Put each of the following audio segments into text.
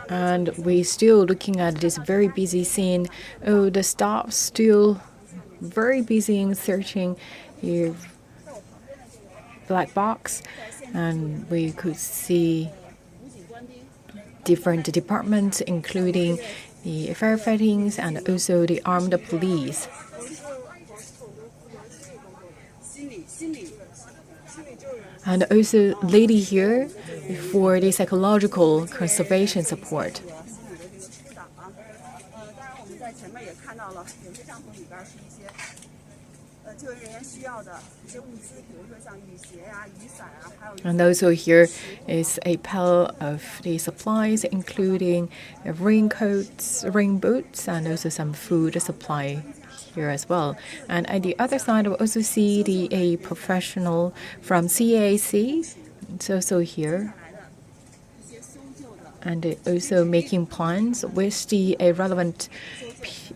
And we're still looking at this very busy scene. Oh, the staff still very busy in searching the black box, and we could see different departments, including the firefightings and also the armed police. And also lady here for the psychological conservation support. And also here is a pile of the supplies, including raincoats, rain boots, and also some food supply here as well. And at the other side, we also see a professional from CAC. It's also here. And also making plans with the relevant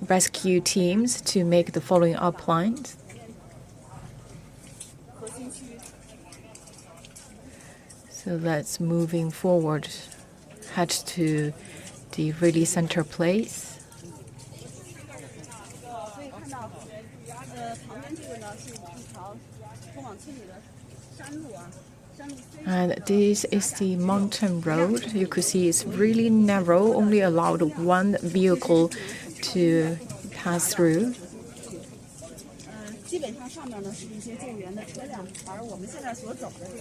rescue teams to make the following up plans. So let's moving forward, head to the really center place. And this is the mountain road. You could see it's really narrow, only allowed one vehicle to pass through.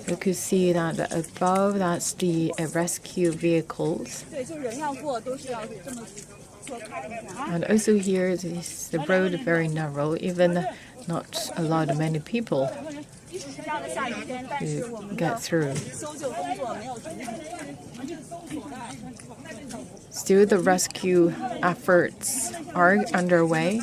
You could see that above, that's the rescue vehicles. And also here, the road is very narrow, even not allowed many people to get through. Still, the rescue efforts are underway.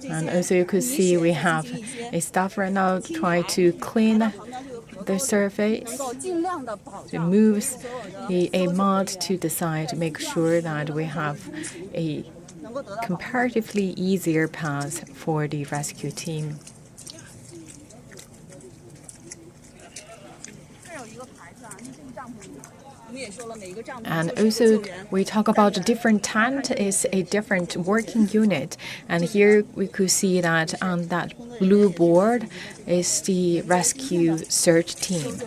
And also you could see we have a staff right now trying to clean the surface, to move a mud to the side to make sure that we have a comparatively easier path for the rescue team. And also, we talk about a different tent is a different working unit. And here we could see that on that blue board is the rescue search team.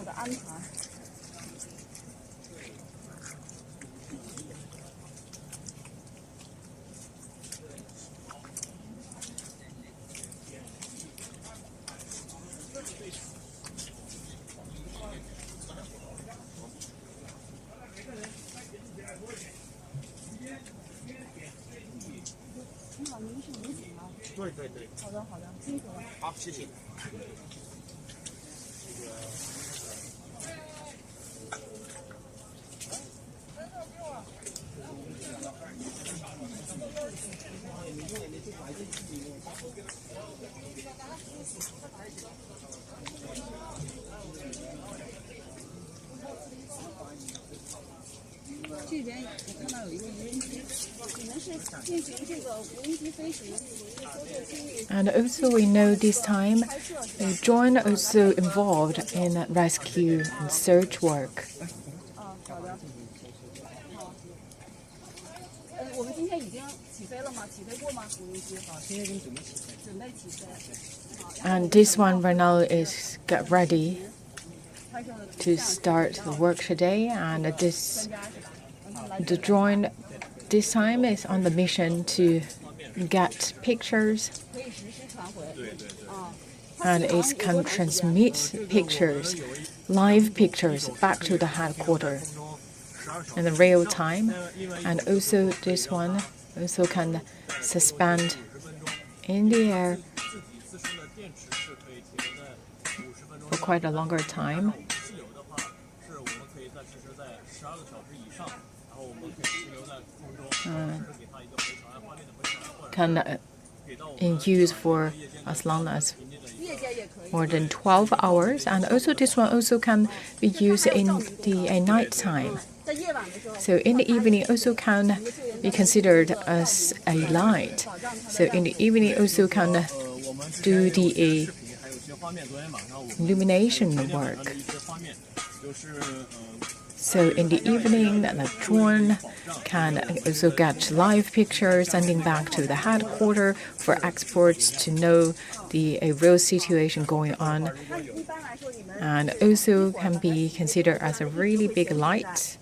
And also we know this time, Zhuang also involved in rescue and search work. And this one right now is get ready to start the work today, and the drone this time is on the mission to get pictures, and it can transmit pictures, live pictures, back to the headquarters in the real time. And also this one also can suspend in the air for quite a longer time. Can in use for as long as more than 12 hours, and also this one also can be used in the night time. So in the evening also can be considered as a light. So in the evening also can do the illumination work. So in the evening, the drone can also get live pictures sending back to the headquarters for experts to know the real situation going on, and also can be considered as a really big light.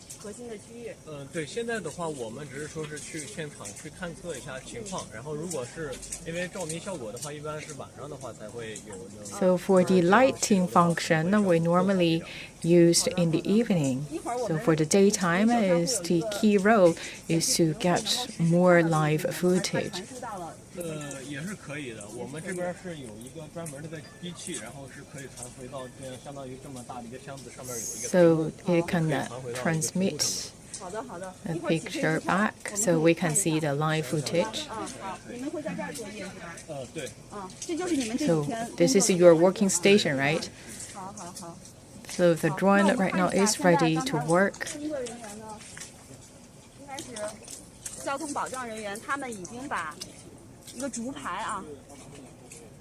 So for the lighting function, we normally used in the evening. So for the daytime, is the key role is to get more live footage. So it can transmit a picture back, so we can see the live footage. So this is your working station, right? So the drone right now is ready to work.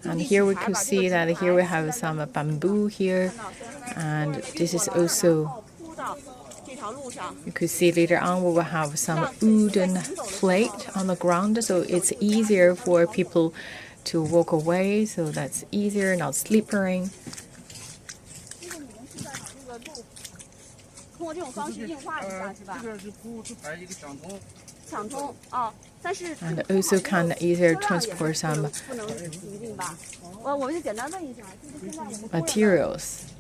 And here we could see that here we have some bamboo here, and this is also, you could see later on we will have some wooden plate on the ground, so it's easier for people to walk away, so that's easier, not slippery. And also can easier transport some materials.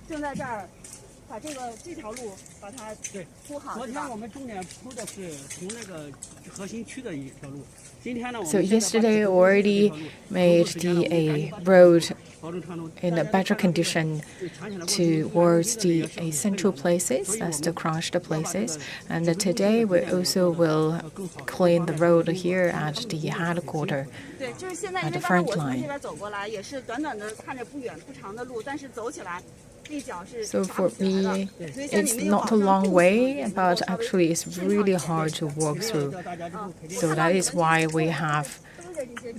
So yesterday already made the road in a better condition towards the central places, that's the crushed places. And today we also will clean the road here at the headquarters, at the front line. So for me, it's not a long way, but actually it's really hard to walk through. So that is why we have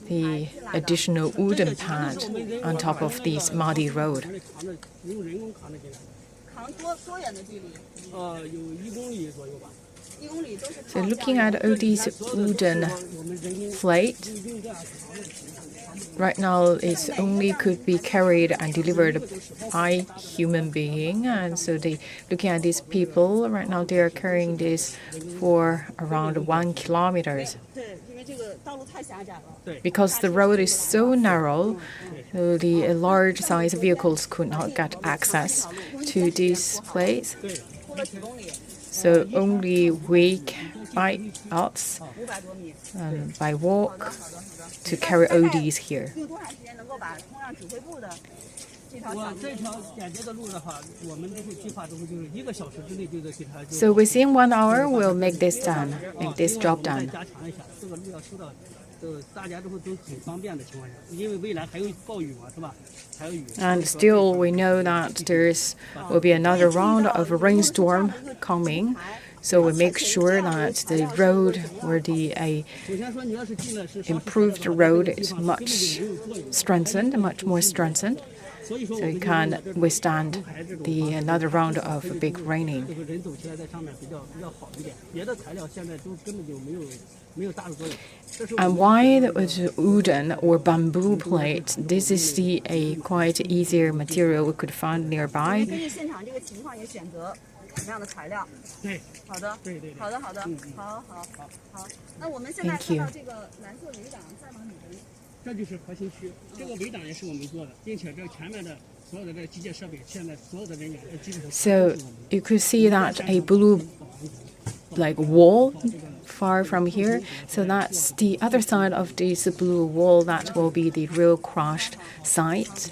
the additional wooden pad on top of this muddy road. So looking at all these wooden plates, right now it only could be carried and delivered by human being, and so looking at these people right now, they are carrying this for around 1 kilometer. Because the road is so narrow, so the large size vehicles could not get access to this place. So only by us, by walk, to carry all these here. So within 1 hour, we'll make this job done. And still, we know that there will be another round of a rainstorm coming. So we make sure that the road or the improved road is much more strengthened, so it can withstand another round of big raining. And why it was wooden or bamboo plate? This is a quite easier material we could find nearby. Thank you. So you could see that a blue wall far from here. So that's the other side of this blue wall. That will be the real crushed site.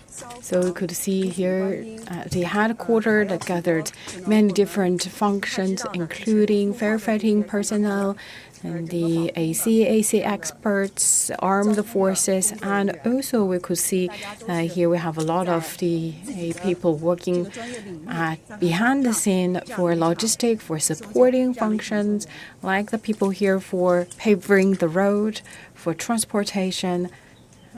So we could see here at the headquarters that gathered many different functions, including firefighting personnel and the CAC experts, armed forces, and also we could see here we have a lot of the people working behind the scene for logistic, for supporting functions, like the people here for paving the road, for transportation,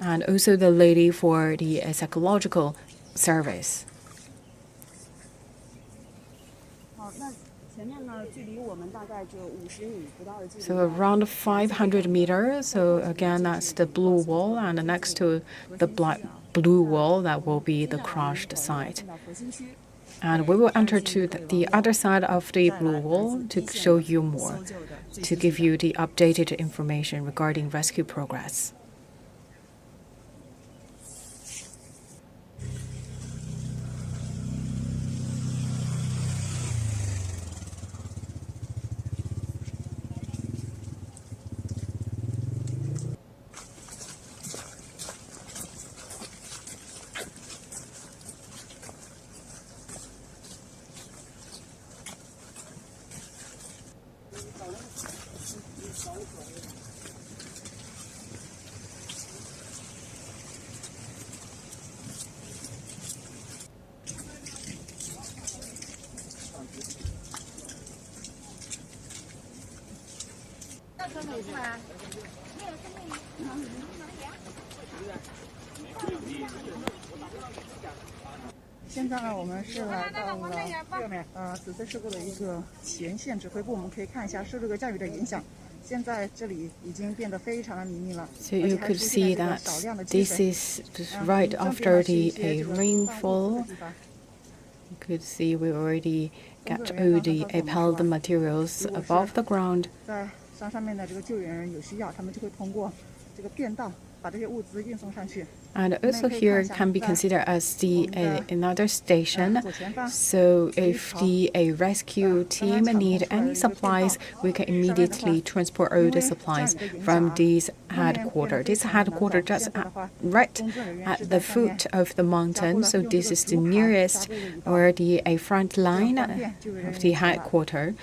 and also the lady for the psychological service. So around 500 meters. So again, that's the blue wall, and next to the blue wall, that will be the crushed site. And we will enter to the other side of the blue wall to show you more, to give you the updated information regarding rescue progress. So you could see that this is right after the rainfall. You could see we already got all the piled materials above the ground. And also here can be considered as the another station. So if the rescue team need any supplies, we can immediately transport all the supplies from this headquarters. This headquarters just right at the foot of the mountain. So this is the nearest or the front line of the headquarters.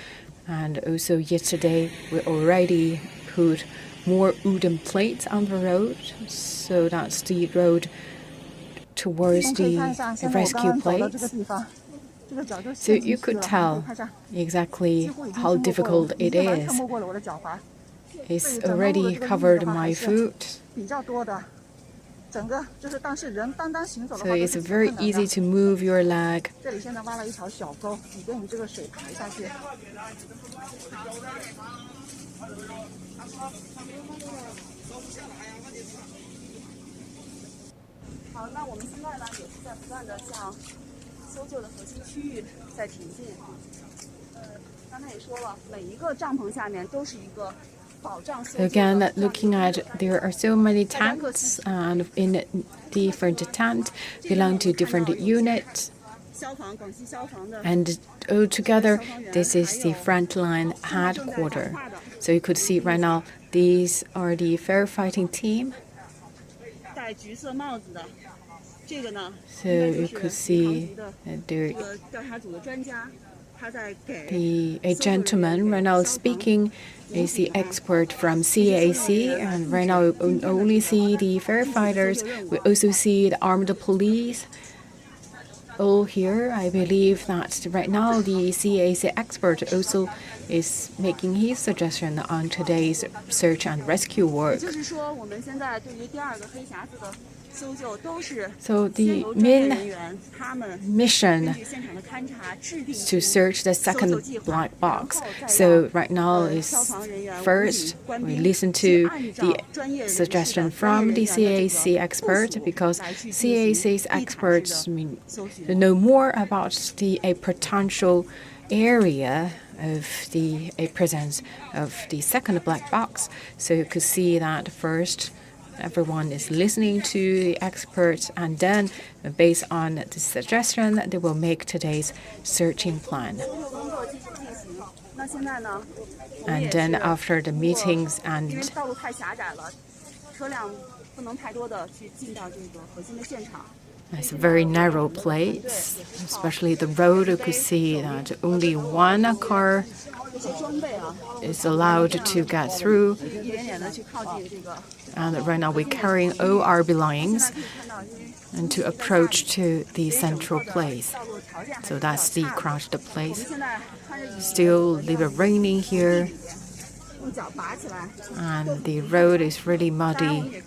And also yesterday we already put more wooden plates on the road, so that's the road towards the rescue place. So you could tell exactly how difficult it is. It's already covered my foot. So it's very easy to move your leg. Again, looking at there are so many tents, and in different tents belong to different units. And altogether, this is the frontline headquarters. So you could see right now, these are the firefighting team. So you could see a gentleman right now speaking is the expert from CAC, and right now we only see the firefighters. We also see the armed police. All here, I believe that right now the CAC expert also is making his suggestion on today's search and rescue work. So the main mission is to search the second black box. So right now is first we listen to the suggestion from the CAC expert, because CAC's experts know more about the potential area of the presence of the second black box. So you could see that first everyone is listening to the experts, and then based on the suggestion they will make today's searching plan. And then after the meetings and It's a very narrow place, especially the road. You could see that only one car is allowed to get through. And right now we're carrying all our belongings and to approach to the central place. So that's the crowded place. Still a little raining here. And the road is really muddy.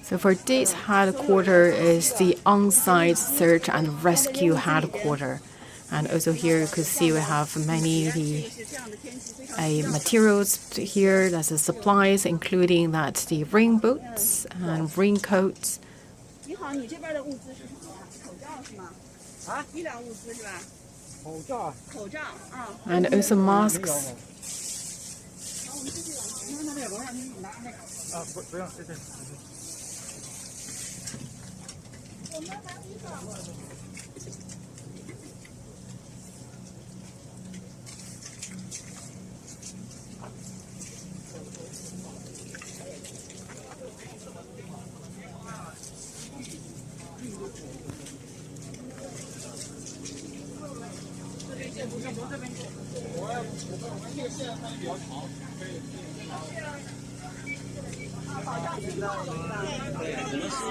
So for this headquarters is the on-site search and rescue headquarters. And also here you could see we have many materials here. That's the supplies, including that the rain boots and raincoats. And also masks.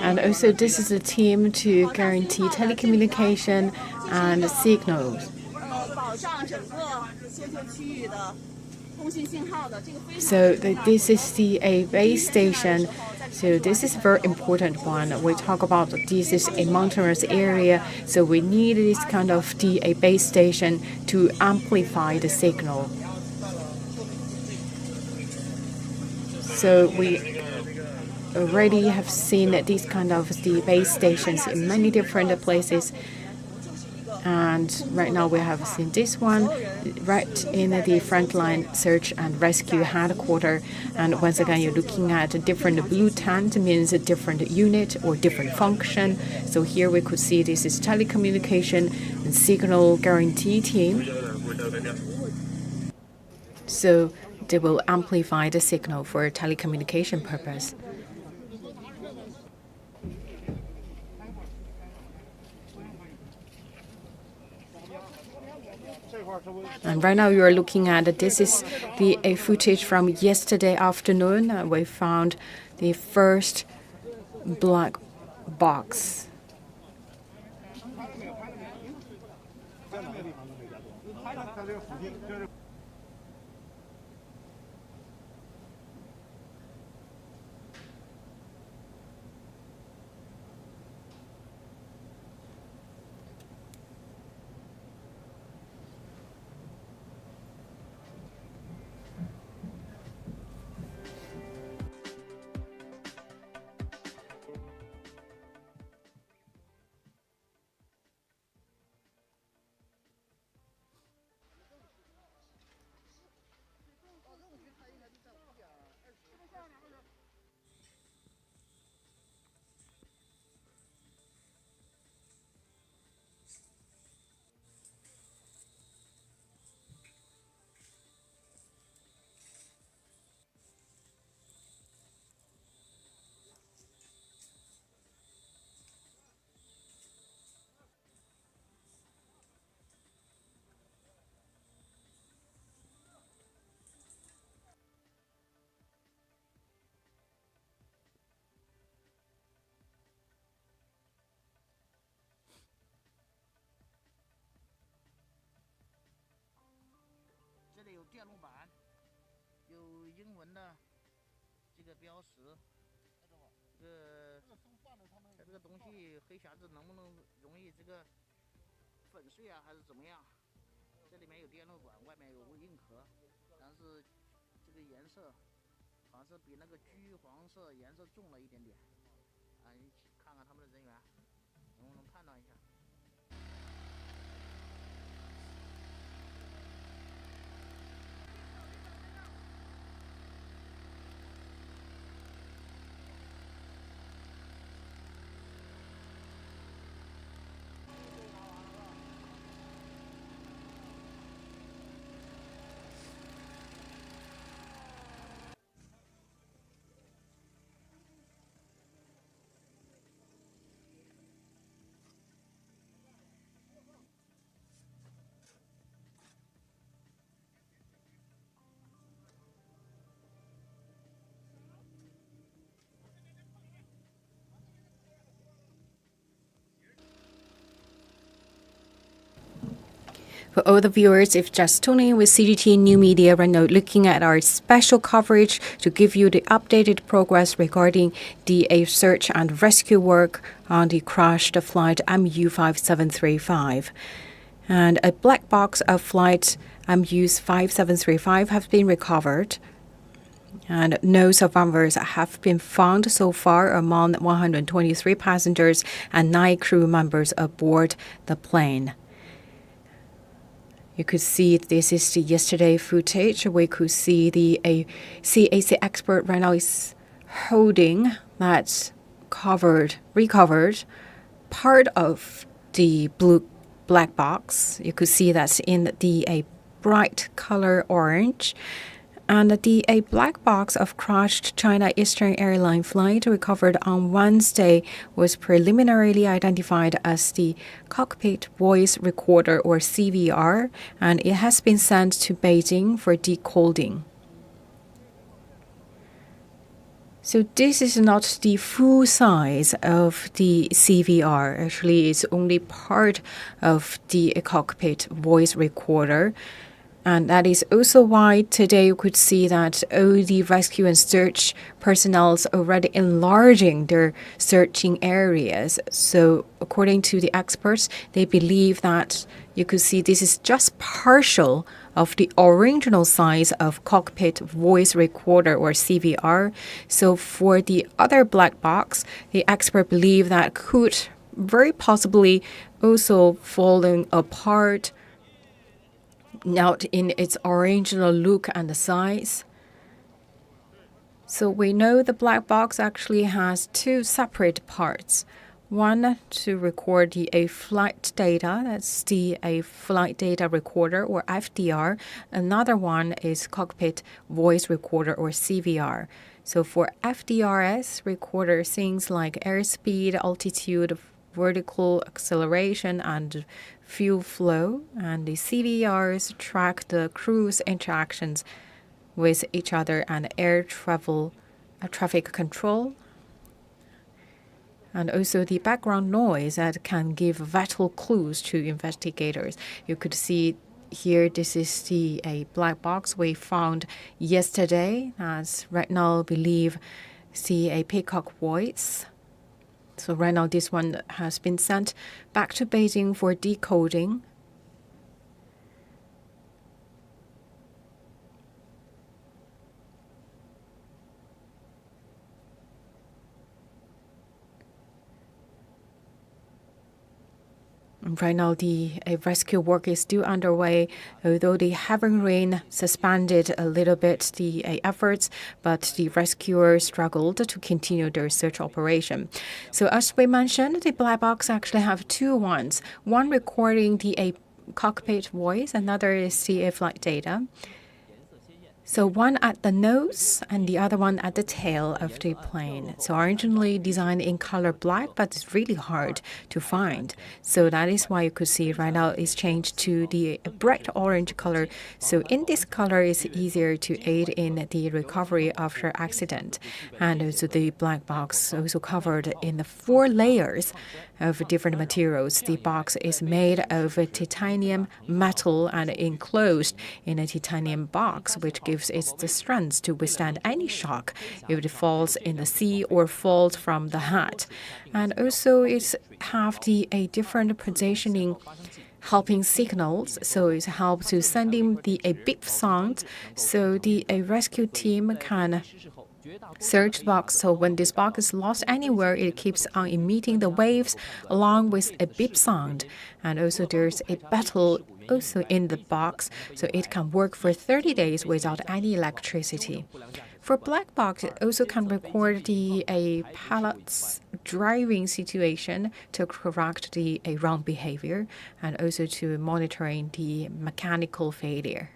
And also this is a team to guarantee telecommunication and signals. So this is the base station. So this is a very important one. We talk about this is a mountainous area, so we need this kind of a base station to amplify the signal. So we already have seen these kind of the base stations in many different places. And right now we have seen this one right in the frontline search and rescue headquarters. And once again, you're looking at a different blue tent, means a different unit or different function. So here we could see this is telecommunication and signal guarantee team. So they will amplify the signal for telecommunication purpose. And right now you are looking at this is the footage from yesterday afternoon. We found the first black box. For all the viewers, if just tuning in with CGTN New Media right now, looking at our special coverage to give you the updated progress regarding the search and rescue work on the crashed flight MU5735. And a black box of flight MU5735 has been recovered. And no survivors have been found so far among 123 passengers and 9 crew members aboard the plane. You could see this is the yesterday footage. We could see the CAC expert right now is holding that recovered part of the black box. You could see that's in the bright color orange. And the black box of crashed China Eastern Airlines flight recovered on Wednesday was preliminarily identified as the cockpit voice recorder, or CVR, and it has been sent to Beijing for decoding. So this is not the full size of the CVR. Actually, it's only part of the cockpit voice recorder. And that is also why today you could see that all the rescue and search personnel already enlarging their searching areas. So according to the experts, they believe that you could see this is just partial of the original size of cockpit voice recorder, or CVR. So for the other black box, the expert believe that could very possibly also falling apart, not in its original look and size. So we know the black box actually has 2 separate parts. One to record the flight data, that's the flight data recorder, or FDR. Another one is cockpit voice recorder, or CVR. So for FDRS recorder, things like airspeed, altitude, vertical acceleration, and fuel flow, and the CVRs track the crew's interactions with each other and air travel, traffic control, and also the background noise that can give vital clues to investigators. You could see here, this is a black box we found yesterday, as right now believe see a peacock voice. So right now this one has been sent back to Beijing for decoding. Right now, the rescue work is still underway, although the heavy rain suspended a little bit the efforts, but the rescuers struggled to continue their search operation. So as we mentioned, the black box actually have 2 ones. One recording the cockpit voice, another is the flight data. So one at the nose and the other one at the tail of the plane. So originally designed in color black, but it's really hard to find. So that is why you could see right now it's changed to the bright orange color. So in this color, it's easier to aid in the recovery after accident. And also the black box also covered in the 4 layers of different materials. The box is made of titanium metal and enclosed in a titanium box, which gives it the strength to withstand any shock if it falls in the sea or falls from the height. And also it have a different positioning helping signals, so it helps to sending a beep sound, so the rescue team can search the box. So when this box is lost anywhere, it keeps on emitting the waves along with a beep sound. And also there's a battle also in the box, so it can work for 30 days without any electricity. For black box, it also can record the pilot's driving situation to correct the wrong behavior, and also to monitoring the mechanical failure.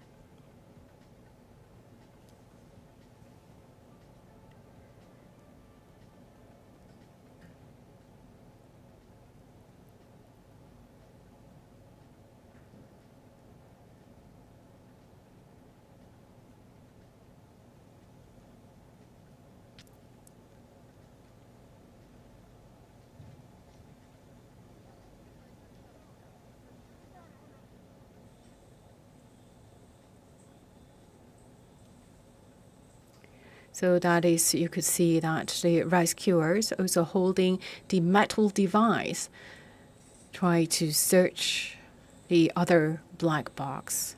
So that is, you could see that the rescuers also holding the metal device try to search the other black box.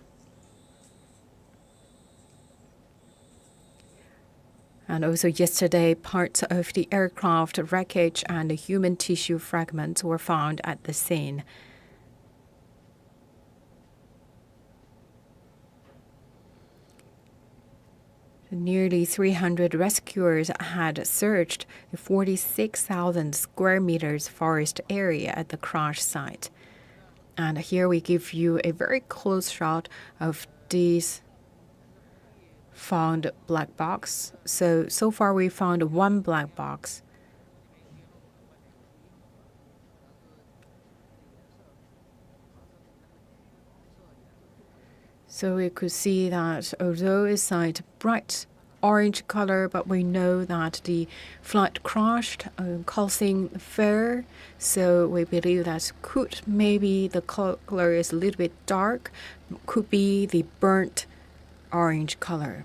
And also yesterday, parts of the aircraft wreckage and the human tissue fragments were found at the scene. Nearly 300 rescuers had searched the 46,000 square meters forest area at the crash site. And here we give you a very close shot of these found black box. So far we found one black box. So we could see that although it's a bright orange color, but we know that the flight crashed, causing fire. So we believe that could maybe the color is a little bit dark, could be the burnt orange color.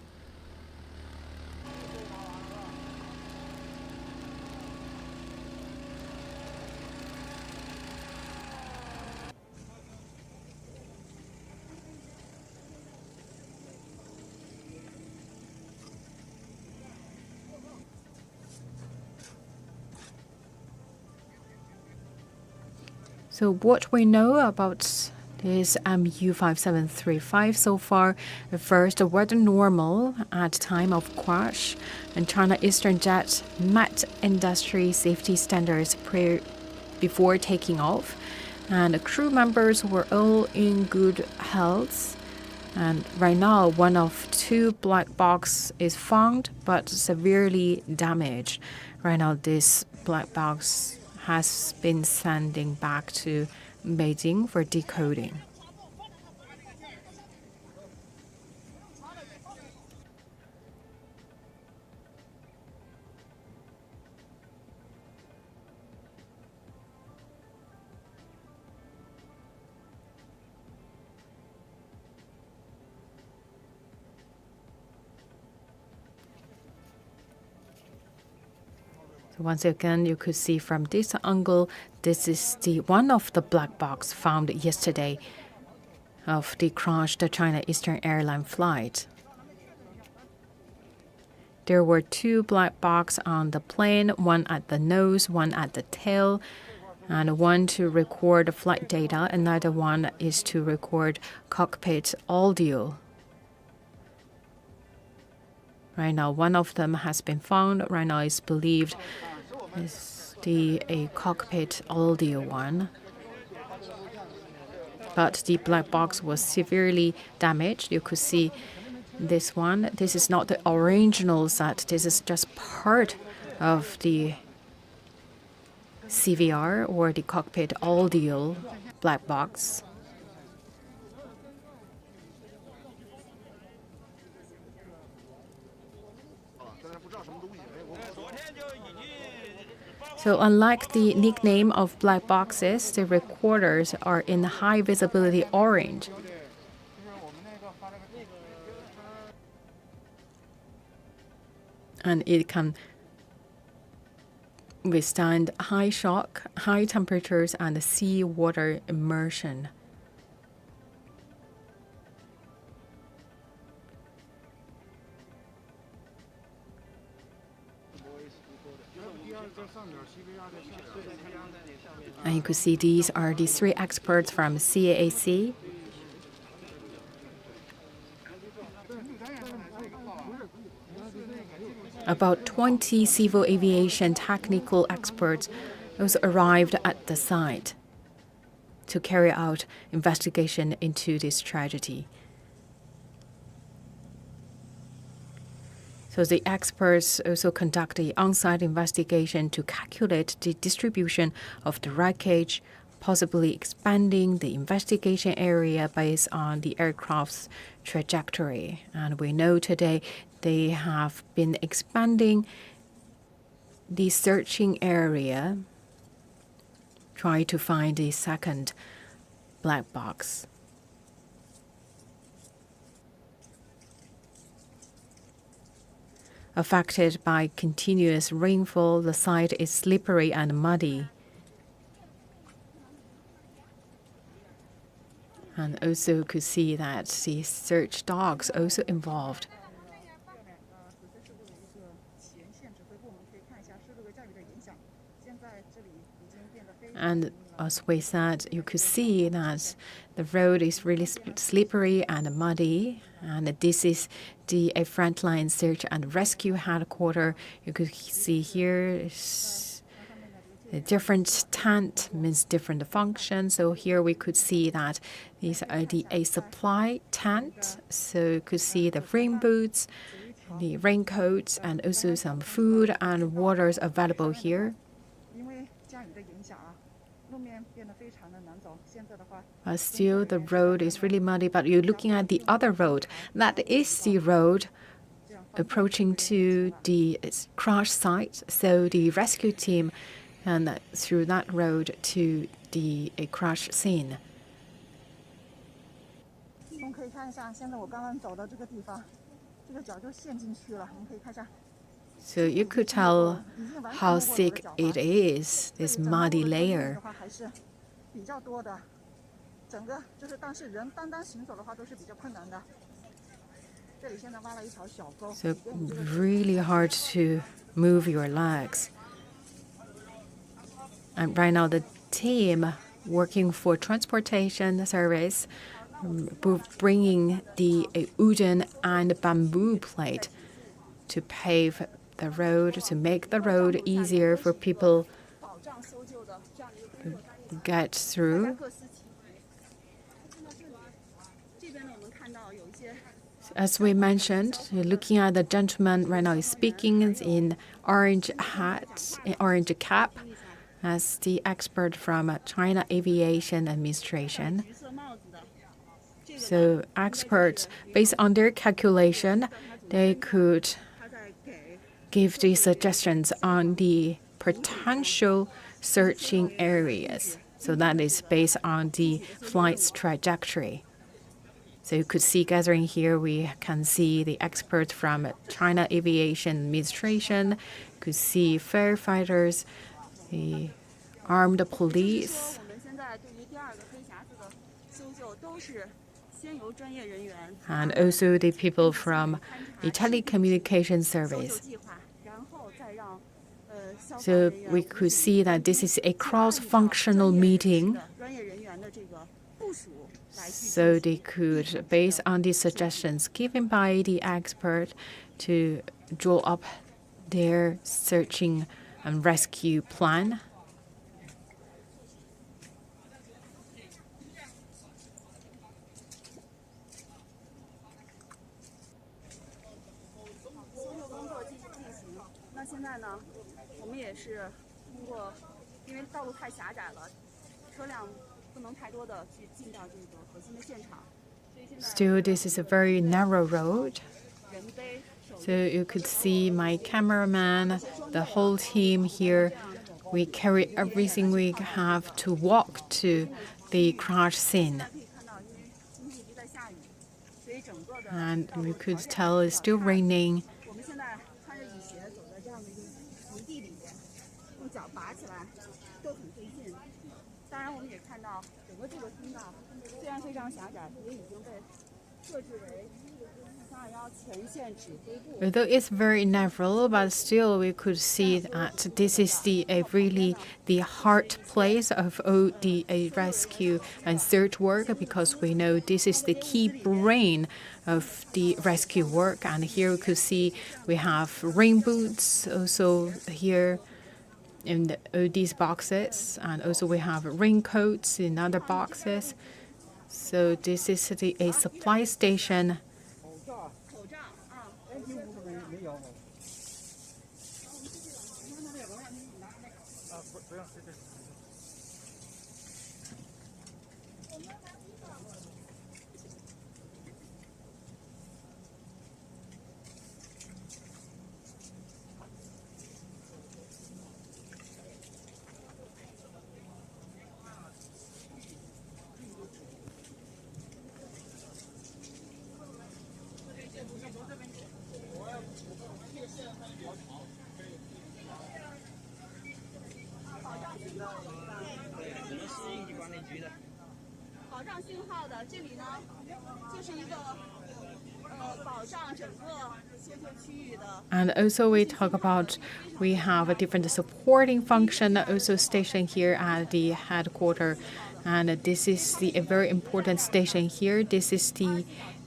So what we know about this MU5735 so far, first, weather normal at time of crash, and China Eastern Jet met industry safety standards before taking off, and the crew members were all in good health. And right now, one of two black box is found, but severely damaged. Right now, this black box has been sending back to Beijing for decoding. So once again, you could see from this angle, this is the one of the black box found yesterday of the crashed China Eastern Airlines flight. There were two black boxes on the plane, one at the nose, one at the tail, and one to record flight data. Another one is to record cockpit audio. Right now, one of them has been found. Right now, it's believed is a cockpit audio one. But the black box was severely damaged. You could see this one. This is not the original set. This is just part of the CVR or the cockpit audio black box. So unlike the nickname of black boxes, the recorders are in high visibility orange. And it can withstand high shock, high temperatures, and seawater immersion. And you could see these are the three experts from CAAC. About 20 civil aviation technical experts also arrived at the site to carry out investigation into this tragedy. So the experts also conduct an on-site investigation to calculate the distribution of the wreckage, possibly expanding the investigation area based on the aircraft's trajectory. And we know today they have been expanding the searching area, trying to find the second black box. affected by continuous rainfall. The site is slippery and muddy. And also could see that the search dogs also involved. And as we said, you could see that the road is really slippery and muddy. And this is the frontline search and rescue headquarters. You could see here a different tent means different function. So here we could see that these are a supply tent. So you could see the rain boots, the raincoats, and also some food and waters available here. But still, the road is really muddy. But you're looking at the other road. That is the road approaching to the crash site. So the rescue team and through that road to the crash scene. So you could tell how thick it is, this muddy layer. So really hard to move your legs. And right now the team working for transportation service bringing the wooden and bamboo plate to pave the road, to make the road easier for people to get through. As we mentioned, looking at the gentleman right now is speaking in orange hat, orange cap, as the expert from China Aviation Administration. So experts, based on their calculation, they could give the suggestions on the potential searching areas. So that is based on the flight's trajectory. So you could see gathering here, we can see the experts from China Aviation Administration, you could see firefighters, the armed police. And also the people from the telecommunication service. So we could see that this is a cross-functional meeting. So they could, based on the suggestions given by the expert, to draw up their searching and rescue plan. Still, this is a very narrow road. So you could see my cameraman, the whole team here. We carry everything we have to walk to the crash scene. And we could tell it's still raining. Although it's very narrow, but still we could see that this is really the heart place of all the rescue and search work, because we know this is the key brain of the rescue work. And here we could see we have rain boots also here in these boxes, and also we have raincoats in other boxes. So this is a supply station. And also we have a different supporting function also stationed here at the headquarters. And this is a very important station here. This is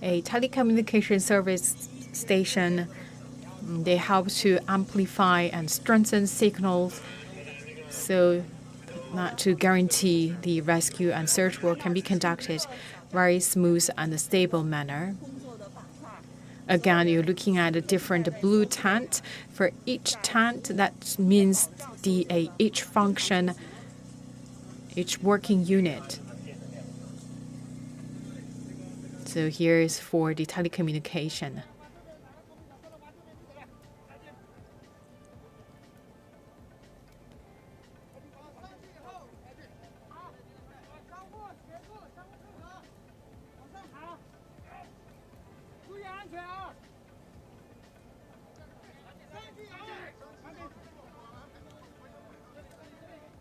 a telecommunication service station. They help to amplify and strengthen signals so that to guarantee the rescue and search work can be conducted very smooth and stable manner. Again, you're looking at a different blue tent. For each tent, that means each function, each working unit. So here is for the telecommunication.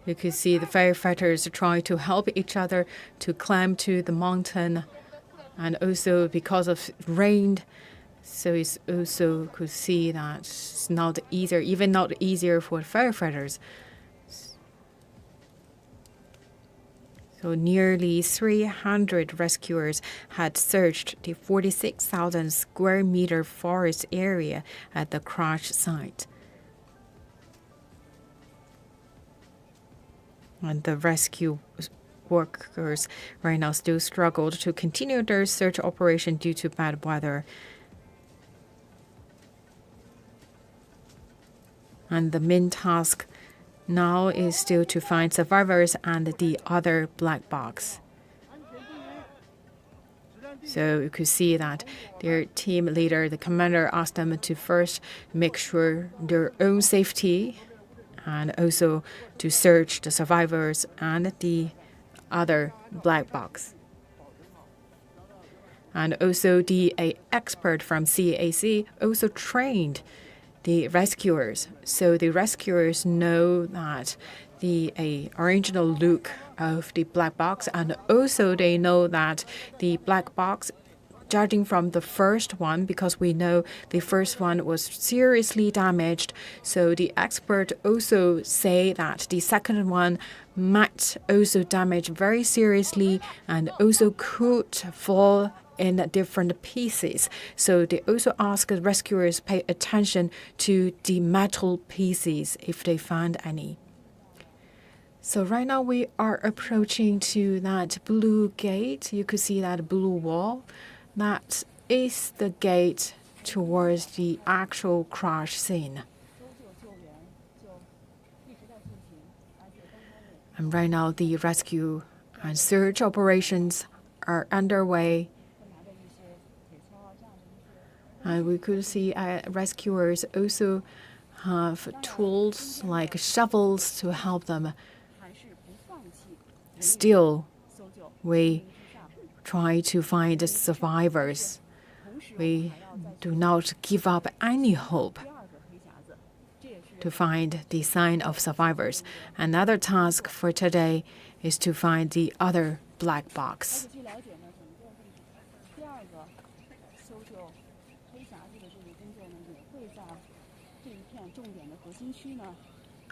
You can see the firefighters trying to help each other to climb to the mountain, and also because of rain, so it's also could see that it's not easier, even not easier for firefighters. So nearly 300 rescuers had searched the 46,000 square meter forest area at the crash site. And the rescue workers right now still struggled to continue their search operation due to bad weather. And the main task now is still to find survivors and the other black box. So you could see that their team leader, the commander, asked them to first make sure their own safety and also to search the survivors and the other black box. And also the expert from CAC also trained the rescuers. So the rescuers know that the original look of the black box, and also they know that the black box, judging from the first one, because we know the first one was seriously damaged, so the expert also say that the second one might also damage very seriously and also could fall in different pieces. So they also ask the rescuers pay attention to the metal pieces if they find any. So right now we are approaching to that blue gate. You could see that blue wall. That is the gate towards the actual crash scene. And right now the rescue and search operations are underway. And we could see rescuers also have tools like shovels to help them. Still, we try to find the survivors. We do not give up any hope to find the sign of survivors. Another task for today is to find the other black box.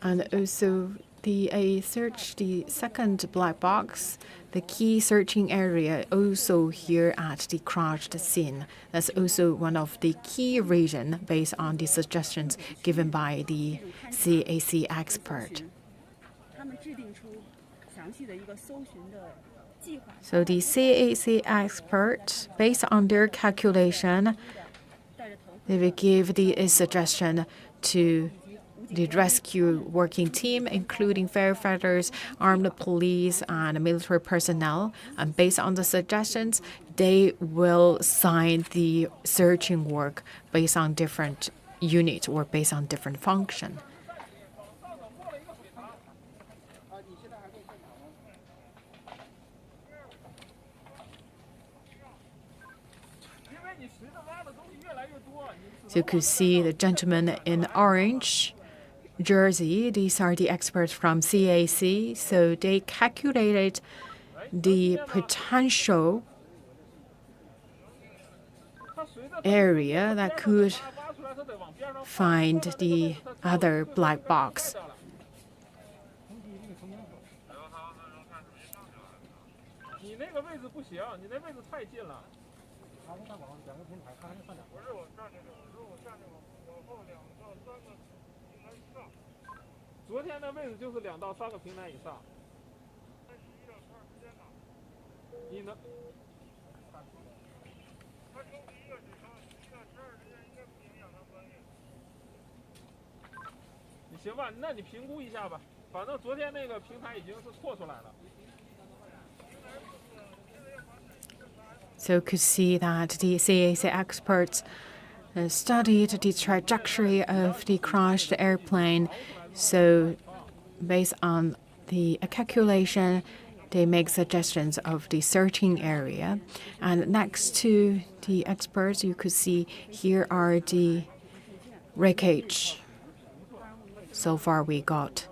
And also the search the second black box, the key searching area also here at the crashed scene. That's also one of the key regions based on the suggestions given by the CAC expert. So the CAC expert, based on their calculation, they will give the suggestion to the rescue working team, including firefighters, armed police, and military personnel. And based on the suggestions, they will assign the searching work based on different units or based on different function. So you could see the gentleman in orange jersey. These are the experts from CAC. So they calculated the potential area that could find the other black box. So you could see that the CAC experts studied the trajectory of the crashed airplane. So based on the calculation, they make suggestions of the searching area. And next to the experts, you could see here are the wreckage. So far we got.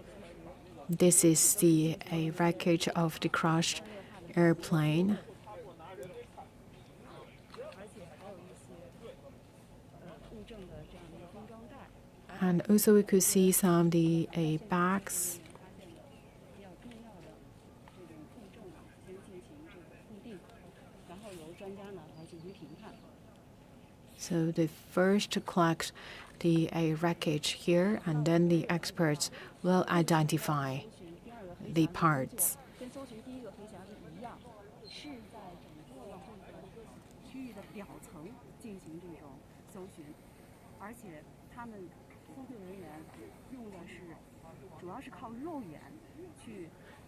This is the wreckage of the crashed airplane. And also we could see some of the bags. So they first collect the wreckage here, and then the experts will identify the parts.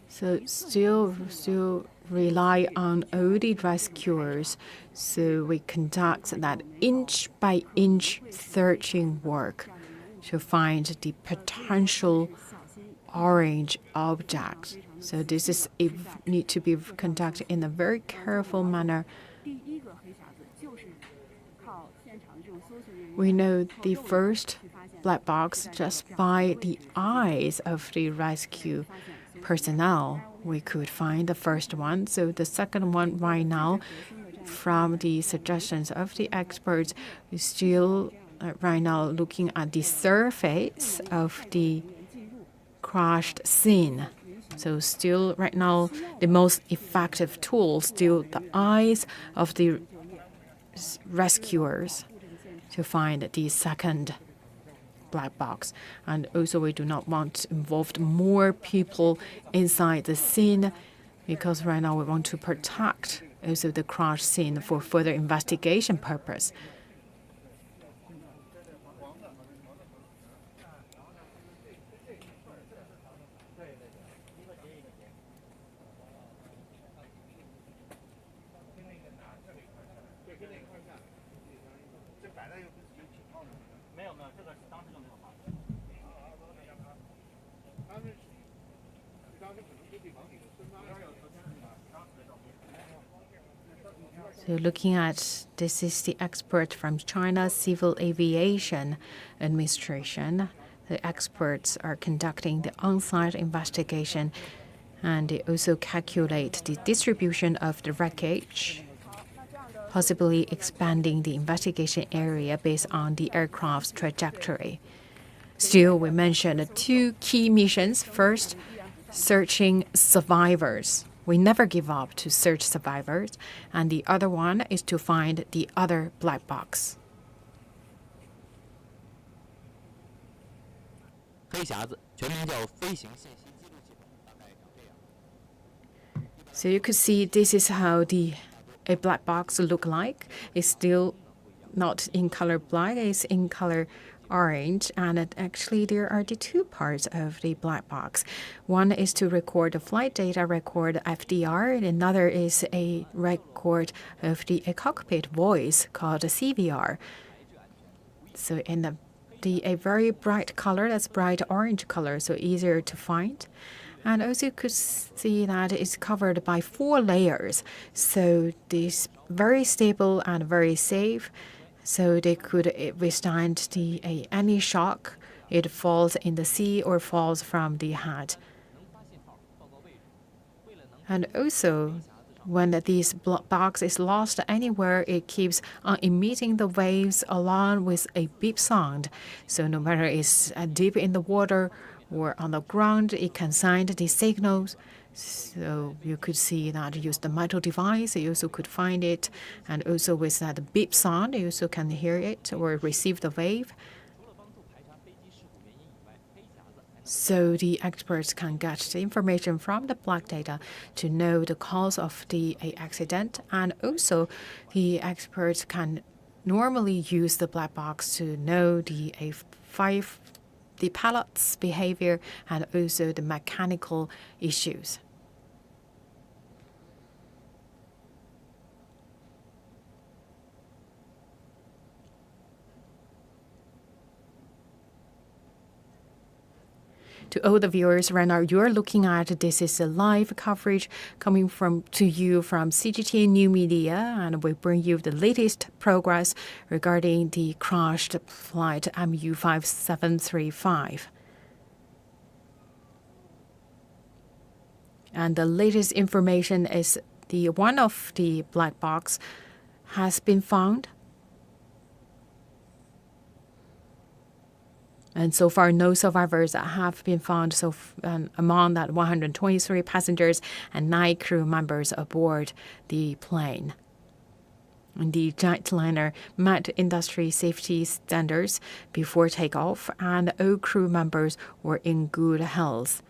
So still rely on all the rescuers. So we conduct that inch by inch searching work to find the potential orange object. So this is need to be conducted in a very careful manner. We know the first black box just by the eyes of the rescue personnel. We could find the first one. So the second one right now, from the suggestions of the experts, is still right now looking at the surface of the crashed scene. So still right now, the most effective tool still the eyes of the rescuers to find the second black box. And also we do not want to involve more people inside the scene, because right now we want to protect also the crash scene for further investigation purpose. So looking at, this is the expert from China Civil Aviation Administration. The experts are conducting the on-site investigation, and they also calculate the distribution of the wreckage, possibly expanding the investigation area based on the aircraft's trajectory. Still, we mentioned two key missions. First, searching survivors. We never give up to search survivors. And the other one is to find the other black box. So you could see this is how a black box look like. It's still not in color black, it's in color orange, and actually there are the two parts of the black box. One is to record the flight data, record FDR, and another is a record of the cockpit voice called a CVR. So in a very bright color, that's bright orange color, so easier to find. And also you could see that it's covered by 4 layers. So this very stable and very safe. So they could withstand any shock. It falls in the sea or falls from the head. And also, when this box is lost anywhere, it keeps on emitting the waves along with a beep sound. So no matter it's deep in the water or on the ground, it can send the signals. So you could see that use the metal device, you also could find it. And also with that beep sound, you also can hear it or receive the wave. So the experts can get the information from the black data to know the cause of the accident, and also the experts can normally use the black box to know the pilot's behavior and also the mechanical issues. To all the viewers right now, you're looking at this is a live coverage coming to you from CGTN New Media, and we bring you the latest progress regarding the crashed flight MU5735. And the latest information is one of the black box has been found. And so far, no survivors have been found among that 123 passengers and 9 crew members aboard the plane. And the jetliner met industry safety standards before takeoff, and all crew members were in good health.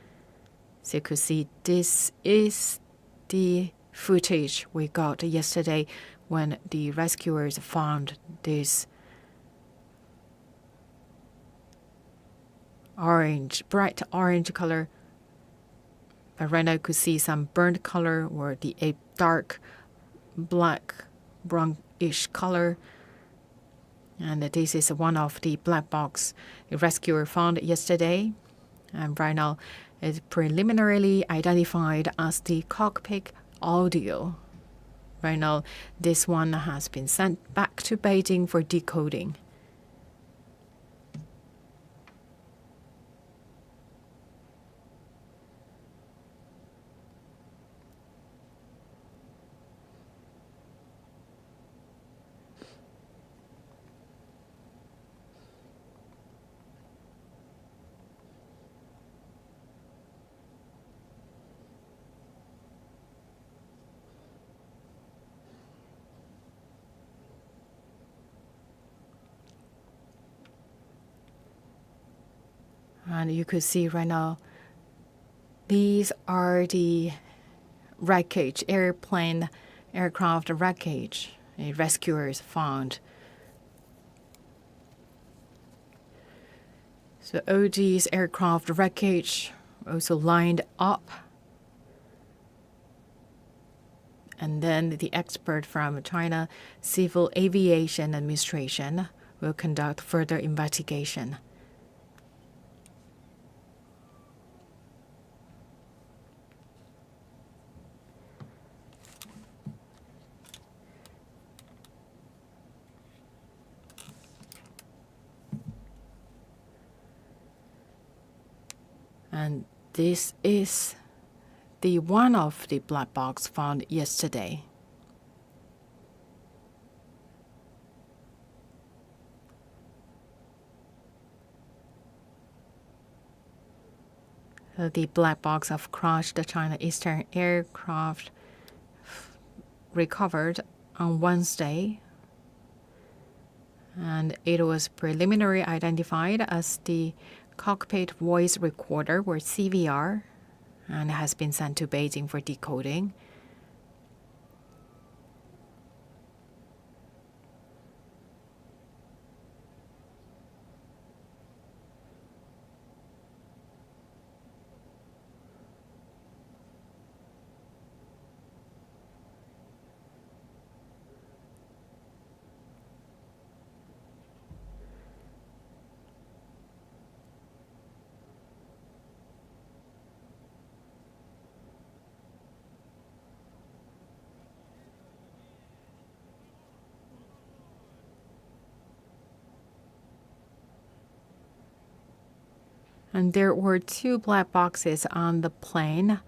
So you could see this is the footage we got yesterday when the rescuers found this bright orange color. But right now you could see some burnt color or a dark black brownish color. And this is one of the black box the rescuer found yesterday. And right now it's preliminarily identified as the cockpit audio. Right now this one has been sent back to Beijing for decoding. And you could see right now, these are the wreckage, aircraft wreckage rescuers found. So all these aircraft wreckage also lined up. And then the expert from China Civil Aviation Administration will conduct further investigation. And this is the one of the black box found yesterday. The black box of crashed China Eastern aircraft recovered on Wednesday, and it was preliminarily identified as the cockpit voice recorder, or CVR, and has been sent to Beijing for decoding. And there were 2 black boxes on the plane.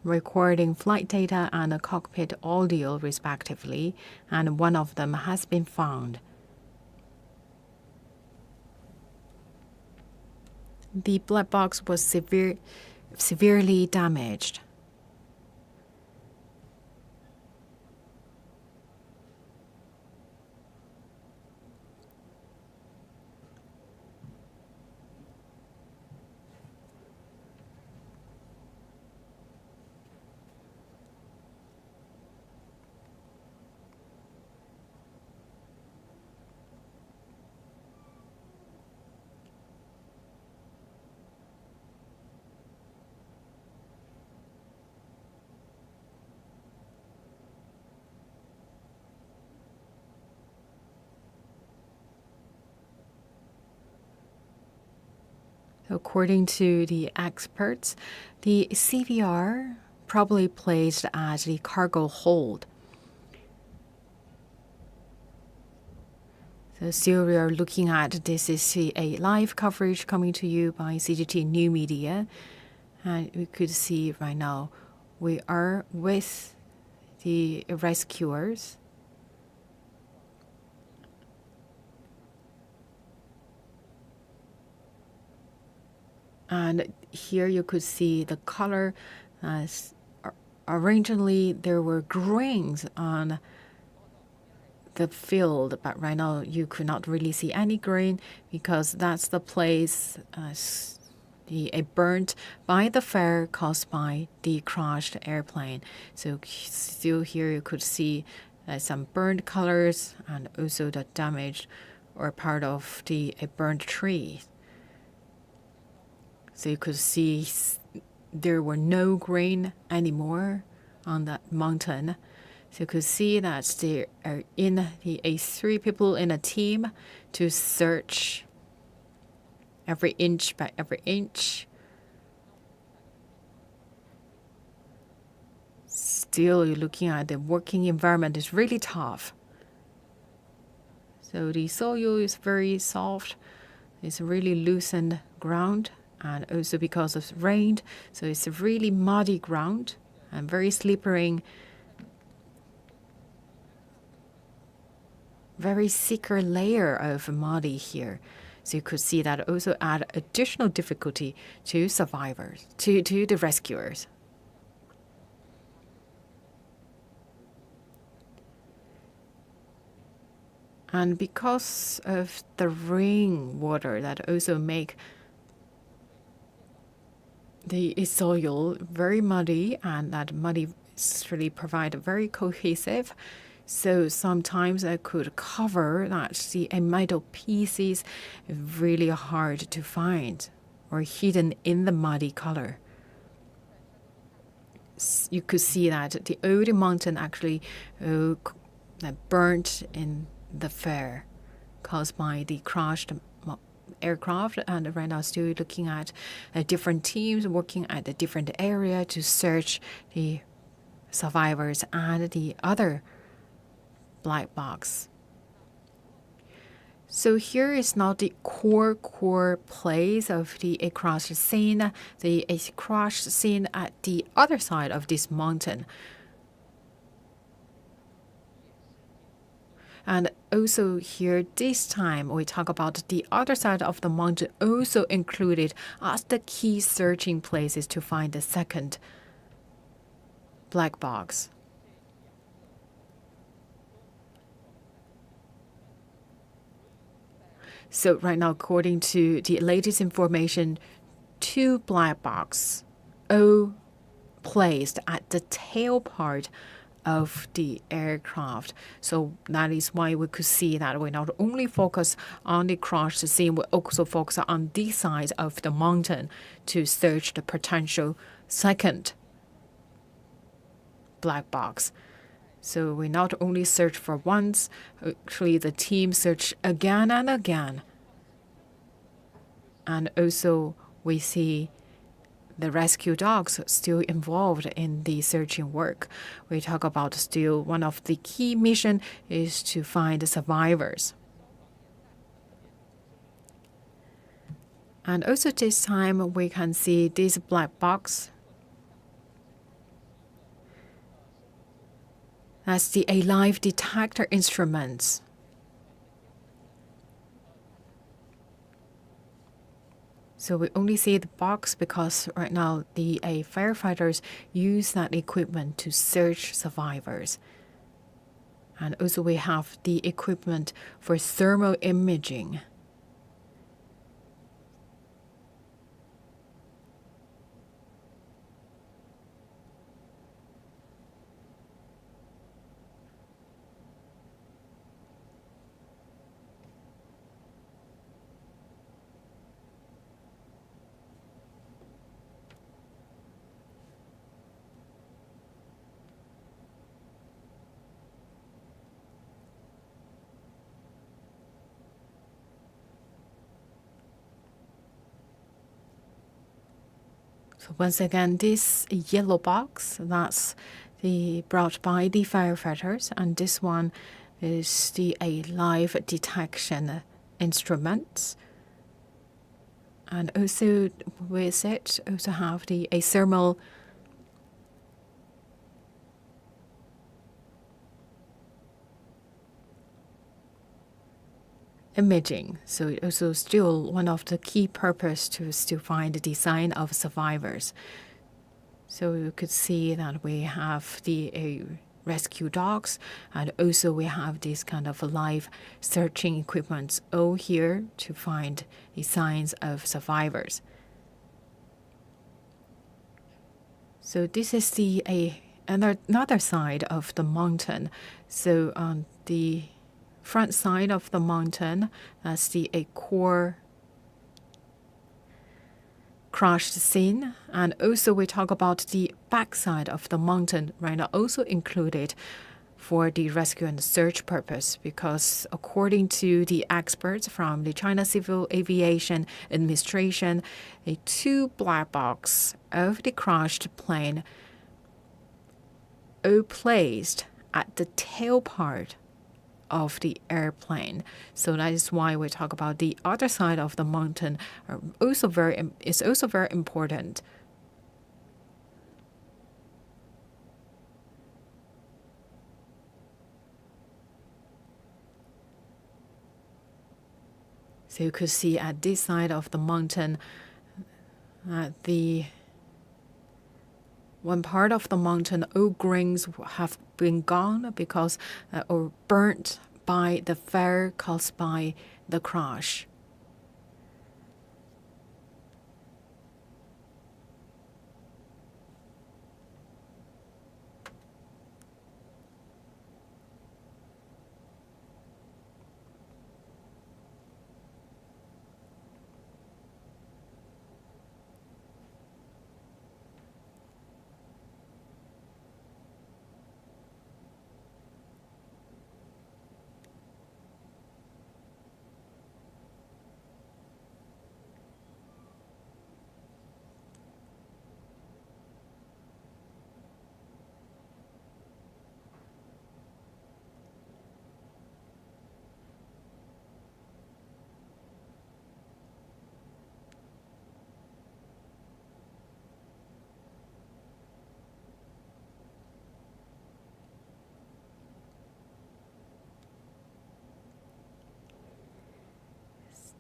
recording flight data and cockpit audio respectively, and one of them has been found. The black box was severely damaged. According to the experts, the CVR probably placed at the cargo hold. So still we are looking at, this is a live coverage coming to you by CGTN New Media. And we could see right now we are with the rescuers. And here you could see the color. Originally, there were grains on the field, but right now you could not really see any grain because that's the place burnt by the fire caused by the crashed airplane. So still here you could see some burned colors and also the damage or part of the burnt tree. So you could see there were no grain anymore on that mountain. So you could see that there are three people in a team to search every inch by every inch. Still, you're looking at the working environment is really tough. So the soil is very soft. It's really loosened ground. And also because of rain, so it's a really muddy ground and very slippery, very thicker layer of muddy here. So you could see that also add additional difficulty to survivors, to the rescuers. And because of the rainwater that also make the soil very muddy, and that muddy really provide very cohesive. So sometimes I could cover that the metal pieces really hard to find or hidden in the muddy color. You could see that the old mountain actually burnt in the fire caused by the crashed aircraft, and right now still looking at different teams working at a different area to search the survivors and the other black box. So here is not the core place of the crash scene, the crash scene at the other side of this mountain. And also here, this time, we talk about the other side of the mountain also included as the key searching places to find the second black box. So right now, according to the latest information, 2 black boxes all placed at the tail part of the aircraft. So that is why we could see that we not only focus on the crash scene, we also focus on this side of the mountain to search the potential second black box. So we not only search for once, actually the team search again and again. And also we see the rescue dogs still involved in the searching work. We talk about still one of the key mission is to find the survivors. And also this time we can see this black box That's the live detector instruments. So we only see the box because right now the firefighters use that equipment to search survivors. And also we have the equipment for thermal imaging. So once again, this yellow box, that's brought by the firefighters, and this one is the live detection instruments. And also with it, also have the thermal imaging. So it also still one of the key purpose to still find the design of survivors. So you could see that we have the rescue dogs, and also we have this kind of live searching equipment all here to find the signs of survivors. So this is the another side of the mountain. So on the front side of the mountain, that's the core crashed scene. And also we talk about the backside of the mountain right now, also included for the rescue and search purpose, because according to the experts from the China Civil Aviation Administration, a two black box of the crashed plane all placed at the tail part of the airplane. So that is why we talk about the other side of the mountain is also very important. So you could see at this side of the mountain, the one part of the mountain, all grains have been gone because or burnt by the fire caused by the crash.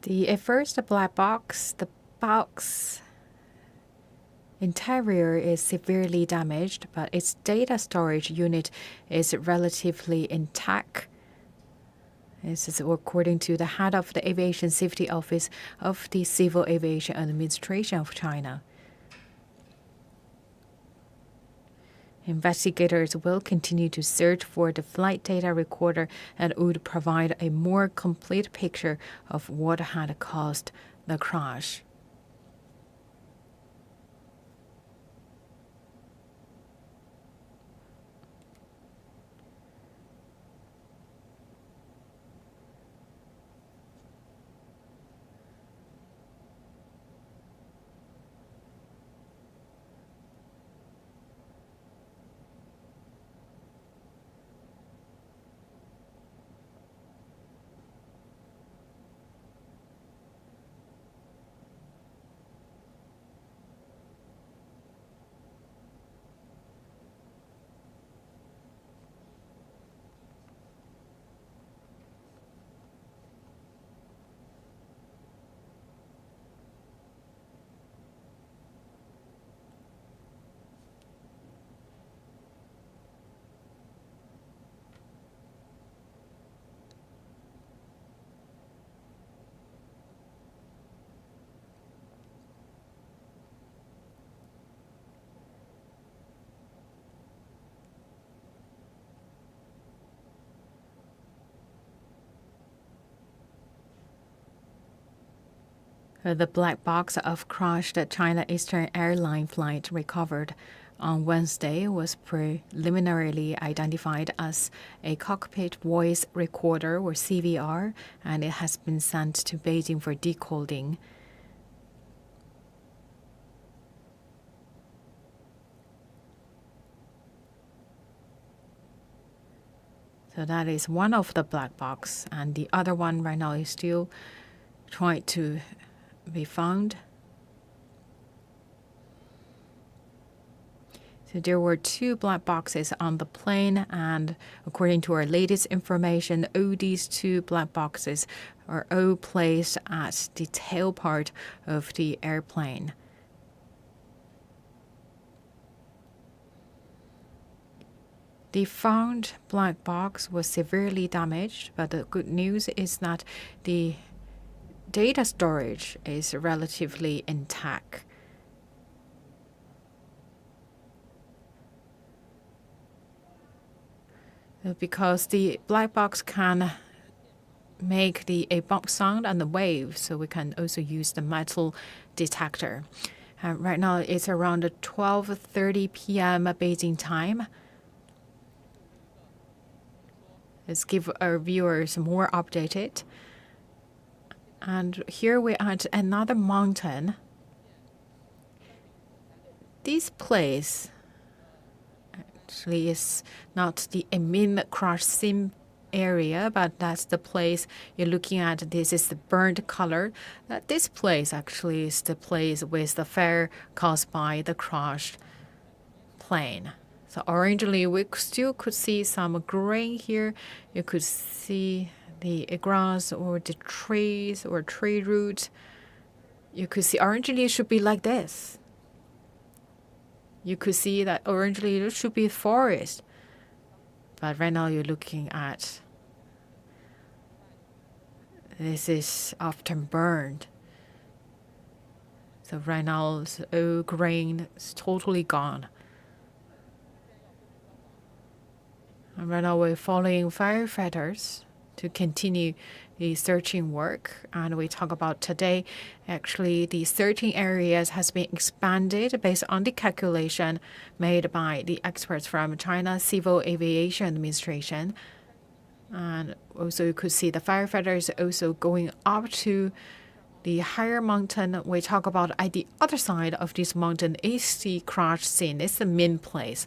The first black box, the box interior is severely damaged, but its data storage unit is relatively intact. This is according to the head of the Aviation Safety Office of the Civil Aviation Administration of China. Investigators will continue to search for the flight data recorder and would provide a more complete picture of what had caused the crash. The black box of crashed China Eastern Airlines flight recovered on Wednesday was preliminarily identified as a cockpit voice recorder, or CVR, and it has been sent to Beijing for decoding. So that is one of the black box, and the other one right now is still trying to be found. So there were 2 black boxes on the plane, and according to our latest information, all these 2 black boxes are all placed at the tail part of the airplane. The found black box was severely damaged, but the good news is that the data storage is relatively intact. Because the black box can make a bump sound and the wave, so we can also use the metal detector. Right now it's around 12:30 p.m. Beijing time. Let's give our viewers more updated. And here we're at another mountain. This place actually is not the main crash scene area, but that's the place you're looking at. This is the burnt color. This place actually is the place with the fire caused by the crashed plane. So orangely, we still could see some green here. You could see the grass or the trees or tree roots. You could see orangely it should be like this. You could see that orangely it should be forest. But right now you're looking at this is often burned. So right now it's all green, it's totally gone. And right now we're following firefighters to continue the searching work. And we talk about today, actually the searching areas has been expanded based on the calculation made by the experts from China Civil Aviation Administration. And also you could see the firefighters also going up to the higher mountain. We talk about at the other side of this mountain is the crash scene. It's the main place.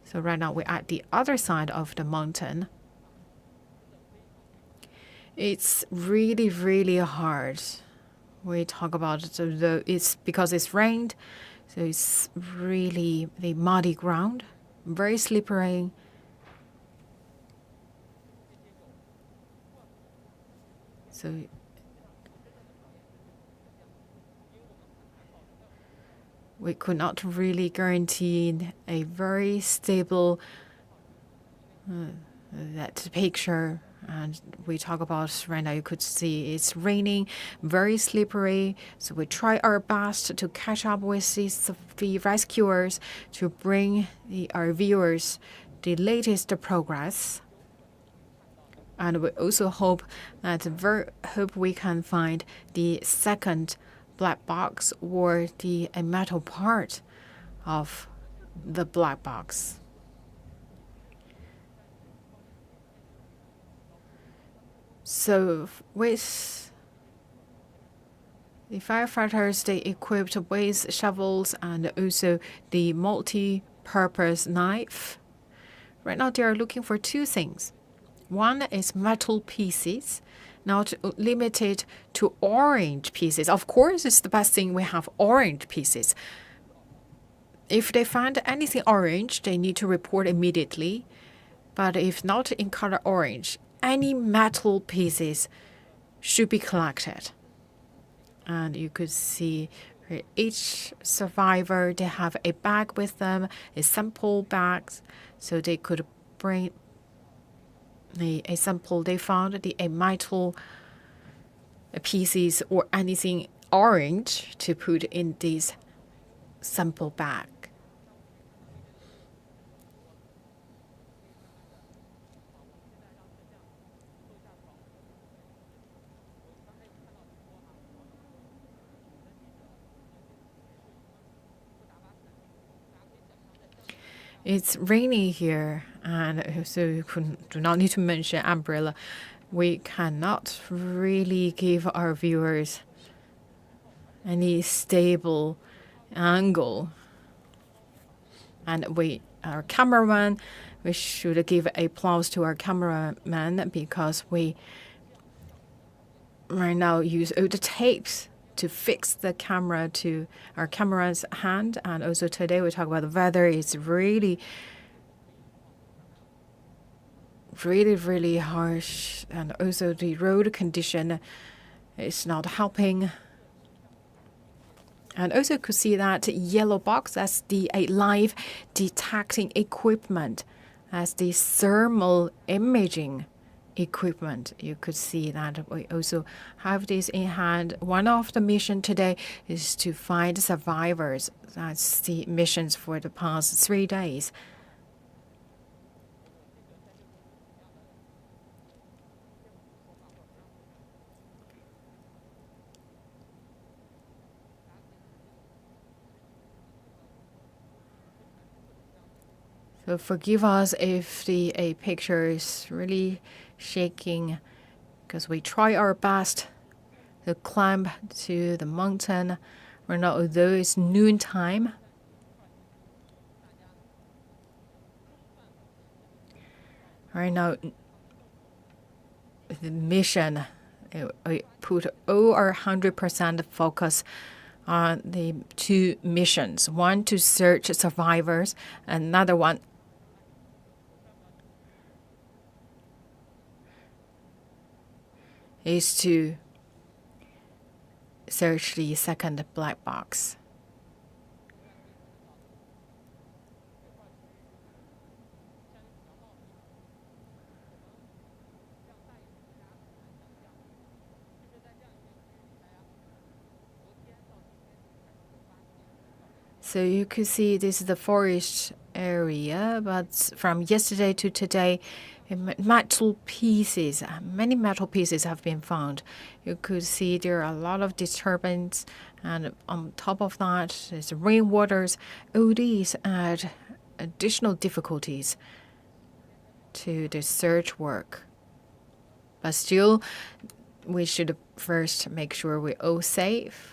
So right now we're at the other side of the mountain. It's really, really hard. We talk about it's because it's rained, so it's really the muddy ground, very slippery. So we could not really guarantee a very stable that picture. And we talk about right now, you could see it's raining, very slippery. So we try our best to catch up with the rescuers to bring our viewers the latest progress. And we also hope we can find the second black box or the metal part of the black box. So with the firefighters, they equipped with shovels and also the multi-purpose knife. Right now they are looking for 2 things. One is metal pieces, not limited to orange pieces. Of course, it's the best thing we have orange pieces. If they find anything orange, they need to report immediately. But if not in color orange, any metal pieces should be collected. And you could see for each survivor, they have a bag with them, a sample bag, so they could bring a sample they found, a metal pieces or anything orange to put in this sample bag. It's rainy here, and so you do not need to mention umbrella. We cannot really give our viewers any stable angle. And our cameraman, we should give applause to our cameraman because we right now use all the tapes to fix the camera to our camera's hand. And also today we talk about the weather. It's really harsh, and also the road condition is not helping. And also could see that yellow box as the live detecting equipment, as the thermal imaging equipment. You could see that we also have this in hand. One of the mission today is to find survivors. That's the missions for the past 3 days. So forgive us if the picture is really shaking, because we try our best to climb to the mountain. Right now, although it's noontime, right now the mission, we put all our 100% focus on the 2 missions. One to search survivors, another one is to search the second black box. So you could see this is the forest area, but from yesterday to today, metal pieces, many metal pieces have been found. You could see there are a lot of disturbance, and on top of that, there's rainwaters. All these add additional difficulties to the search work. But still, we should first make sure we're all safe.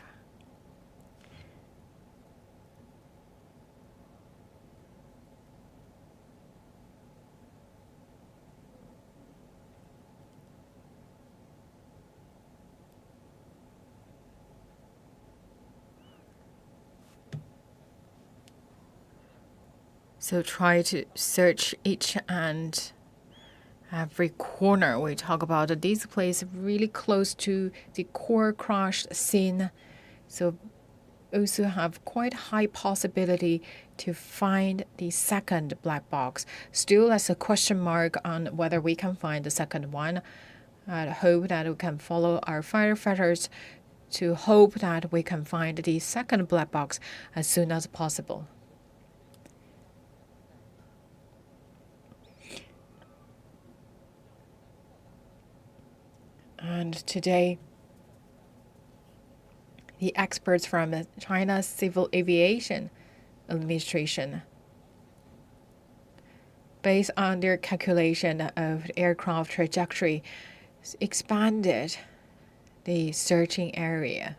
So try to search each and every corner. We talk about this place really close to the core crash scene. So also have quite high possibility to find the second black box. Still, there's a question mark on whether we can find the second one. I hope that we can follow our firefighters to hope that we can find the second black box as soon as possible. And today, the experts from China's Civil Aviation Administration, based on their calculation of the aircraft trajectory, expanded the searching area.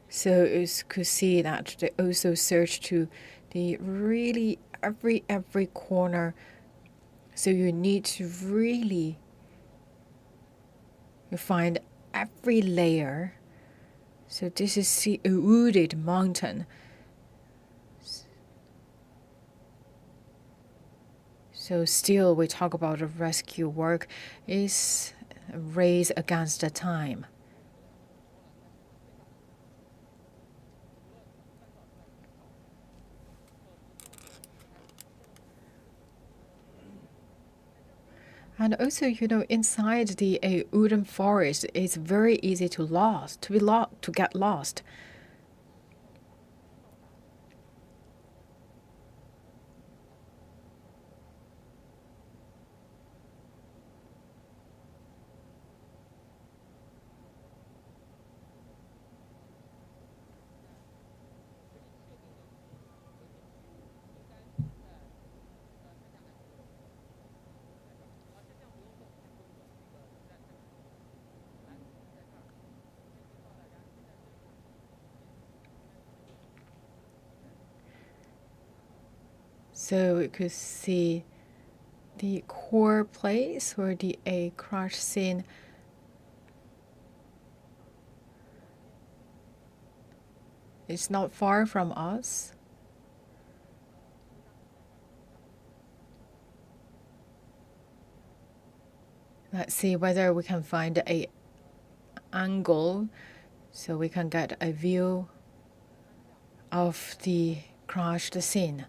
So you could see that they also search to the really every corner. So you need to really find every layer. So this is the wooded mountain. So still we talk about the rescue work is a race against the time. And also, inside the wooden forest, it's very easy to get lost. So we could see the core place where the A crash scene is not far from us. Let's see whether we can find a angle so we can get a view of the crashed scene.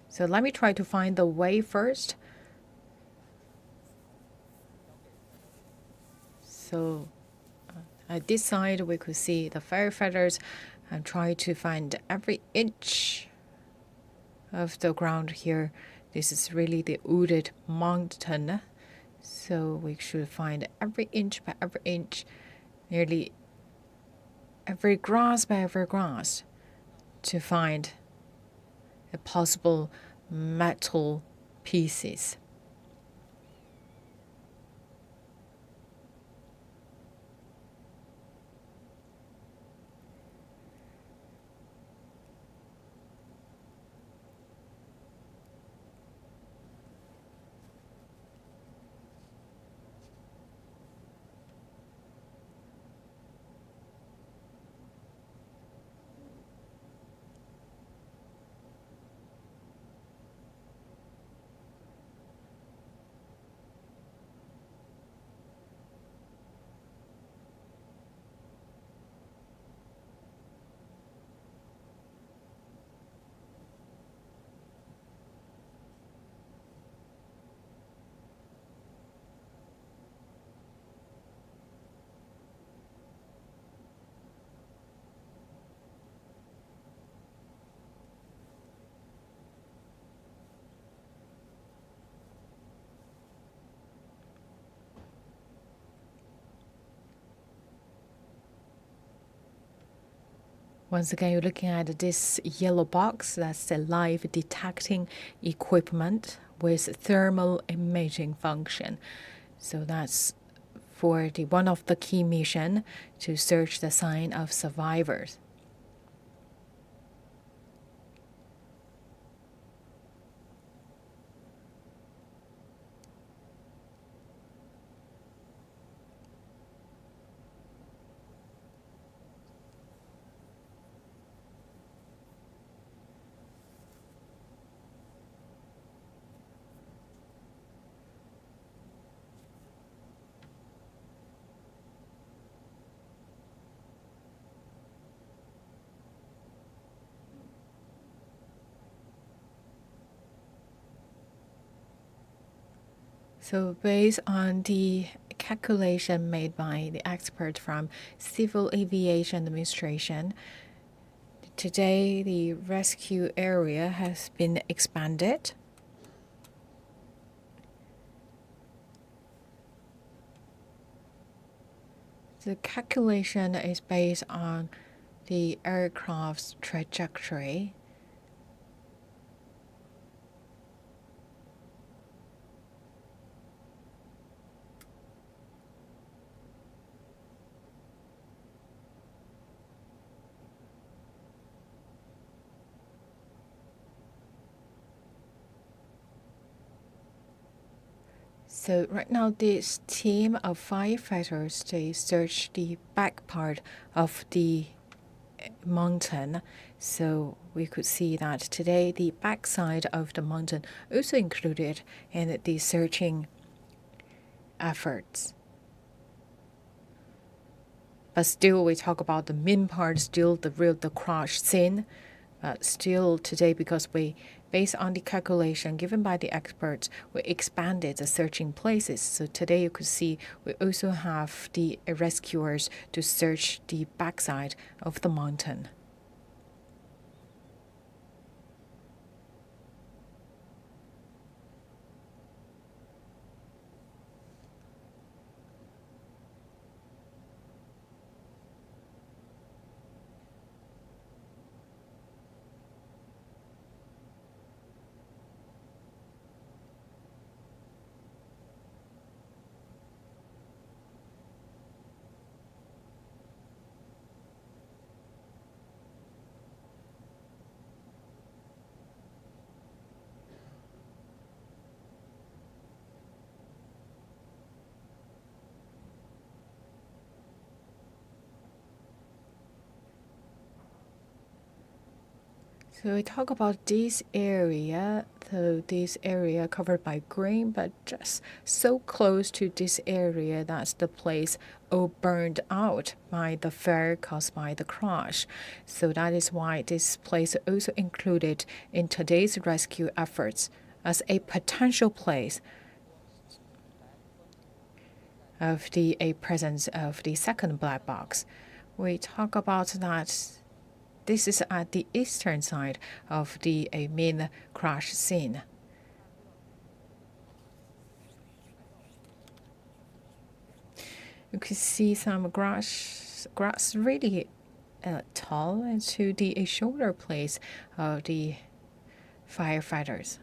So let me try to find the way first. So at this side, we could see the firefighters and try to find every inch of the ground here. This is really the wooded mountain. So we should find every inch by every inch, nearly every grass by every grass, to find a possible metal pieces. Once again, you're looking at this yellow box. That's the live detecting equipment with thermal imaging function. So that's for the one of the key mission to search the sign of survivors. So based on the calculation made by the expert from Civil Aviation Administration, today the rescue area has been expanded. The calculation is based on the aircraft's trajectory. So right now, this team of firefighters, they search the back part of the mountain. So we could see that today the backside of the mountain also included in the searching efforts. But still, we talk about the main part, still the crash scene. Still today, because based on the calculation given by the experts, we expanded the searching places. So today you could see we also have the rescuers to search the backside of the mountain. So we talk about this area, so this area covered by green, but just so close to this area that's the place all burned out by the fire caused by the crash. So that is why this place also included in today's rescue efforts as a potential place of the a presence of the second black box. We talk about that. This is at the eastern side of the main crash scene. You can see some grass really tall into the shoulder place of the firefighters.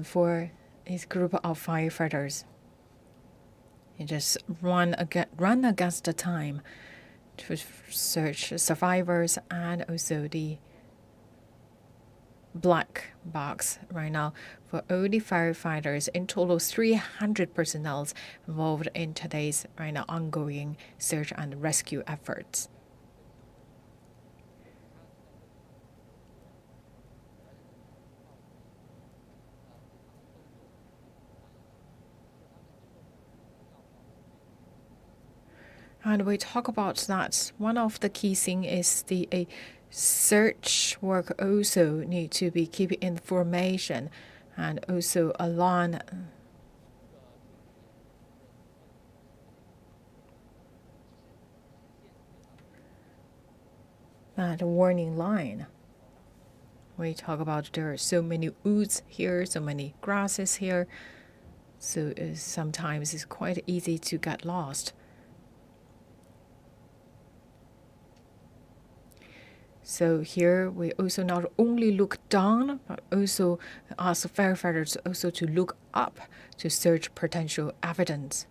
For this group of firefighters, you just run against the time to search survivors and also the black box right now for all the firefighters. In total, 300 personnel involved in today's right now ongoing search and rescue efforts. And we talk about that. One of the key things is the search work also need to be keeping information and also along that warning line. We talk about there are so many woods here, so many grasses here, so sometimes it's quite easy to get lost. So here we also not only look down, but also ask firefighters also to look up to search potential evidence.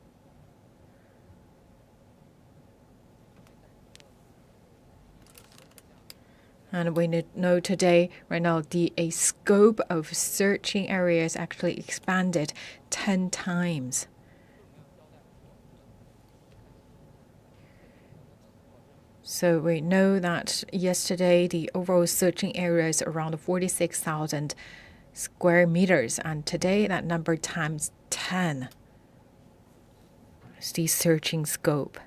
And we know today, right now, the scope of searching areas actually expanded 10 times. So we know that yesterday the overall searching area is around 46,000 square meters, and today that number times 10 is the searching scope.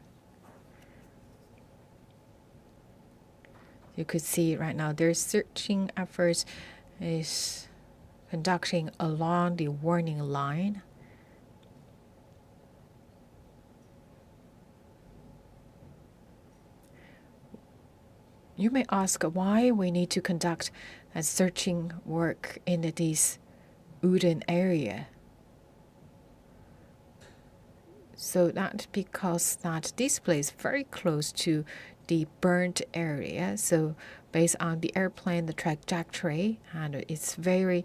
You could see right now their searching efforts is conducting along the warning line. You may ask why we need to conduct that searching work in this wooden area. So that's because that this place very close to the burnt area. So based on the airplane, the trajectory, and it's very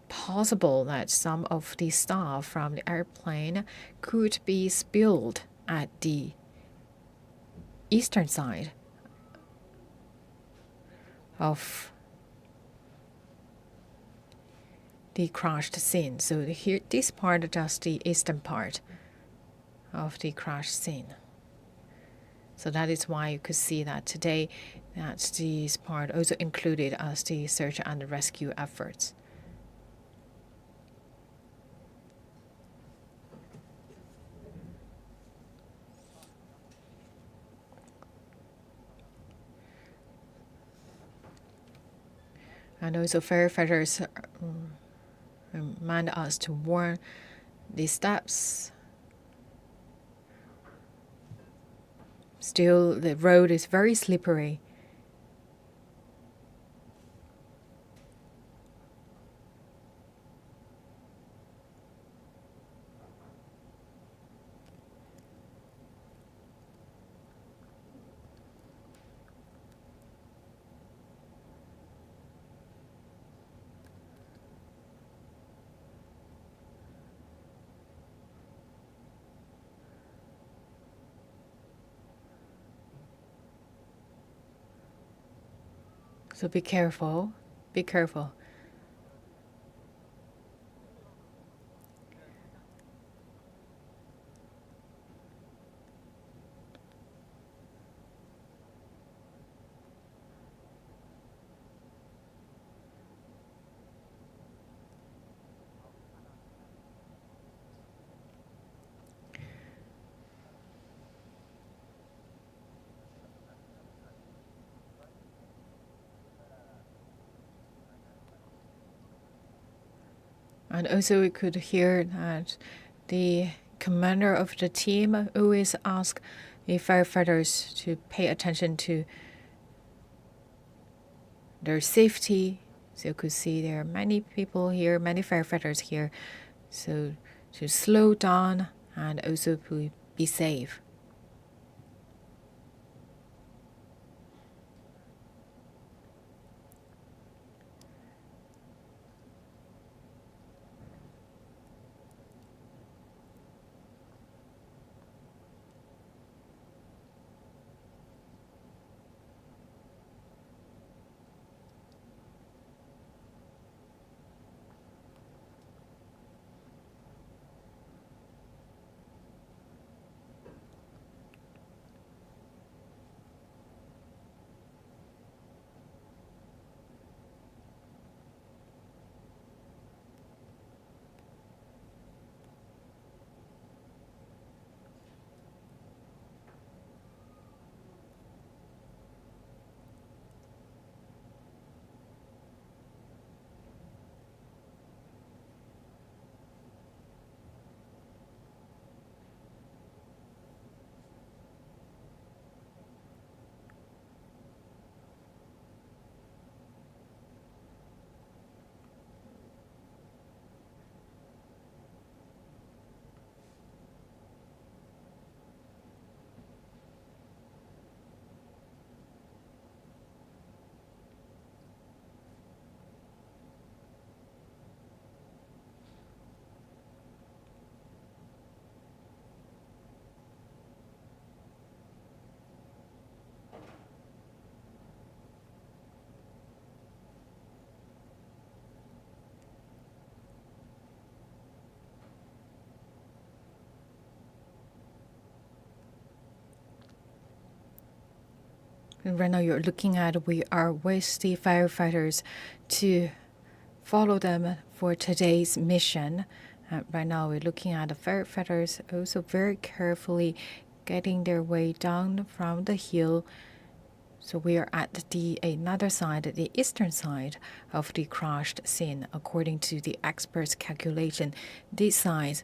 possible that some of the stuff from the airplane could be spilled at the eastern side of the crashed scene. So here, this part is just the eastern part of the crash scene. So that is why you could see that today that this part also included as the search and rescue efforts. And also firefighters remind us to warn the steps. Still, the road is very slippery. So be careful, be careful. And also we could hear that the commander of the team always ask the firefighters to pay attention to their safety. So you could see there are many people here, many firefighters here. So to slow down and also to be safe. And right now you're looking at we are with the firefighters to follow them for today's mission. Right now we're looking at the firefighters also very carefully getting their way down from the hill. So we are at the another side, the eastern side of the crashed scene. According to the experts' calculation, this side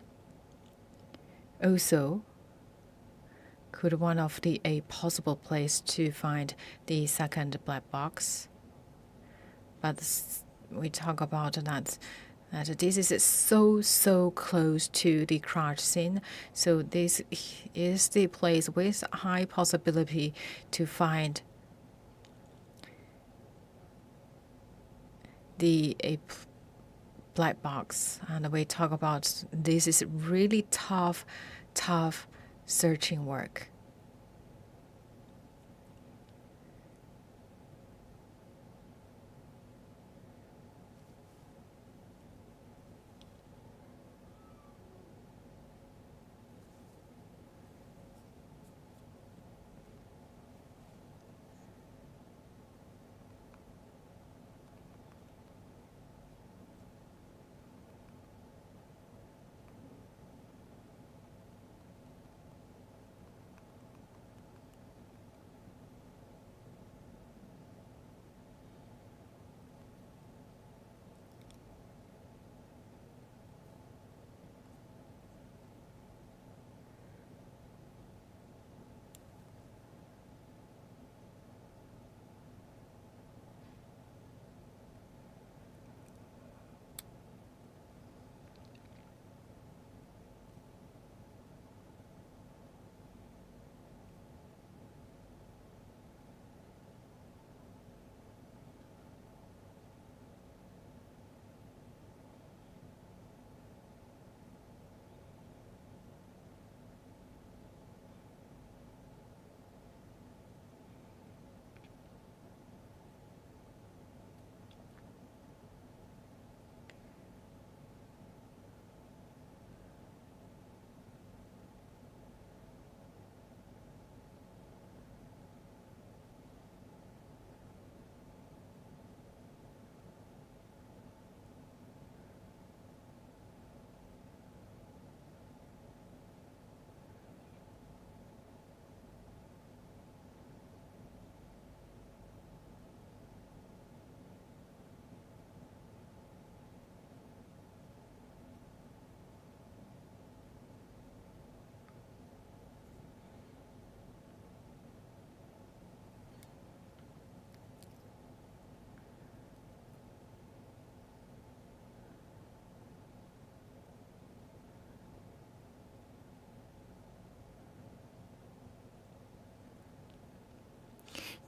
also could one of the a possible place to find the second black box. But we talk about that this is so close to the crash scene. So this is the place with high possibility to find the black box. And we talk about this is really tough searching work.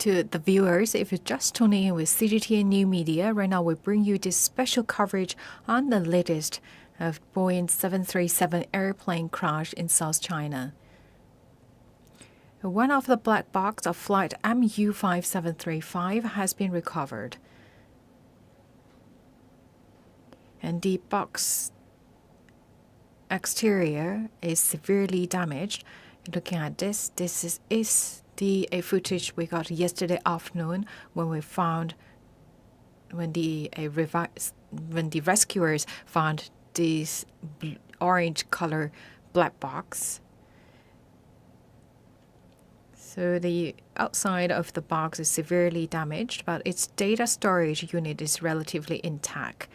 to the viewers. If you're just tuning in with CGTN New Media, right now we bring you this special coverage on the latest of Boeing 737 airplane crash in South China. One of the black box of flight MU5735 has been recovered. And the box exterior is severely damaged. Looking at this is the footage we got yesterday afternoon when the rescuers found this orange color black box. So the outside of the box is severely damaged, but its data storage unit is relatively intact.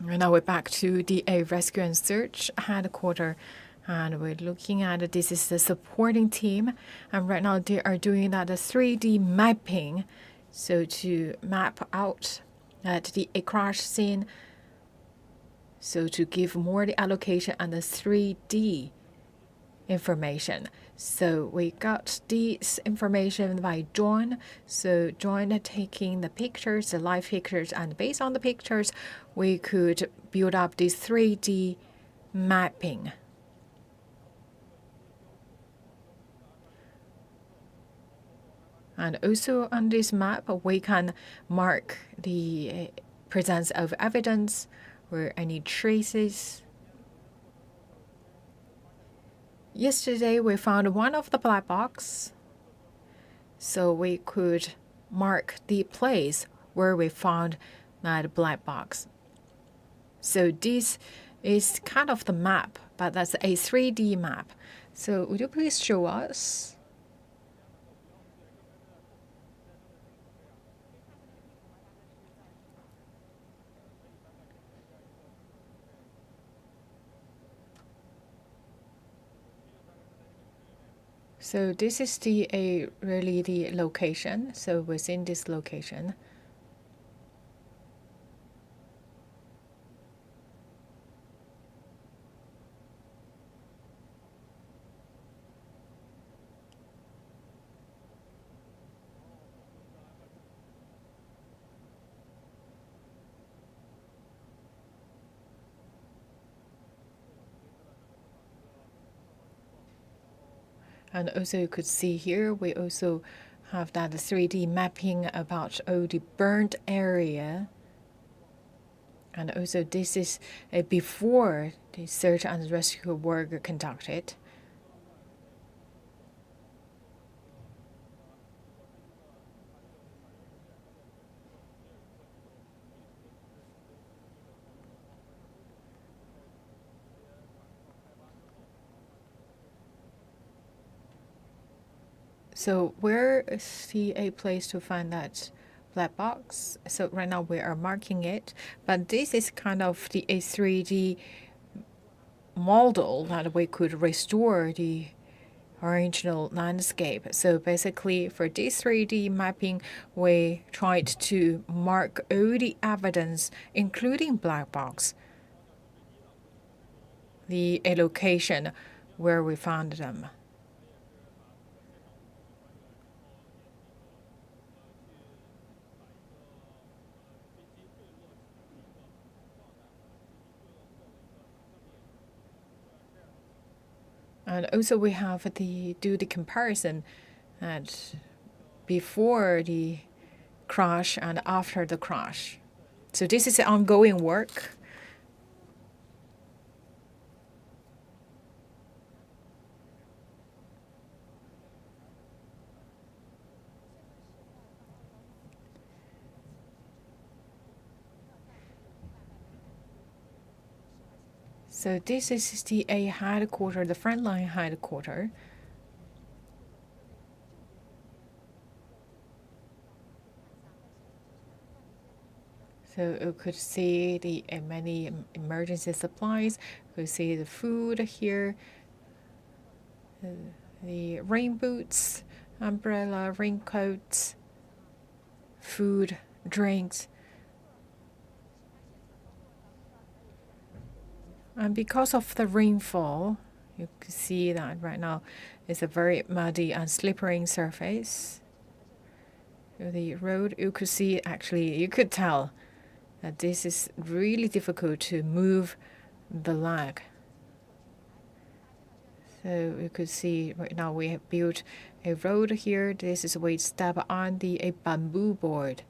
And now we're back to the rescue and search headquarters, and we're looking at this is the supporting team, and right now they are doing that 3D mapping, so to map out at the crash scene, so to give more the allocation and the 3D information. So we got this information by Zhuang. So Zhuang taking the pictures, the live pictures, and based on the pictures, we could build up this 3D mapping. And also on this map, we can mark the presence of evidence or any traces. Yesterday, we found one of the black box, so we could mark the place where we found that black box. So this is kind of the map, but that's a 3D map. So would you please show us? So this is really the location. So within this location. And also you could see here, we also have that 3D mapping about all the burnt area. And also this is before the search and rescue work are conducted. So where is a place to find that black box? So right now we are marking it, but this is kind of the 3D model that we could restore the original landscape. So basically for this 3D mapping, we tried to mark all the evidence, including black box, the location where we found them. And also we have do the comparison at before the crash and after the crash. So this is ongoing work. So this is the headquarters, the frontline headquarters. So you could see the many emergency supplies. You could see the food here, the rain boots, umbrella, raincoats, food, drinks. And because of the rainfall, you can see that right now it's a very muddy and slippery surface. The road, you could see, actually, you could tell that this is really difficult to move the leg. So you could see right now we have built a road here. This is where we step on a bamboo board.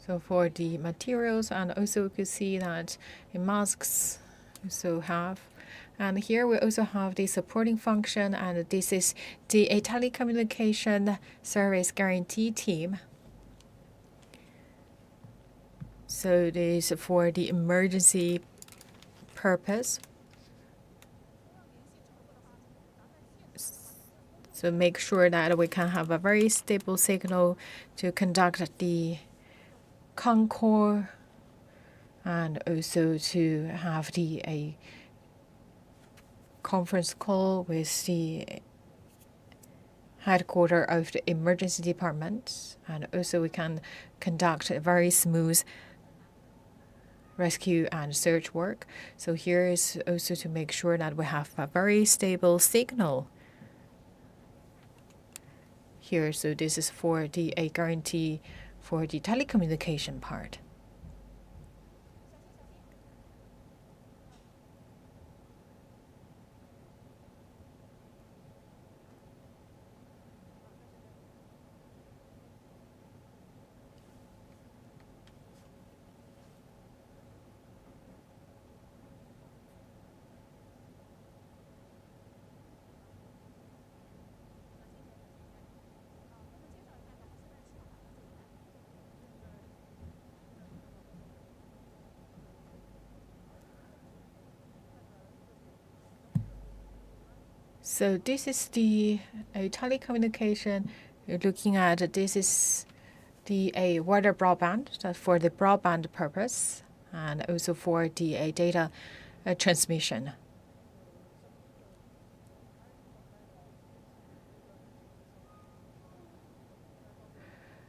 So for the materials, and also you could see that the masks also have. And here we also have the supporting function, and this is the telecommunication service guarantee team. So this is for the emergency purpose. So make sure that we can have a very stable signal to conduct the Concord, and also to have a conference call with the headquarters of the emergency department, and also we can conduct a very smooth rescue and search work. So here is also to make sure that we have a very stable signal here. So this is for a guarantee for the telecommunication part. So this is the telecommunication. You're looking at, this is the wider broadband, that's for the broadband purpose, and also for the data transmission.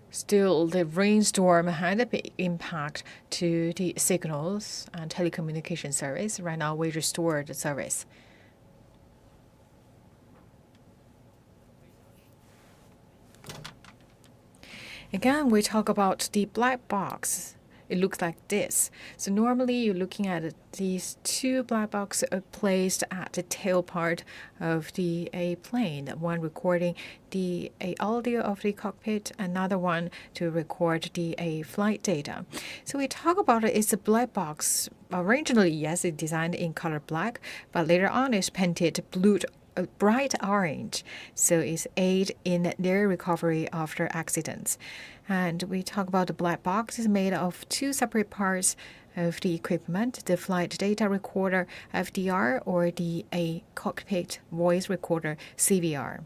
Still, the rainstorm had a big impact to the signals and telecommunication service. Right now, we restored the service. Again, we talk about the black box. It looks like this. So normally you're looking at these two black boxes are placed at the tail part of the plane. One recording the audio of the cockpit, another one to record the flight data. So we talk about it's a black box. Originally, yes, it's designed in color black, but later on it's painted blue, bright orange, so it's aid in their recovery after accidents. And we talk about the black box is made of two separate parts of the equipment: the flight data recorder FDR or the cockpit voice recorder CVR,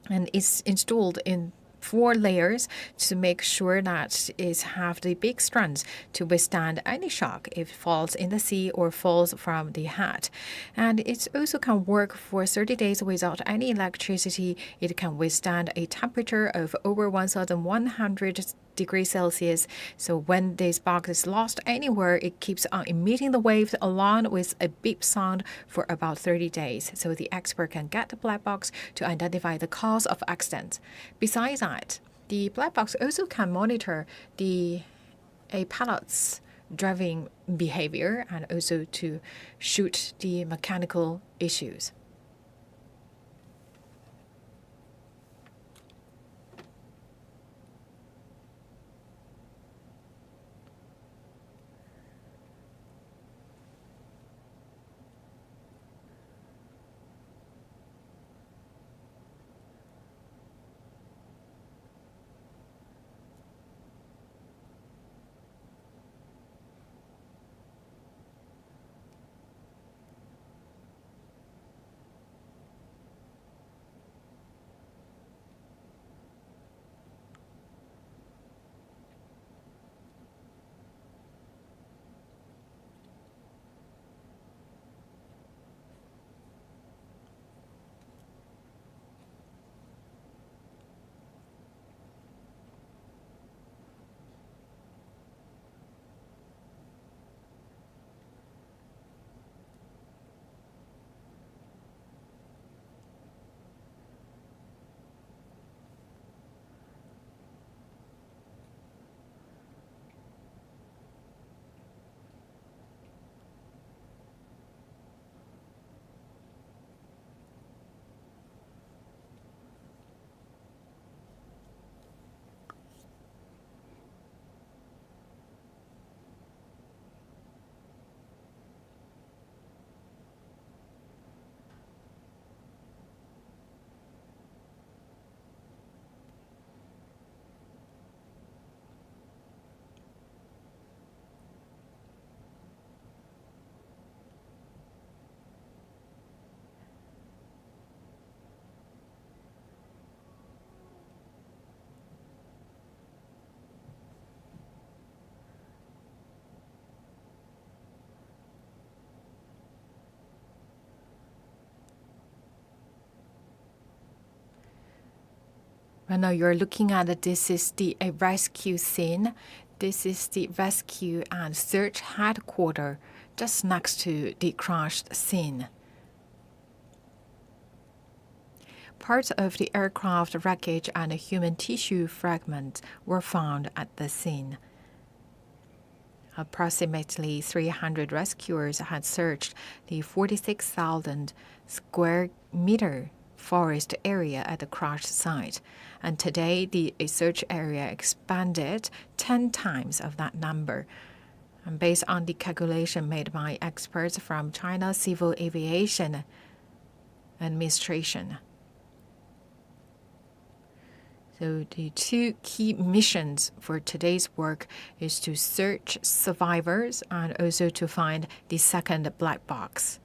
and it's installed in 4 layers to make sure that it have the big strength to withstand any shock if it falls in the sea or falls from the hat. And it also can work for 30 days without any electricity. It can withstand a temperature of over 1100 degrees Celsius. So when this box is lost anywhere, it keeps on emitting the waves along with a beep sound for about 30 days. So the expert can get the black box to identify the cause of accident. Besides that, the black box also can monitor a pilot's driving behavior and also to shoot the mechanical issues. Right now you're looking at this is the rescue scene. This is the rescue and search headquarters just next to the crashed scene. Parts of the aircraft wreckage and human tissue fragments were found at the scene. Approximately 300 rescuers had searched the 46,000 square meter forest area at the crash site, and today the search area expanded 10 times of that number. And based on the calculation made by experts from China Civil Aviation Administration. So the two key missions for today's work is to search survivors and also to find the second black box.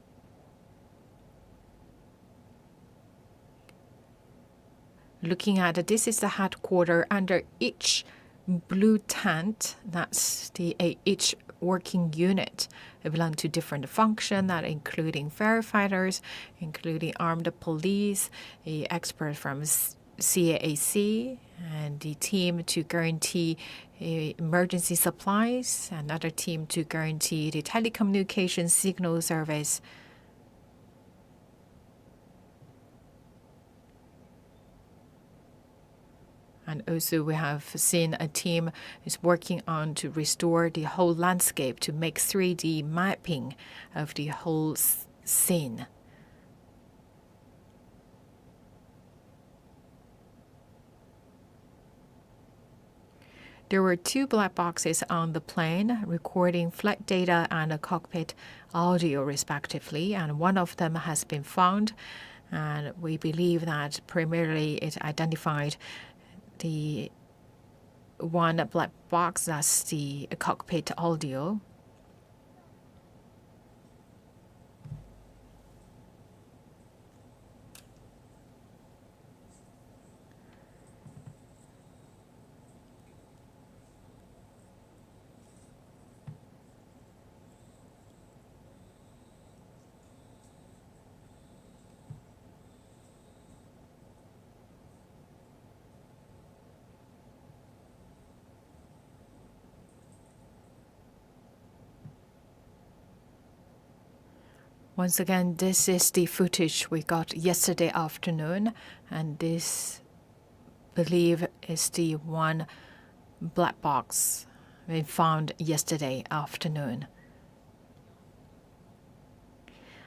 Looking at this is the headquarters. Under each blue tent, that's the each working unit. It belongs to different functions, that including firefighters, including armed police, the expert from CAAC, and the team to guarantee emergency supplies, another team to guarantee the telecommunication signal service. And also we have seen a team is working on to restore the whole landscape to make 3D mapping of the whole scene. There were two black boxes on the plane recording flight data and cockpit audio respectively, and one of them has been found, and we believe that primarily it identified the one black box, that's the cockpit audio. Once again, this is the footage we got yesterday afternoon, and this, I believe, is the one black box we found yesterday afternoon.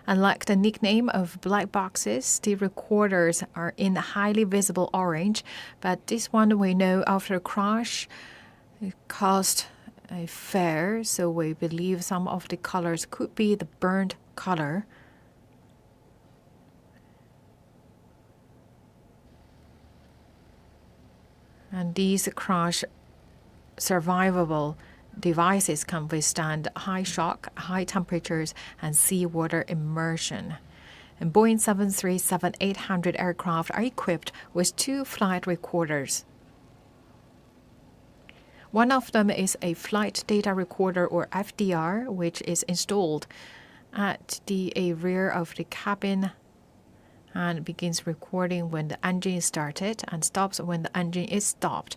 Unlike the nickname of black boxes, the recorders are in highly visible orange, but this one we know after a crash it caused a flare, so we believe some of the colors could be the burnt color. And these crash survivable devices can withstand high shock, high temperatures, and seawater immersion. And Boeing 737-800 aircraft are equipped with two flight recorders. One of them is a flight data recorder, or FDR, which is installed at the rear of the cabin and begins recording when the engine is started and stops when the engine is stopped,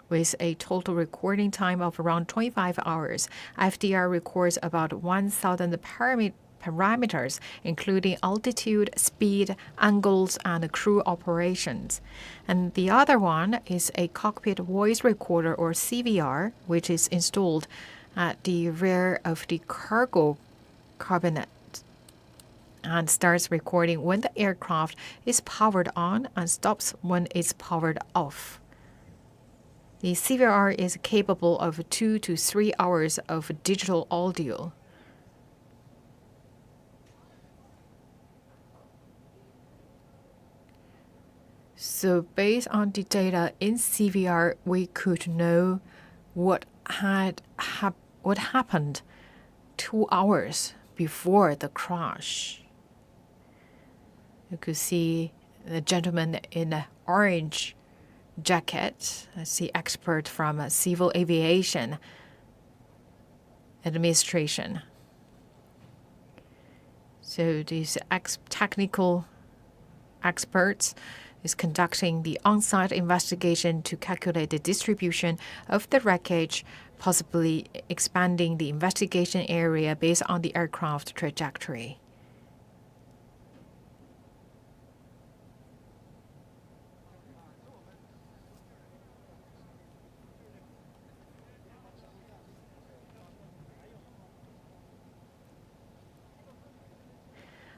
with a total recording time of around 25 hours. FDR records about 1,000 parameters, including altitude, speed, angles, and crew operations. And the other one is a cockpit voice recorder, or CVR, which is installed at the rear of the cargo cabinet and starts recording when the aircraft is powered on and stops when it's powered off. The CVR is capable of 2 to 3 hours of digital audio. So based on the data in CVR, we could know what happened 2 hours before the crash. You could see the gentleman in an orange jacket, that's the expert from Civil Aviation Administration. So these technical experts is conducting the on-site investigation to calculate the distribution of the wreckage, possibly expanding the investigation area based on the aircraft trajectory.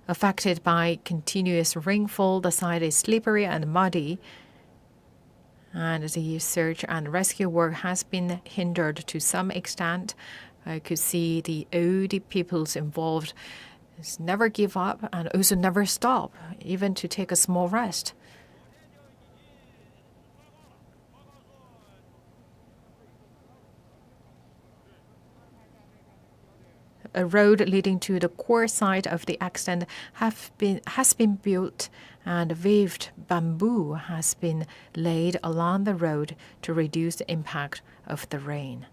Affected by continuous rainfall, the site is slippery and muddy, and the search and rescue work has been hindered to some extent. I could see all the people involved never give up and also never stop, even to take a small rest. A road leading to the core site of the accident has been built, and waved bamboo has been laid along the road to reduce the impact of the rain.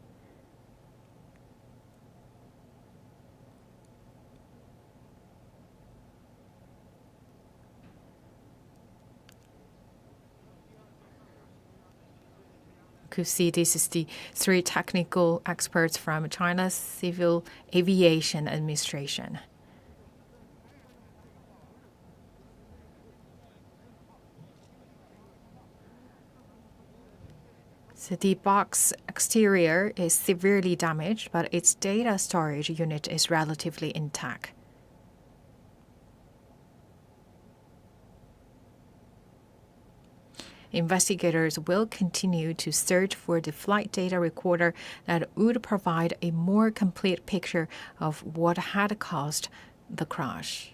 Could see this is the 3 technical experts from China's Civil Aviation Administration. So the box exterior is severely damaged, but its data storage unit is relatively intact. Investigators will continue to search for the flight data recorder that would provide a more complete picture of what had caused the crash.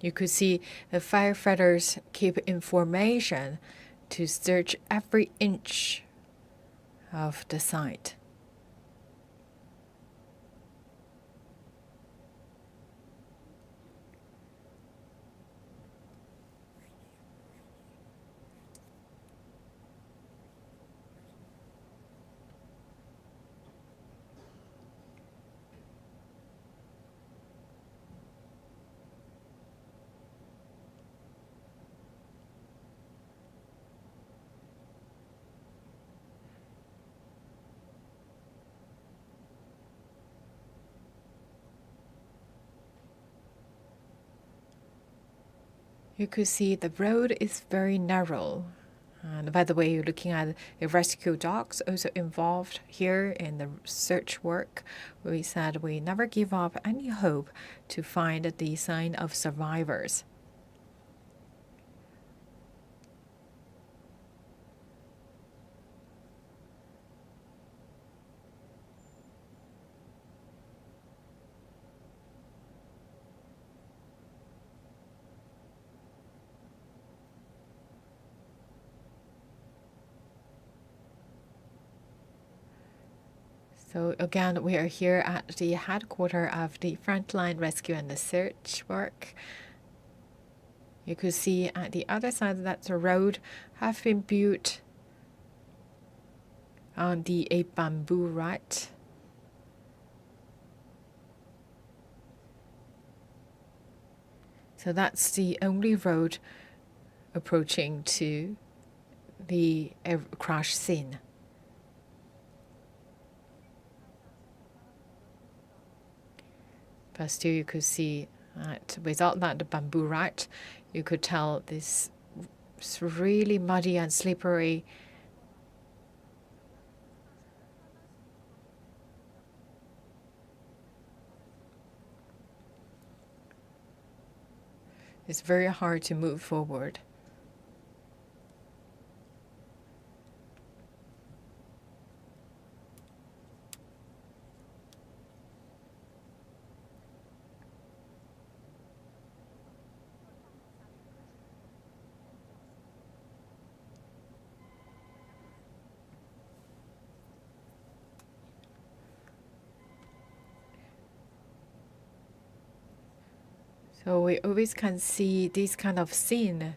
You could see the firefighters keep information to search every inch of the site. You could see the road is very narrow. And by the way, you're looking at the rescue dogs also involved here in the search work. We said we never give up any hope to find the sign of survivors. So again, we are here at the headquarters of the Frontline Rescue and the Search work. You could see at the other side that the road have been built on a bamboo ride. So that's the only road approaching to the crash scene. But still you could see that without that bamboo ride, you could tell this is really muddy and slippery. It's very hard to move forward. So we always can see this kind of scene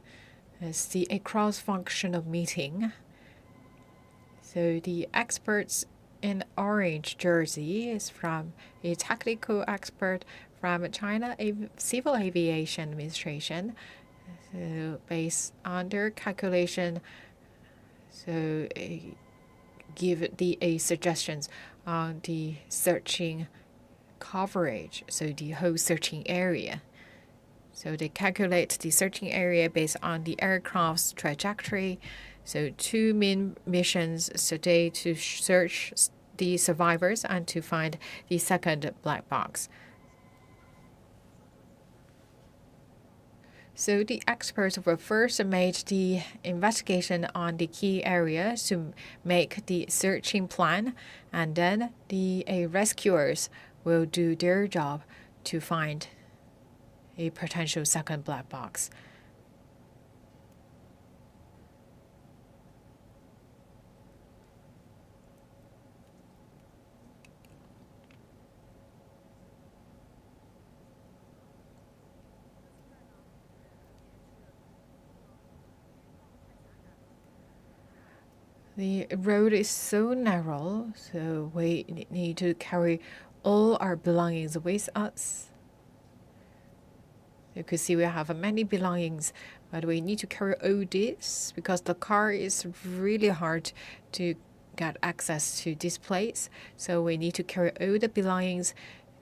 as a cross-functional meeting. So the experts in orange jersey is from a technical expert from China Civil Aviation Administration. So based on their calculation, so give the suggestions on the searching coverage, so the whole searching area. So they calculate the searching area based on the aircraft's trajectory. So 2 main missions today to search the survivors and to find the second black box. So the experts will first make the investigation on the key areas to make the searching plan, and then the rescuers will do their job to find a potential second black box. The road is so narrow, so we need to carry all our belongings with us. You could see we have many belongings, but we need to carry all this because the car is really hard to get access to this place. So we need to carry all the belongings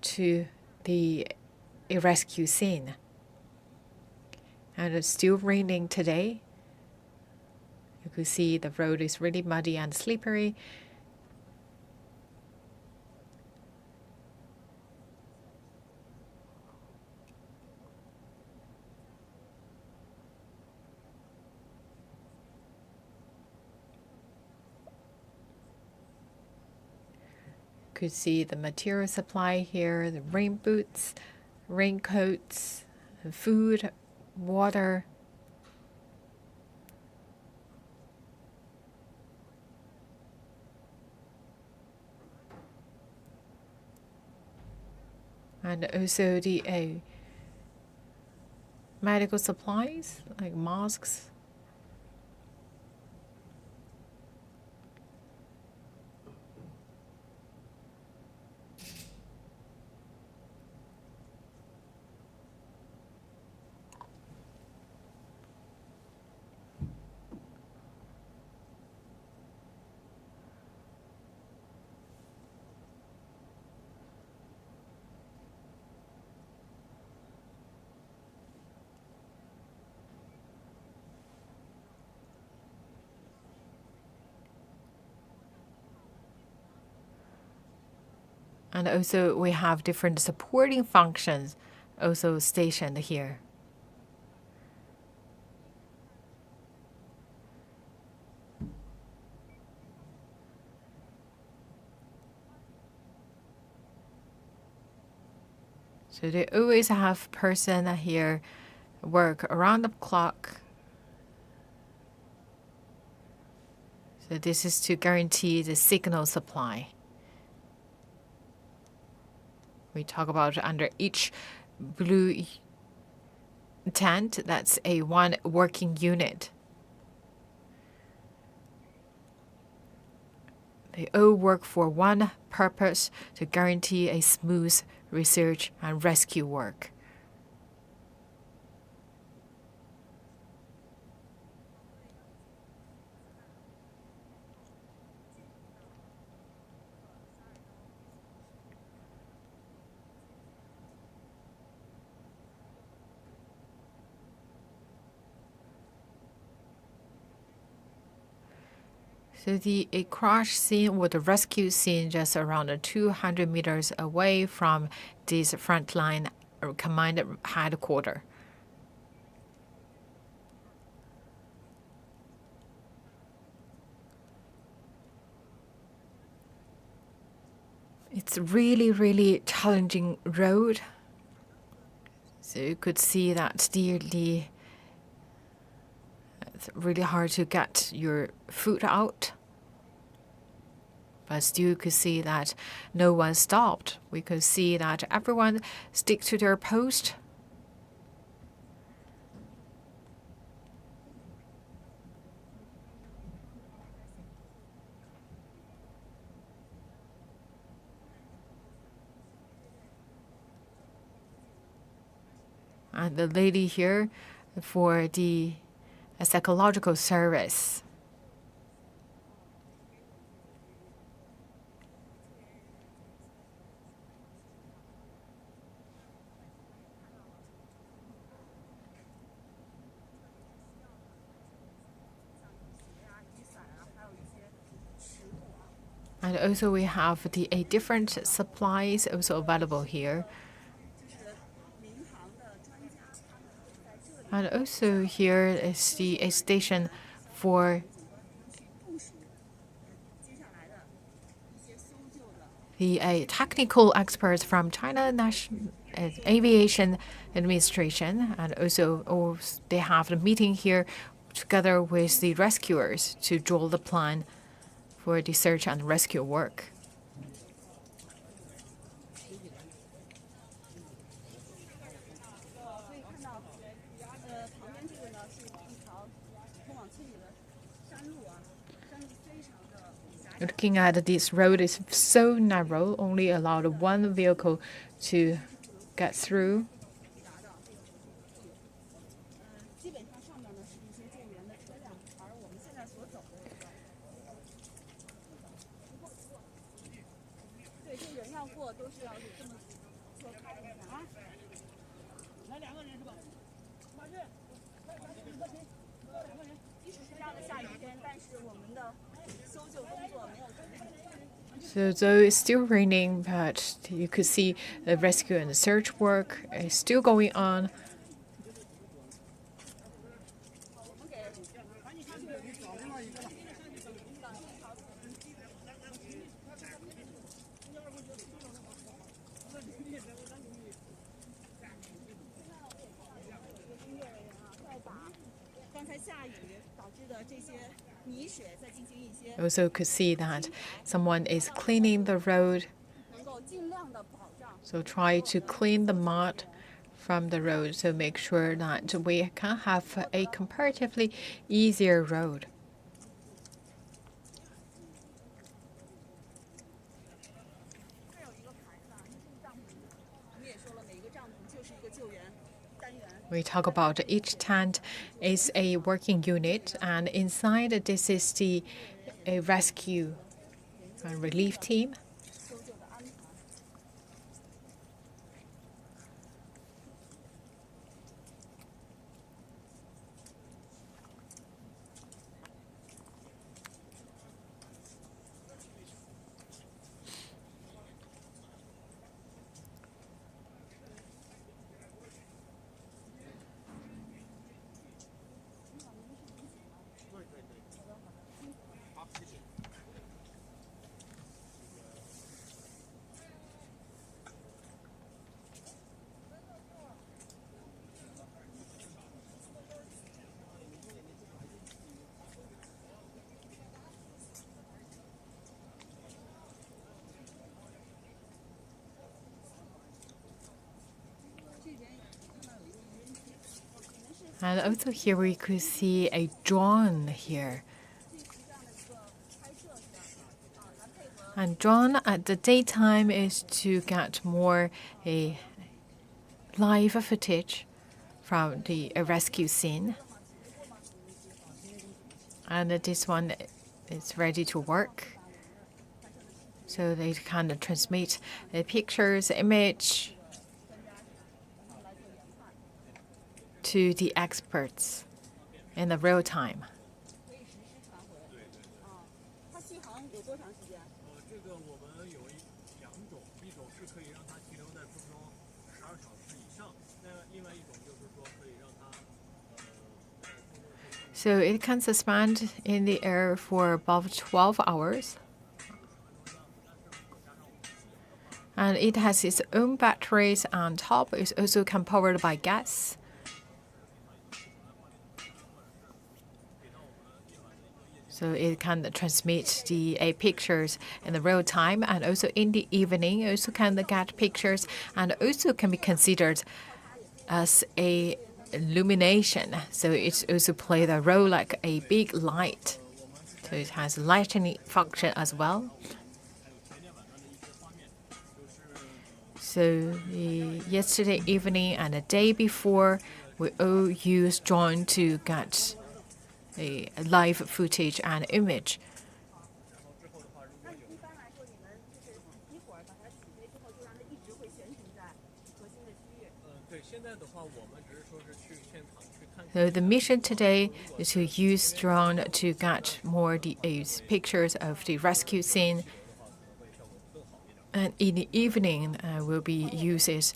to the rescue scene. And it's still raining today. You could see the road is really muddy and slippery. Could see the material supply here, the rain boots, raincoats, food, water. And also the medical supplies like masks. And also we have different supporting functions also stationed here. So they always have person here work around the clock. So this is to guarantee the signal supply. We talk about under each blue tent, that's a one working unit. They all work for one purpose, to guarantee a smooth research and rescue work. So the crash scene or the rescue scene just around 200 meters away from this frontline command headquarters. It's really, really challenging road. So you could see that it's really hard to get your food out. But still you could see that no one stopped. We could see that everyone stick to their post. And the lady here for the psychological service. And also we have the different supplies also available here. And also here is the station for the technical experts from China National Aviation Administration, and also they have a meeting here together with the rescuers to draw the plan for the search and rescue work. Looking at this road is so narrow, only allowed one vehicle to get through. So though it's still raining, but you could see the rescue and the search work is still going on. Also could see that someone is cleaning the road. So try to clean the mud from the road to make sure that we can have a comparatively easier road. We talk about each tent is a working unit, and inside this is the rescue and relief team. And also here we could see a drone here. And drone at the daytime is to get more a live footage from the rescue scene. And this one is ready to work. So they kind of transmit the pictures, image to the experts in the real time. So it can suspend in the air for above 12 hours. And it has its own batteries on top. It also can powered by gas. So it can transmit the pictures in the real time, and also in the evening also can get pictures, and also can be considered as a illumination. So it also plays a role like a big light. So it has lighting function as well. So yesterday evening and the day before, we all used drone to get a live footage and image. So the mission today is to use drone to get more pictures of the rescue scene. And in the evening, will be used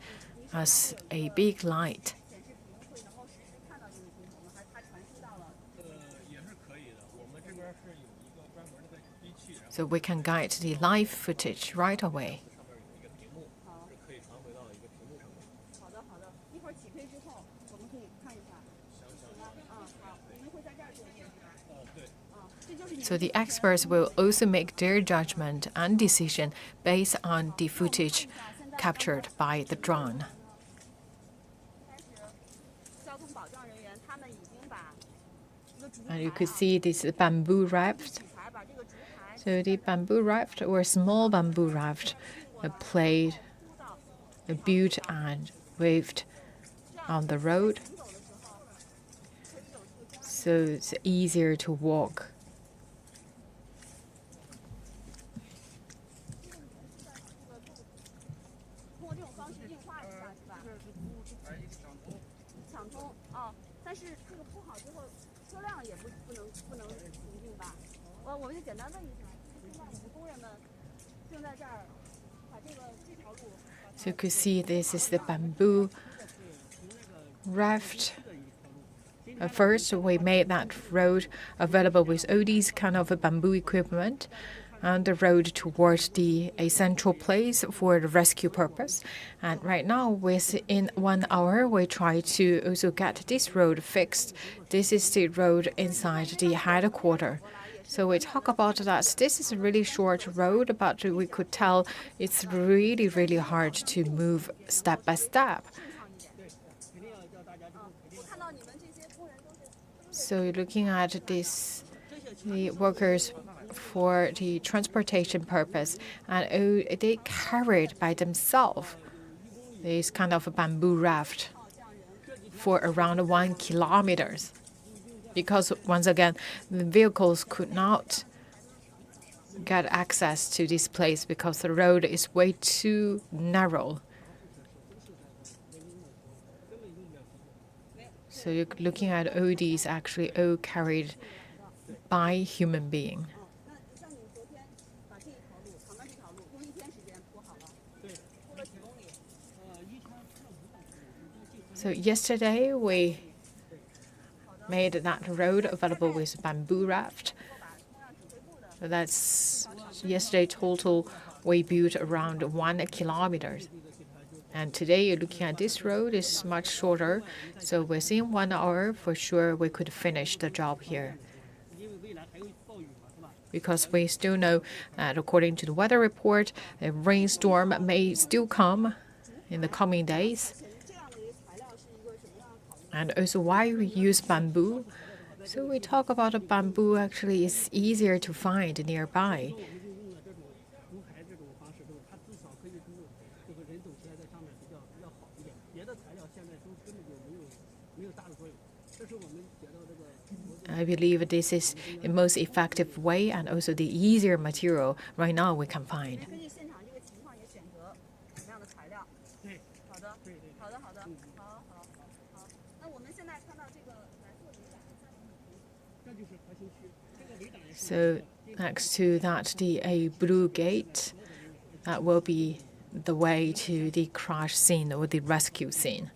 as a big light. So we can guide the live footage right away. So the experts will also make their judgment and decision based on the footage captured by the drone. And you could see this bamboo raft. So the bamboo raft, or small bamboo raft, played, built and waved on the road. So it's easier to walk. So you could see this is the bamboo raft. First, we made that road available with all these kind of bamboo equipment and the road towards the central place for the rescue purpose. And right now, within 1 hour, we try to also get this road fixed. This is the road inside the headquarters. So we talk about that. This is a really short road, but we could tell it's really, really hard to move step by step. So looking at this, the workers for the transportation purpose, and they carried by themselves this kind of a bamboo raft for around 1 kilometer. Because once again, the vehicles could not get access to this place because the road is way too narrow. So you're looking at all these actually all carried by human being. So yesterday we made that road available with bamboo raft. So that's yesterday total we built around 1 kilometer. And today you're looking at this road is much shorter. So within 1 hour for sure we could finish the job here. Because we still know that according to the weather report, a rainstorm may still come in the coming days. And also why we use bamboo. So we talk about a bamboo actually is easier to find nearby. I believe this is the most effective way and also the easier material right now we can find. So next to that, a blue gate, that will be the way to the crash scene or the rescue scene.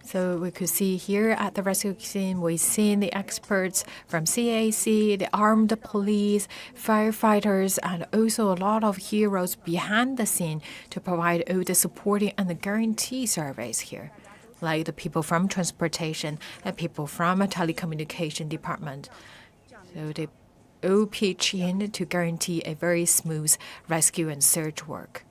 So we could see here at the rescue scene, we've seen the experts from CAC, the armed police, firefighters, and also a lot of heroes behind the scene to provide all the supporting and the guarantee surveys here, like the people from transportation and people from a telecommunication department. So they all pitch in to guarantee a very smooth rescue and search work.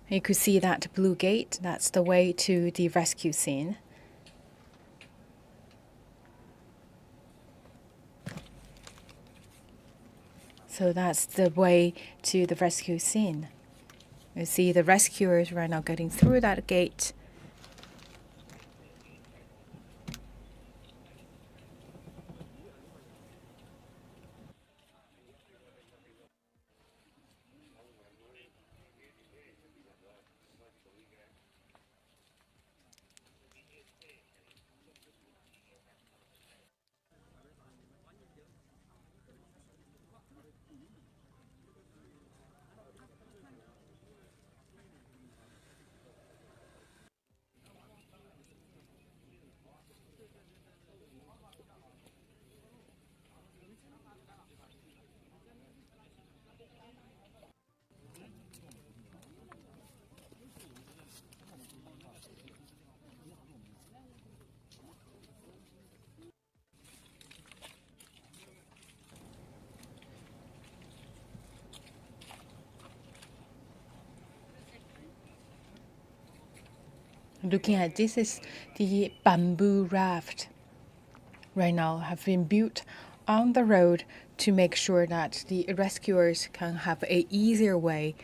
You could see that blue gate, that's the way to the rescue scene. So that's the way to the rescue scene. You see the rescuers right now getting through that gate. Looking at this is the bamboo raft right now have been built on the road to make sure that the rescuers can have a easier way.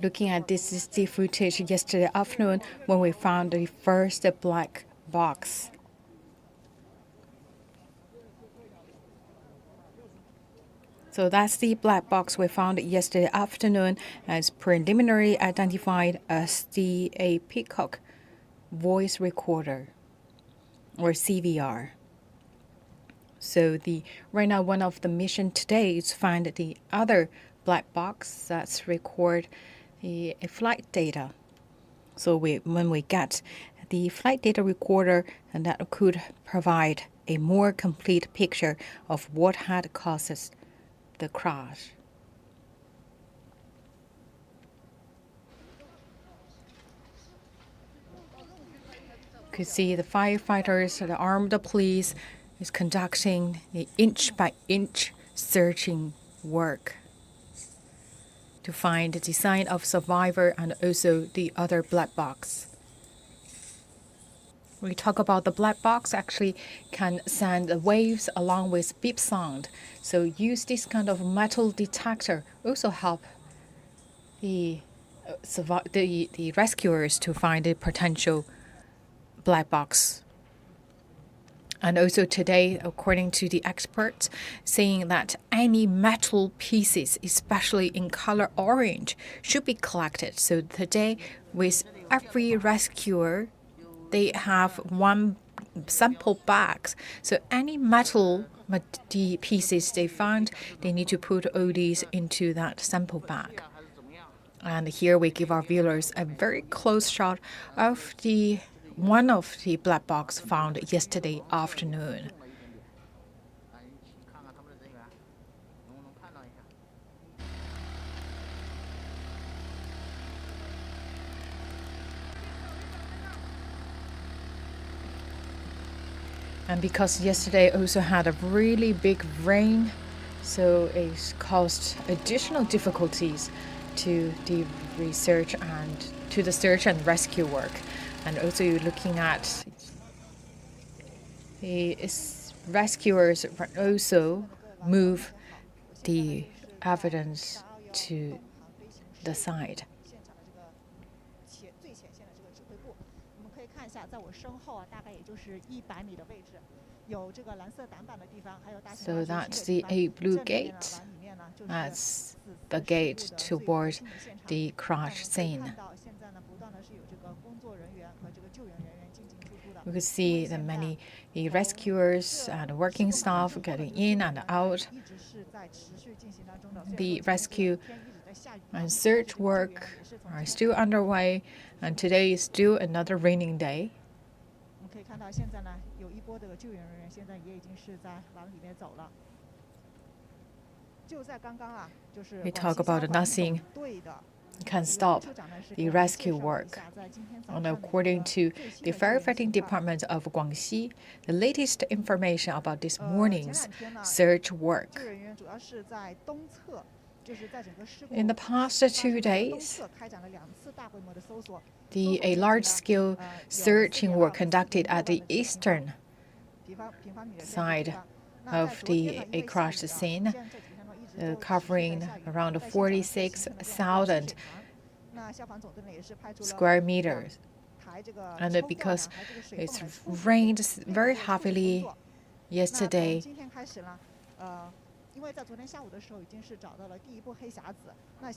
Looking at this is the footage yesterday afternoon when we found the first black box. So that's the black box we found yesterday afternoon, as preliminarily identified as a Peacock voice recorder, or CVR. So right now one of the mission today is to find the other black box that's record the flight data. So when we get the flight data recorder, and that could provide a more complete picture of what had caused the crash. You could see the firefighters, the armed police is conducting the inch-by-inch searching work to find the sign of survivor and also the other black box. We talk about the black box actually can send waves along with beep sound. So use this kind of metal detector also help the rescuers to find a potential black box. And also today, according to the experts, saying that any metal pieces, especially in color orange, should be collected. So today, with every rescuer, they have one sample bag. So any metal pieces they found, they need to put all these into that sample bag. And here we give our viewers a very close shot of one of the black box found yesterday afternoon. And because yesterday also had a really big rain, so it caused additional difficulties to the research and to the search and rescue work. And also you're looking at the rescuers also move the evidence to the side. So that's the blue gate. That's the gate towards the crash scene. We could see the rescuers and working staff getting in and out. The rescue and search work are still underway, and today is still another raining day. We talk about nothing can stop the rescue work. And according to the firefighting department of Guangxi, the latest information about this morning's search work. In the past 2 days, a large-scale searching work conducted at the eastern side of the crash scene, covering around 46,000 square meters. And because it's rained very heavily yesterday,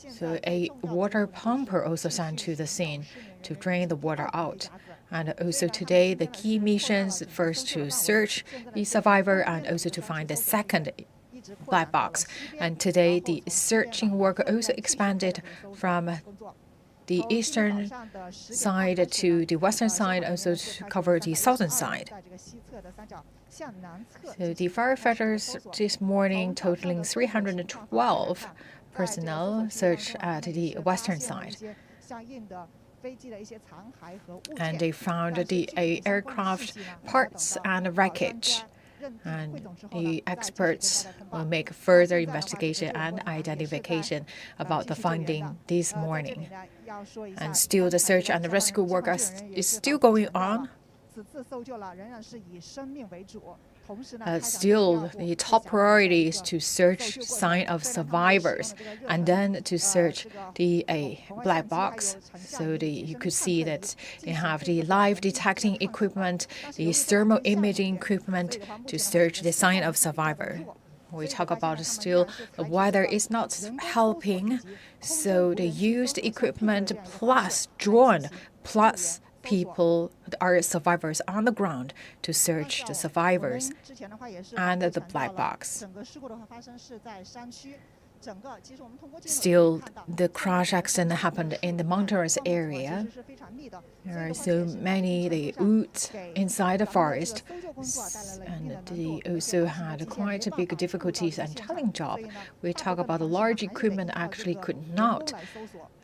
so a water pumper also sent to the scene to drain the water out. And also today, the key missions, first to search the survivor and also to find the second black box. And today, the searching work also expanded from the eastern side to the western side, also to cover the southern side. So the firefighters this morning, totaling 312 personnel, searched at the western side. And they found the aircraft parts and wreckage. And the experts will make further investigation and identification about the finding this morning. And still the search and the rescue work is still going on. Still, the top priority is to search sign of survivors and then to search the black box. So you could see that they have the live detecting equipment, the thermal imaging equipment to search the sign of survivor. We talk about still the weather is not helping, so they used equipment plus drone plus people are survivors on the ground to search the survivors and the black box. Still, the crash accident happened in the mountainous area. There are so many the woods inside the forest, and they also had quite big difficulties and challenging job. We talk about large equipment actually could not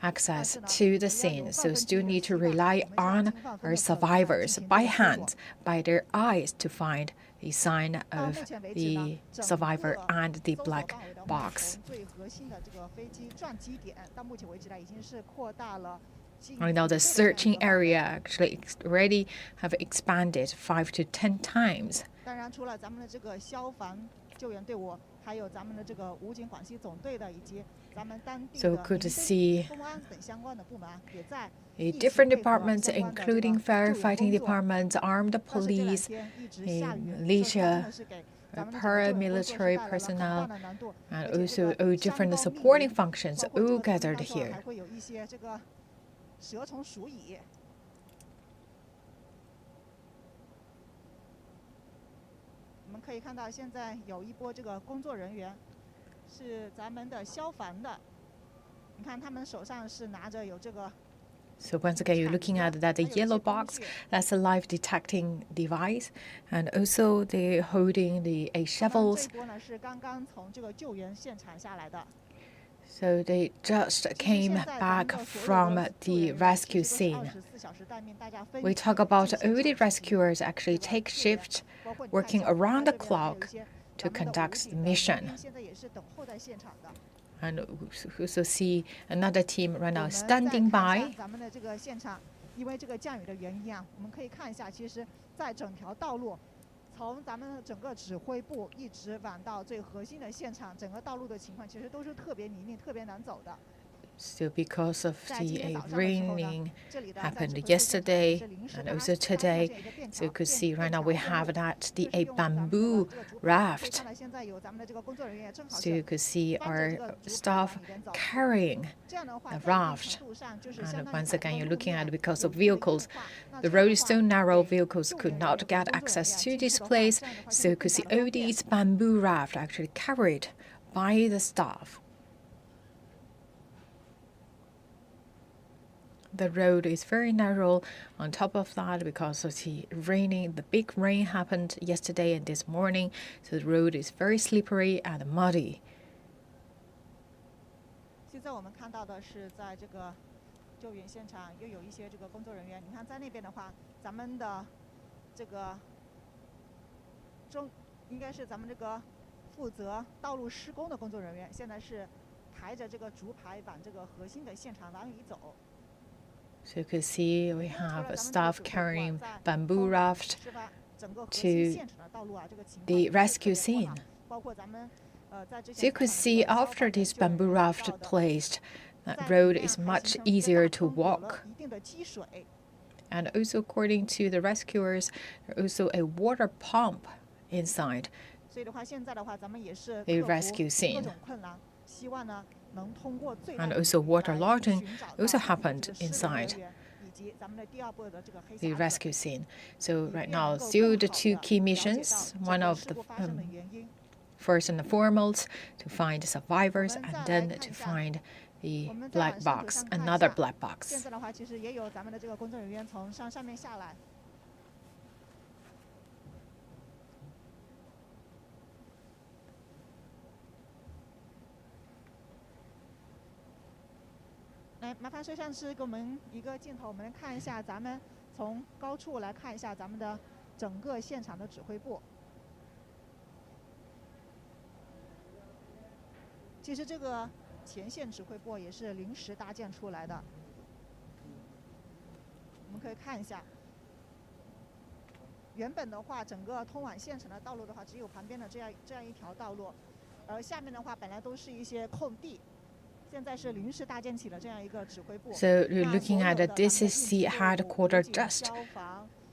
access to the scene, so still need to rely on our survivors by hand, by their eyes to find the sign of the survivor and the black box. Right now, the searching area actually already have expanded 5 to 10 times. So could see different departments, including firefighting departments, armed police, militia, paramilitary personnel, and also all different supporting functions all gathered here. So once again, you're looking at that the yellow box, that's a live detecting device, and also they're holding the shovels. So they just came back from the rescue scene. We talk about all the rescuers actually take shift, working around the clock to conduct the mission. And also see another team right now standing by. So because of the raining happened yesterday and also today, so you could see right now we have a bamboo raft. So you could see our staff carrying the raft. And once again, you're looking at it because of vehicles. The road is so narrow, vehicles could not get access to this place. So you could see all these bamboo raft actually carried by the staff. The road is very narrow. On top of that, because of the raining, the big rain happened yesterday and this morning, so the road is very slippery and muddy. So you can see we have staff carrying bamboo raft to the rescue scene. So you could see after this bamboo raft placed, that road is much easier to walk. And also according to the rescuers, there's also a water pump inside the rescue scene. And also water logging also happened inside the rescue scene. So right now, still the two key missions. One of the first and foremost to find the survivors, and then to find the black box, another black box. 原本的话，整个通往县城的道路的话，只有旁边的这样一条道路，下面的话本来都是一些空地。So you're looking at that this is the headquarters just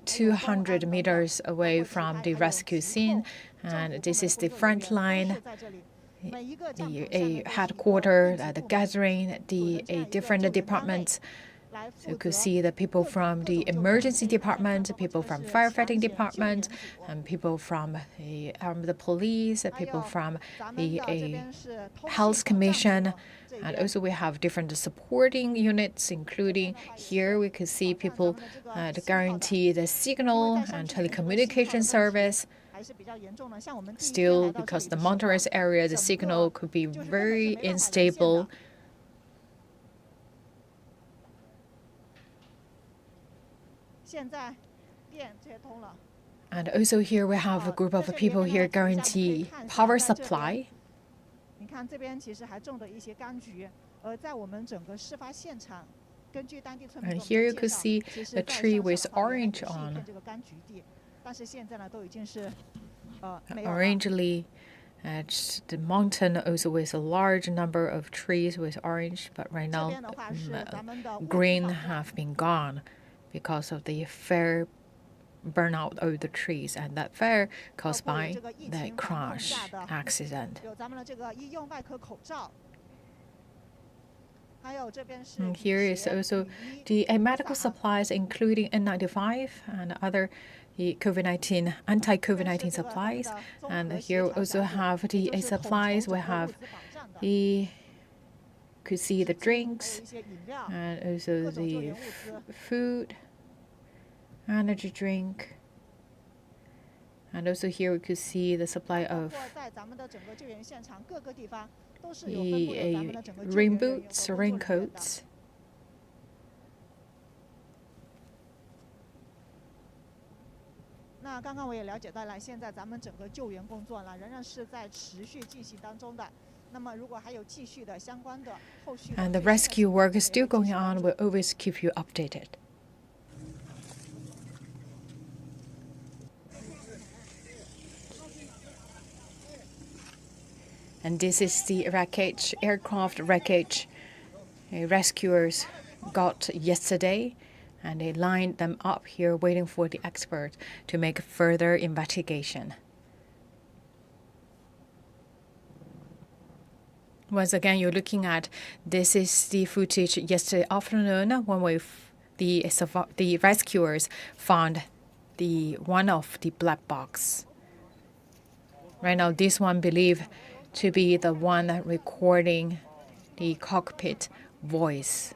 200 meters away from the rescue scene, and this is the front line, the headquarters, the gathering, the different departments. So you could see the people from the emergency department, people from firefighting department, and people from the police, people from the health commission. And also we have different supporting units, including here we could see people to guarantee the signal and telecommunication service. Still, because the mountainous area, the signal could be very unstable. And also here we have a group of people here guarantee power supply. And here you could see the tree with orange on. Orangely, the mountain also with a large number of trees with orange, but right now green have been gone because of the fire burnout of the trees, and that fire caused by the crash accident. And here is also the medical supplies, including N95 and other COVID-19 anti-COVID-19 supplies. And here we also have the supplies. We have could see the drinks and also the food, energy drink. And also here we could see the supply of rain boots, raincoats. And the rescue work is still going on. We'll always keep you updated. And this is the wreckage, aircraft wreckage rescuers got yesterday. And they lined them up here waiting for the expert to make further investigation. Once again, you're looking at, this is the footage yesterday afternoon when the rescuers found one of the black box. Right now, this one believed to be the one recording the cockpit voice.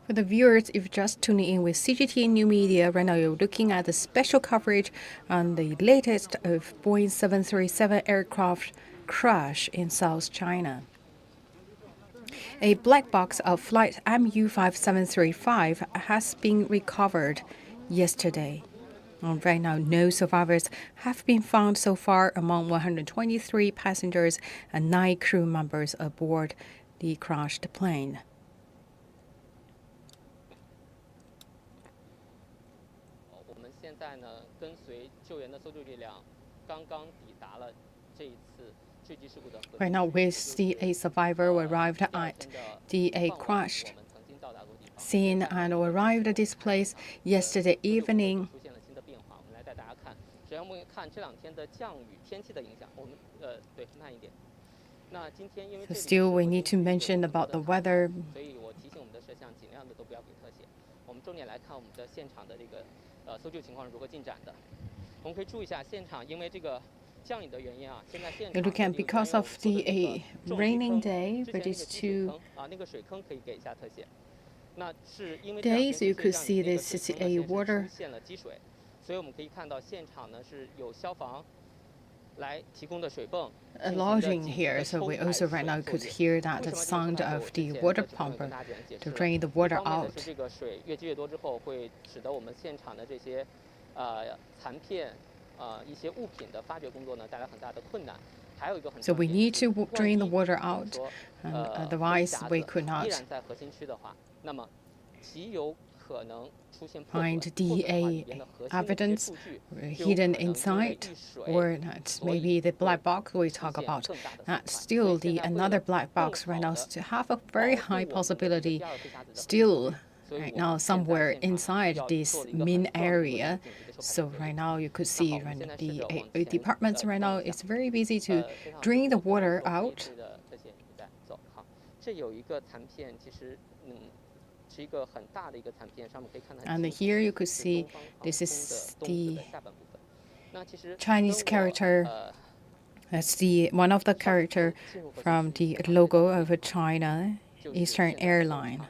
For the viewers, if you're just tuning in with CGTN New Media, right now you're looking at the special coverage on the latest of Boeing 737 aircraft crash in South China. A black box of flight MU-5735 has been recovered yesterday. Right now, no survivors have been found so far among 123 passengers and 9 crew members aboard the crashed plane. Right now, with the a survivor who arrived at the a crashed scene and arrived at this place yesterday evening. So still, we need to mention about the weather. You're looking at because of the raining day, but it's 2 days, you could see this is a water lodging here. So we also right now could hear that the sound of the water pump to drain the water out. So we need to drain the water out, and otherwise we could not find the evidence hidden inside, or that maybe the black box we talk about. That still the another black box right now to have a very high possibility still right now somewhere inside this main area. So right now you could see the departments right now it's very busy to drain the water out. And here you could see this is the Chinese character. That's the one of the character from the logo of China, Eastern Airlines.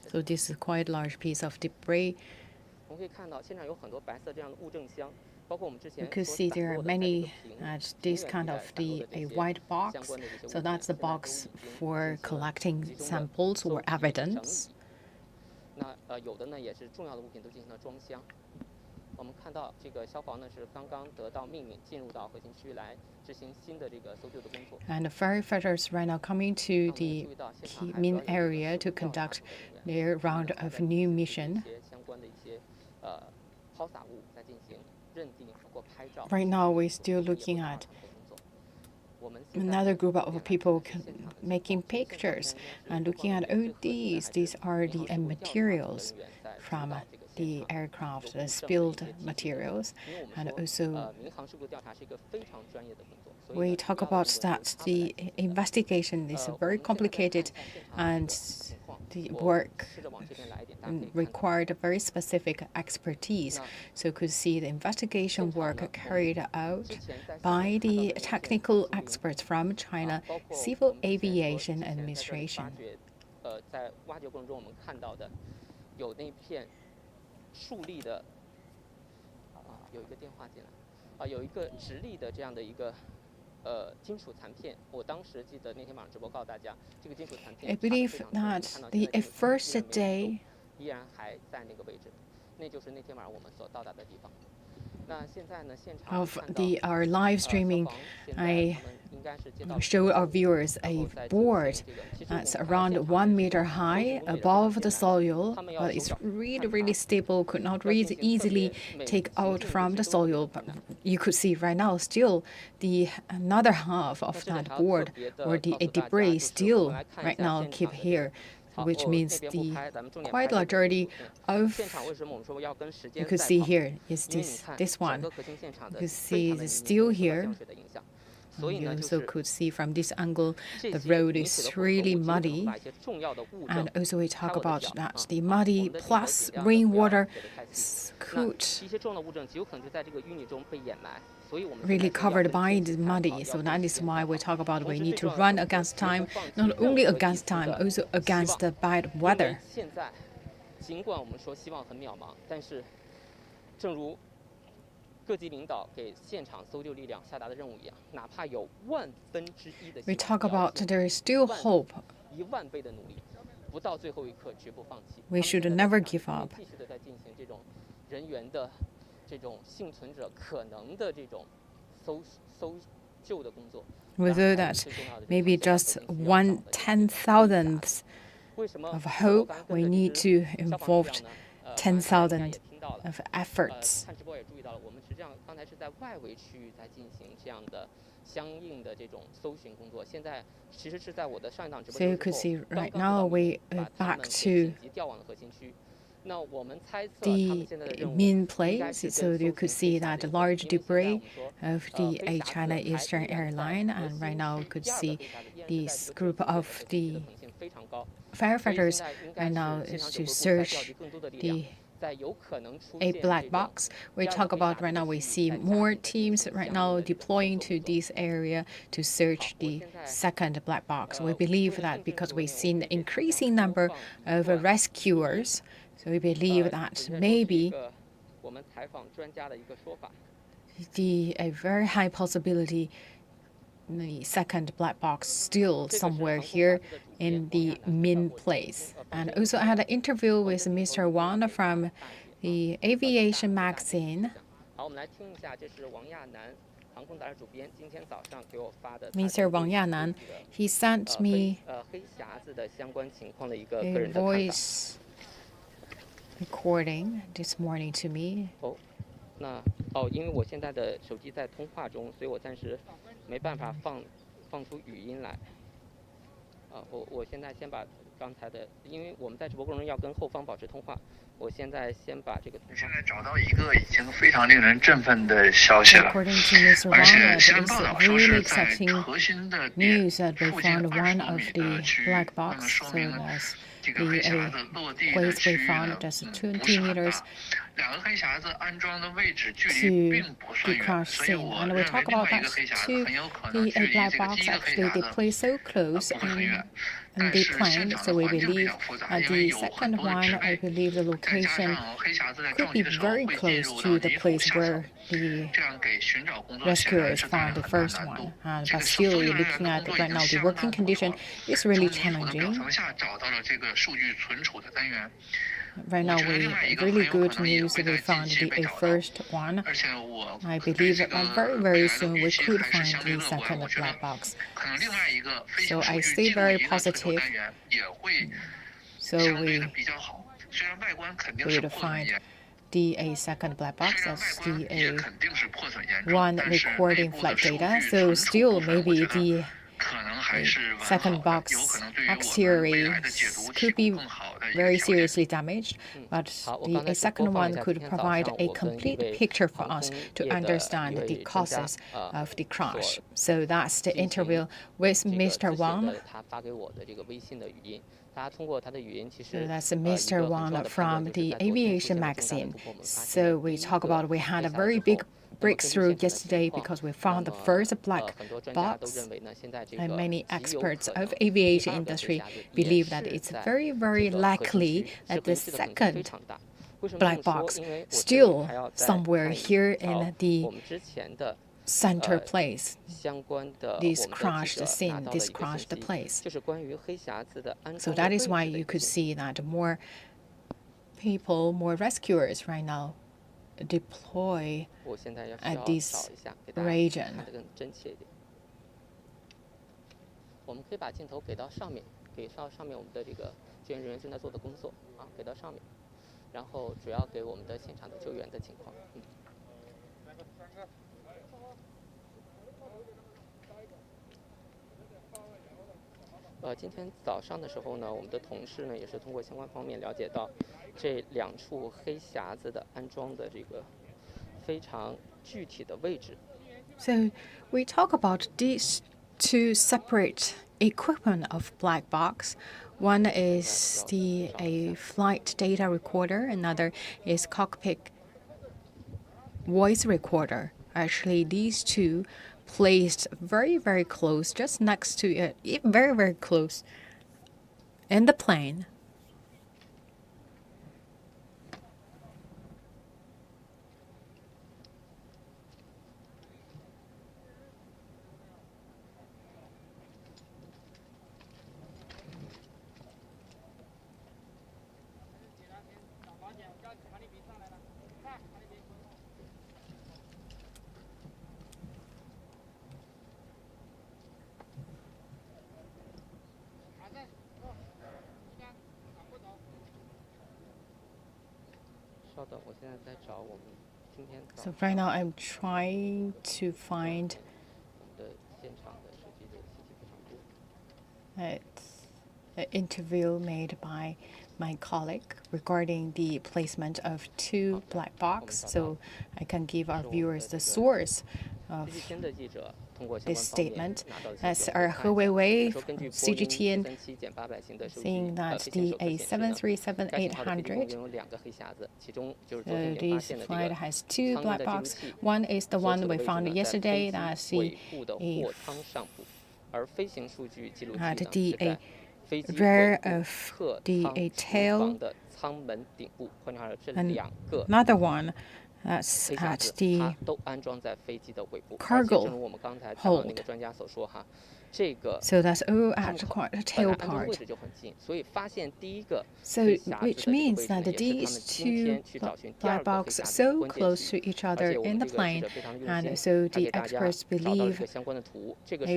So this is quite a large piece of debris. You could see there are many this kind of a white box. So that's the box for collecting samples or evidence. And the firefighters right now coming to the main area to conduct their round of new mission. Right now, we're still looking at another group of people making pictures and looking at these. These are the materials from the aircraft, the spilled materials, and also we talk about that the investigation is very complicated and the work required a very specific expertise. So you could see the investigation work carried out by the technical experts from China Civil Aviation Administration. I believe that the first day of our live streaming, I show our viewers a board that's around 1 meter high above the soil, but it's really stable, could not really easily take out from the soil. But you could see right now still the another half of that board or the debris still right now keep here, which means the quite majority of, you could see here is this one. You could see it's still here. You also could see from this angle the road is really muddy, and also we talk about that the muddy plus rainwater could really covered by the muddy. So that is why we talk about we need to run against time, not only against time, also against the bad weather. We talk about there is still hope. We should never give up. Although that maybe just 1/10,000th of hope. We need to involve 10,000 of efforts. So you could see right now we are back to the main place. So you could see that large debris of the China Eastern Airlines, and right now you could see this group of the firefighters right now is to search a black box. We talk about right now we see more teams right now deploying to this area to search the second black box. We believe that because we've seen the increasing number of rescuers, so we believe that maybe a very high possibility the second black box still somewhere here in the main place. And also I had an interview with Mr. Wang from the aviation magazine. Mr. Wang Yanan, he sent me a voice recording this morning to me. 因为我现在的手机在通话中，所以我暂时没办法放出语音来。我现在先把刚才的，因为我们在直播过程中要跟后方保持通话，我现在先把这个。现在找到一个已经非常令人振奋的消息了，而且新闻报道说是在核心的点附近20公里的区域，那么说明这个黑匣子落地的区域呢不是很大。 两个黑匣子安装的位置距离并不算远，所以我认为另外一个黑匣子很有可能距离这个第一个黑匣子不是很远。但是现场的环境比较复杂，因为有很多的指纹，再加上黑匣子在撞击的时候会进入到泥土下层，这样给寻找工作显然是带来很大难度。这个搜救人员的工作已经相当不错了，从泥土的表层下找到了这个数据存储的单元。 Right now, we really good news. We found the first one. I believe that very soon we could find the second black box. So I stay very positive. So we would find the second black box as the one recording flight data. So still maybe the second box exterior could be very seriously damaged, but the second one could provide a complete picture for us to understand the causes of the crash. So that's the interview with Mr. Wang. So that's Mr. Wang from the aviation magazine. So we talk about we had a very big breakthrough yesterday because we found the first black box, and many experts of aviation industry believe that it's very likely that the second black box still somewhere here in the center place, this crashed scene, this crashed place. So that is why you could see that more people, more rescuers right now deploy at this region. 我们可以把镜头给到上面，给到上面我们的这个救援人员正在做的工作啊，给到上面，然后主要给我们的现场的救援的情况。今天早上的时候呢，我们的同事呢也是通过相关方面了解到，这两处黑匣子的安装的这个非常具体的位置。So we talk about these two separate equipment of black box. One is a flight data recorder, another is cockpit voice recorder. Actually, these two placed very close, just next to it, very close in the plane. So right now I'm trying to find an interview made by my colleague regarding the placement of 2 black box, so I can give our viewers the source of this statement. That's our He Weiwei CGTN saying that the A737-800, this flight has 2 black box. One is the one we found yesterday, that's the rear of the tail, and another one that's at the cargo hold. So that's all at quite a tail part. So which means that these 2 black boxes are so close to each other in the plane, and so the experts believe,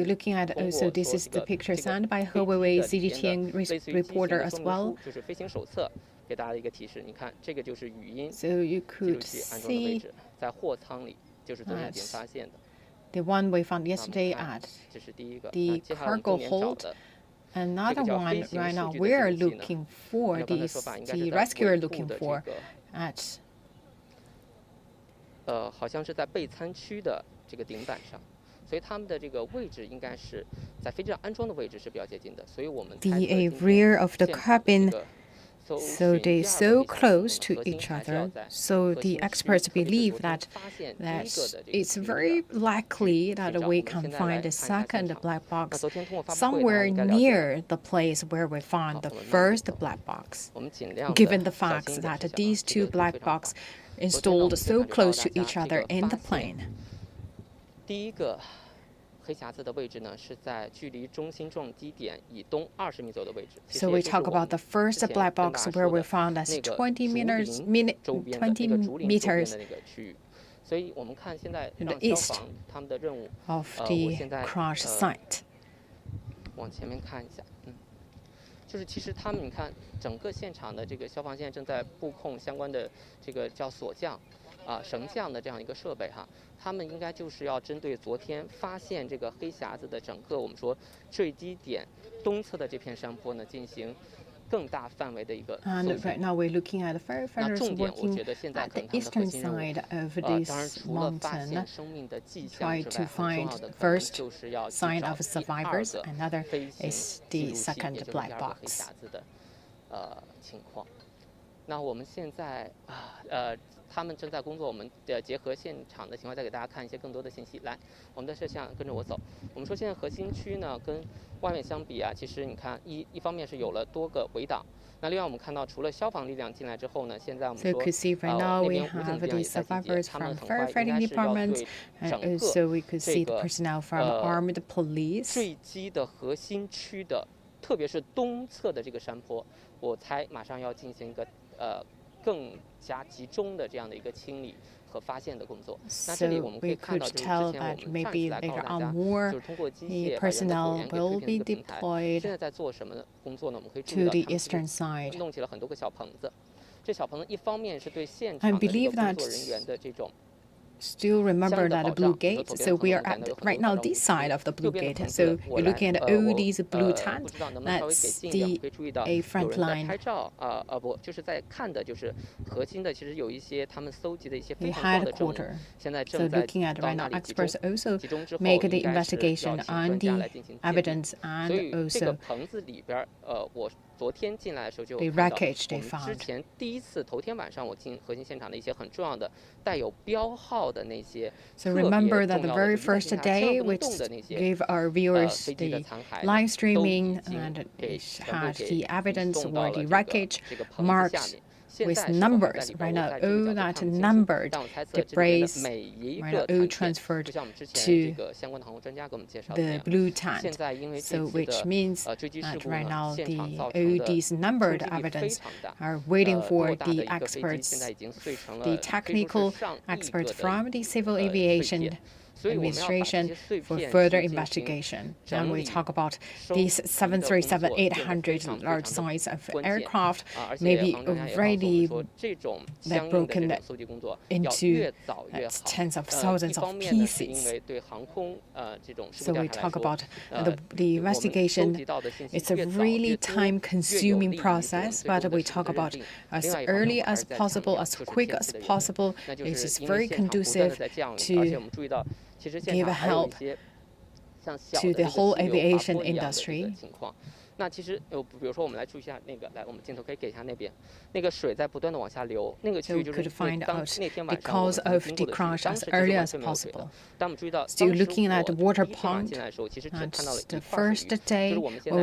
looking at also this is the picture sent by He Weiwei CGTN reporter as well. So you could see the one we found yesterday at the cargo hold. Another one right now we're looking for, the rescuer looking for at 好像是在备餐区的这个顶板上，所以他们的这个位置应该是在飞机上安装的位置是比较接近的，所以我们 the rear of the cabin. So they're so close to each other. So the experts believe that it's very likely that we can find a second black box somewhere near the place where we found the first black box, given the fact that these 2 black boxes installed so close to each other in the plane. 第一个黑匣子的位置呢，是在距离中心撞击点以东20米左右的位置。 So we talk about the first black box where we found that's 20 meters. 的那个区域。所以我们看现在让消防他们的任务 of the crash site. 往前面看一下，就是其实他们你看整个现场的这个消防现在正在布控相关的这个叫锁降。 绳降的这样一个设备哈，他们应该就是要针对昨天发现这个黑匣子的整个我们说坠机点东侧的这片山坡呢，进行更大范围的一个搜寻。And right now we're looking at the firefighters working at the eastern side of this mountain, try to find the first sign of survivors. Another is the second black box. 情况。那我们现在他们正在工作，我们结合现场的情况，再给大家看一些更多的信息。来，我们的摄像跟着我走。我们说现在核心区呢，跟外面相比啊，其实你看一方面是有了多个围挡。那另外我们看到，除了消防力量进来之后呢，现在我们说那边武警力量也在进阶，他们很快应该是要对整个坠机的核心区的，特别是东侧的这个山坡，我猜马上要进行一个更加集中的这样的一个清理和发现的工作。那这里我们可以看到，就是之前我们上次来告诉大家，就是通过机械把人的动员给推平的平台。现在在做什么工作呢？我们可以注意到他们弄起了很多个小棚子。这小棚子一方面是对现场的工作人员的这种。 Still remember that blue gate. So we are at right now this side of the blue gate. So you're looking at all these blue tents. That's the front line. 拍照不，就是在看的，就是核心的，其实有一些他们搜集的一些非常重要的证物，现在正在到那里集中。集中之后，应该是要请专家来进行鉴定。所以这个棚子里边，我昨天进来的时候就有看到，我们之前第一次头天晚上我进核心现场的一些很重要的带有标号。 So remember that the very first day, which gave our viewers the live streaming and had the evidence or the wreckage marked with numbers. Right now, all that numbered debris right now all transferred to the blue tent. So which means that right now all these numbered evidence are waiting for the experts, the technical experts from the civil aviation administration for further investigation. And we talk about these 737-800 large size of aircraft maybe already broken into tens of thousands of pieces. So we talk about the investigation. It's a really time-consuming process, but we talk about as early as possible, as quick as possible. It is very conducive to give help to the whole aviation industry. 那其实比如说我们来注意一下那个，来，我们镜头可以给一下那边，那个水在不断的往下流，那个区域就是当那天晚上我们经过的区域，当时其实完全没有水的。当我们注意到，当时我第一天晚上进来的时候，其实只看到了一块水域，就是我们现在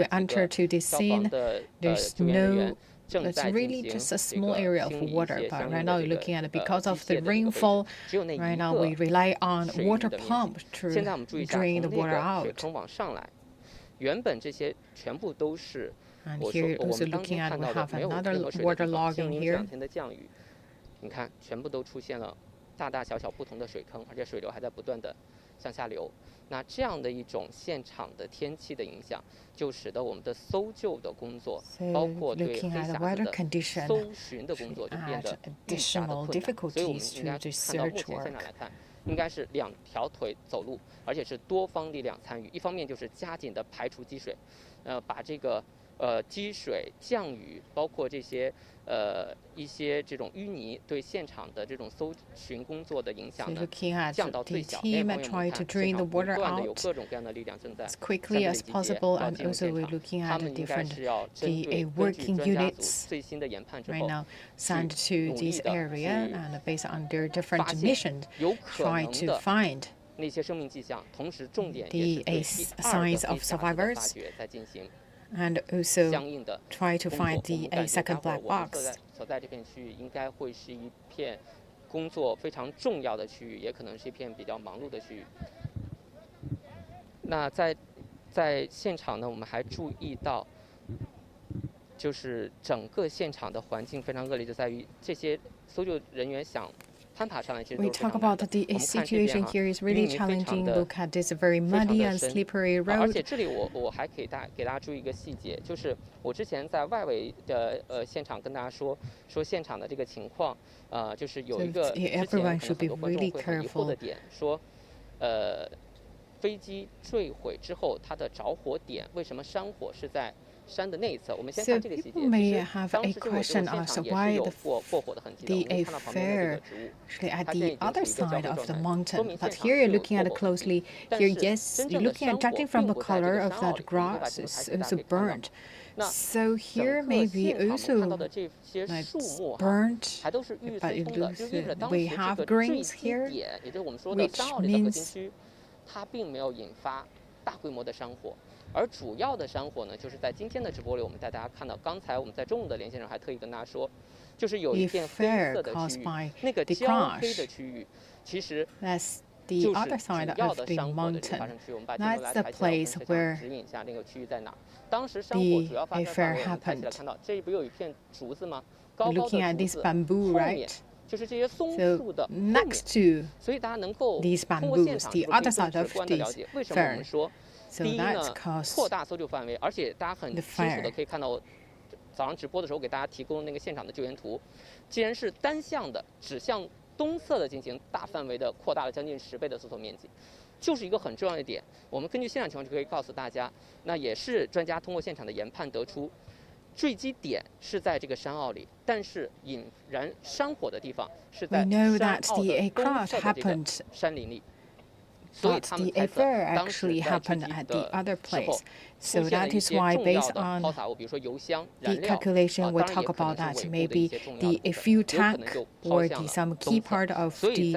这个消防的救援人员。It's really just a small area of water, but right now you're looking at it because of the rainfall. Right now we rely on water pump to drain the water out. 原本这些全部都是我们当天看到的没有任何水的地方，经历这2天的降雨，你看全部都出现了大大小小不同的水坑，而且水流还在不断的向下流。那这样的一种现场的天气的影响，就使得我们的搜救的工作，包括对黑匣子的搜寻的工作，就变得愈加的困难。所以我们应该看到目前现场来看，应该是2条腿走路，而且是多方力量参与。一方面就是加紧的排除积水，把这个积水、降雨，包括这些一些这种淤泥对现场的这种搜寻工作的影响呢，降到最小。另一方面，我们看现场不断的有各种各样的力量正在as quickly as possible, and also we're looking at the different working units right now sent to this area and based on their different missions, try to find 那些生命迹象，同时重点也是对第2个黑匣子的发掘在进行。and also try to find the second black box. 所在这片区域应该会是一片工作非常重要的区域，也可能是一片比较忙碌的区域。那在现场呢，我们还注意到，就是整个现场的环境非常恶劣，就在于这些搜救人员想。We talk about the situation here is really challenging. Look at this very muddy and slippery road. 而且这里我还可以给大家注意一个细节，就是我之前在外围的现场跟大家说现场的这个情况，就是有一个之前可能很多观众会很疑惑的点，说飞机坠毁之后它的着火点为什么山火是在山的那一侧？我们先看这个细节。People may have a question as to why the affair actually at the other side of the mountain. But here you're looking at it closely. Here, yes, you're looking at judging from the color of that grass, it's also burnt. So here maybe also it's burnt, but we have greens here, which means 它并没有引发大规模的山火。而主要的山火呢，就是在今天的直播里，我们带大家看到，刚才我们在中午的连线上还特意跟大家说，就是有一片黑色的区域，那个焦黑的区域，其实the other side of the mountain. That's the place where 指引一下那个区域在哪。当时山火主要发生范围，我们看起来看到这不有一片竹子吗？高高的竹子，后面就是这些松树的后面，所以大家能够通过现场去更深入的了解为什么我们说。第一呢，扩大搜救范围，而且大家很清楚的可以看到，早上直播的时候给大家提供那个现场的救援图，既然是单向的指向东侧的进行大范围的扩大了将近10倍的搜索面积，就是一个很重要的点。我们根据现场情况就可以告诉大家，那也是专家通过现场的研判得出，坠机点是在这个山坳里，但是引燃山火的地方是在山坳的东侧的这个山林里。But the affair actually happened at the other place. So that is why, based on the calculation, we talk about that maybe the fuel tank or some key part of the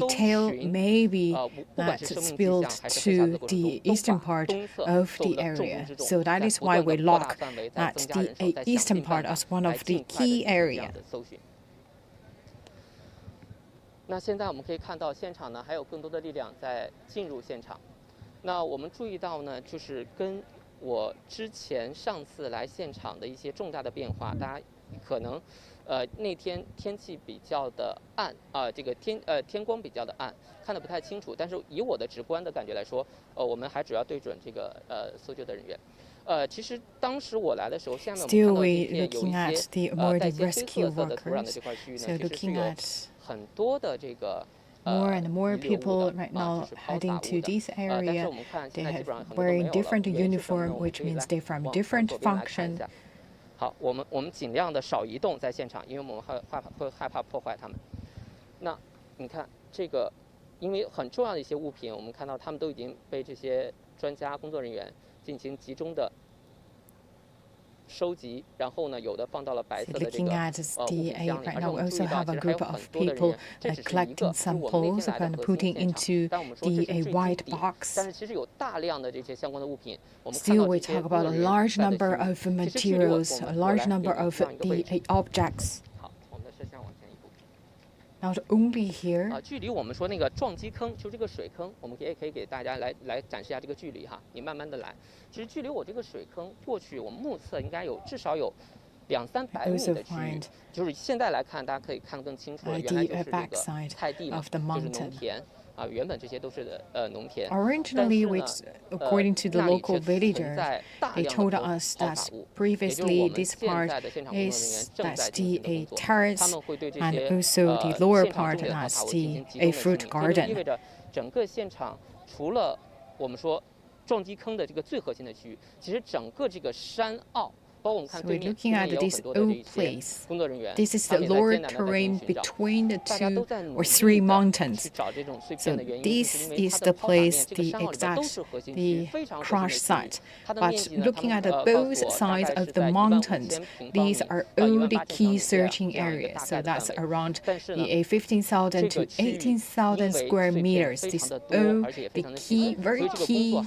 tail maybe that spilled to the eastern part of the area. So that is why we look at the eastern part as one of the key areas. 那现在我们可以看到，现场呢还有更多的力量在进入现场。那我们注意到呢，就是跟我之前上次来现场的一些重大的变化，大家可能那天天气比较的暗这个天光比较的暗，看得不太清楚。但是以我的直观的感觉来说，我们还主要对准这个搜救的人员。其实当时我来的时候，下面我们看到这片有一些带一些黑色色的土壤的这块区域呢，其实是有很多的这个。More and more people right now heading to this area. They are wearing different uniform, which means they're from different function. 好，我们尽量的少移动在现场，因为我们会害怕破坏它们。那你看这个，因为很重要的一些物品，我们看到他们都已经被这些专家工作人员进行集中的收集，然后呢，有的放到了白色的这个物品箱里，而且我们注意到，其实还有很多的人员，这只是一个是我们那天来的核心现场。但我们说这是最基底，但是其实有大量的这些相关的物品，我们看到 Still, we talk about a large number of materials, a large number of the objects. 好，我们的摄像往前一步。Not only here. 距离我们说那个撞击坑，就这个水坑，我们也可以给大家来展示一下这个距离哈。你慢慢的来，其实距离我这个水坑过去，我们目测应该有至少有200-300米的区域。就是现在来看，大家可以看得更清楚了，原来就是这个菜地嘛，就是农田。原本这些都是农田。Originally, according to the local villagers, they told us that previously this part is that's the terrace and also the lower part as a fruit garden. 意味着整个现场除了我们说撞击坑的这个最核心的区域，其实整个这个山坳。So we're looking at this old place. This is the lower terrain between the 2 or 3 mountains. So this is the place, the crash site. But looking at both sides of the mountains, these are all the key searching areas. So that's around the 15,000 to 18,000 square meters. This all the key, very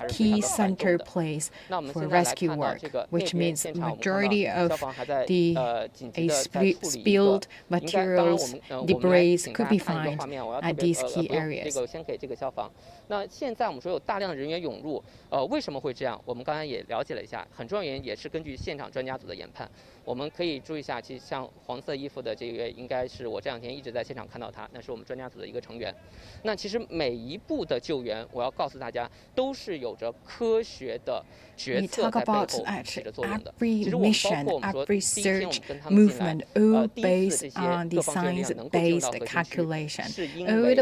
key center place for rescue work, which means majority of the spilled materials, debris could be found at these key areas. 这个先给这个消防。那现在我们说有大量的人员涌入，为什么会这样？我们刚才也了解了一下，很重要原因也是根据现场专家组的研判。我们可以注意一下，其实像黄色衣服的这个，应该是我这2天一直在现场看到他，那是我们专家组的一个成员。那其实每一步的救援，我要告诉大家，都是有着科学的决策在背后起着作用的。其实我们包括我们说第一天我们跟他们进来，第一次这些各方救援力量能够进入到核心区，是因为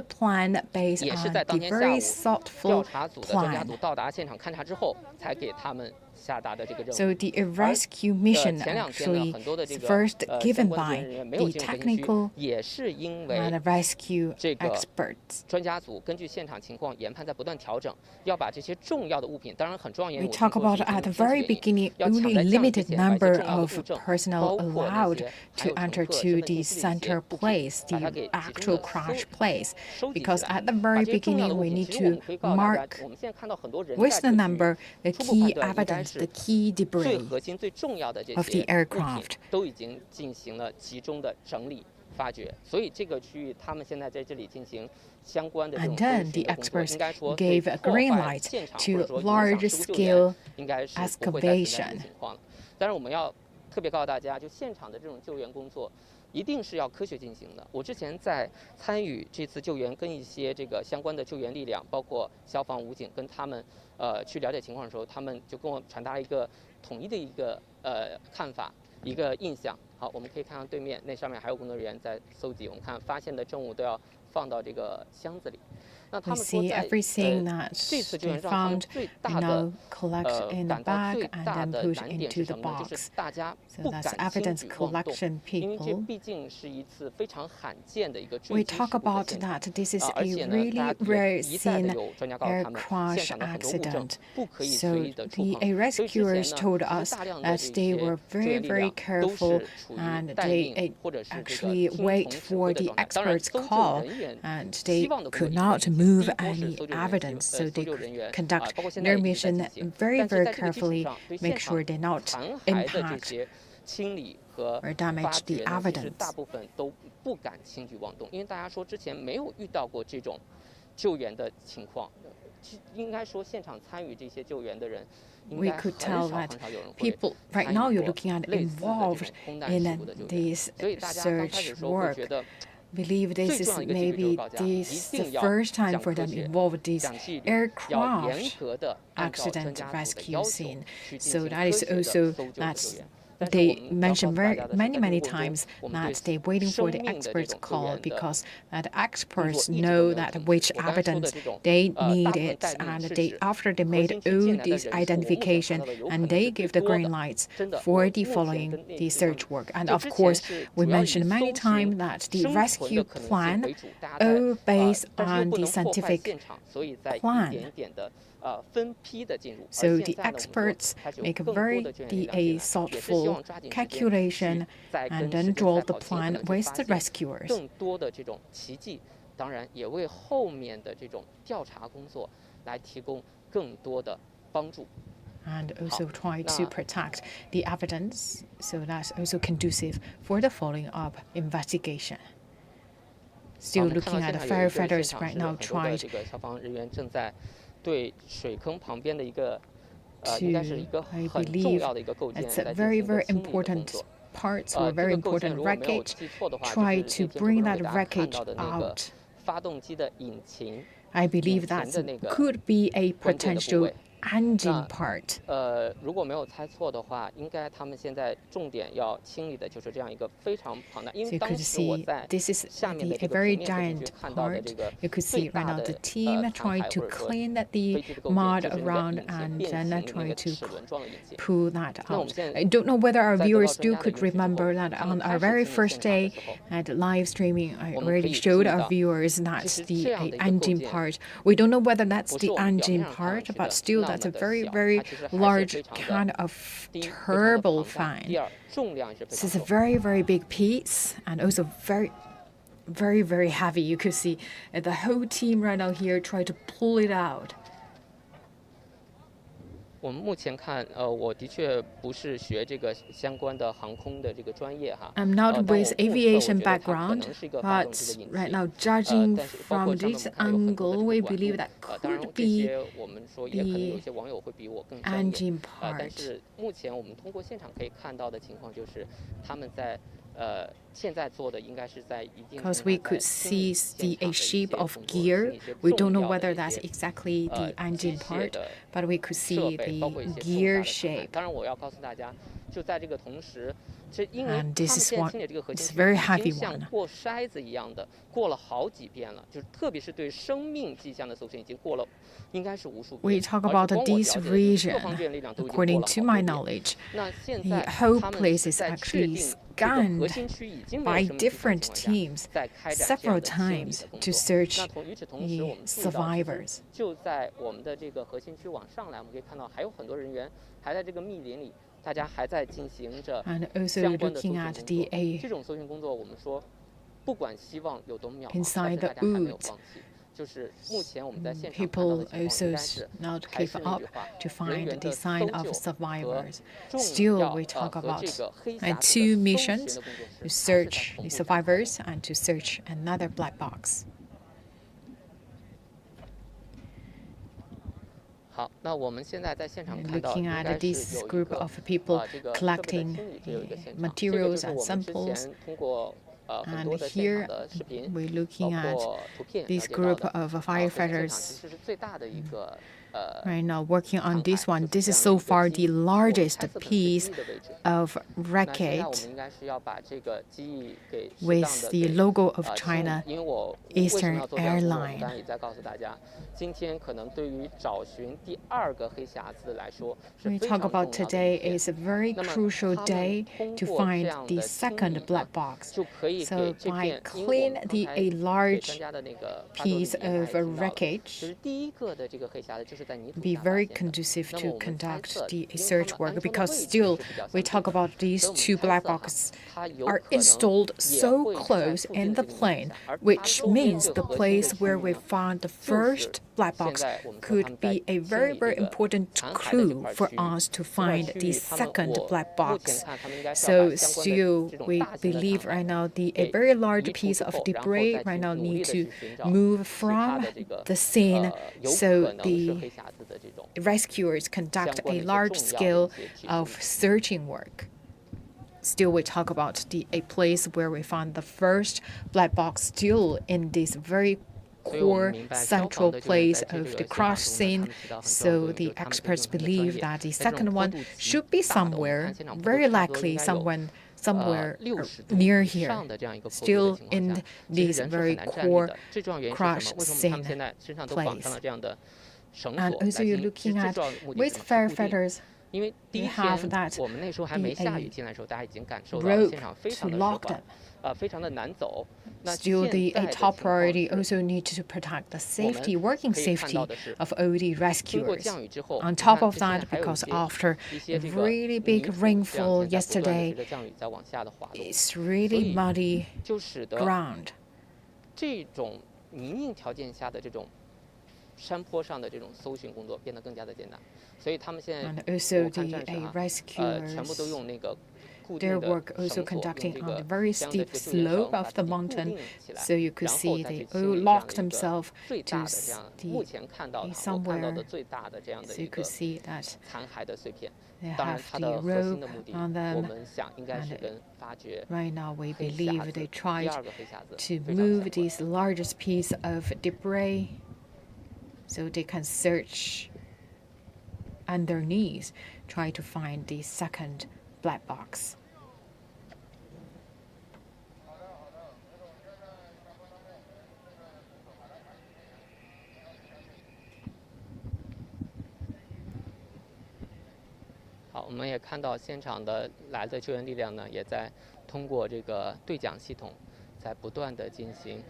也是在当天下午调查组的专家组到达现场勘察之后，才给他们。So the rescue mission actually is first given by the technical and rescue experts. 专家组根据现场情况研判，在不断调整，要把这些重要的物品，当然很重要。 We talk about at the very beginning only limited number of personnel allowed to enter to the center place, the actual crash place, because at the very beginning we need to mark with the number the key evidence. The key debris of the aircraft 都已经进行了集中的整理发掘，所以这个区域他们现在在这里进行相关的这种 And then the experts gave a green light to large-scale excavation. 但是我们要特别告诉大家，就现场的这种救援工作。一定是要科学进行的。我之前在参与这次救援，跟一些这个相关的救援力量，包括消防、武警，跟他们去了解情况的时候，他们就跟我传达了一个统一的一个看法，一个印象。好，我们可以看到对面那上面还有工作人员在搜集，我们看发现的证物都要放到这个箱子里。那他们说在这次救援上，他们最大的感到最大的难点是什么呢？就是大家不敢轻举妄动，因为这毕竟是一次非常罕见的一个坠机事故的现场。而且呢，大家一再的有专家告诉他们，现场的很多物证不可以随意的触碰。所以之前呢，有大量的这些救援力量都是处于待命或者是这个听从指挥的状态。当然，搜救人员希望的过程。 move any evidence, so they conduct their mission very, very carefully, make sure they not impact or damage the evidence. 大部分都不敢轻举妄动，因为大家说之前没有遇到过这种救援的情况。应该说现场参与这些救援的人。We could tell that people right now you're looking at involved in this search work believe this is maybe the first time for them involved this aircraft accident rescue scene. So that is also they mention many times that they're waiting for the experts' call because that experts know that which evidence they need it, and after they made all this identification and they give the green lights for the following the search work. And of course, we mentioned many times that the rescue plan all based on the scientific plan. So the experts make a very thoughtful calculation and then draw the plan with the rescuers. 更多的这种奇迹，当然也为后面的这种调查工作来提供更多的帮助。 And also try to protect the evidence, so that's also conducive for the following up investigation. Still looking at the firefighters right now try to 消防人员正在对水坑旁边的一个应该是一个很重要的一个构件 it's a very important parts or very important wreckage. Try to bring that wreckage out. 发动机的引擎 I believe that could be a potential engine part. 如果没有猜错的话，应该他们现在重点要清理的就是这样一个非常庞大，因为当时我在下面的这个平面上去看到的这个 You could see right now the team trying to clean the mud around and then trying to pull that out. I don't know whether our viewers still could remember that on our very first day at live streaming, I already showed our viewers that's the engine part. We don't know whether that's the engine part, but still that's a very large kind of turbo fan. This is a very big piece and also very heavy. You could see the whole team right now here try to pull it out. 我们目前看，我的确不是学这个相关的航空的这个专业哈。I'm not with aviation background, but right now, judging from this angle, we believe that could be the engine part. 但是目前我们通过现场可以看到的情况就是，他们在现在做的应该是在一定 Because we could see a shape of gear. We don't know whether that's exactly the engine part, but we could see the gear shape. 当然，我要告诉大家，就在这个同时，因为 And this is 他们 one. 现在清理这个核 It's 心 very 已 heavy 经像 one. 过筛子一样的过了好几遍了，就是特别是对生命迹象的搜寻已经过了，应该是无数遍。 We talk about this region. According to my knowledge, the whole place is actually scanned by different teams several times to search the survivors. 就在我们的这个核心区往上来，我们可以看到还有很多人员还在这个密林里，大家还在进行着 And also 相关的搜 looking 寻 at 工 the 作。这种搜寻工作，我们说，不管希望有多渺茫， inside 但是大 the 家还没有 woods. 放弃。就是目前我们在现场看到 People 的情况，应 also 该是 not 还 give 是那 up 句话， to 人 find 员 the 的 sign 搜 of 救 survivors. 和 Still, we talk 和 about 这个黑匣 and 子 two 的搜寻 missions 的工作 to 是还是在 search 同 the 步的。 survivors and to search another black box. 好，那我们现在在现场看到， Looking 应 at 该是 this 有一 group 个 of people 这个设备的 collecting 清理，这有一个现场。这个 materials 就是 and 我们之 samples. 前通过很 And 多的现 here 场的视频， we're looking 包 at 括图片了 this 解到 group 的。 of 核心现场 firefighters 其实是最大的一个 right now working on this one. 就是 This is 这样 so 的一个 far 机翼 the 我们猜 largest 测可能是 piece 机翼的位置。 of 那现在我 wreckage 们应该是要把这个机翼给适当 with 的 the 给 logo of 清理 China 因为我为什么 Eastern 要做这样的工作？我 Airlines. 刚才也在告诉大家，今天可能对于找寻第二个黑匣子来说是 We 非 talk 常重 about 要的一 today 天。 is a very 那么 crucial 他们 day 通 to 过这 find 样 the 的清 second 理 black 呢， box. 就可以 So 给这 by 片，因为我 clean 们刚 the 才 a 给专 large 家的那个发作的 piece 里面他也 of 听到了，就 wreckage 是第一个的这个黑匣子，就 be very conducive to conduct the search work, because still we talk about these two black boxes are installed so close in the plane, which means the place where we found the first black box could be a very, very important clue for us to find the second black box. So still, we believe right now a very large piece of debris right now need to move from the scene, so the rescuers conduct a large scale of searching work. Still, we talk about a place where we found the first black box still in this very core central place of the crash scene. So the experts believe that the second one should be somewhere, very likely somewhere near here, still in this very core crash scene place. And also you're looking at with firefighters, you have that rope to lock them. Still, the top priority also needs to protect the safety, working safety of all the rescuers. On top of that, because after a really big rainfall yesterday, it's really muddy ground. 山坡上的这种搜寻工作变得更加的艰难，所以他们现在 And also the rescuers, 全部都用那个 their work also conducting on the very steep slope of the mountain, so you could see they all lock themselves to somewhere, so you could see that they have the rope on them. And right now we believe they tried to move this largest piece of debris so they can search underneath, try to find the second black box.好，我们也看到现场的来的救援力量呢，也在通过这个对讲系统，在不断的进行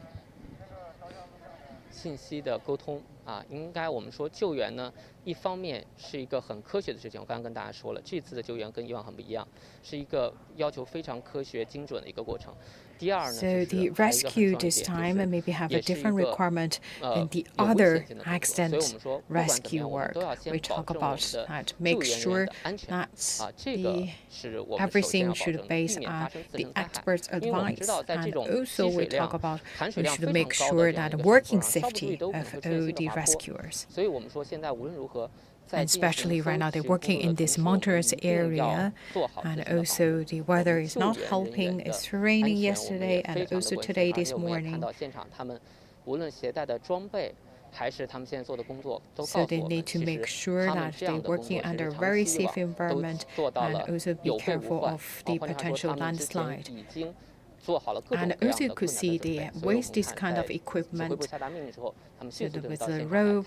信息的沟通啊。应该我们说救援呢，一方面是一个很科学的事情，我刚刚跟大家说了，这次的救援跟以往很不一样，是一个要求非常科学精准的一个过程。So the rescue this time maybe have a different requirement than the other accident rescue work. We talk about that, make sure that everything should base on the experts' advice, and also we talk about we should make sure that working safety of all the rescuers. And especially right now, they're working in this mountainous area, and also the weather is not helping. It's raining yesterday and also today this morning. So they need to make sure that they're working under a very safe environment and also be careful of the potential landslide. And also you could see they waste this kind of equipment, so with the rope.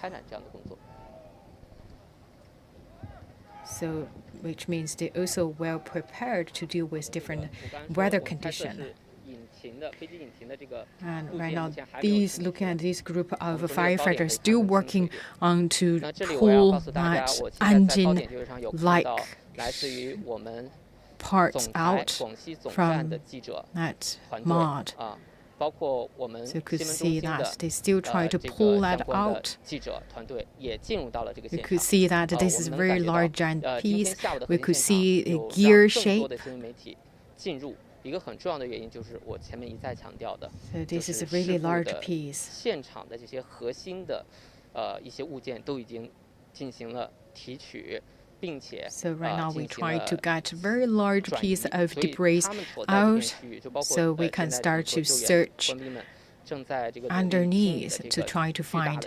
So, which means they're also well prepared to deal with different weather conditions. And right now, looking at this group of firefighters still working on to pull that engine-like parts out from that mud. So you could see that they still try to pull that out. You could see that this is a very large giant piece. We could see a gear shape. So this is a really large piece. So right now we try to get a very large piece of debris out so we can start to search underneath to try to find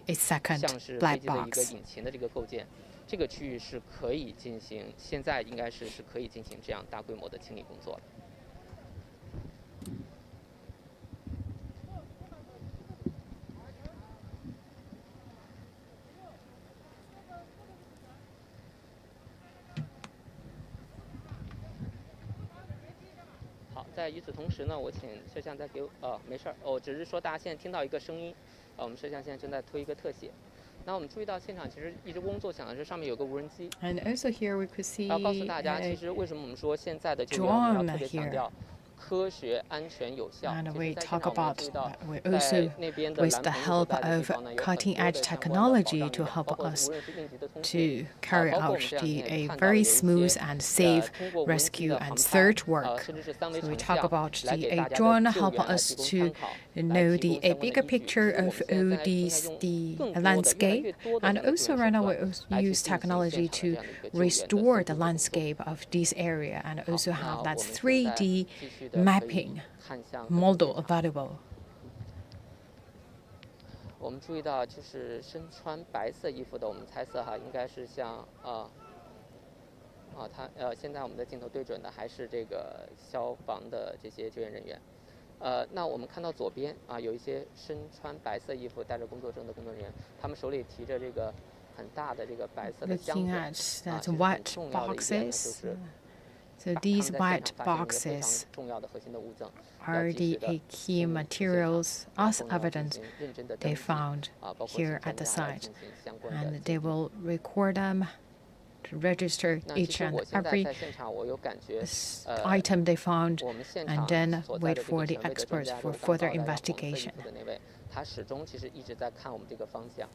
a second black box. 这个区域是可以进行，现在应该是可以进行这样大规模的清理工作的。好，在与此同时呢，我请摄像再给我，没事儿，我只是说大家现在听到一个声音，我们摄像现在正在推一个特写。那我们注意到现场其实一直嗡作响的是上面有个无人机。And also here we could see 要告诉大家，其实为什么我们说现在的救援我们要特别强调。科学、安全、有效。 And we talk about we 在 also 那边的 with the help of cutting-edge technology to help us to carry out a very smooth and safe rescue and search work. So we talk about the drone help us to know a bigger picture of the landscape, and also right now we use technology to restore the landscape of this area and also have that 3D mapping model available. 我们注意到，就是身穿白色衣服的，我们猜测哈，应该是像现在我们的镜头对准的还是这个消防的这些救援人员。那我们看到左边有一些身穿白色衣服、带着工作证的工作人员，他们手里提着这个很大的这个白色的箱子。Looking at that white boxes. So these white boxes are the key materials as evidence they found here at the site, and they will record them to register each and every item they found, and then wait for the experts for further investigation. 他始终其实一直在看我们这个方向。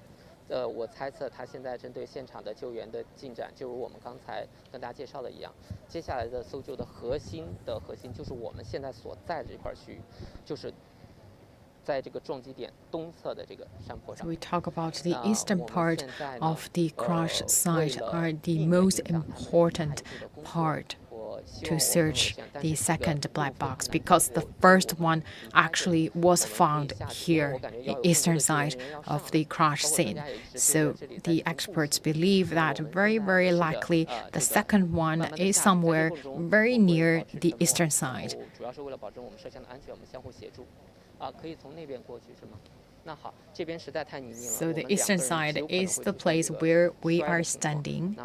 我猜测他现在针对现场的救援的进展，就如我们刚才跟大家介绍的一样，接下来的搜救的核心就是我们现在所在的这块区域，就是在这个撞击点东侧的这个山坡上。So we talk about the eastern part of the crash site are the most important part to search the second black box, because the first one actually was found here, the eastern side of the crash scene. So the experts believe that very, very likely the second one is somewhere very near the eastern side. 主要是为了保证我们摄像的安全，我们相互协助。可以从那边过去是吗？ So the eastern side is the place where we are standing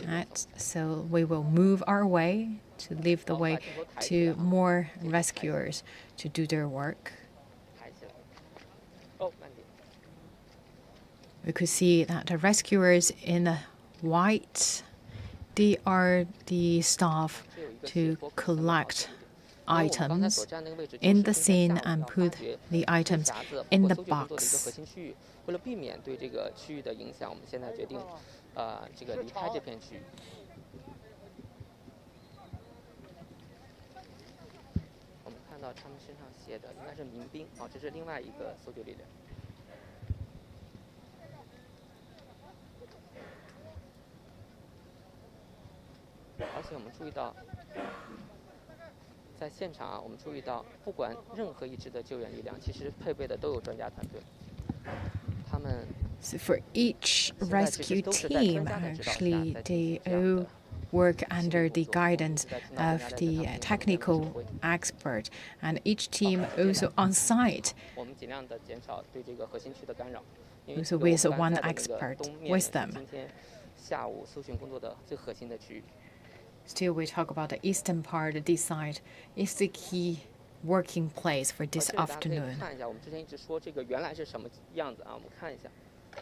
at. So we will move our way to leave the way to more rescuers to do their work. We could see that the rescuers in white, they are the staff to collect items in the scene and put the items in the box. 为了避免对这个区域的影响，我们现在决定这个离开这片区域。我们看到他们身上写的应该是民兵这是另外一个搜救力量。而且我们注意到。 在现场我们注意到，不管任何一支的救援力量，其实配备的都有专家团队。他们 So for each rescue team, actually, they all work under the guidance of the technical expert, and each team also on site. 我们尽量的减少对这个核心区的干扰， Also with one expert with them. 今天下午搜寻工作的最核心的区域。 Still, we talk about the eastern part. This side is the key working place for this afternoon.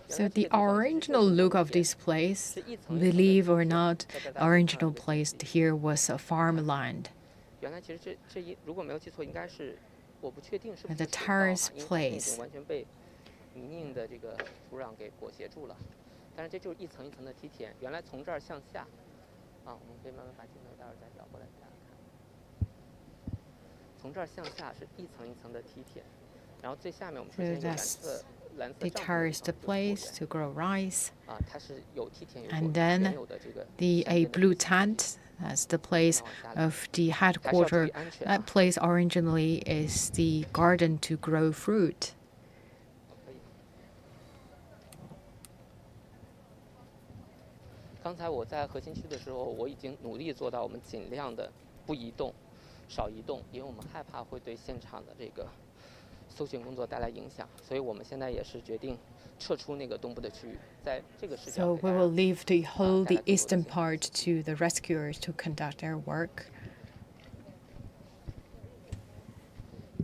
So the original look of this place, believe or not, the original place here was a farmland. The terrace place. 我们可以慢慢把镜头待会儿再调过来给大家看。从这儿向下是一层一层的梯田，然后最下面我们出现一个蓝色 the terraced place to grow rice. 它是有梯田有 And then a blue tent. That's the place of the headquarters. That place originally is the garden to grow fruit. 刚才我在核心区的时候，我已经努力做到我们尽量的不移动、少移动，因为我们害怕会对现场的这个搜寻工作带来影响，所以我们现在也是决定撤出那个东部的区域，在这个视角。So we will leave the whole the eastern part to the rescuers to conduct their work.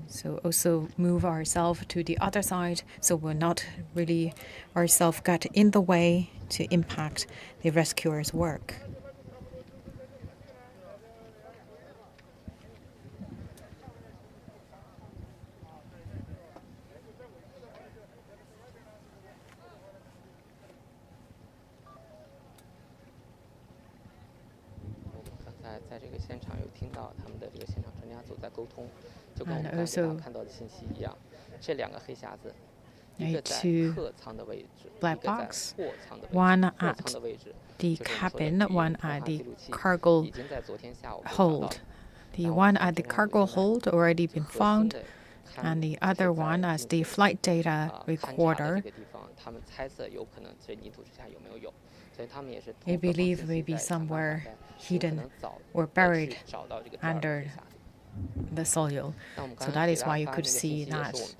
So So also move ourselves to the other side, so we'll not really ourselves get in the way to impact the rescuers' work. And also two black box, one at the cabin, one at the cargo hold. The one at the cargo hold already been found, and the other one as the flight data recorder. I believe maybe somewhere hidden or buried under the soil. So that is why you could see that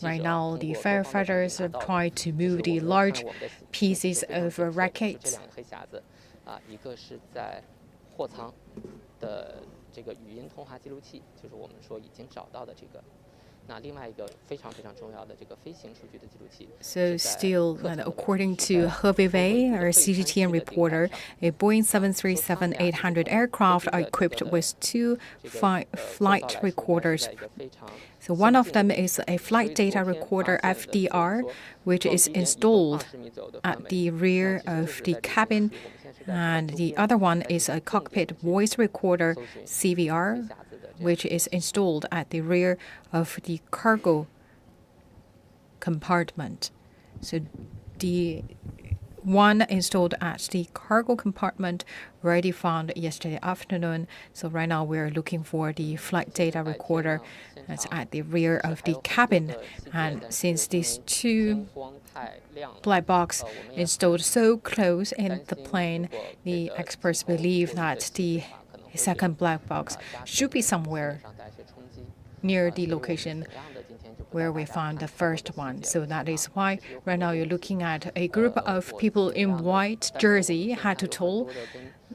right now the firefighters have tried to move the large pieces of wreckage. So still, according to Hebei Wei, our CGTN reporter, a Boeing 737-800 aircraft are equipped with two flight recorders. So one of them is a flight data recorder FDR, which is installed at the rear of the cabin, and the other one is a cockpit voice recorder CVR, which is installed at the rear of the cargo compartment. So the one installed at the cargo compartment already found yesterday afternoon. So right now we're looking for the flight data recorder that's at the rear of the cabin. And since these two black box installed so close in the plane, the experts believe that the second black box should be somewhere near the location where we found the first one. So that is why right now you're looking at a group of people in white jersey, hat to toe.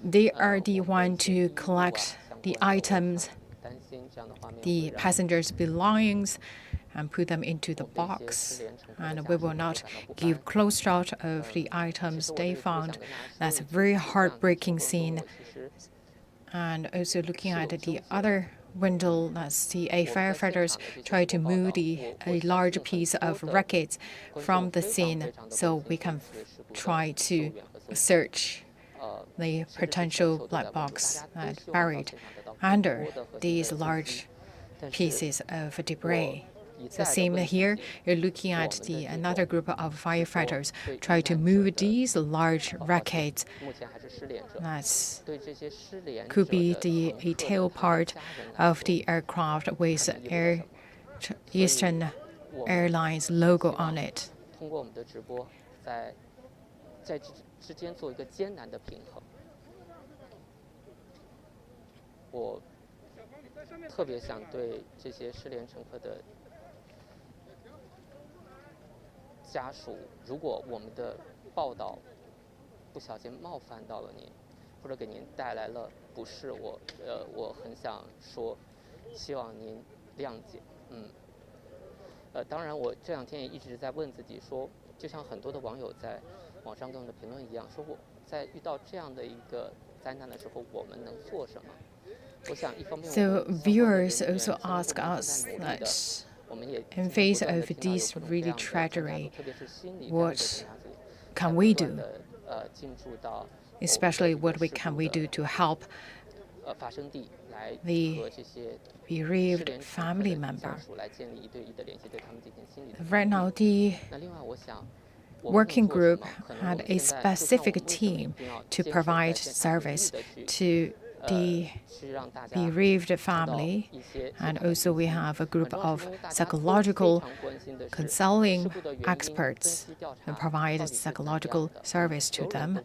They are the one to collect the items, the passengers' belongings, and put them into the box. And we will not give close shot of the items they found. That's a very heartbreaking scene. And also looking at the other window, let's see, firefighters try to move a large piece of wreckage from the scene so we can try to search the potential black box buried under these large pieces of debris. So same here, you're looking at another group of firefighters try to move these large wreckage. That could be a tail part of the aircraft with Eastern Airlines logo on it. So viewers also ask us that in face of this really tragedy, what can we do? Especially what can we do to help the bereaved family member? Right now, the working group had a specific team to provide service to the bereaved family, and also we have a group of psychological counseling experts who provide psychological service to them.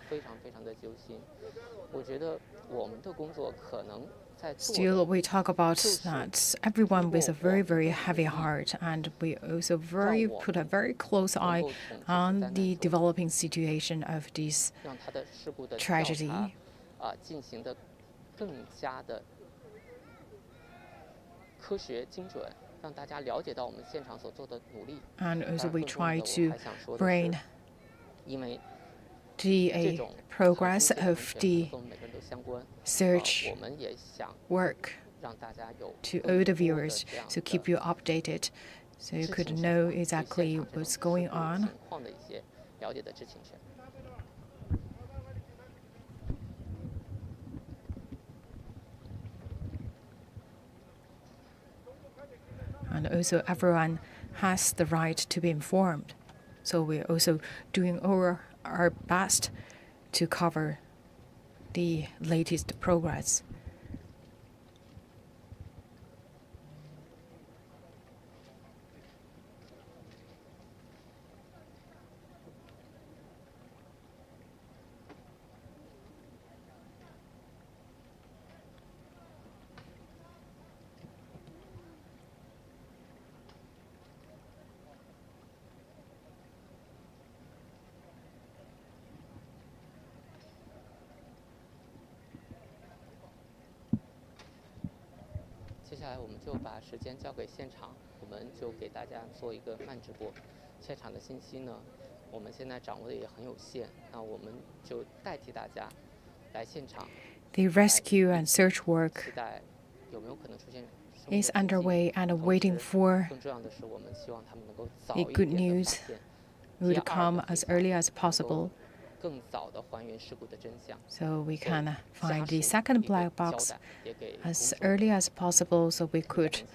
Still, we talk about that everyone with a very, very heavy heart, and we also put a very close eye on the developing situation of this tragedy. 让大家了解到我们现场所做的努力。 And also we 更重 try 的，我 to 还想说的 bring 是，因为 the 这种 progress 创新性 of 安全可 the 能跟我们每个人都相关。 search 我们也想 work 让大家有 to 更 all the 多的 viewers 这样 to 的 keep you updated, so you 知 could 情权 know 对现 exactly 场这种 what's 事 going 故 on. 情况的一些了解的知情权。 And also everyone has the right to be informed. So we're also doing our best to cover the latest progress.接下来我们就把时间交给现场，我们就给大家做一个慢直播。现场的信息呢，我们现在掌握的也很有限，那我们就代替大家来现场。 The rescue and search work 期待有没有可能出现 is underway and waiting for 更重要的是，我们希望他们能够早 the 一 good 点的 news 发现。 would come as early as possible, 更早的还原事故的真相。 so we can find 家 the 属 second 一个 black 交 box 代，也给 as 公众 early as possible, so we 一个 could 更新。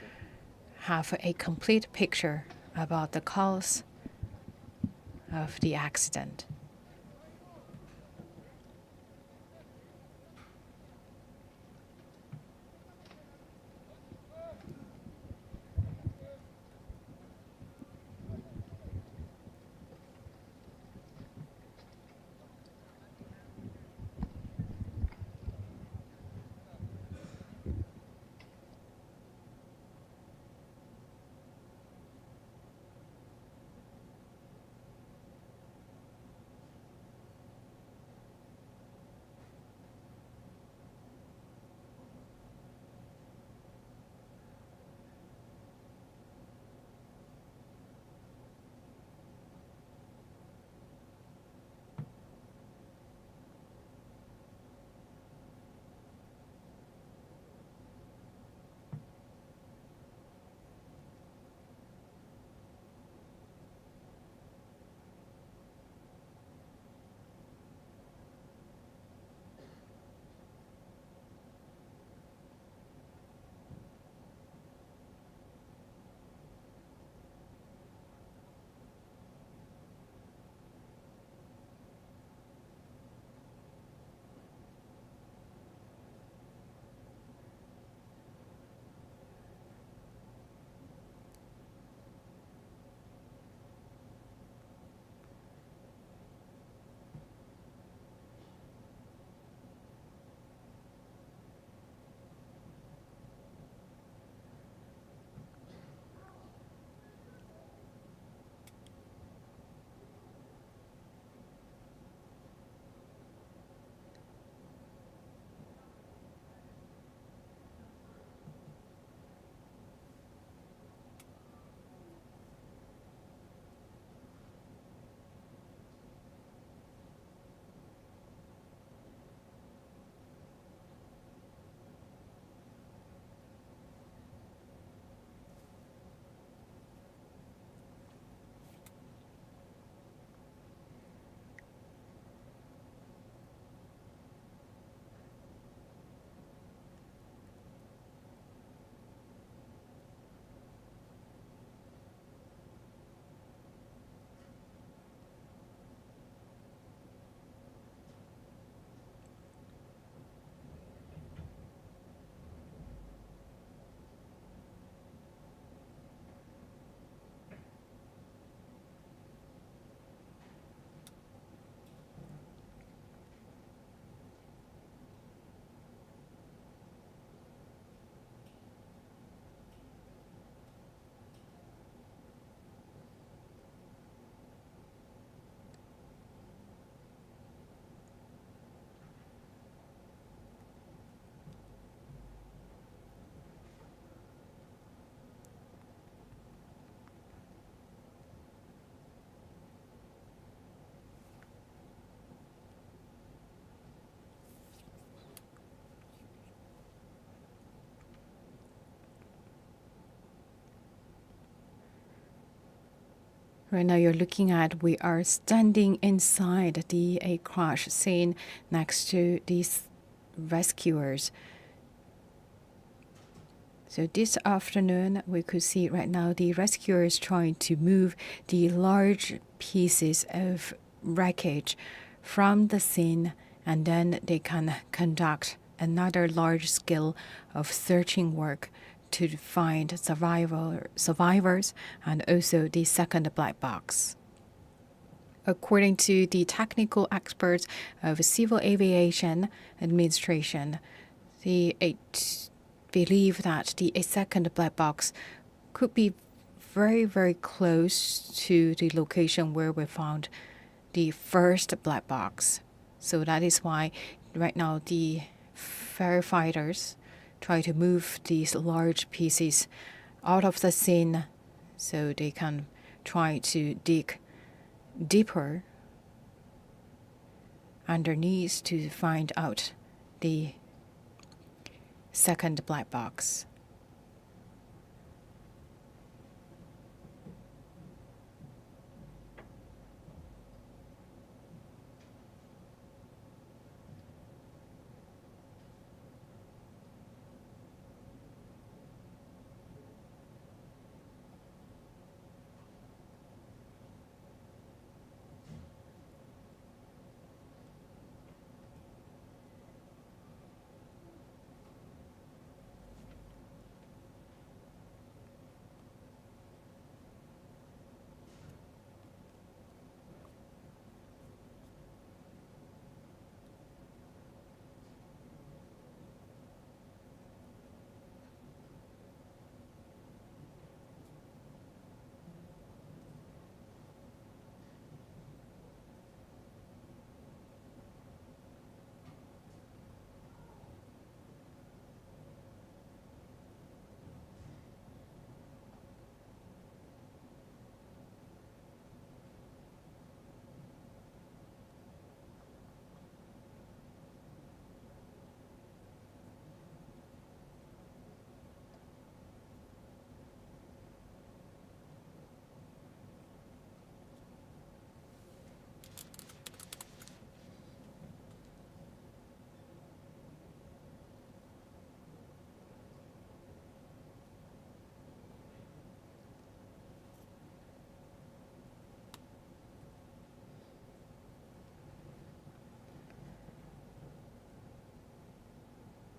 have a complete picture about the cause of the accident. Right now you're looking at, we are standing inside the crash scene next to these rescuers. So this afternoon, we could see right now the rescuers trying to move the large pieces of wreckage from the scene, and then they can conduct another large scale of searching work to find survivors and also the second black box. According to the technical experts of Civil Aviation Administration, they believe that the second black box could be very, very close to the location where we found the first black box. So that is why right now the firefighters try to move these large pieces out of the scene so they can try to dig deeper underneath to find out the second black box.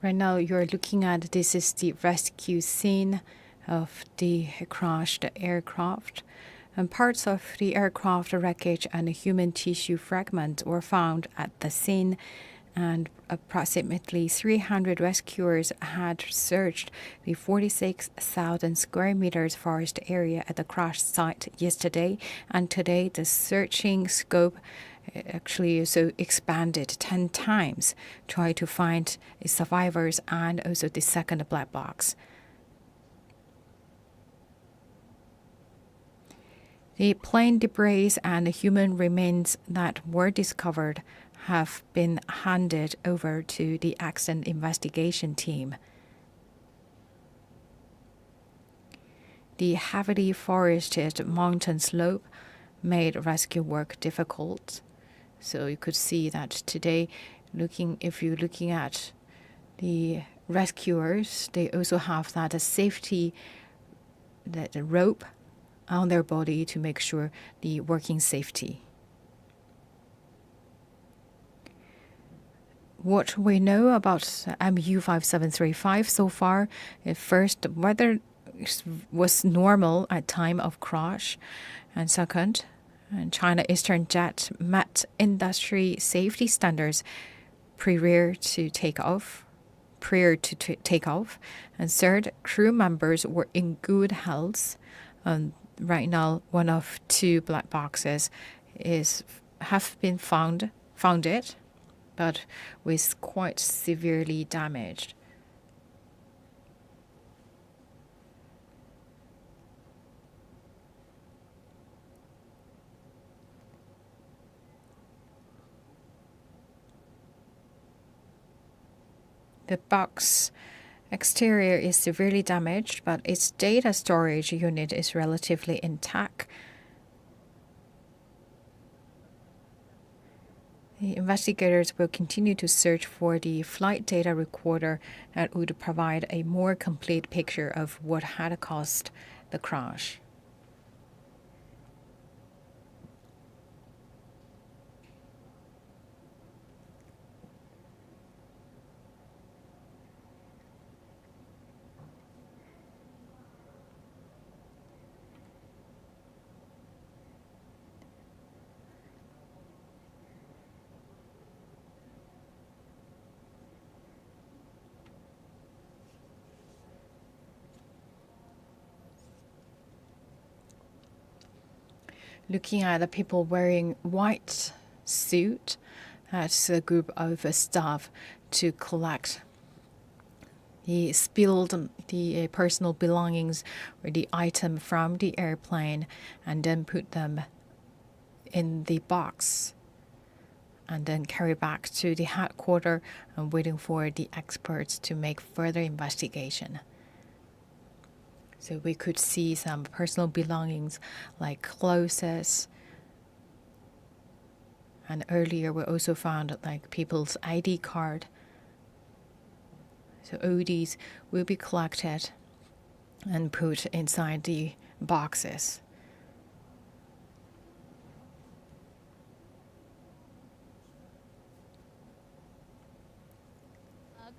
Right now you're looking at, this is the rescue scene of the crashed aircraft. And parts of the aircraft wreckage and human tissue fragments were found at the scene, and approximately 300 rescuers had searched the 46,000 square meters forest area at the crash site yesterday, and today the searching scope actually also expanded 10 times, try to find survivors and also the second black box. The plane debris and human remains that were discovered have been handed over to the accident investigation team. The heavily forested mountain slope made rescue work difficult. So you could see that today, if you're looking at the rescuers, they also have that safety, that rope on their body to make sure the working safety. What we know about MU5735 so far, first, weather was normal at time of crash, and second, and China Eastern Jet met industry safety standards prior to takeoff. And third, crew members were in good health. Right now, one of two black boxes have been founded, but was quite severely damaged. The box exterior is severely damaged, but its data storage unit is relatively intact. The investigators will continue to search for the flight data recorder that would provide a more complete picture of what had caused the crash. Looking at the people wearing white suit, that's a group of staff to collect the spilled the personal belongings or the item from the airplane and then put them in the box and then carry back to the headquarters and waiting for the experts to make further investigation. So we could see some personal belongings like clothes. And earlier we also found like people's ID card. So all these will be collected and put inside the boxes.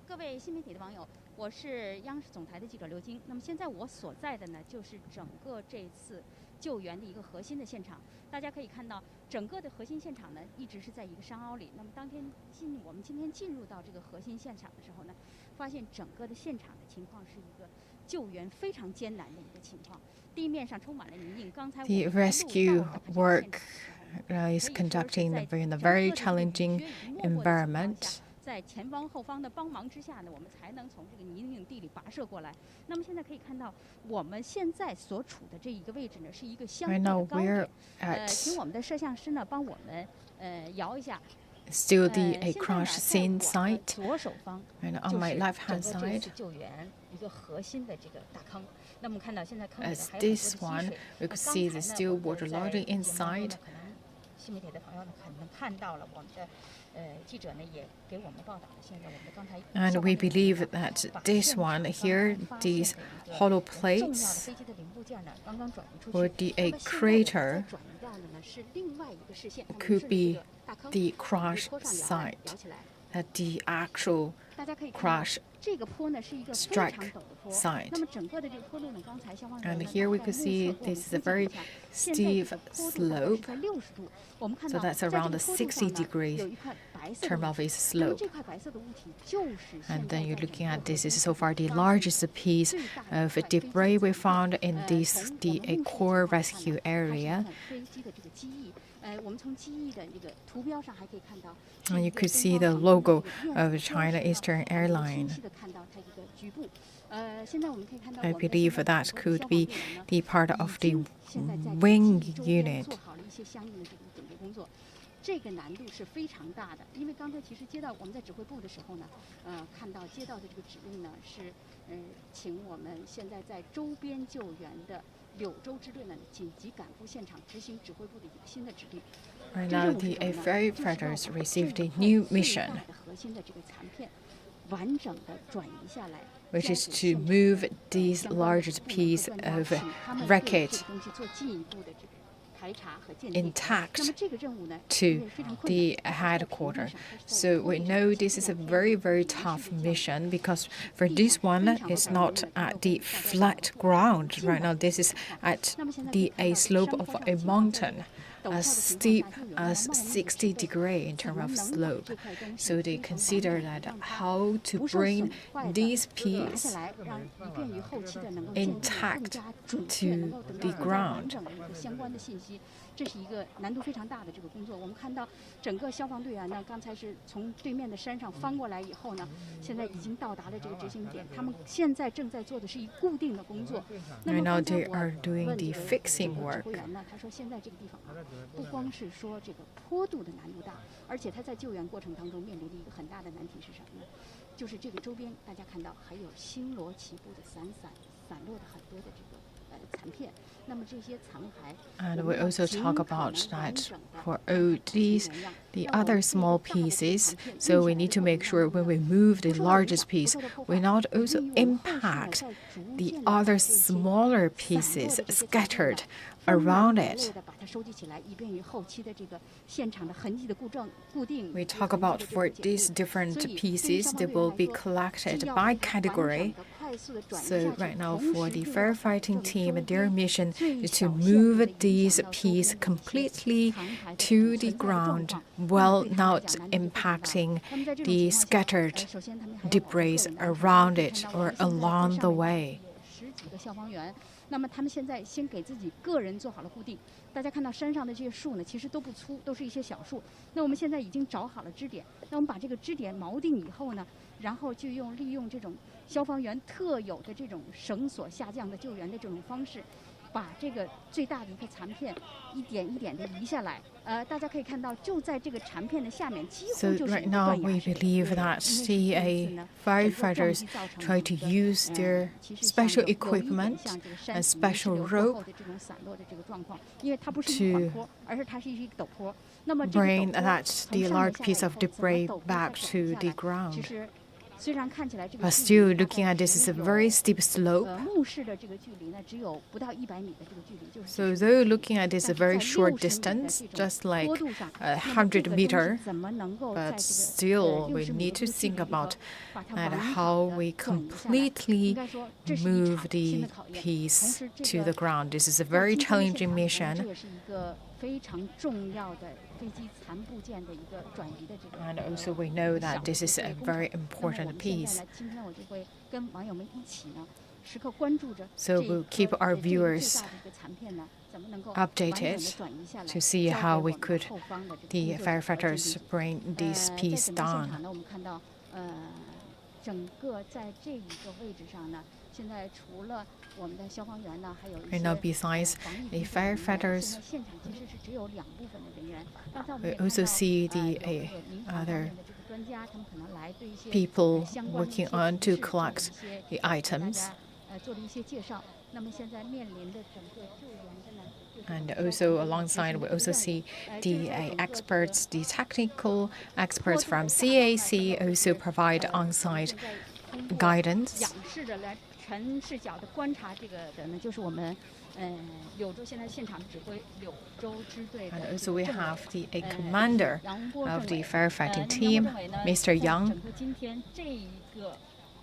各位新媒体的网友，我是央视总台的记者刘晶。那么现在我所在的呢，就是整个这次救援的一个核心的现场。大家可以看到，整个的核心现场呢，一直是在一个山凹里。那么我们今天进入到这个核心现场的时候呢，发现整个的现场的情况是一个救援非常艰难的一个情况。地面上充满了泥泞。刚才 The rescue work is conducting in a very challenging environment. 在前方后方的帮忙之下呢，我们才能从这个泥泞地里跋涉过来。那么现在可以看到，我们现在所处的这一个位置呢，是一个相对的高点。请我们的摄像师呢帮我们摇一下。Still a crash scene site. 左手方 And on my left hand side. 救援一个核心的这个大坑。那么看到现在坑里 As 还有 this 很多 one, 的积水。 we could see the still water loading inside. 可能新媒体的朋友呢可能看到了我们的。 And we believe that this one here, these hollow plates, or a crater, could be the crash site, that the actual crash strike site. And here we could see this is a very steep slope, so that's around the 60 degrees term of its slope. And then you're looking at this is so far the largest piece of debris we found in the core rescue area. And you could see the logo of China Eastern Airlines. I believe that could be the part of the wing unit. 这个难度是非常大的，因为刚才其实接到我们在指挥部的时候呢，看到接到的这个指令呢是，请我们现在在周边救援的柳州支队呢紧急赶赴现场执行指挥部的一个新的指令。Right now, the firefighters received a new mission, 核心的这个残片完整的转移下来。 which is to move this largest piece of wreckage intact to the headquarters. So we know this is a very, very tough mission because for this one, it's not at the flat ground. Right now, this is at a slope of a mountain, as steep as 60 degrees in terms of slope. So they consider that how to bring this piece intact to the ground. 这是一个难度非常大的这个工作。我们看到整个消防队员呢，刚才是从对面的山上翻过来以后呢，现在已经到达了这个执行点。他们现在正在做的是一固定的工作。Right now they are doing the fixing work. 队员呢，他说现在这个地方啊，不光是说这个坡度的难度大，而且他在救援过程当中面临的一个很大的难题是什么呢？就是这个周边大家看到还有星罗棋布的散落的很多的这个 And we also talk about that for all these, the other small pieces, so we need to make sure when we move the largest piece, we not also impact the other smaller pieces scattered around it. We talk about for these different pieces, they will be collected by category. So right now for the firefighting team, their mission is to move these pieces completely to the ground while not impacting the scattered debris around it or along the way. 那么他们现在先给自己个人做好了固定。大家看到山上的这些树呢，其实都不粗，都是一些小树。那我们现在已经找好了支点，那我们把这个支点锚定以后呢，然后就利用这种消防员特有的这种绳索下降的救援的这种方式，把这个最大的一个残片一点一点的移下来。大家可以看到，就在这个残片的下面，几乎就是一个断崖式。 So right now we believe that the firefighters try to use their special equipment and special rope to bring the large piece of debris back to the ground. But still, looking at this, is a very steep slope. So though looking at this a very short distance, just like 100 meters, but still we need to think about how we completely move the piece to the ground. This is a very challenging mission. And also we know that this is a very important piece. So we'll keep our viewers updated to see how we could, the firefighters, bring this piece down. Right now, besides the firefighters, we also see the other people working on to collect the items. And also alongside, we also see the experts, the technical experts from CAC also provide on-site guidance. And also we have the commander of the firefighting team, Mr. Yang.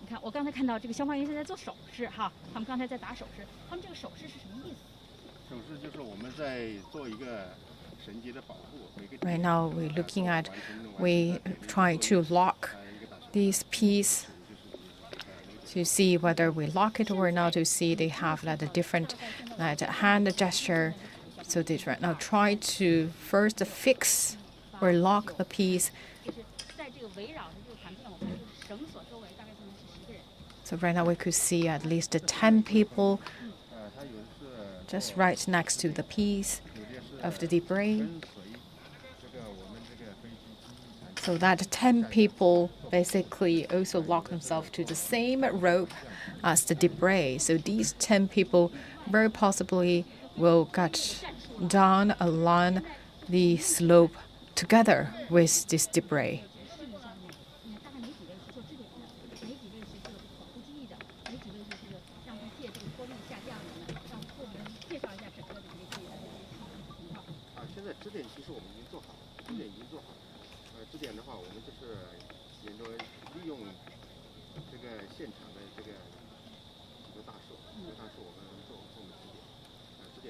你看，我刚才看到这个消防员现在做手势哈，他们刚才在打手势，他们这个手势是什么意思？手势就是我们在做一个绳结的保护。Right now we're looking at, we try to lock this piece to see whether we lock it or not, to see they have a different hand gesture. So they right now try to first fix or lock the piece. So right now we could see at least 10 people just right next to the piece of the debris. So that 10 people basically also lock themselves to the same rope as the debris. So these 10 people very possibly will get down along the slope together with this debris.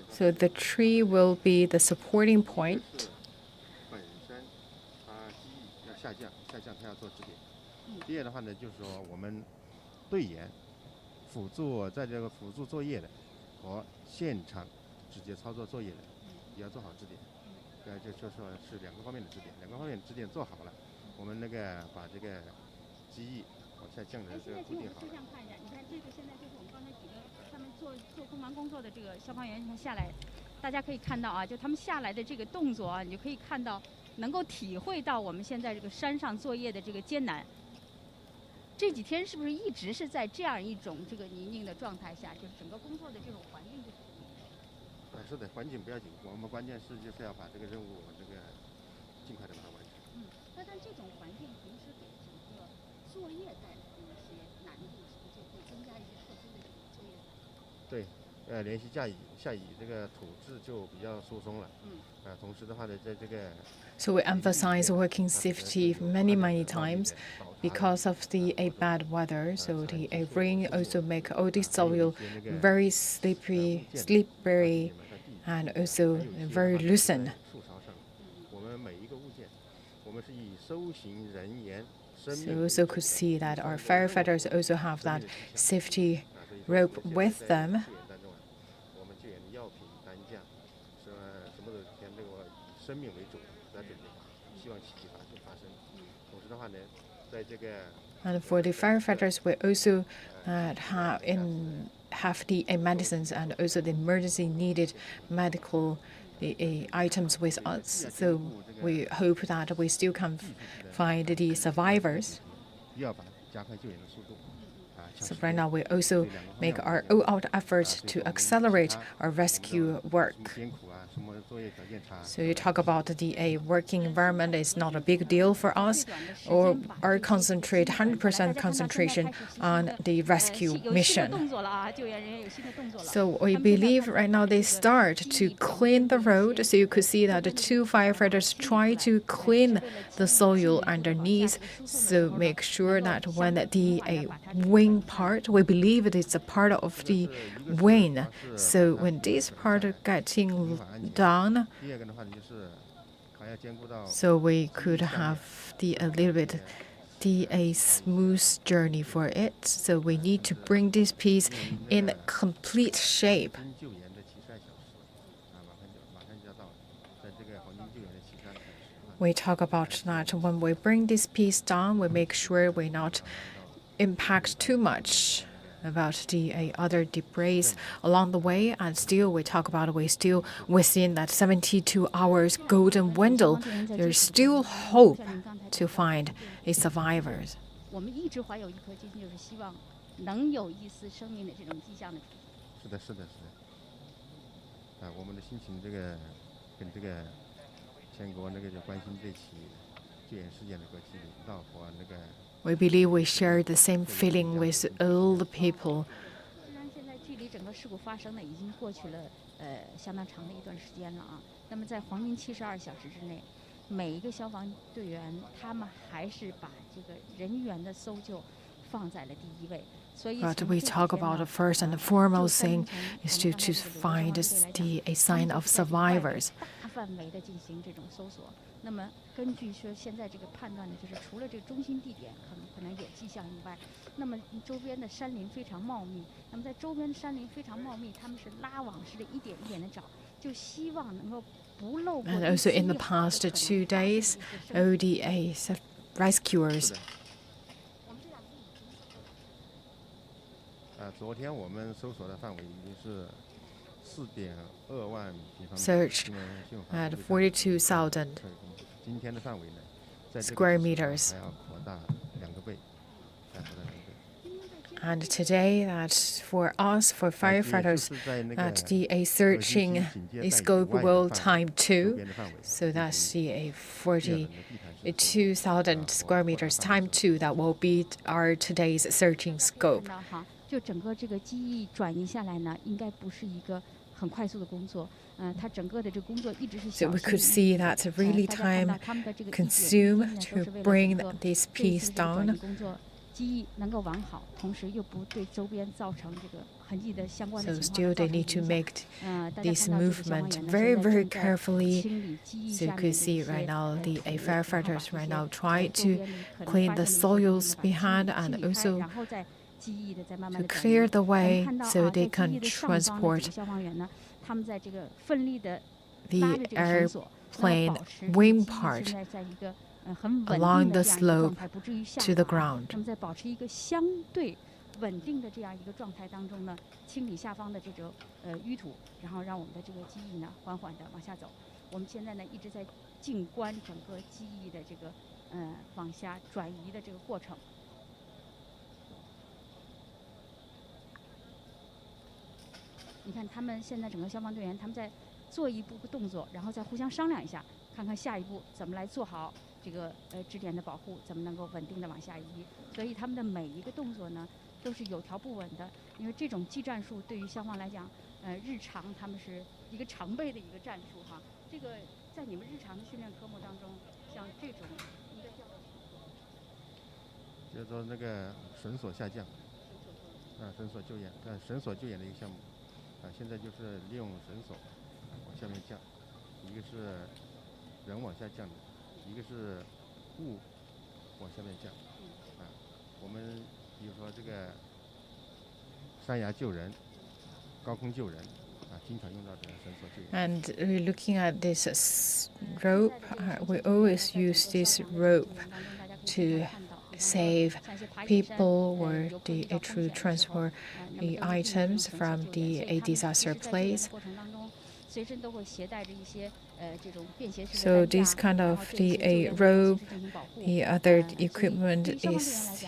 So the tree will be the supporting point. 是的，环境不要紧，我们关键是就是要把这个任务尽快的把它完成。但这种环境同时给整个作业带来的一些难度，是不是就会增加一些特殊的这种作业难度？对，连续下雨这个土质就比较疏松了。同时的话呢，在这个 So we emphasize working safety many times because of the bad weather. So the rain also make all the soil very slippery, and also very loosened. 树梢上，我们每一个物件，我们是以搜寻人员生 So 命 you 为 also 主 could see that our firefighters also have that safety rope with them. 我们救援的药品担架，什么都跟这个以生命为主来准备，希望奇迹发生。同时的话呢，在这个 And for the firefighters, we also have the medicines and also the emergency needed medical items with us. So we hope that we still can find the survivors. 要把加快救援的速度。 So right now we also make our all-out efforts to accelerate our rescue work. 艰苦啊，什么作业条件差。 So you talk about the working environment is not a big deal for us, or our concentrate 100% concentration on the rescue mission. So we believe right now they start to clean the road. So you could see that the two firefighters try to clean the soil underneath. So make sure that when the wing part, we believe it is a part of the wing. So when this part getting done, 第二个的话呢，就是还要兼顾到 so we could have a little bit a smooth journey for it. So we need to bring this piece in complete shape. 救援的72小时马上就要到了，在这个黄金救援的72小时。 We talk about that when we bring this piece down, we make sure we not impact too much about the other debris along the way, and still we talk about we still within that 72 hours golden window. There's still hope to find survivors. 我们一直怀有一颗心，就是希望能有一丝生命的这种迹象的出现。是的。我们的心情跟这个全国就关心这起救援事件的国际领导和We believe we share the same feeling with all the people. 虽然现在距离整个事故发生呢已经过去了相当长的一段时间了啊，那么在黄金72小时之内，每一个消防队员他们还是把这个人员的搜救放在了第一位。 But we talk about the first and the foremost thing is to find a sign of survivors. 大范围的进行这种搜索。那么根据说现在这个判断呢，就是除了这个中心地点可能有迹象以外，那么周边的山林非常茂密。那么在周边的山林非常茂密，他们是拉网式的一点一点的找，就希望能够不漏过。 And also in the past 2 days, ODA rescuers. 昨天我们搜索的范围已经是4.2万平方米。 Search at 42,000 今天的范围呢，在 square meters. 还要扩大2个倍。 And today, that for us, for firefighters, that the searching scope will time 2. So that's the 42,000 square meters time 2. That will be our today's searching scope. 就整个这个机翼转移下来呢，应该不是一个很快速的工作。它整个的这个工作一直是小 So we could see that really time consumed to bring this piece down. 机翼能够完好，同时又不对周边造成这个痕迹的相关的 So 情 still 况 they need to make 大家 this 看到这个消防 movement 员呢 very, 现在 very 正在 carefully. 清理机翼 So you 下面 could 的 see 一些 right now the 土 firefighters 然 right 后 now 把 try 周 to 边可能 clean 发 the 现的一些 soils 地方 behind 把 and 清理开 also 然后再机翼的再慢慢 to 的转 clear 移 the 我们 way 看到 so 啊， they 在机 can 翼的上方的几 transport 个消防员呢，他们在这个奋力的 the 拉着这个绳索，那么 airplane 保持这个 wing 机翼 part 现在在一个很稳 along 定的 the 这样一个状 slope 态，不至于下 to the 滑。 ground. 那么在保持一个相对稳定的这样一个状态当中呢，清理下方的这种淤土，然后让我们的这个机翼呢缓缓的往下走。我们现在呢一直在静观整个机翼的这个往下转移的这个过程。你看他们现在整个消防队员他们在做一步动作，然后再互相商量一下，看看下一步怎么来做好这个支点的保护，怎么能够稳定的往下移。所以他们的每一个动作呢都是有条不紊的，因为这种技战术对于消防来讲，日常他们是一个常备的一个战术哈。这个在你们日常的训练科目当中，像这种应该叫就是说那个绳索下降，绳索救援，绳索救援的一个项目，现在就是利用绳索往下面降，一个是人往下降的，一个是物往下面降，我们比如说这个山崖救人、高空救人，经常用到这个绳索救援。And looking at this rope, we always use this rope to save people or to transport the items from the disaster place. So this kind of the rope, the other equipment is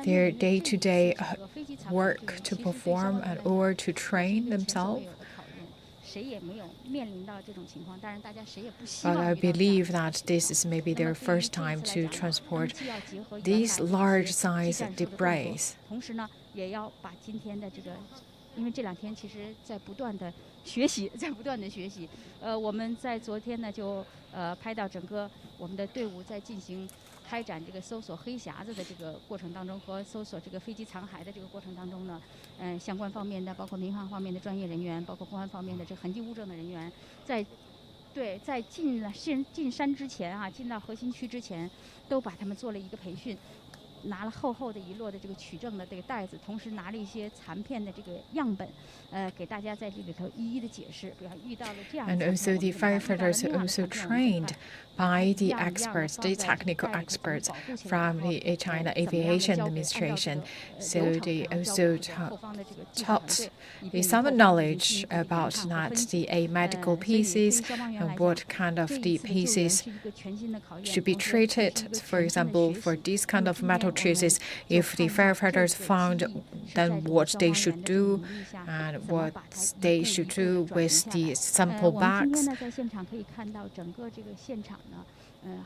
their day-to-day work to perform and or to train themselves. But I believe that this is maybe their first time to transport these large-size debris. 因为这2天其实在不断的学习，我们在昨天呢就拍到整个我们的队伍在进行开展这个搜索黑匣子的这个过程当中，和搜索这个飞机残骸的这个过程当中呢，相关方面的，包括民航方面的专业人员，包括公安方面的这痕迹物证的人员，在进山之前进到核心区之前，都把他们做了一个培训。拿了厚厚的一摞的这个取证的这个袋子，同时拿了一些残片的这个样本，给大家在这里头一一的解释。比如遇到了这样。And also the firefighters are also trained by the experts, the technical experts from the China Aviation Administration. So they also taught some knowledge about that the medical pieces and what kind of the pieces should be treated. For example, for this kind of metal traces, if the firefighters found, then what they should do and what they should do with the sample bags.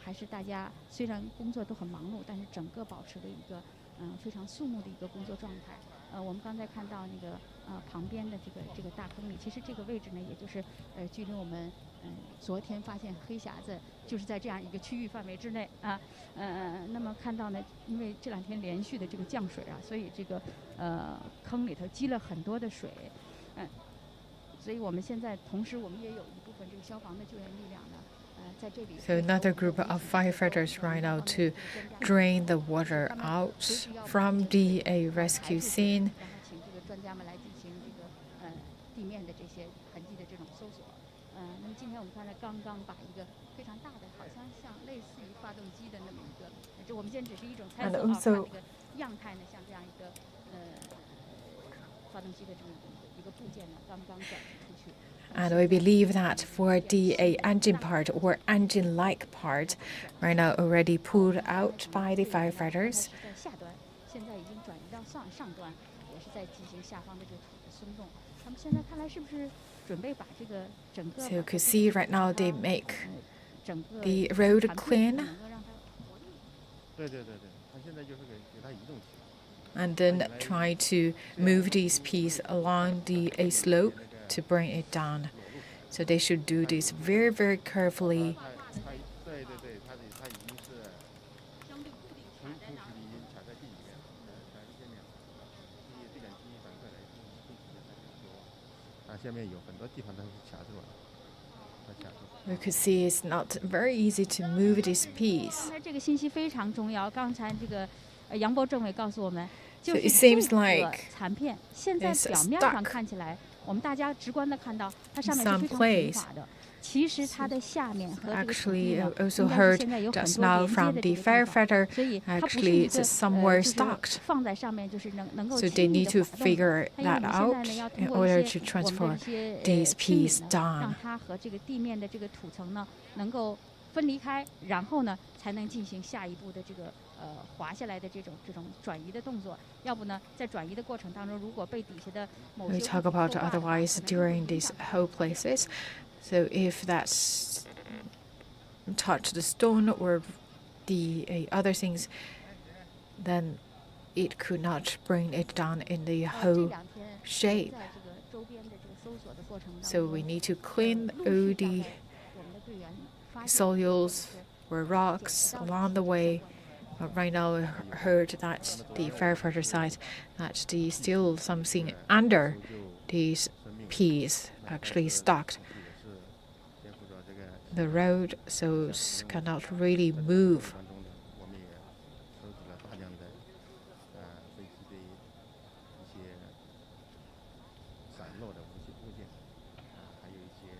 还是大家虽然工作都很忙碌，但是整个保持了一个非常肃穆的一个工作状态。我们刚才看到那个旁边的这个大坑里，其实这个位置呢，也就是距离我们昨天发现黑匣子就是在这样一个区域范围之内啊。那么看到呢，因为这2天连续的这个降水所以这个坑里头积了很多的水，所以我们现在同时我们也有一部分这个消防的救援力量呢。So another group of firefighters right now to drain the water out from the rescue scene. And also And we believe that for the engine part or engine-like part, right now already pulled out by the firefighters. So you could see right now they make the road clean. And then try to move these pieces along the slope to bring it down. So they should do this very, very carefully. You could see it's not very easy to move this piece. So it seems like it's stuck in some place. Actually, I also heard just now from the firefighter, actually it's somewhere stuck. So they need to figure that out in order to transfer these pieces down. 分离开，然后呢才能进行下一步的这个滑下来的这种转移的动作。要不呢，在转移的过程当中，如果被底下的某些 We talk about otherwise during these whole places. So if that's touch the stone or the other things, then it could not bring it down in the whole shape. So we need to clean all the soils or rocks along the way. But right now, we heard that the firefighter side that there's still something under these peas actually stuck the road, so it cannot really move. 我们也收集了大量的飞机的一些散落的物件，还有一些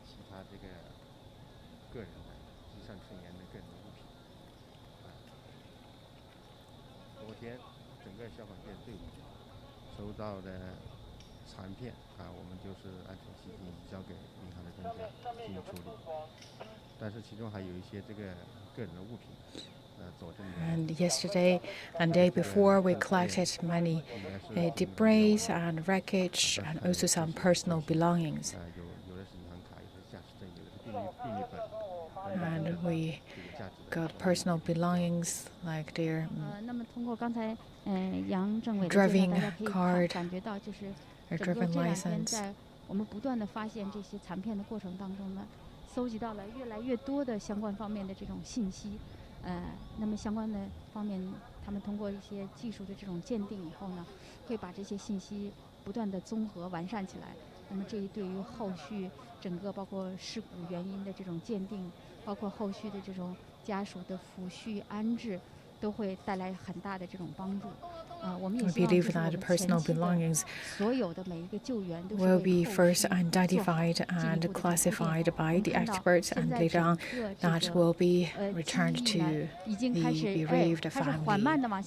其他这个个人的机上成员的个人的物品。昨天整个消防队队伍收到的残片我们就是按程序进行交给银行的专家进行处理。但是其中还有一些这个个人的物品。And yesterday and day before, we collected many debris and wreckage and also some personal belongings. And we got personal belongings like their driving card or driving license. 我们不断地发现这些残片的过程当中呢，搜集到了越来越多的相关方面的这种信息。那么相关的方面，他们通过一些技术的这种鉴定以后呢，会把这些信息不断的综合完善起来。那么这对于后续整个包括事故原因的这种鉴定，包括后续的这种家属的抚恤安置，都会带来很大的这种帮助。我们也希望就是我们前期的所有的每一个救援都是 will be first identified and classified by the experts, and later on that will be returned to the bereaved family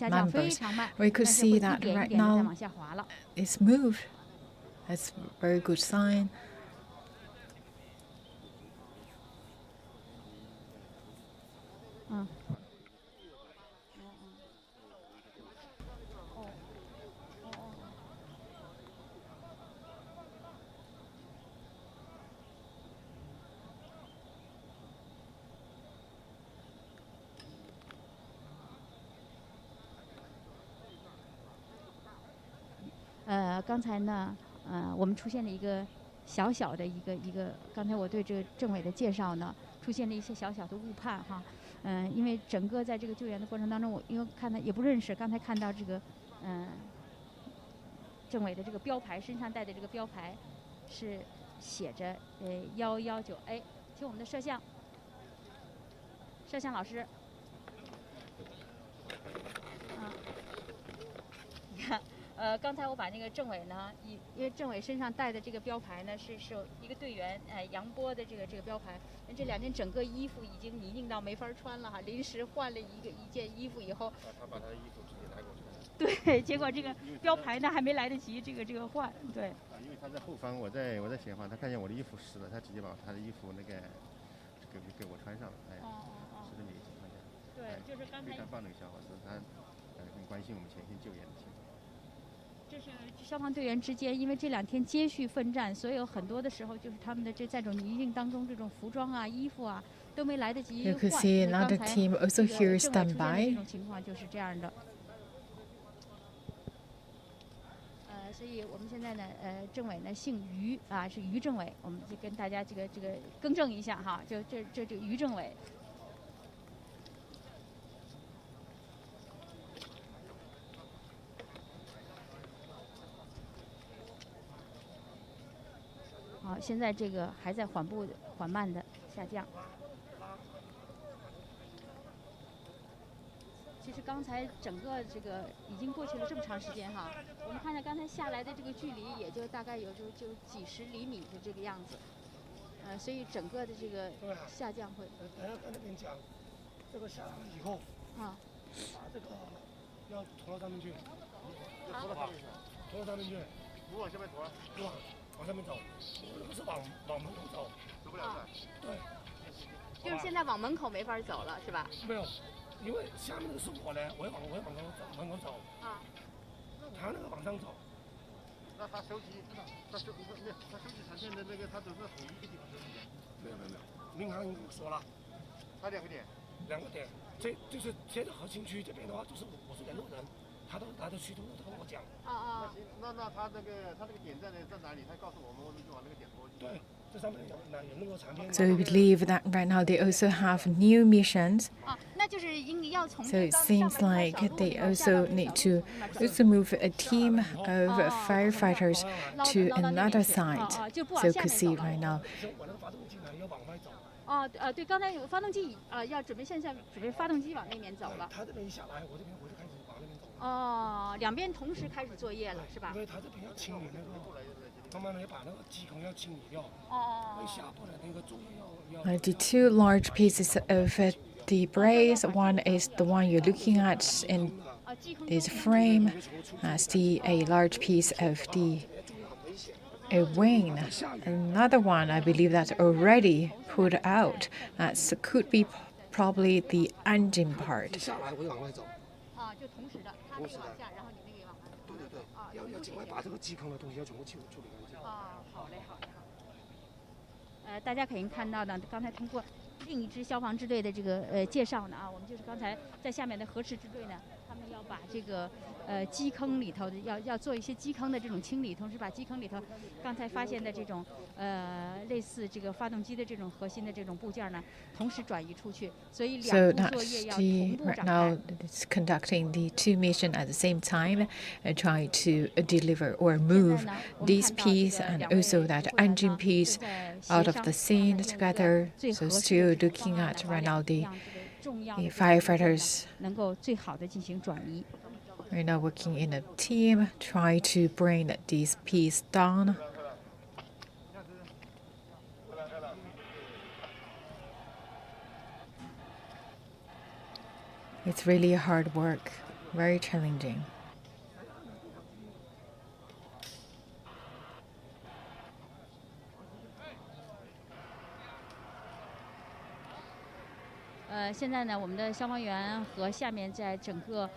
members. We could see that right now it's moved. That's a very good sign. 刚才呢，我们出现了一个小小的一个，刚才我对这个政委的介绍呢，出现了一些小小的误判哈。因为整个在这个救援的过程当中，我因为看到也不认识，刚才看到这个政委的这个标牌，身上带的这个标牌是写着119A，请我们的摄像老师，你看。刚才我把那个政委呢，因为政委身上带的这个标牌呢，是一个队员杨波的这个标牌。这2天整个衣服已经泥泞到没法穿了哈，临时换了一件衣服以后，他把他的衣服直接拿给我穿。对，结果这个标牌呢还没来得及这个换，对。因为他在后方，我在前方，他看见我的衣服湿了，他直接把他的衣服给我穿上了，是这么一个情况下。对，就是刚才非常棒的一个小伙子，他很关心我们前线救援的情况。 这是消防队员之间，因为这2天接续奋战，所以有很多的时候就是他们的在这种泥泞当中，这种服装啊、衣服啊都没来得及换。You could see another team also here standby. 这种情况就是这样的。所以我们现在呢，政委呢姓于是于政委，我们就跟大家这个更正一下哈，就这于政委。 好，现在这个还在缓慢的下降。其实刚才整个这个已经过去了这么长时间哈，我们看见刚才下来的这个距离也就大概有就几十厘米的这个样子，所以整个的这个下降会。等下跟那边讲，这个下来以后把这个要拖到上面去，拖到上面去，不往下面拖，不往上面走，不是往门口走，走不了是吧？对。就是现在往门口没法走了，是吧？没有，因为下面那个是我呢，我往门口走。啊。他那个往上走。那他收集残片的那个，他都是同一个地方收集的。没有，民航已经说了，他2个点。2个点，这就是现在核心区这边的话，就是50人路人，他都区都跟我讲。那行，那他那个点在哪里？他告诉我们，我们就往那个点过去。对。So we believe that right now they also have new missions. So it seems like they also need to move a team of firefighters to another site. So you can see right now. 对，刚才有发动机要准备发动机往那边走了。他这边一下来，我这边就开始往那边走了。两边同时开始作业了，是吧？因为他这边要清理那个。慢慢的把那个机坑要清理掉，下部的那个作业要。The 2 large pieces of debris. One is the one you're looking at in this frame, as a large piece of a wing. Another one, I believe, that's already put out. That could be probably the engine part. 就同时的，他那个往下，然后你那个往上。对，要尽快把这个机坑的东西要全部处理干净。好嘞。大家可以看到呢，刚才通过另一支消防支队的这个介绍呢，我们就是刚才在下面的河池支队呢，他们要把这个基坑里头的要做一些基坑的这种清理，同时把基坑里头刚才发现的这种类似这个发动机的这种核心的这种部件呢，同时转移出去，所以两部作业要同步展开。Right now it's conducting the 2 missions at the same time, trying to deliver or move this piece and also that engine piece out of the scene together. So still looking at right now the firefighters. 能够最好的进行转移。Right now working in a team, try to bring this piece down. It's really hard work, very challenging. 现在呢，我们的消防员和下面在整个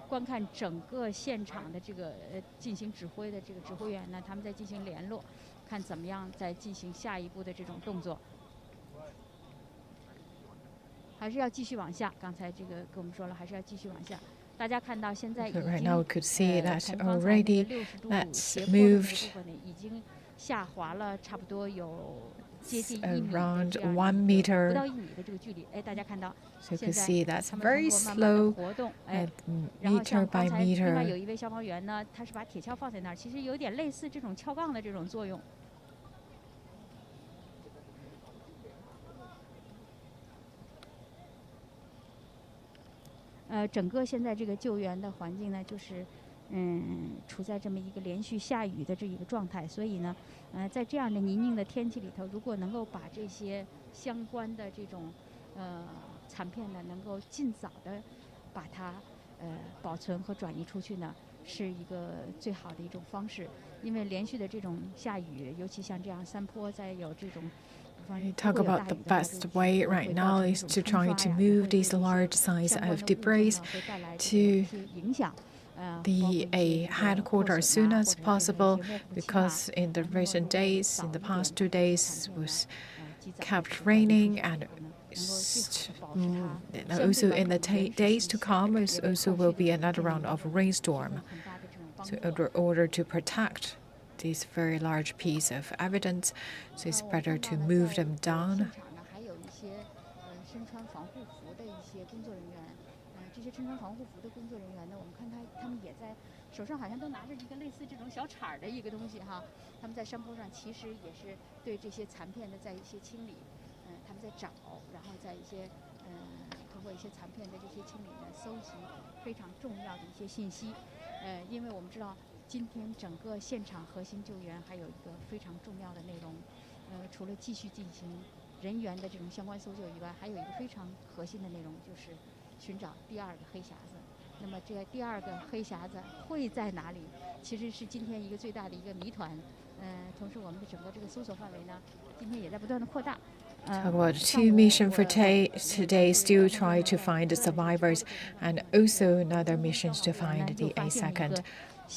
观看整个现场的这个进行指挥的这个指挥员呢，他们在进行联络，看怎么样再进行下一步的这种动作。还是要继续往下，刚才这个跟我们说了，还是要继续往下。大家看到现在已经right now we could see that 从刚才already 60度 that's 斜坡的这个 moved 部分呢，已经下滑了差不多有接近1米的 around 这样 1一个 meter. 不到1米的这个距离。大家看到 So you 现 can 在 see that's 他们 very 通过慢慢的 slow 活动， 然后 meter 像 by 刚才另外 meter. 有一位消防员呢，他是把铁锹放在那儿，其实有点类似这种撬杠的这种作用。整个现在这个救援的环境呢，就是处在这么一个连续下雨的这一个状态，所以呢，在这样的泥泞的天气里头，如果能够把这些相关的这种残片呢，能够尽早的把它保存和转移出去呢，是一个最好的一种方式。因为连续的这种下雨，尤其像这样山坡，再有这种 We talk about the best way right now is to try to move these large size of debris to the headquarters as soon as possible, because in the recent days, in the past 2 days, was kept raining, and also in the days to come, also will be another round of rainstorm. So in order to protect this very large piece of evidence, so it's better to move them down. 还有一些身穿防护服的一些工作人员，这些身穿防护服的工作人员呢，我们看他们也在手上好像都拿着一个类似这种小铲儿的一个东西哈，他们在山坡上其实也是对这些残片的在一些清理，他们在找，然后在一些通过一些残片的这些清理呢，搜集非常重要的一些信息，因为我们知道。 今天整个现场核心救援还有一个非常重要的内容，除了继续进行人员的这种相关搜救以外，还有一个非常核心的内容，就是寻找第二个黑匣子。那么这第二个黑匣子会在哪里？其实是今天一个最大的一个谜团。同时我们的整个这个搜索范围呢，今天也在不断的扩大。Talk about two missions for today, still try to find the survivors, and also another missions to find the second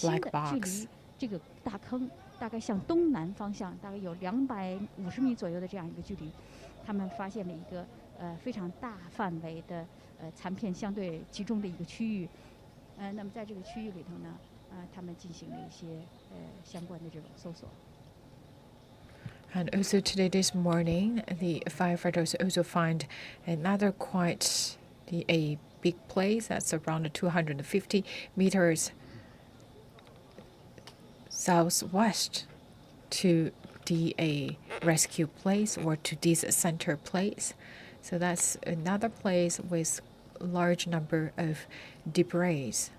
black box. 这个大坑大概向东南方向，大概有250米左右的这样一个距离，他们发现了一个非常大范围的残片相对集中的一个区域。那么在这个区域里头呢，他们进行了一些相关的这种搜索。 And also today, this morning, the firefighters also find another quite a big place that's around 250 meters southwest to the rescue place or to this center place. So that's another place with a large number of debris.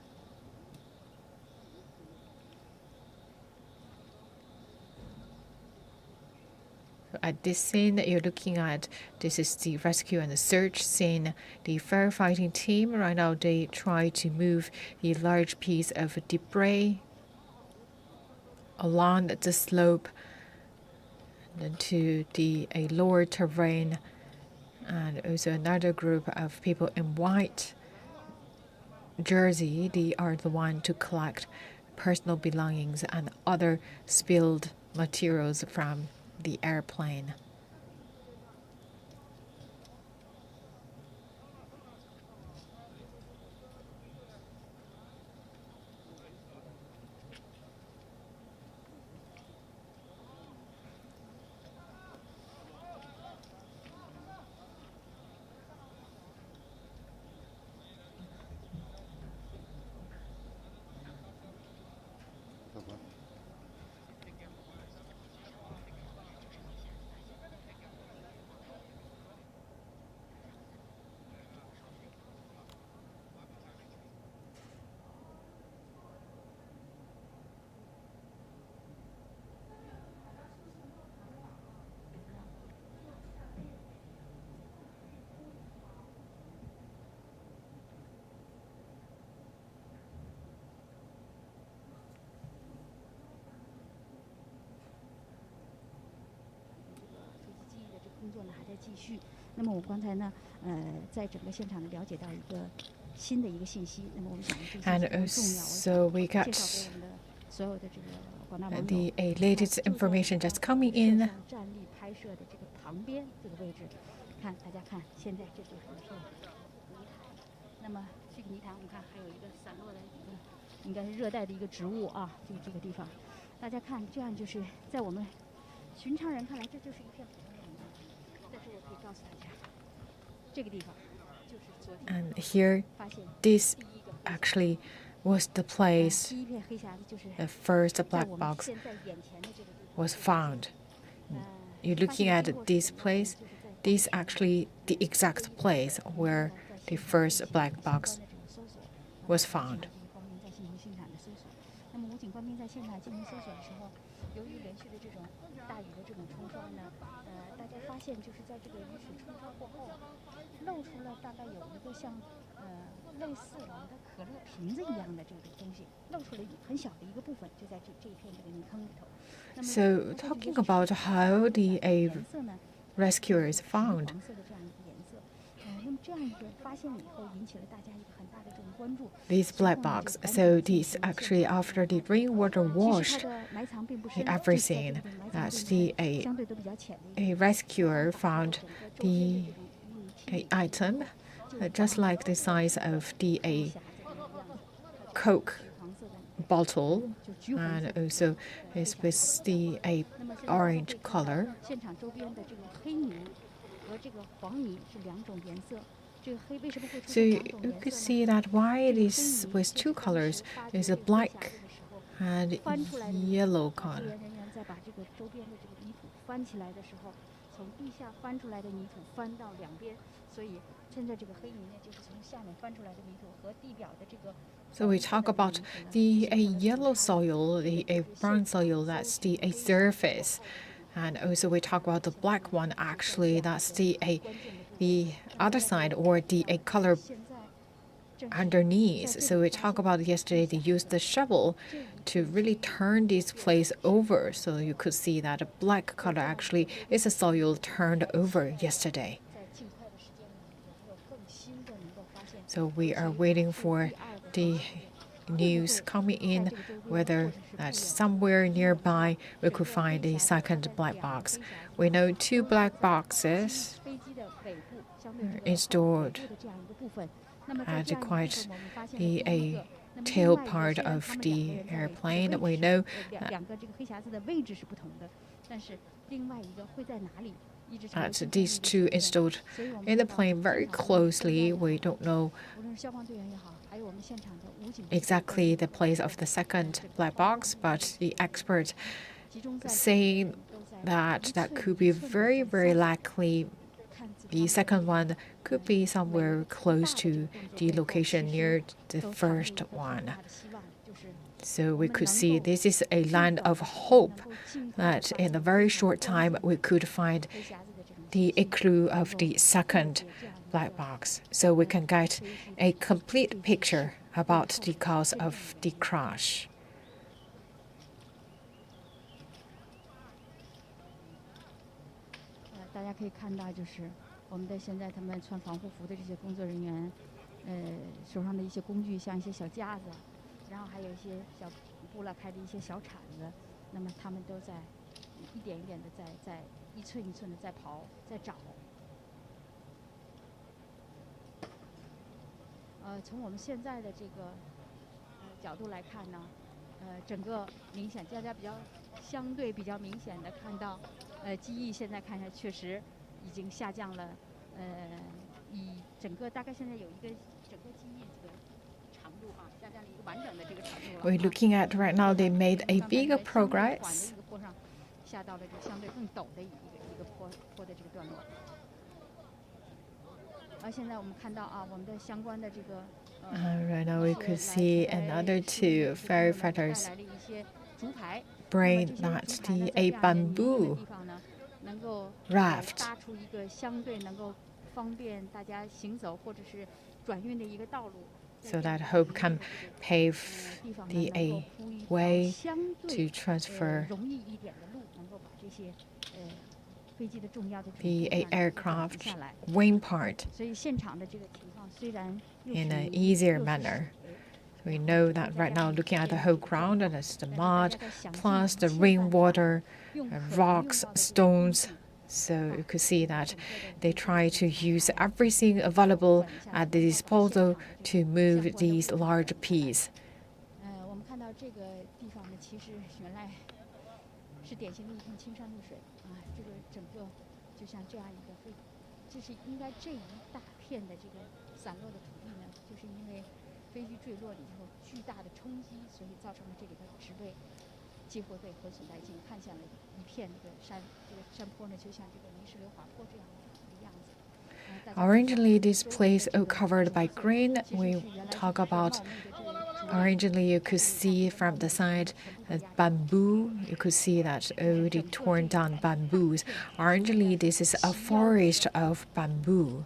At this scene that you're looking at, this is the rescue and the search scene. The firefighting team, right now, they try to move a large piece of debris along the slope and to the lower terrain. And also another group of people in white jersey, they are the one to collect personal belongings and other spilled materials from the airplane. And also we got the latest information just coming in. And here, this actually was the place the first black box was found. You're looking at this place, this actually the exact place where the first black box was found. So talking about how the rescuers found this black box. So this actually after the rainwater washed everything, that the a rescuer found the item just like the size of the Coke bottle, and also is with the orange color. So you could see that why it is with two colors is a black and yellow color. So we talk about the yellow soil, the brown soil, that's the surface, and also we talk about the black one. Actually, that's the other side, or the color underneath. So we talked about yesterday, they used the shovel to really turn this place over. So you could see that a black color actually is a soil turned over yesterday. So we are waiting for the news coming in, whether that somewhere nearby we could find a second black box. We know 2 black boxes are installed at quite a tail part of the airplane. We know that these 2 installed in the plane very closely. We don't know exactly the place of the second black box, but the experts say that that could be very, very likely. The second one could be somewhere close to the location near the first one. So we could see this is a land of hope that in a very short time we could find the igloo of the second black box, so we can get a complete picture about the cause of the crash. We're looking at right now, they made a bigger progress. Right now we could see another 2 firefighters bring that a bamboo raft so that hope can pave the way to transfer the aircraft wing part in an easier manner. We know that right now, looking at the whole ground, and it's the mud plus the rainwater, rocks, stones. So you could see that they try to use everything available at the disposal to move these large pieces. Originally, this place is covered by green. We talk about originally you could see from the side bamboo. You could see that the torn down bamboos. Originally, this is a forest of bamboo,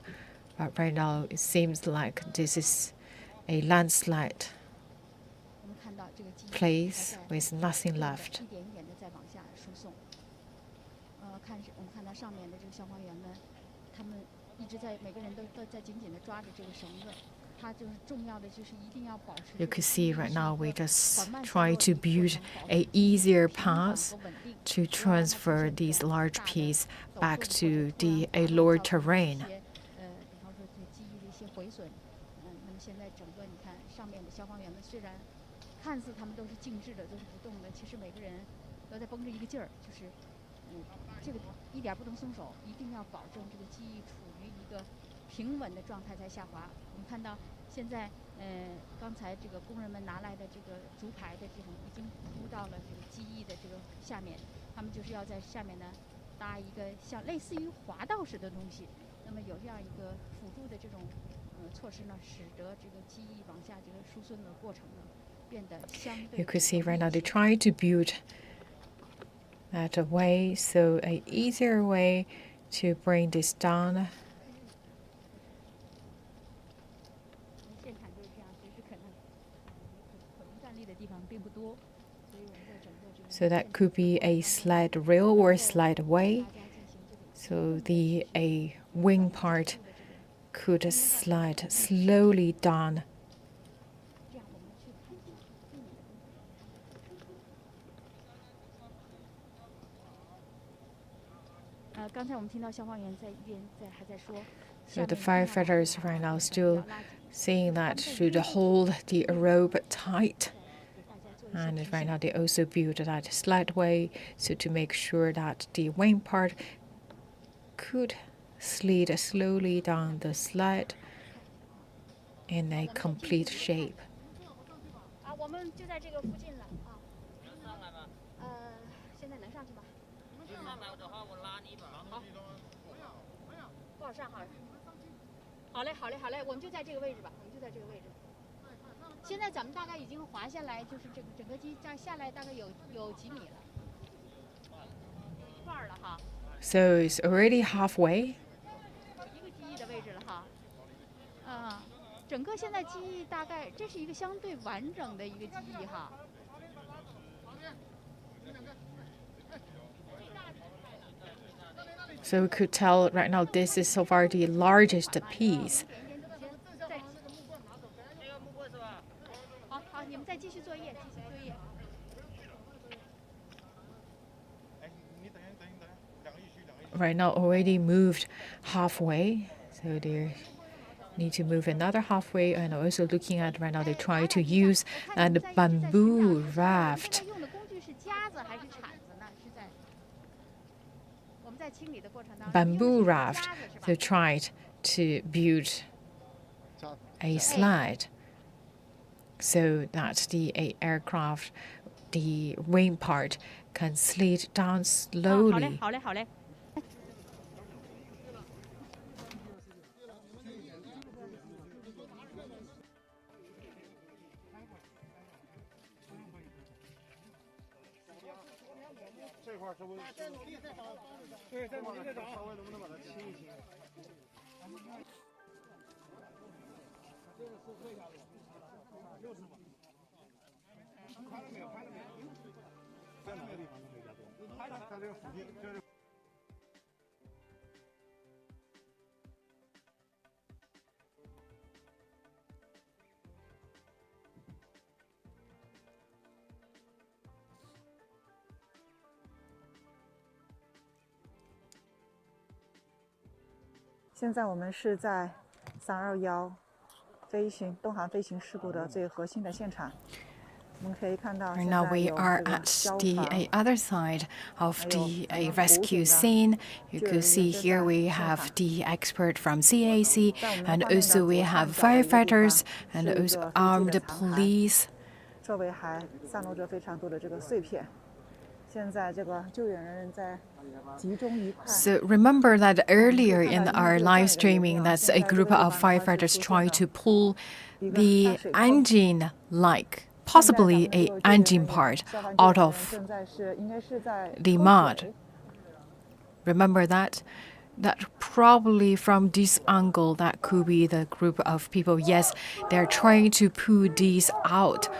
but right now it seems like this is a landslide place with nothing left. You can see right now we just try to build an easier path to transfer these large pieces back to a lower terrain. You could see right now they try to build that a way, so an easier way to bring this down. So that could be a slide rail or slide way. So the wing part could slide slowly down. So the firefighters right now still saying that should hold the rope tight. And right now they also build that slide way, so to make sure that the wing part could slide slowly down the slide in a complete shape. So it's already halfway. So we could tell right now this is so far the largest piece. Right now already moved halfway, so they need to move another halfway. And also looking at right now they try to use a bamboo raft. Bamboo raft to try to build a slide so that the aircraft, the wing part, can slide down slowly.现在我们是在321东航飞行事故的最核心的现场。Right now we are at the other side of the rescue scene. You could see here we have the expert from CAC, and also we have firefighters and also armed police. 周围还散落着非常多的这个碎片。现在这个救援人员在集中一块。 So remember that earlier in our live streaming, that's a group of firefighters trying to pull the engine, like possibly a engine part, out of the mud. Remember that? That probably from this angle, that could be the group of people. Yes, they're trying to pull these out.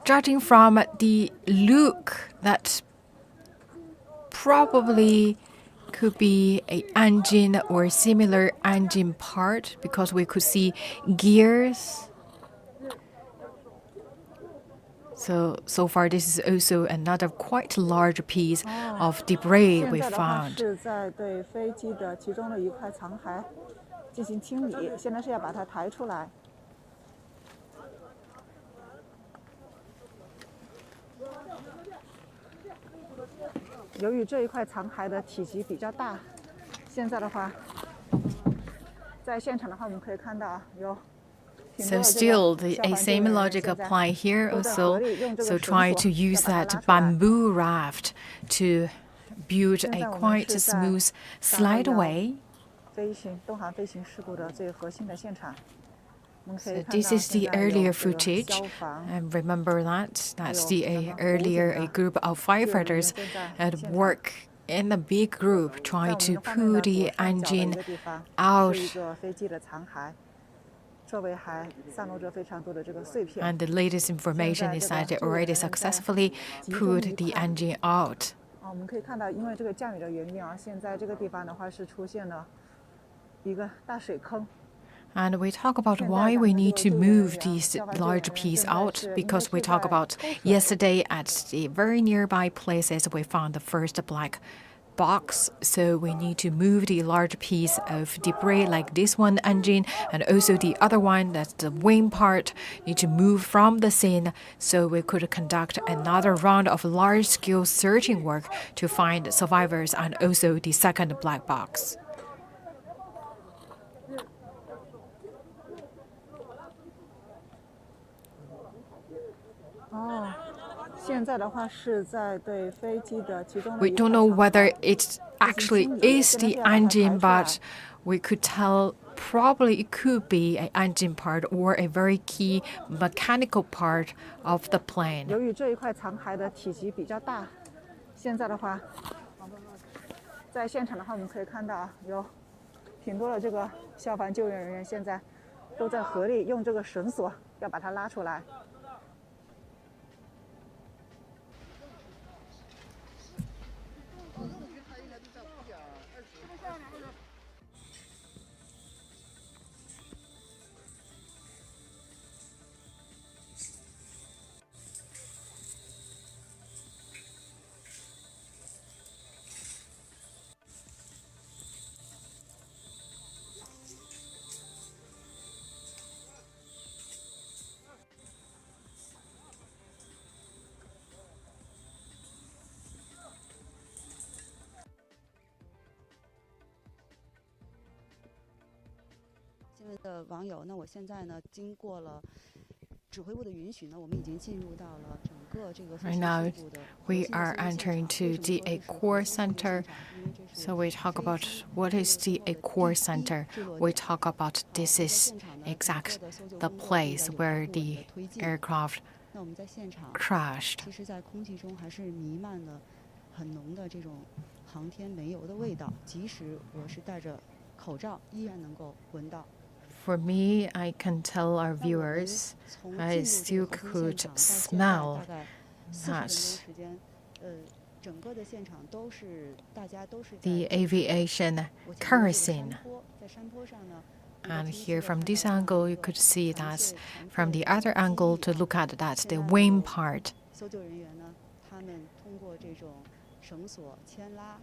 Judging from the look, that probably could be an engine or similar engine part, because we could see gears. So far, this is also another quite large piece of debris we found. 是在对飞机的其中的一块残骸进行清理，现在是要把它抬出来。由于这一块残骸的体积比较大，现在的话，在现场的话，我们可以看到有。 So still, the same logic apply here also. So try to use that bamboo raft to build a quite smooth slideway. So this is the earlier footage, and remember that that's the earlier a group of firefighters at work in a big group trying to pull the engine out. 周围还散落着非常多的这个碎片。 And the latest information is that they already successfully pulled the engine out. 我们可以看到，因为这个降雨的原因啊，现在这个地方的话是出现了一个大水坑。 And we talk about why we need to move these large pieces out, because we talk about yesterday at the very nearby places we found the first black box, so we need to move the large piece of debris like this one engine and also the other one, that's the wing part, need to move from the scene so we could conduct another round of large-scale searching work to find survivors and also the second black box. 现在的话是在对飞机的其中的 We don't know whether it actually is the engine, but we could tell probably it could be an engine part or a very key mechanical part of the plane. 由于这一块残骸的体积比较大，现在的话，在现场的话，我们可以看到有挺多的这个消防救援人员现在都在合力用这个绳索要把它拉出来。 现在的网友，那我现在呢，经过了指挥部的允许呢，我们已经进入到了整个这个 Right now, we are entering to the Core Center. So we talk about what is the Core Center. We talk about this is exact the place where the aircraft 那我们在现场 crashed. 其实，在空气中还是弥漫了很浓的这种航天煤油的味道，即使我是戴着口罩，依然能够闻到。 For me, I can tell our viewers, I still could smell that the aviation kerosene. And here from this angle, you could see that from the other angle to look at that, the wing part. 搜救人员呢，他们通过这种绳索牵拉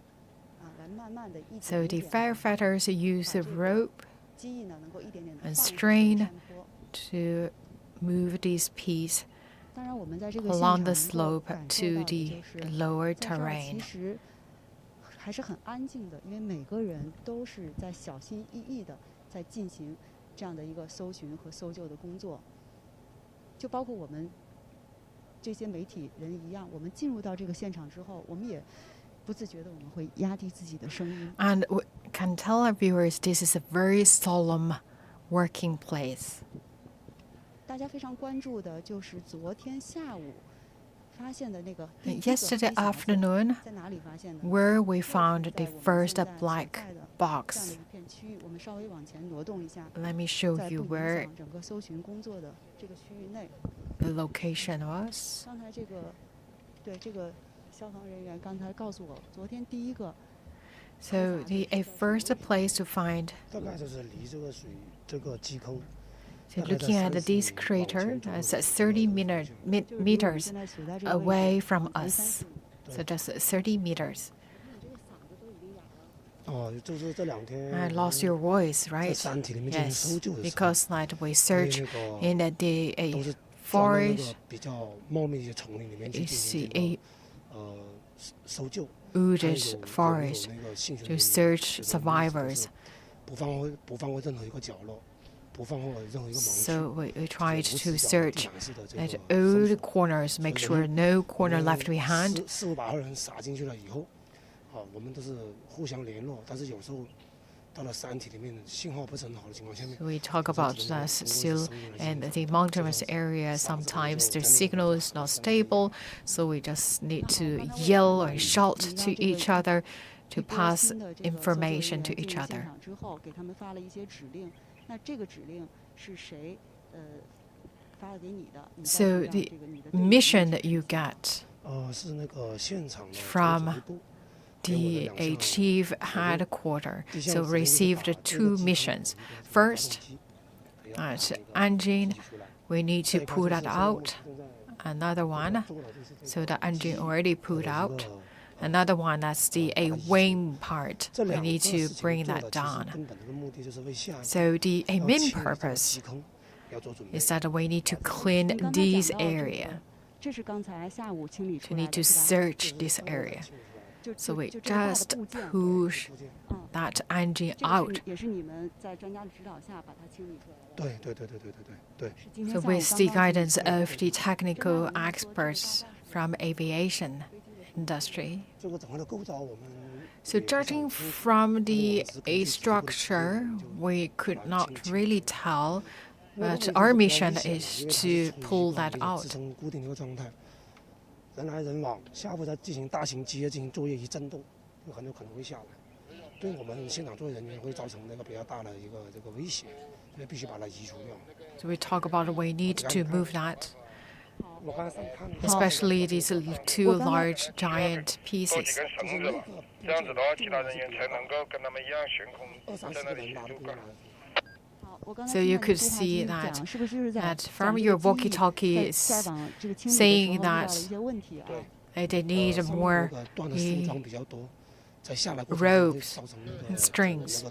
来慢慢的一点 So the firefighters use a rope 机翼呢能够一点点的 and strain to move this piece 当然，我们在这个 along the 现场能够 slope 感受 to 到的 the 就是 lower 在这儿 terrain. 其实还是很安静的，因为每个人都是在小心翼翼的在进行这样的一个搜寻和搜救的工作。就包括我们这些媒体人一样，我们进入到这个现场之后，我们也不自觉的我们会压低自己的声音。 And we can tell our viewers this is a very solemn working place. 大家非常关注的就是昨天下午发现的那个 Yesterday afternoon, 在哪里发现的？ where we found the first black 这样的 box. 一片区域，我们稍微往前挪动一下， Let me show 在 you 不影 where 响整个搜寻工作的这个区域内。 the location was. 刚才这个，对这个消防人员刚才告诉我，昨天第一个 So the first place to find. 大概就是离这个水这个基坑 So looking at this crater, that's 30 meters 现在处在这个位置 away from 离 us. 3 So just 30 meters. 就是这2天 I lost your voice, 在 right? 山体里面进行 Yes, 搜救的时候， because like we search 因为 in the 都是钻到那 forest, 个比较茂密的丛林里面去 you 进 see 行这 a 个搜救， wooded 还有 forest 那个幸存 to 者 search 这种 survivors. 不放过任何一个角落，不放过任何一个盲区。 So we tried 无 to 死角地 search 毯式的这 at 个 all 搜 the 索 corners, make sure no corner left behind. 458号人撒进去了以后，我们都是互相联络，但是有时候到了山体里面信号不是很好的情况下面， We talk about that still in the mountainous area. Sometimes the signal is not stable, so we just need to yell or shout to each other to pass information to each other. 之后给他们发了一些指令，那这个指令是谁发给你的？ So the mission that you get 是那个现场的 from the chief headquarters, so received 2 missions. First, at engine, we need to pull that out. Another one, so the engine already pulled out. Another one, that's the wing part. We need to bring that down. So the main purpose is that we need to clean this area. We need to search this area. So we just push that engine out. So with the guidance of the technical experts from aviation industry. So judging from the structure, we could not really tell, but our mission is to pull that out. 人来人往，下部再进行大型机械进行作业一震动，就很有可能会下来，对我们现场作业人员会造成那个比较大的一个这个威胁，所以必须把它移除掉。So we talk about we need to move that, especially these 2 large giant pieces. 这样子的话，其他人员才能够跟他们一样悬空在那里协助干。 So you could see that from your walkie-talkie saying that they need more ropes and strings.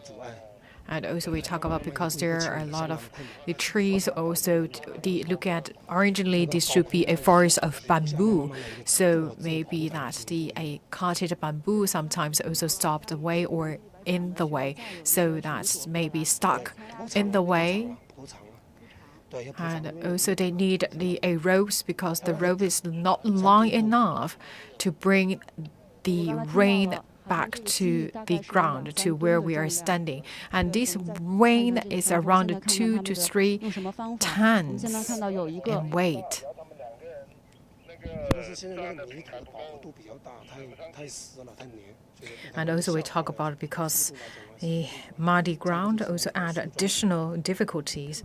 And also we talk about because there are a lot of the trees also originally this should be a forest of bamboo. So maybe that a cutted bamboo sometimes also stop the way or in the way, so that's maybe stuck in the way. And also they need the ropes because the rope is not long enough to bring the rain back to the ground, to where we are standing. And this rain is around 2 to 3 tons in weight. And also we talk about because the muddy ground also add additional difficulties.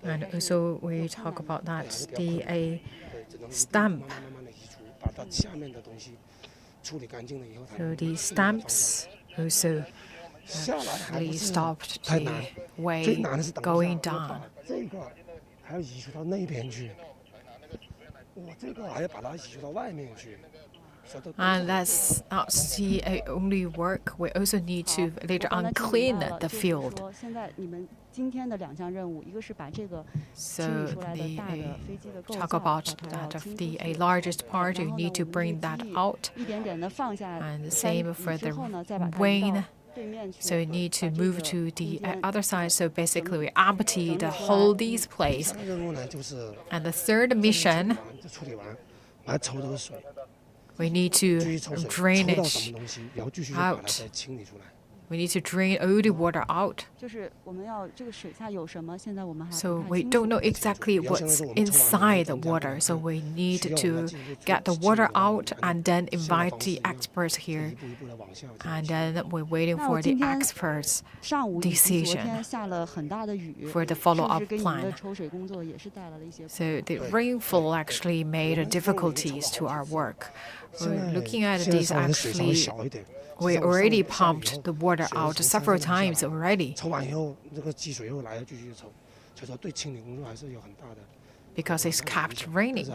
And also we talk about that the stamp. So the stamps also really stopped the way going down. And that's not the only work. We also need to later on clean the field. So talk about that of the largest part, you need to bring that out. And the same for the wing. So you need to move to the other side. So basically we empty the whole these place. And the third mission, we need to drainage out. We need to drain all the water out. So we don't know exactly what's inside the water. So we need to get the water out and then invite the experts here. And then we're waiting for the experts' decision for the follow-up plan. So the rainfall actually made difficulties to our work. We're looking at this actually. We already pumped the water out several times already. Because it's kept raining.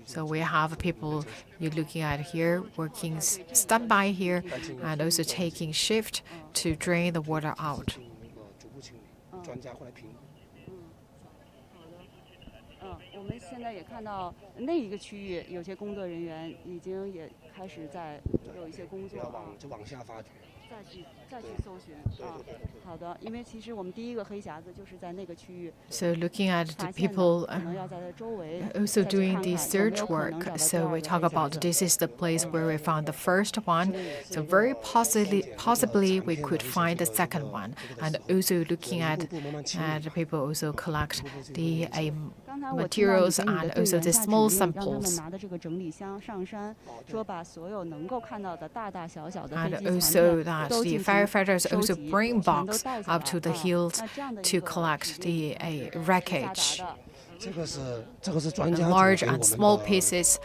So we have people you're looking at here working standby here and also taking shift to drain the water out. 再去搜寻啊。好的，因为其实我们第一个黑匣子就是在那个区域。So looking at the people also doing the search work. So we talk about this is the place where we found the first one. So very possibly we could find the second one. And also looking at people also collect the materials and also the small samples. And also that the firefighters also bring box up to the hills to collect the wreckage. Large and small pieces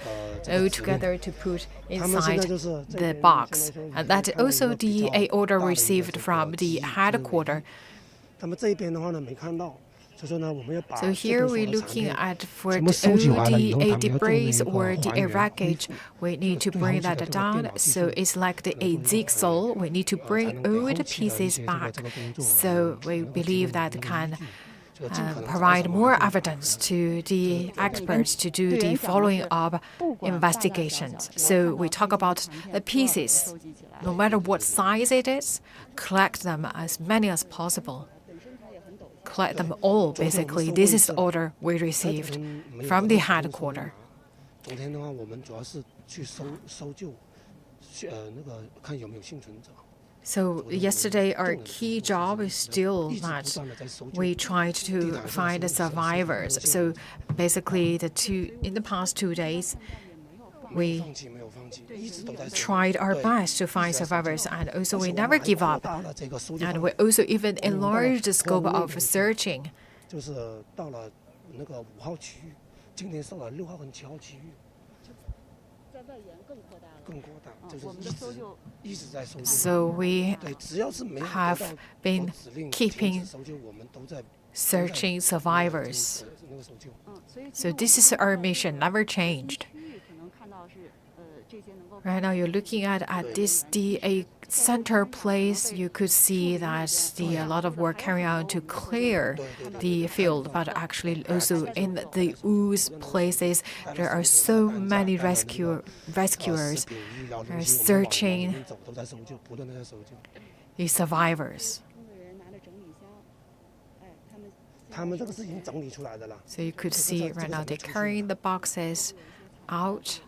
all together to put inside the box. And that's also the order received from the headquarters. So here we're looking at for all the debris or the wreckage, we need to bring that down. So it's like the jigsaw. We need to bring all the pieces back. So we believe that can provide more evidence to the experts to do the following up investigations. So we talk about the pieces. No matter what size it is, collect them as many as possible. Collect them all, basically. This is the order we received from the headquarters. So yesterday our key job is still that we tried to find the survivors. So basically in the past 2 days, we tried our best to find survivors, and also we never give up. And we also even enlarged the scope of searching. So we have been keeping searching survivors. So this is our mission, never changed. Right now, you're looking at this the center place. You could see that a lot of work carried out to clear the field, but actually also in the ooze places, there are so many rescuers searching the survivors. So you could see right now they're carrying the boxes out.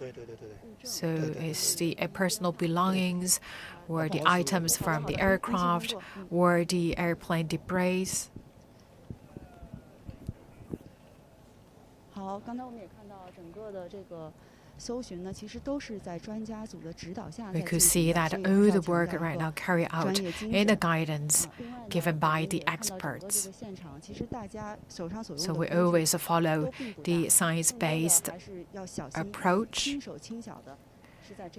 So it's the personal belongings or the items from the aircraft or the airplane debris. 好，刚才我们也看到整个的这个搜寻呢，其实都是在专家组的指导下。We could see that all the work right now carried out in the guidance given by the experts. So we always follow the science-based approach.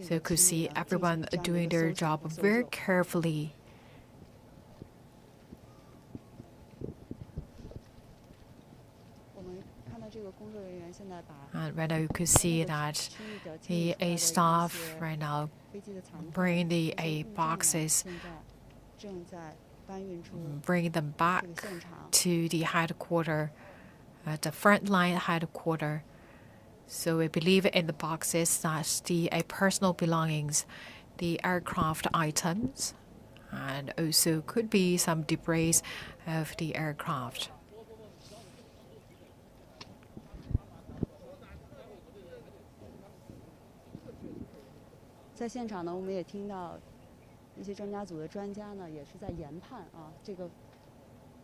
So you could see everyone doing their job very carefully. And right now you could see that the staff right now bring the boxes, bring them back to the headquarters, the frontline headquarters. So we believe in the boxes that the personal belongings, the aircraft items, and also could be some debris of the aircraft. 在现场呢，我们也听到一些专家组的专家呢，也是在研判啊，这个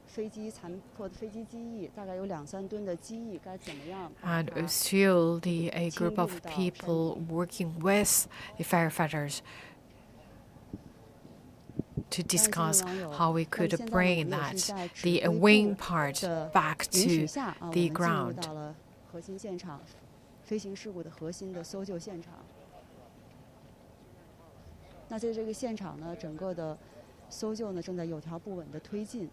飞机残破的飞机机翼，大概有2-3吨的机翼，该怎么样？ And still, a group of people working with the firefighters to discuss how we could bring the wing part back to the ground. 到了核心现场，飞行事故的核心的搜救现场。 那在这个现场呢，整个的搜救呢正在有条不紊地推进。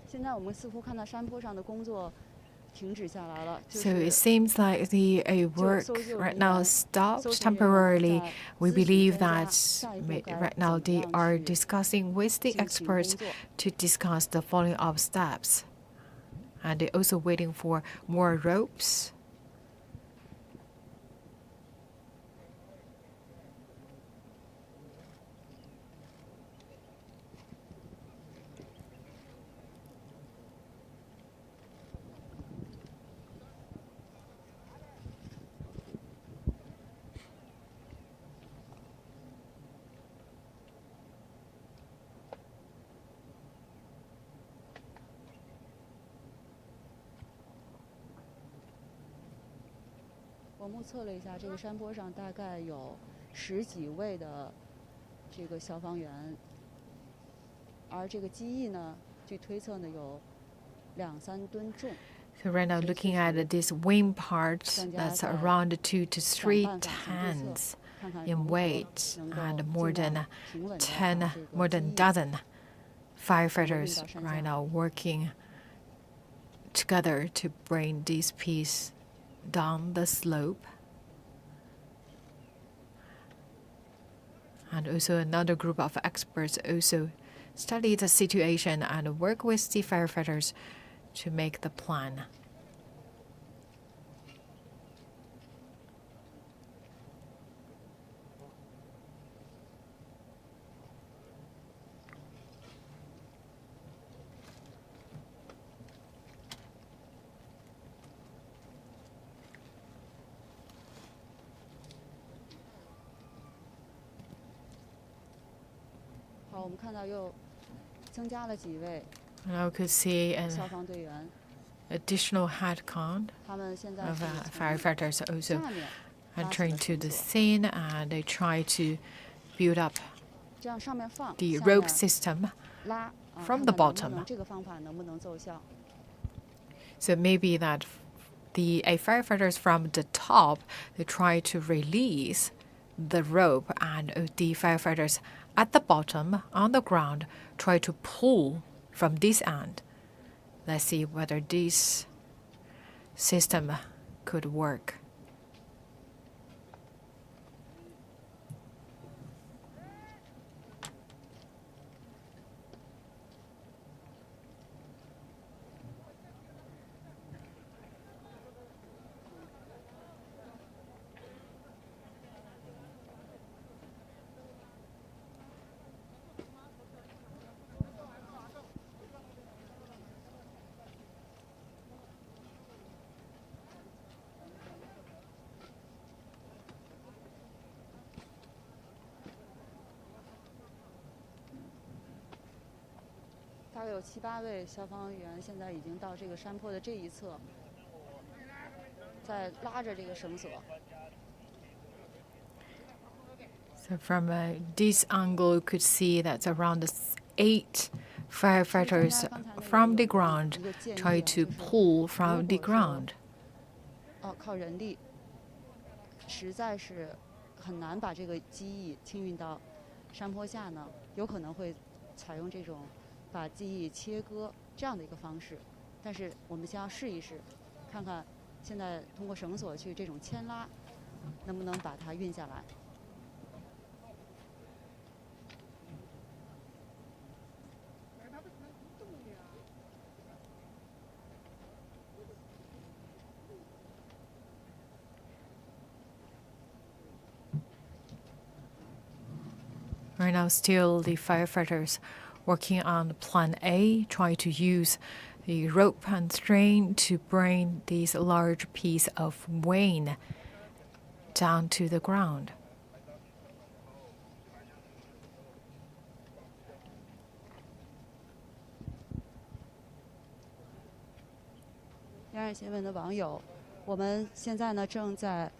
现在我们似乎看到山坡上的工作 So it seems like the work right now stopped temporarily. We believe that right now they are discussing with the experts to discuss the following up steps. And they're also waiting for more ropes.我目测了一下，这个山坡上大概有10几位的这个消防员，而这个机翼呢，据推测呢有2、3吨重。 So right now looking at this wing part, that's around 2 to 3 tons in weight, and more than dozen firefighters right now working together to bring this piece down the slope. And also another group of experts also study the situation and work with the firefighters to make the plan. Now we could see an additional head count of firefighters also entering to the scene, and they try to build up the rope system from the bottom. So maybe that the firefighters from the top, they try to release the rope, and the firefighters at the bottom on the ground try to pull from this end. Let's see whether this system could work. So from this angle, you could see that's around 8 firefighters from the ground try to pull from the ground. 靠人力，实在是很难把这个机翼清运到山坡下呢，有可能会采用这种把机翼切割这样的一个方式。但是我们先要试一试，看看现在通过绳索去这种牵拉，能不能把它运下来。 Right now, still the firefighters working on Plan A, trying to use the rope and string to bring this large piece of wing down to the ground. 央视新闻的网友，我们现在呢正在。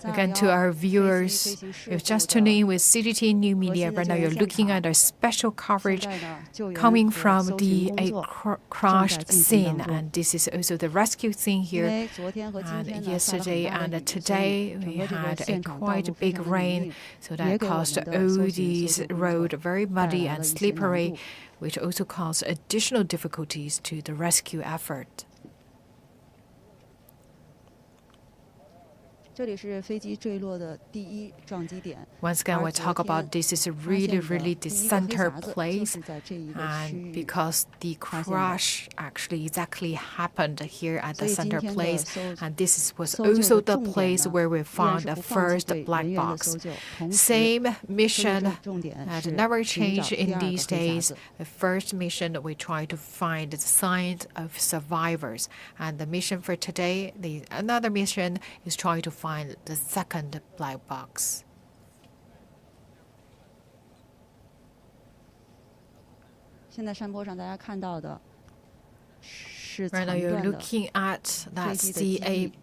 Again, to our viewers, if just tuning in with CGTN New Media, right now you're looking at a special coverage coming from the crashed scene. And this is also the rescue scene here. And yesterday and today, we had a quite big rain, so that caused all these roads very muddy and slippery, which also caused additional difficulties to the rescue effort. 这里是飞机坠落的第一撞击点。 Once again, we talk about this is a really the center place, 在这一个区 and 域。 because the crash actually exactly happened here at the center place, and this was also the place where we found the first black box. Same mission that never changed in these days. The first mission, we try to find the signs of survivors, and the mission for today, another mission is trying to find the second black box. 现在山坡上大家看到的是 Right now 残 you're 断的 looking at 飞 that's 机的 the 机 a 翼，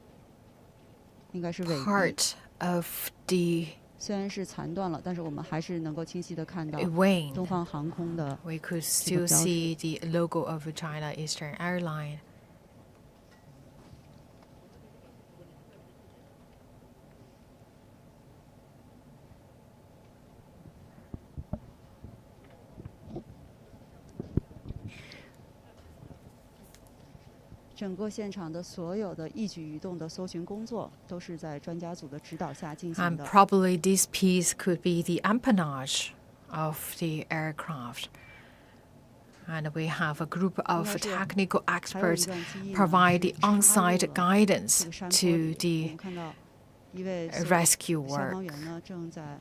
应该是尾翼。 part of the 虽然是残断了，但是我们还是能够清晰的看到 wing. 东方航空的 We could still see the logo of China Eastern Airlines. 整个现场的所有的一举一动的搜寻工作，都是在专家组的指导下进行 And 的。 probably this piece could be the empennage of the aircraft. And we have a group of technical 还有一 experts 段机翼呢 provide 是 the 插入 on-site 了 guidance 这个山坡 to 里。我 the 们看到一位 rescue 消 work. 防员呢正在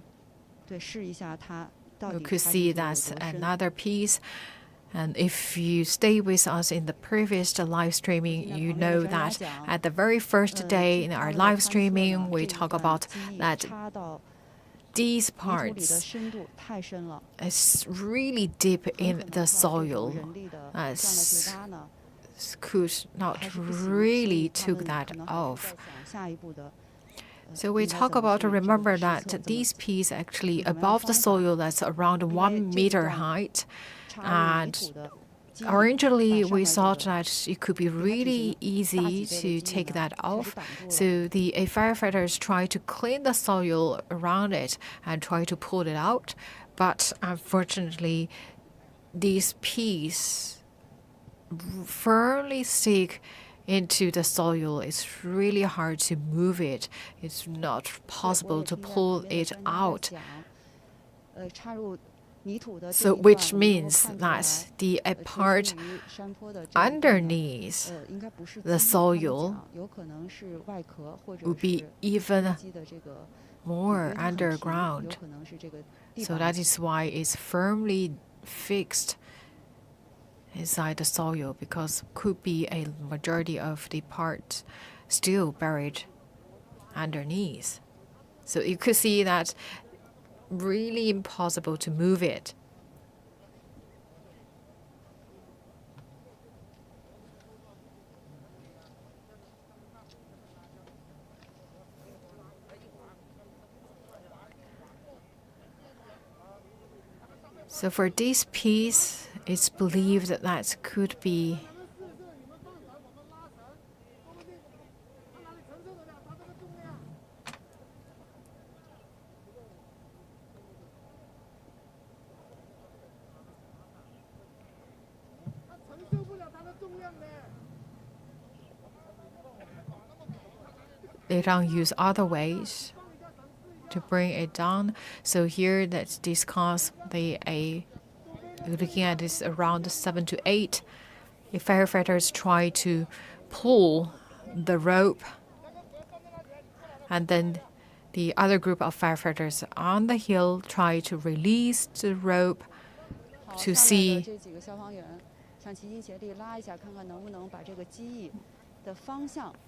对试一下他到 You 底 could 插 see 进去有 that's 多深。 another piece. And if you stay with us in the previous live streaming, you know that at the very first day in our live streaming, we talk about that 插到 these 泥土里的 parts 深度太深了， is really deep 很 in 可能 the 靠这种 soil. 人力的这样的去挖呢， Could not 还是不行。所 really 以他 took 们 that 可能还是 off. 在想下一步的。 So we talk about remember that these pieces actually above the soil that's around 1 meter height, and originally we thought that it could be really easy to take that off. So the firefighters try to clean the soil around it and try to pull it out, but unfortunately, these pieces firmly stick into the soil. It's really hard to move it. It's not possible to pull it out. So which means that the part underneath the soil would be even more underground. So that is why it's firmly fixed inside the soil, because could be a majority of the parts still buried underneath. So you could see that really impossible to move it. So for this piece, it's believed that that could be they don't use other ways to bring it down. So here let's discuss looking at this around 7 to 8. The firefighters try to pull the rope, and then the other group of firefighters on the hill try to release the rope to see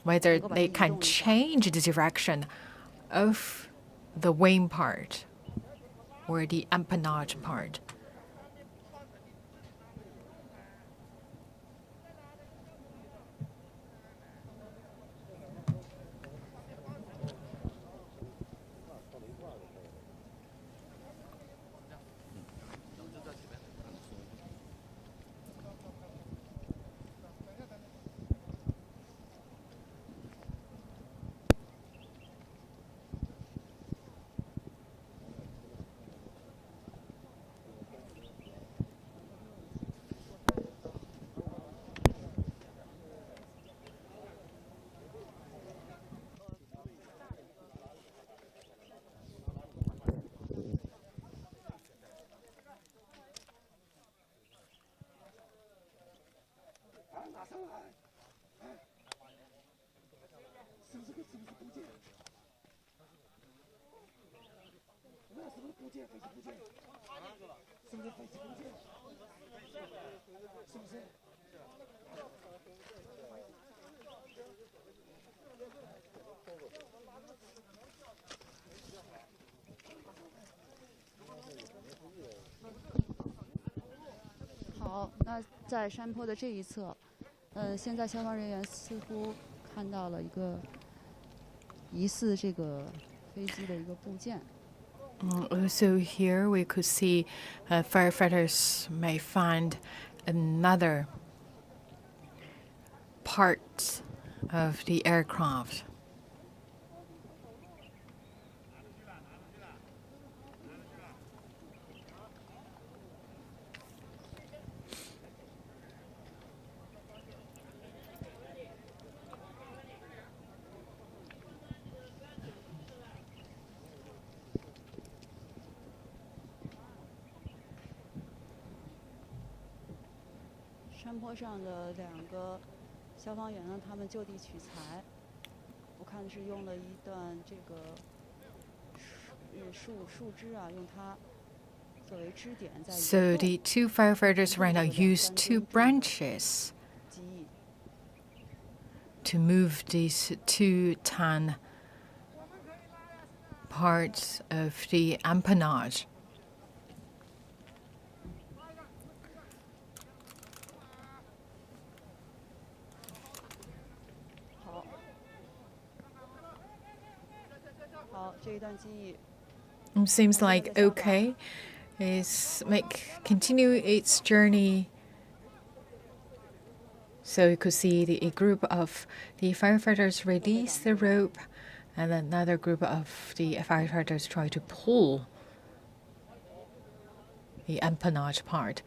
whether they can change the direction of the wing part or the empennage part. 好，那在山坡的这一侧，现在消防人员似乎看到了一个疑似这个飞机的一个部件。Also here we could see firefighters may find another part of the aircraft.《山坡上的2个消防员呢，他们就地取材。我看是用了一段这个树枝啊，用它作为支点在。So the 2 firefighters right now use 2 branches to move these 2-ton parts of the empennage. 好，这一段机翼。It seems like OK is continue its journey. So you could see a group of the firefighters release the rope, and another group of the firefighters try to pull the empennage part.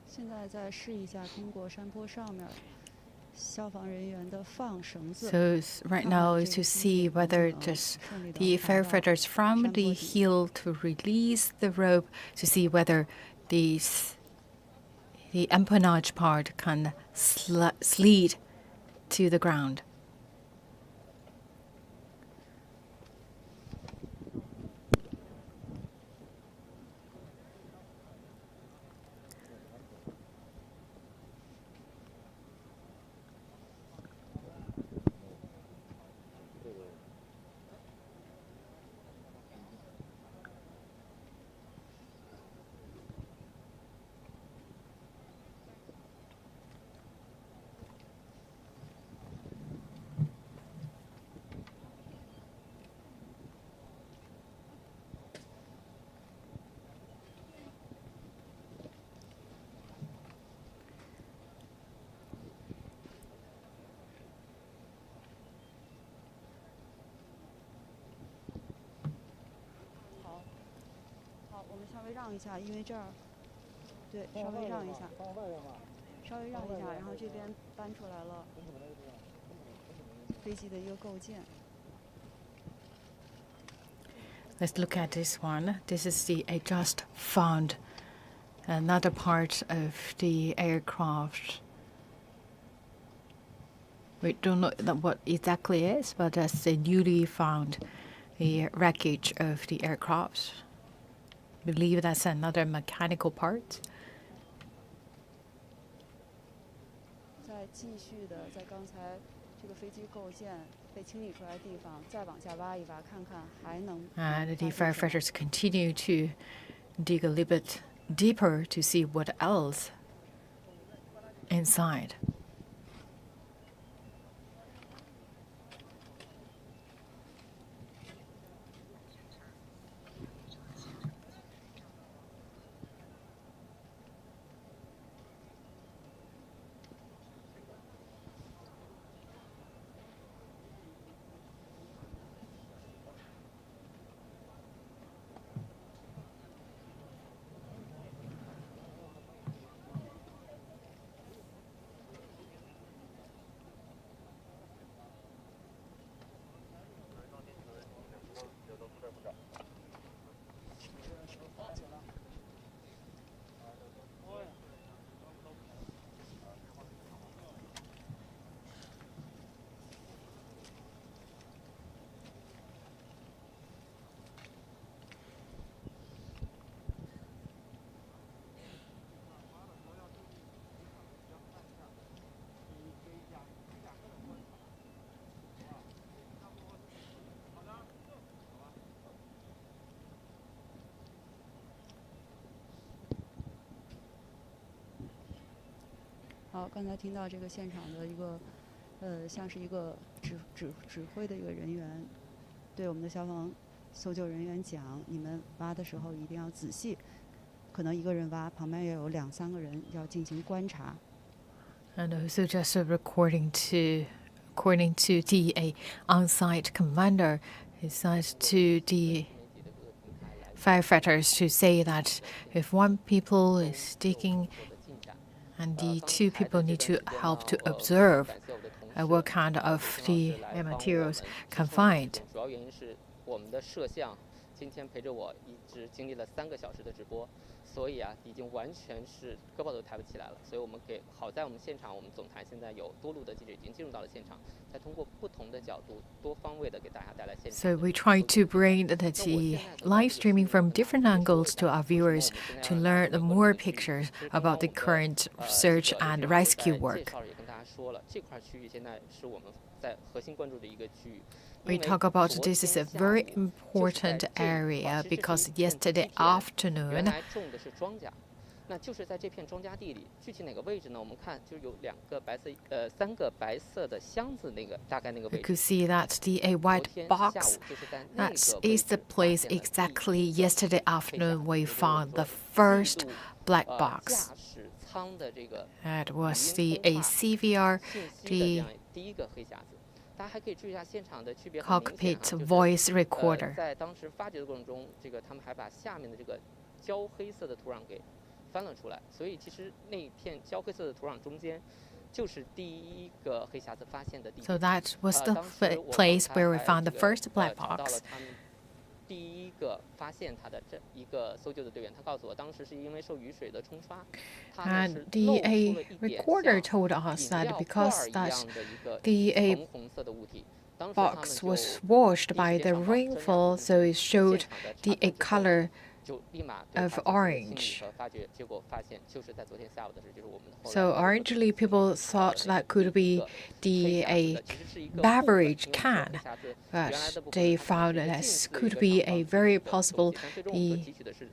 现在再试一下通过山坡上面消防人员的放绳子。So right now is to see whether just the firefighters from the hill to release the rope to see whether the empennage part can slide to the ground.稍微让一下，因为这儿，对，稍微让一下，稍微让一下，然后这边搬出来了飞机的一个构件。Let's look at this one. This is I just found another part of the aircraft. We don't know what exactly it is, but that's the newly found the wreckage of the aircraft. believe that's another mechanical part. 再继续的在刚才这个飞机构件被清理出来的地方，再往下挖一挖，看看还能。And the firefighters continue to dig a little bit deeper to see what else inside. 好，刚才听到这个现场的一个，像是一个指挥的一个人员，对我们的消防搜救人员讲，你们挖的时候一定要仔细，可能一个人挖，旁边也有2、3个人要进行观察。And also just according to the on-site commander, is that to the firefighters to say that if one people is digging and the 2 people need to help to observe what kind of the materials can find. 主要原因是我们的摄像今天陪着我一直经历了3个小时的直播，所以啊，已经完全是胳膊都抬不起来了。所以我们好在我们现场，我们总台现在有多路的记者已经进入到了现场，再通过不同的角度、多方位的给大家带来现场。So we try to bring the live streaming from different angles to our viewers to learn more pictures about the current search and rescue work. 介绍也跟大家说了，这块区域现在是我们在核心关注的一个区域。We talk about this is a very important area because yesterday afternoon. 原来种的是庄稼，那就是在这片庄稼地里，具体哪个位置呢？我们看就有3个白色的箱子，大概那个位 You 置。could see that a white box. That is the place exactly yesterday afternoon we found the first black box. 驾驶舱的这个 That was the CVR, 第 the 一个黑匣子。大家还可以注意一下现场的区别很明显 cockpit 啊，就是 voice recorder. 在当时发掘的过程中，他们还把下面的这个焦黑色的土壤给翻了出来，所以其实那片焦黑色的土壤中间就是第一个黑匣子发现的地点。 So that was the place where we found the first black 找到了 box. 他们第一个发现他的这一个搜救的队员，他告诉我，当时是因为受雨水的冲刷，他呢 And 是 the 露出了一点 recorder 像 told us 饮 that 料 because 罐儿一 that 样的一个 the 橙红色的物体。当时他们 box 就 was washed by 意 the 识到专家 rainfall, 组 so it 现 showed 场的 the 查看之后 color 就立马对 of 它进行了清理 orange. 和发掘，结果发现就是在昨天下午的事，就是我们后来 So 的 originally people thought that could be 黑匣 the 子的，其实是一个 beverage 部分因为这个 can, 黑匣子 but 原来的部分 they 它 found 是一个 that 近似 could 一个 be 长 a 方形 very 的 possible 东西但最终我们 the 提取的是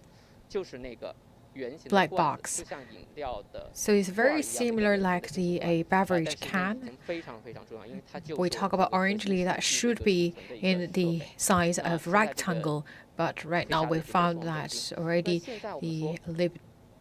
就是那个圆形的 black 罐子 box. 就像饮料的 So it's 罐儿 very 一样的 similar 圆形的 like 形 the 状 a 但 beverage 是这已 can. 经非常非常重要，因为它就 We 是 talk 我 about 们核心 orangely that 数据 should 的 be 储存的一个 in 设 the 备。 size 那 of 现在这个 rectangle, but right 黑 now 匣 we 子就是 found 这种 that 东西。 already 现在我们 the 说 lip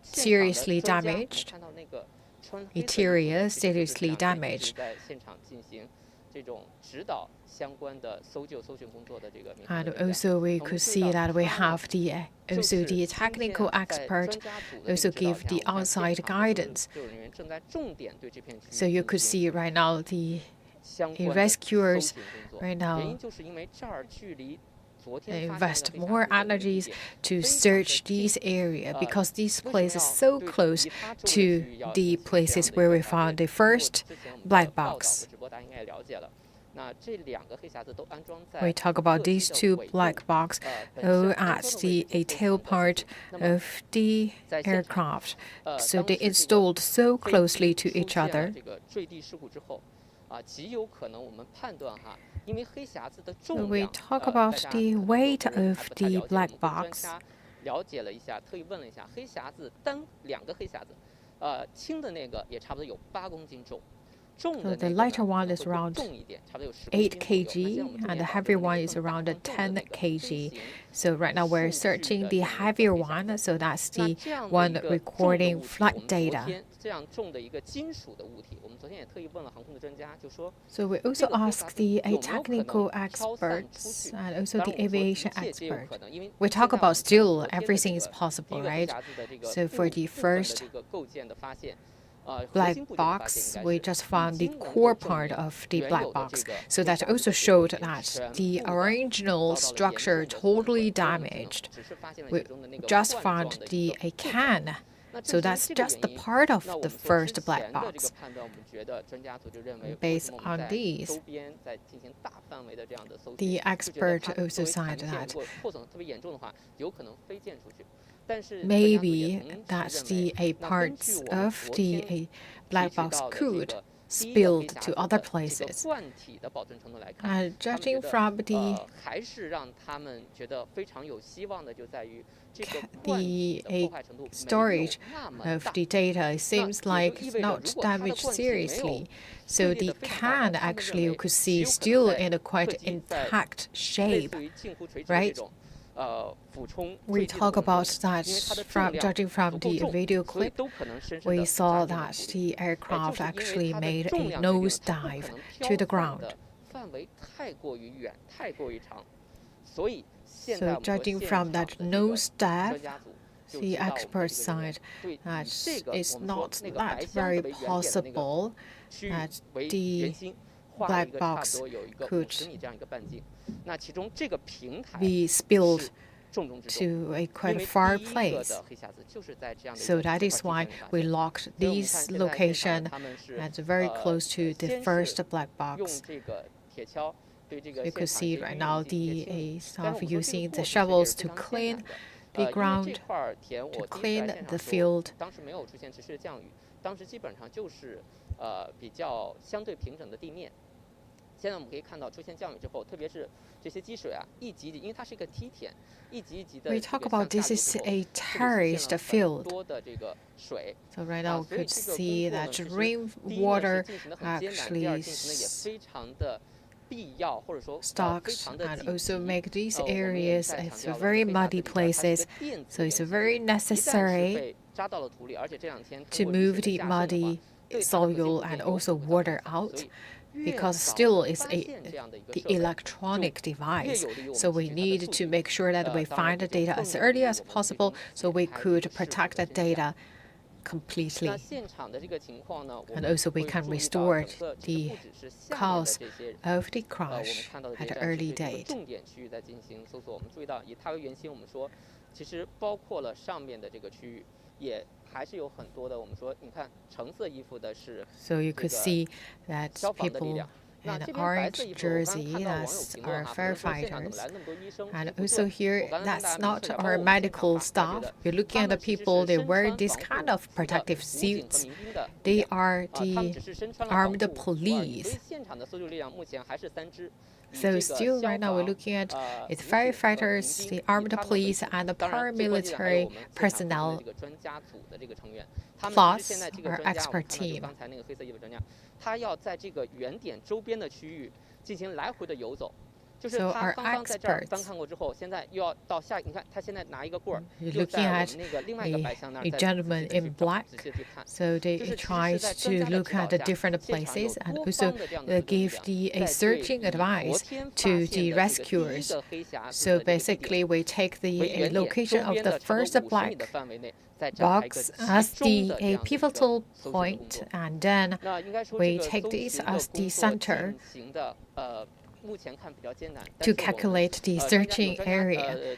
现场的 seriously 专家，我们 damaged. 看到那个穿黑色衣服的 Interior 其实就是这 seriously 样的一直 damaged. 在现场进行这种指导相关的搜救搜寻工作的这个民航 And 的专家。 also we 我们 could 注意 see 到 that we 他呢 have the 就 also 是 the 今天 technical 在 expert 专家组的这 also 个指导 give 下， the 我们 on-site 现场的 guidance. 救人员正在重点对这片区 So 域 you 进 could 行 see right now the 相关的搜 rescuers 寻工作。 right 原 now 因就是因为这儿距离昨天发现 invest 那个黑 more 匣子的那个地 energies 点 to 非常的 search 近。 this area because this 为 place 什 is 么 so 要对 close 比它重的 to 区域要 the 进行这样 places 的一 where 个 we 查 found 对？ the 通过 first 之前我们的 black 报道和 box. 直播，大家应该也了解了。We talk about these two black boxes at the tail part of the aircraft. So they installed so closely to each other. So we talk about the weight of the black box. So the lighter one is around 8 kg and the heavier one is around 10 kg. So right now we're searching the heavier one, so that's the one recording flight data. So we also asked the technical experts and also the aviation expert. We talk about still everything is possible, right? So for the first black box, we just found the core part of the black box. So that also showed that the original structure totally damaged. We just found the can. So that's just the part of the first black box. Based on these, the expert also said that maybe that's the parts of the black box could spilled to other places. Judging from the storage of the data, it seems like it's not damaged seriously. So the can actually you could see still in a quite intact shape, right? We talk about that judging from the video clip, we saw that the aircraft actually made a nosedive to the ground. So judging from that nosedive, the experts said that it's not that very possible that the black box could be spilled to a quite far place. So that is why we locked this location and very close to the first black box. You could see right now the staff using the shovels to clean the ground, to clean the field. We talk about this is a terraced field. So right now we could see that rainwater actually stocks and also make these areas as very muddy places. So it's very necessary to move the muddy soil and also water out, because still it's the electronic device. So we need to make sure that we find the data as early as possible so we could protect the data completely. And also we can restore the cause of the crash at an early date. So you could see that people in orange jersey, that's our firefighters. And also here, that's not our medical staff. You're looking at the people, they wear this kind of protective suits. They are the armed police. So still right now we're looking at its firefighters, the armed police, and the paramilitary personnel, plus our expert team. So our experts, you're looking at a gentleman in black, so they tried to look at the different places and also give a searching advice to the rescuers. So basically we take the location of the first black box as the pivotal point, and then we take this as the center to calculate the searching area.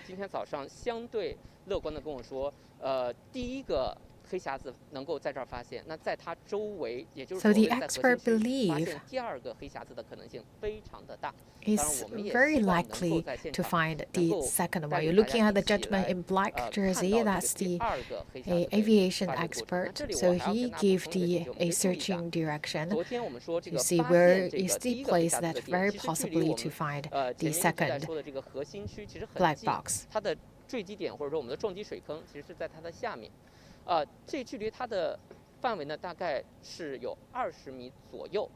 黑匣子能够在这儿发现，那在它周围，也就是 So 说 the 在核 expert 心区 believe 发现第二个黑匣子的可能性非常的大。当然， It's 我们也 very 希望能够 likely 在现 to 场 find 能 the 够 second 带 one. You're 领大 looking 家 at the 一起 gentleman 来 in black 看 jersey. 到这个 That's 第 the 二个黑匣 a 子的 aviation 发现过程。那 expert. 这里 So 我还要 he 跟大家补 gave 充一个 the 细节，我们 a 可以注意一下。 searching direction 昨天我们说这 to 个 see 发 where 现这 is 个 the 第一个黑 place 匣子 that 的点， very 其实距离 possibly 我 to 们 find 前 the 面一直在 second 说的这个核心区其实很 black 近， box. 它的坠机点或者说我们的撞击水坑其实是在它的下面，这距离它的范围呢大概是有20米左右。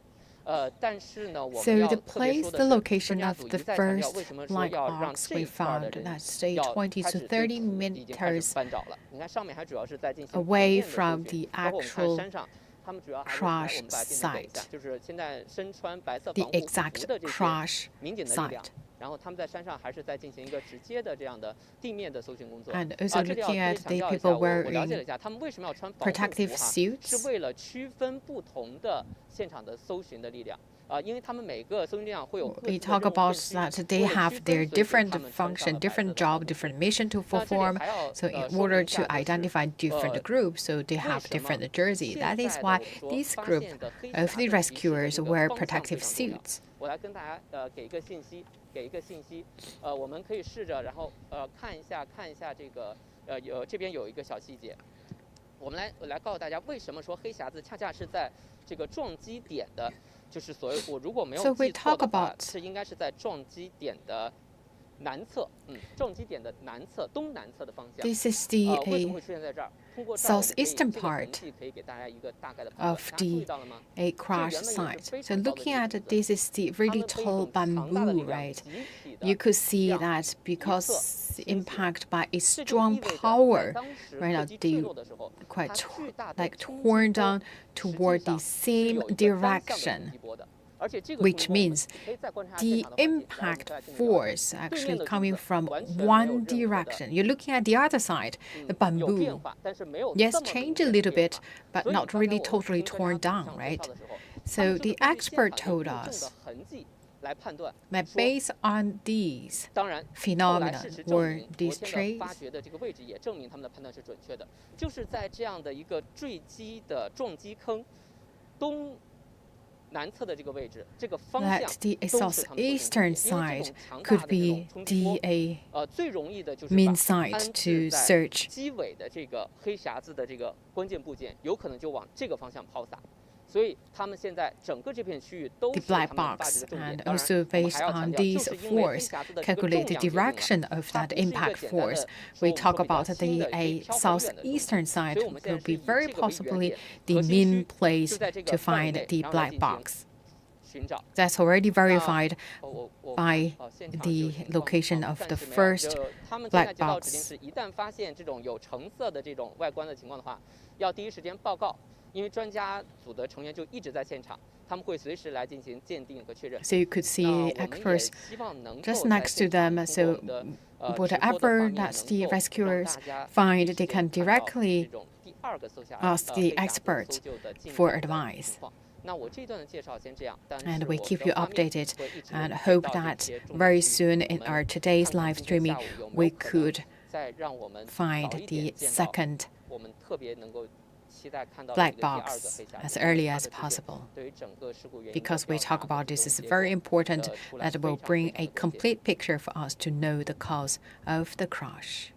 但是呢，我们 So 要 the 特别 place, 说 the 的是，专 location 家 of 组 the 一再强调， first 为什么说 black 要让 box 这 we 一块的 found, 人 that's say 要 20开 to 始对 30 土已经开始 meters 翻找了。你看上面还主要是在进行 away 地面的搜 from 寻， the 包括我们看 actual 山上，他们主要还是来，我 crash 们把镜头给一下， site, 就是现在身穿白色 the 防护服 exact 的这些 crash 民警的力量 site.，然后他们在山上还是在进行一个直接的这样的地面的搜寻工作。 And also 这里要 looking 特别 at 强 the 调一下， people 我了解了 wearing 一下，他们为什么要穿防护 protective 服哈， suits. 是为了区分不同的现场的搜寻的力量。因为他们每个搜寻力量会有各 We 自的 talk 任务 about 分区， that 为 they 了区 have 分， their 所以 different 他们穿上 function, 了白色 different 的防 job, 护服。 different mission to 那这里 perform. 还要 So in 说明 order 一 to 下，就是 identify different 呃 groups, so they 为 have 什么 different jersey. 现 That 在 is 的 why 我们说 this 发 group 现的黑 of 匣 the 子遗失的 rescuers 这个 wear 方向非 protective 常重要。 suits. 我来跟大家给一个信息，我们可以试着，然后看一下这个这边有一个小细节，我来告诉大家为什么说黑匣子恰恰是在这个撞击点的，就是所谓我如果没 So 有 we 记错 talk 的话， about 是应该是在撞击点的南侧，撞击点的南侧东南侧的方向。 This is the 为什么 a 会出现在这儿？通过这儿我们可以 southeastern 这个痕 part 迹可以给大家一个大概的判断。 of 大家注意 the 到了吗？ a 这 crash 原本也是 site. 非 So 常高的一 looking 个 at 柱 it, 子， this is the 他 really 们被一 tall 种强大的力 bamboo, 量 right? 集体的 You could see 向 that 一侧 because 倾斜。 impact by its 这就 strong 意味着在 power, 当时 right 客 now 机坠 they 落的时候， quite 它巨大的 like 冲击 torn 波 down 实际 toward 上 the 是 same 有一个单向的冲 direction, 击波的。而且这个 which 冲击波我们 means 可以再观察 the 现场的环境。来，我们 impact 再来进行了解。 force 对面 actually 的柱 coming 子 from 完全没有 one 任何的 direction. You're looking at the other side, the 有变 bamboo. 化，但是没有 Yes, 这么明 change a 显的 little 变 bit, 化。 but 所以 not 刚才 really 我 totally 跟专 torn 家 down, 组上对 right? 话的时候，他 So 们 the 就是根据 expert 现场有 told 物证的 us 痕迹来判断， that 说 based on these 当然，后来 phenomena 事实证 or 明，昨 these 天的发 traits, 掘的这个位置也证明他们的判断是准确的，就是在这样的一个坠机的撞击坑东南侧的这个位置，这个方向 that the 都是他们所 southeastern 定的，因为 side 这种强大 could 的这种 be 冲击波， the a 最容易的就是 mean 把 site 安 to 置在 search. 机尾的这个黑匣子的这个关键部件，有可能就往这个方向抛洒。所以他们现在整个这片区域都 The 是他 black 们发 box 掘的重点。 and 当然， also 我们 based 还要 on 强调，就 these 是因为黑 force 匣子的这个重 calculate 量 the 决定了， direction of 它 that 不是一个 impact 简单 force. 的 We 说 talk 比较 about 轻 the 的可以 a 飘很远的这种 southeastern 所 side 以我们现在 will 是 be 以 very 这个为原 possibly 点， the 核心 mean 区 place 就在这 to 个范围 find 内， the 然后来 black 进行 box. 寻找。 That's already 那 verified 我 by 现场 the 是有情况 location of 暂 the 时没有 first 就他们现在 black 接到指令 box. 是，一旦发现这种有橙色的这种外观的情况的话，要第一时间报告，因为专家组的成员就一直在现场，他们会随时来进行鉴定和确认。 So you could see 那 the 我们也 experts 希望能够 just 在 next to 现场 them, 通过 so 我们的直播的画 whatever 面 that 能 the 够让 rescuers 大家 find, 第一 they 时 can 间看到 directly 这种第二个搜下 ask the 黑匣子 expert 搜救的进一 for 步的 advice. 情况。那我这段的介绍先这样，但是 And 我 we 们 keep 的 you 画面 updated 会一直 and 给 hope 到这 that 些重 very 点区域 soon 我 in 们 our today's 看看 live 今天 streaming 下午有没 we 有可能 could 再让我们 find 早一 the 点见到 second 我们特别能够期待看到的 black 这个第二个 box 黑匣 as 子， early 它 as 的出现 possible. 对于整个事故原因的 Because 调 we 查 talk 和 about 最 this 终 is 结 very 果 important 出来 that 非 will 常 bring 非常 a 的关键。 complete picture for us to know the cause of the crash.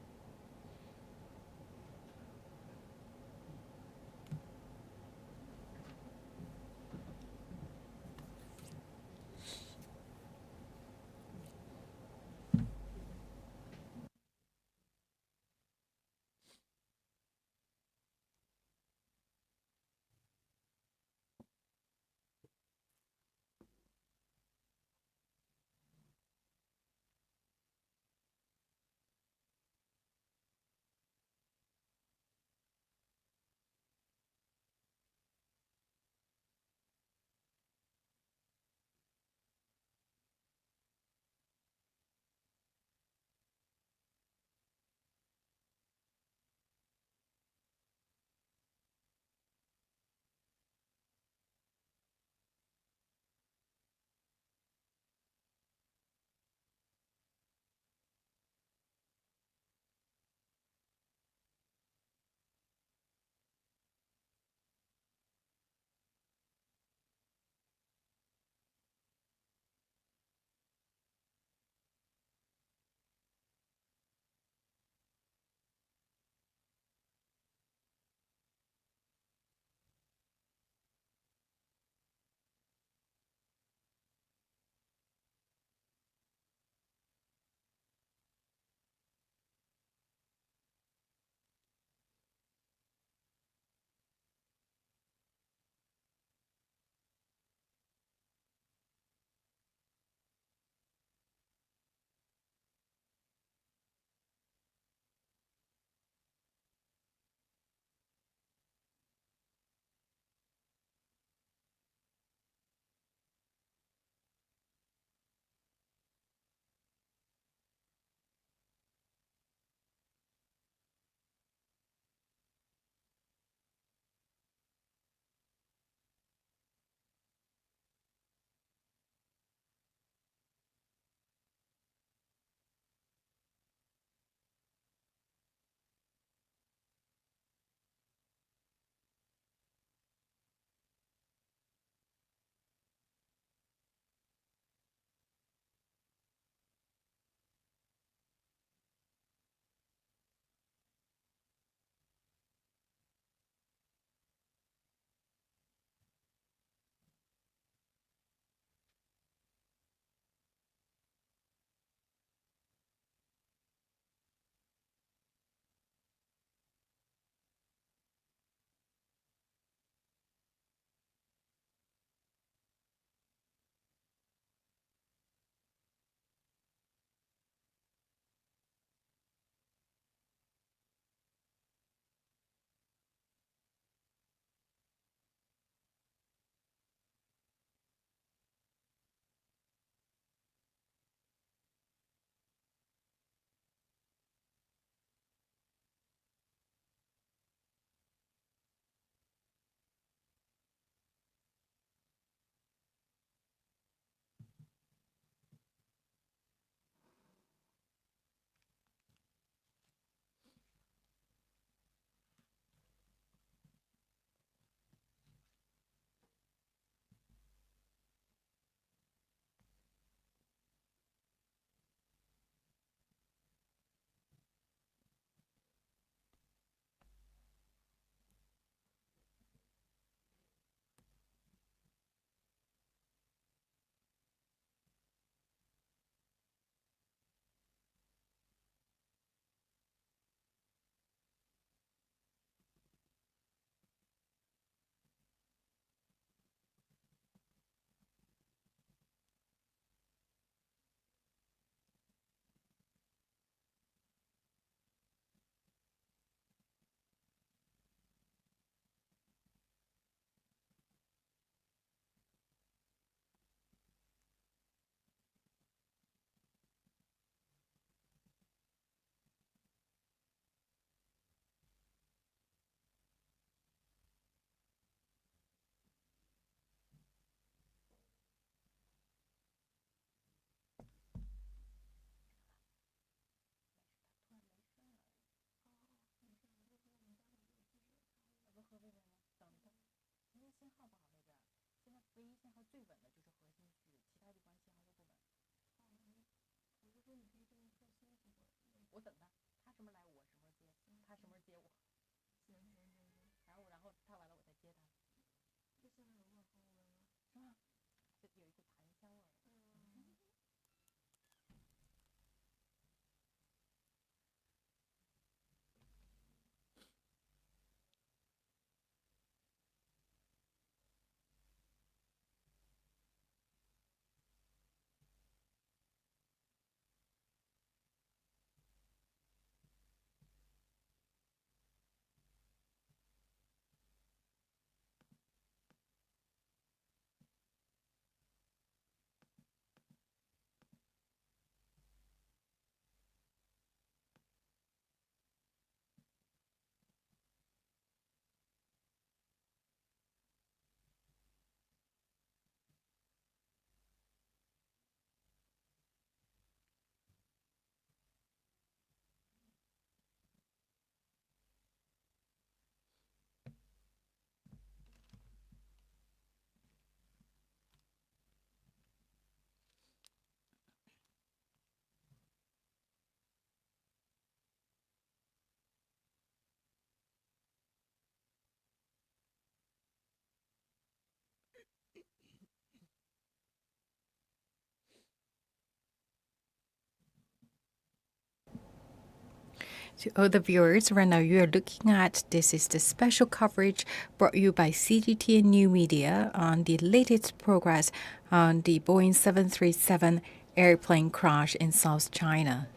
To all the viewers, right now you are looking at this is the special coverage brought you by CGTN New Media on the latest progress on the Boeing 737 airplane crash in South China.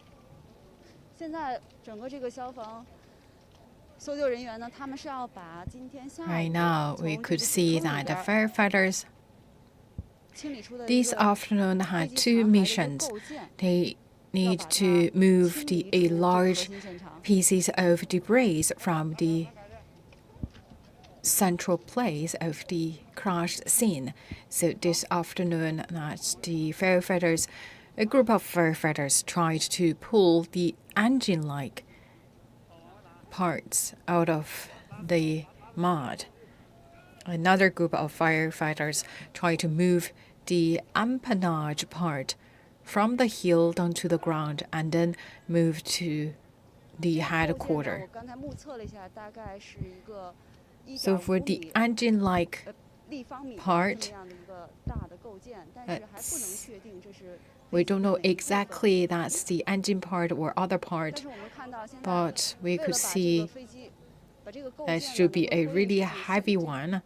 现在整个这个消防搜救人员呢，他们是要把今天下午 Right now, we could see that the firefighters 清理出的 this afternoon had two missions. They need to move a large pieces of debris from the central place of the crash scene. So this afternoon, that the firefighters, a group of firefighters, tried to pull the engine-like parts out of the mud. Another group of firefighters tried to move the empennage part from the hill down to the ground and then move to the headquarters. So for the engine-like part, we don't know exactly that's the engine part or other part, but we could see that should be a really heavy one.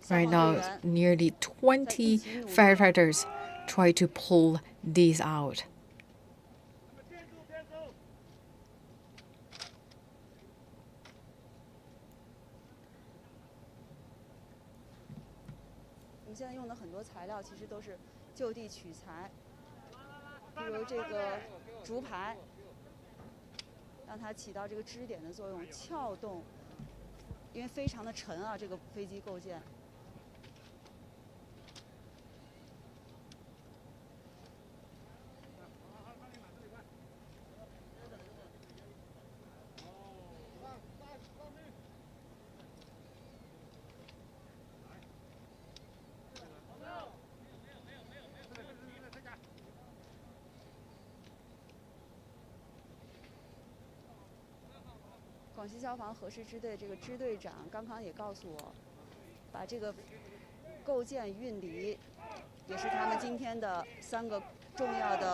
Right now, nearly 20 firefighters try to pull these out.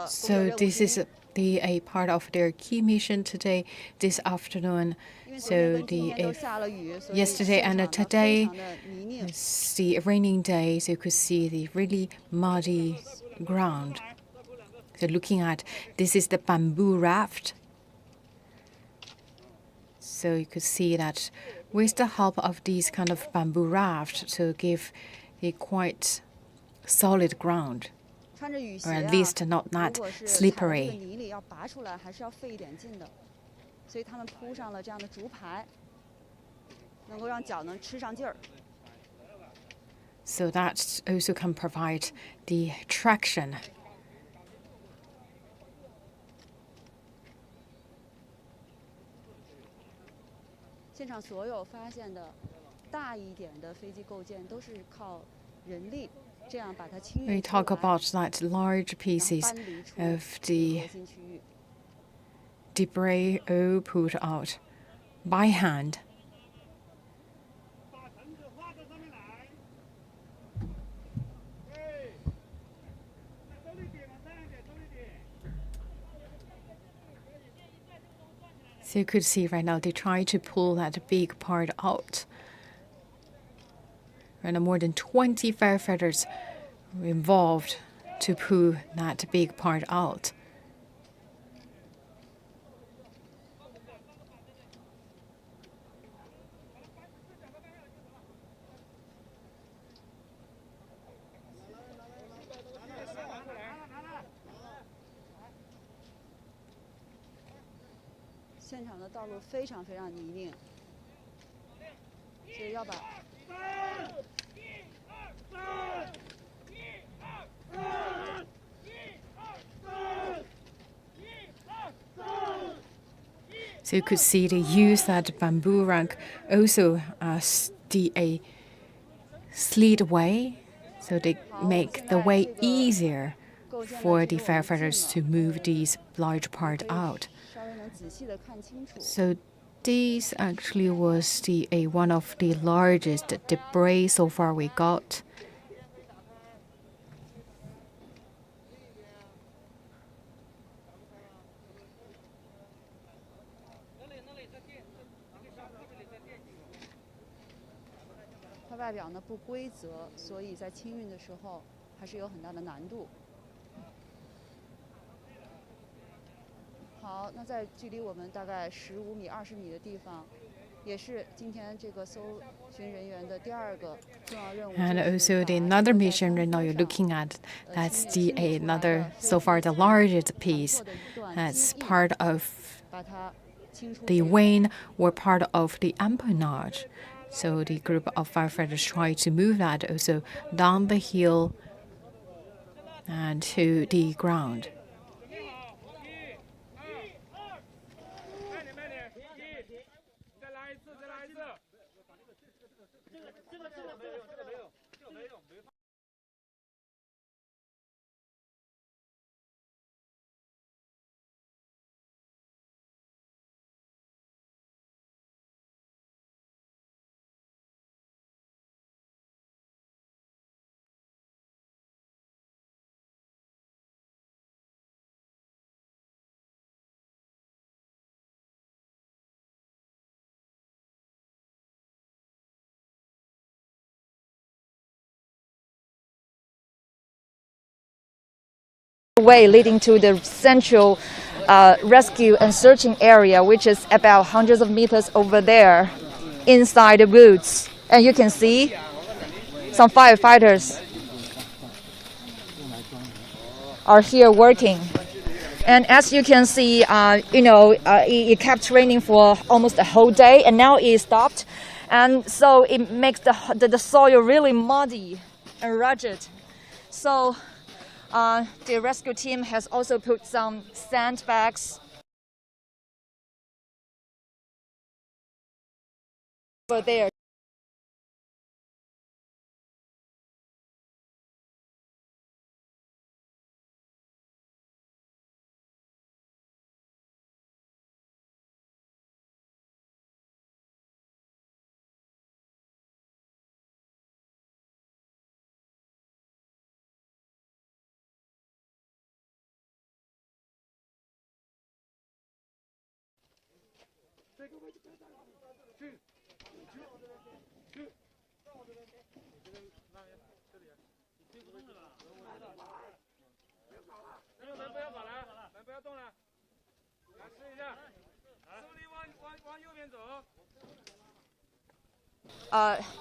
So this is a part of their key mission today, this afternoon. So yesterday and today, it's the raining day, so you could see the really muddy ground. So looking at, this is the bamboo raft. So you could see that with the help of these kind of bamboo raft to give a quite solid ground, or at least not that slippery. So that also can provide the traction. 现场所有发现的大一点的飞机构件都是靠人力这样把它清运出来， We talk about that large pieces of the debris all pulled out by hand. So you could see right now they try to pull that big part out. And more than 20 firefighters were involved to pull that big part out. So you could see they use that bamboo rack also as the slid way, so they make the way easier for the firefighters to move these large part out. So this actually was the one of the largest debris so far we got. And also the another mission right now you're looking at, that's the another so far the largest piece. That's part of the wing or part of the empennage. So the group of firefighters try to move that also down the hill and to the ground. Way leading to the central rescue and searching area, which is about hundreds of meters over there inside the woods. And you can see some firefighters are here working. And as you can see, it kept raining for almost a whole day, and now it stopped. And so it makes the soil really muddy and rugged. So the rescue team has also put some sandbags over there.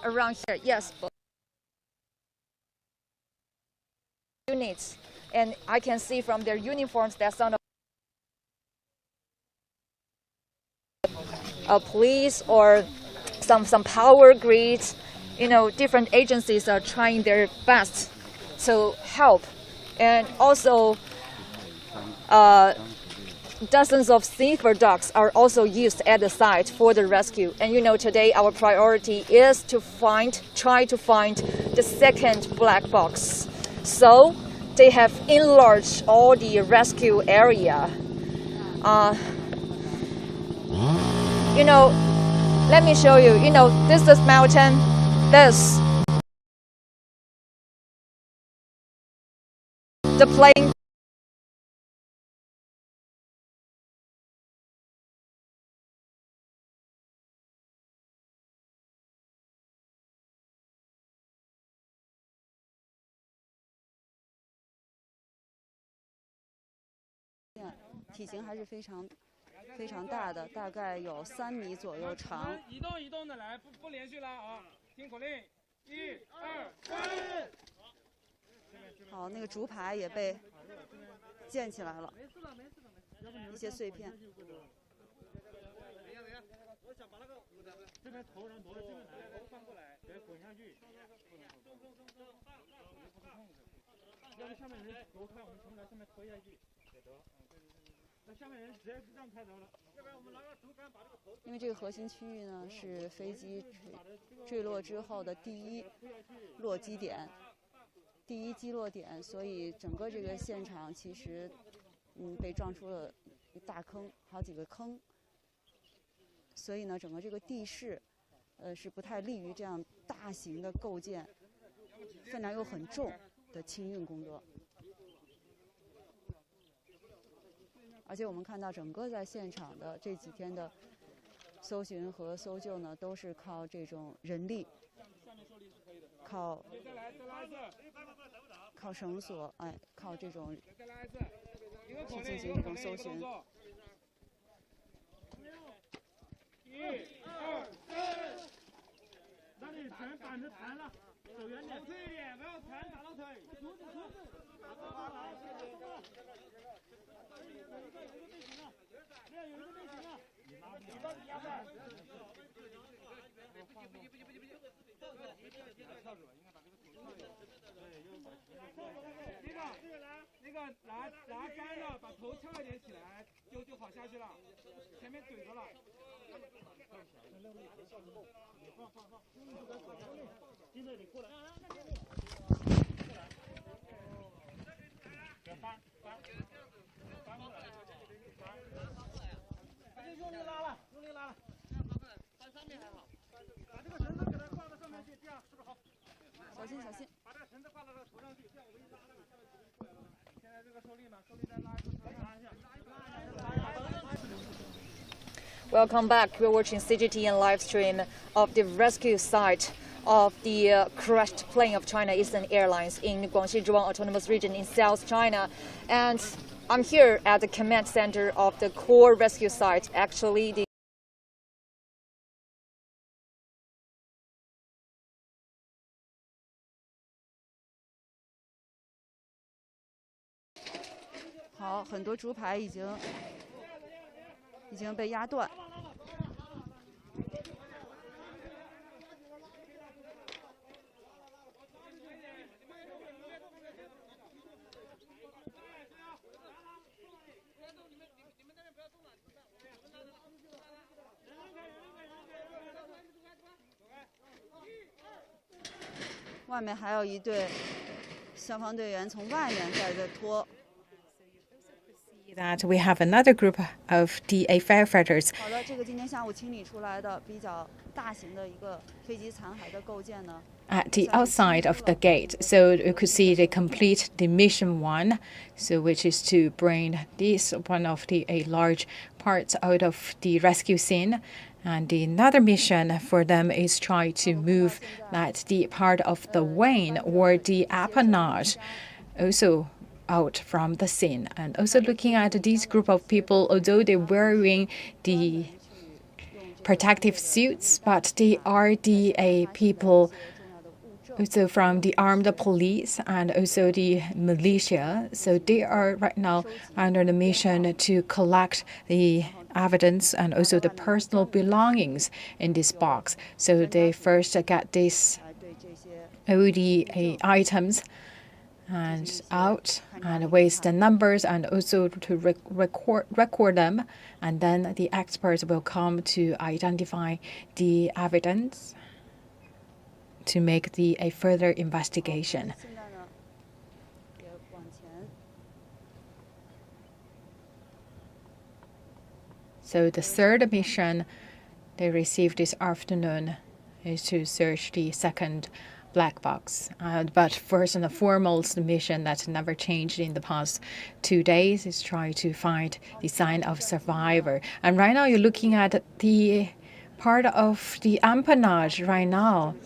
Around here, yes. Units, and I can see from their uniforms that some of police or some power grids, different agencies are trying their best to help, and also dozens of sniffer dogs are also used at the site for the rescue. And today our priority is to try to find the second black box. So they have enlarged all the rescue area. Let me show you. This is mountain. This. The plane.体型还是非常大的，大概有3米左右长。移动的来，不连续拉啊！听口令，1、2、3。好，那个竹排也被溅起来了，一些碎片。我想把那个这边头人挪到这边来，翻过来，别滚下去。要是下面人挪开，我们从上面推下去。那下面人直接让开头了，要不然我们拿个竹竿把这个头。因为这个核心区域呢是飞机坠落之后的第一落基点，第一击落点，所以整个这个现场其实被撞出了一大坑，好几个坑。所以呢，整个这个地势是不太利于这样大型的构建，分量又很重的清运工作。而且我们看到，整个在现场的这几天的搜寻和搜救呢，都是靠这种人力，靠绳索，靠这种去进行这种搜寻。1、2、3，那你全板子弹了，走远点，后退一点，不要弹，打到腿。那个拿杆了，把头翘一点起来，就好下去了。前面怼着了。放，现在你过来。翻过来。用力拉了。翻上面还好。把这个绳子给它挂到上面去，这样是不是好？小心。把这个绳子挂到这个头上去，这样我一拉，那个下面就出来了。现在这个受力嘛，受力再拉一下。Welcome back. We're watching CGTN live stream of the rescue site of the crashed plane of China Eastern Airlines in Guangxi Zhuang Autonomous Region in South China. And I'm here at the command center of the core rescue site. Actually, the好，很多竹排已经被压断。外面还有一队消防队员从外面在这拖。That we have another group of DA firefighters. 好的，这个今天下午清理出来的比较大型的一个飞机残骸的构件呢。At the outside of the gate, so you could see the complete the mission one, so which is to bring this one of the large parts out of the rescue scene. And another mission for them is try to move that the part of the wing or the appanage also out from the scene. And also looking at this group of people, although they're wearing the protective suits, but they are the people also from the armed police and also the militia. So they are right now under the mission to collect the evidence and also the personal belongings in this box. So they first get these all the items and out and with the numbers and also to record them, and then the experts will come to identify the evidence to make a further investigation. So the third mission they received this afternoon is to search the second black box. But first and foremost, the mission that never changed in the past 2 days is try to find the sign of survivor. And right now you're looking at the part of the empennage right now,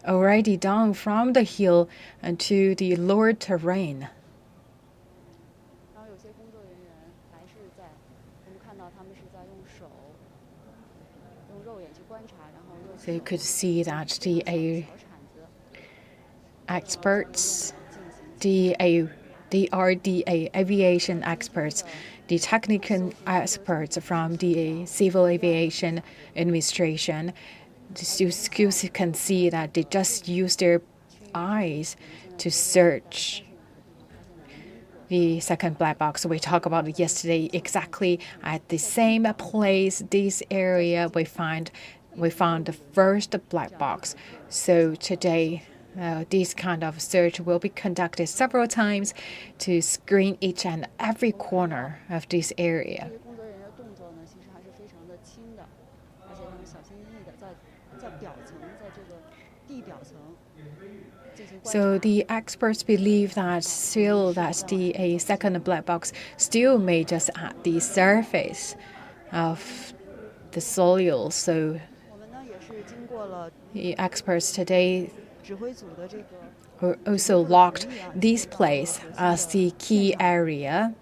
already down from the hill and to the lower terrain. So you could see that the experts, the aviation experts, the technical experts from the Civil Aviation Administration, you can see that they just use their eyes to search the second black box. We talked about it yesterday, exactly at the same place, this area, we found the first black box. So today, this kind of search will be conducted several times to screen each and every corner of this area. So the experts believe that still that the second black box still may just at the surface of the soil. So the experts today also locked this place as the key area.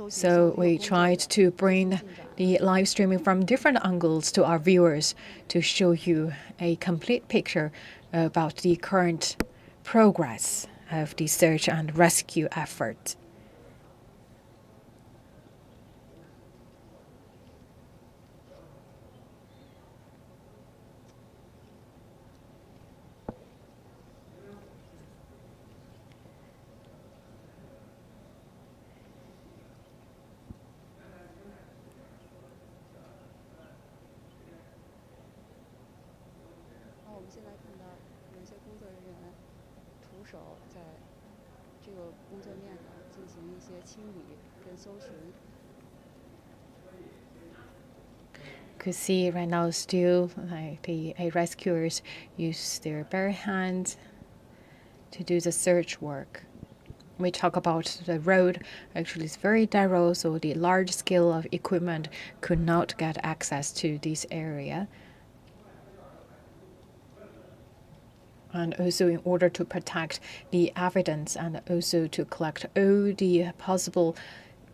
So we tried to bring the live streaming from different angles to our viewers to show you a complete picture about the current progress of the search and rescue effort. Could see right now still like the rescuers use their bare hands to do the search work. We talk about the road, actually it's very narrow, so the large scale of equipment could not get access to this area. And also in order to protect the evidence and also to collect all the possible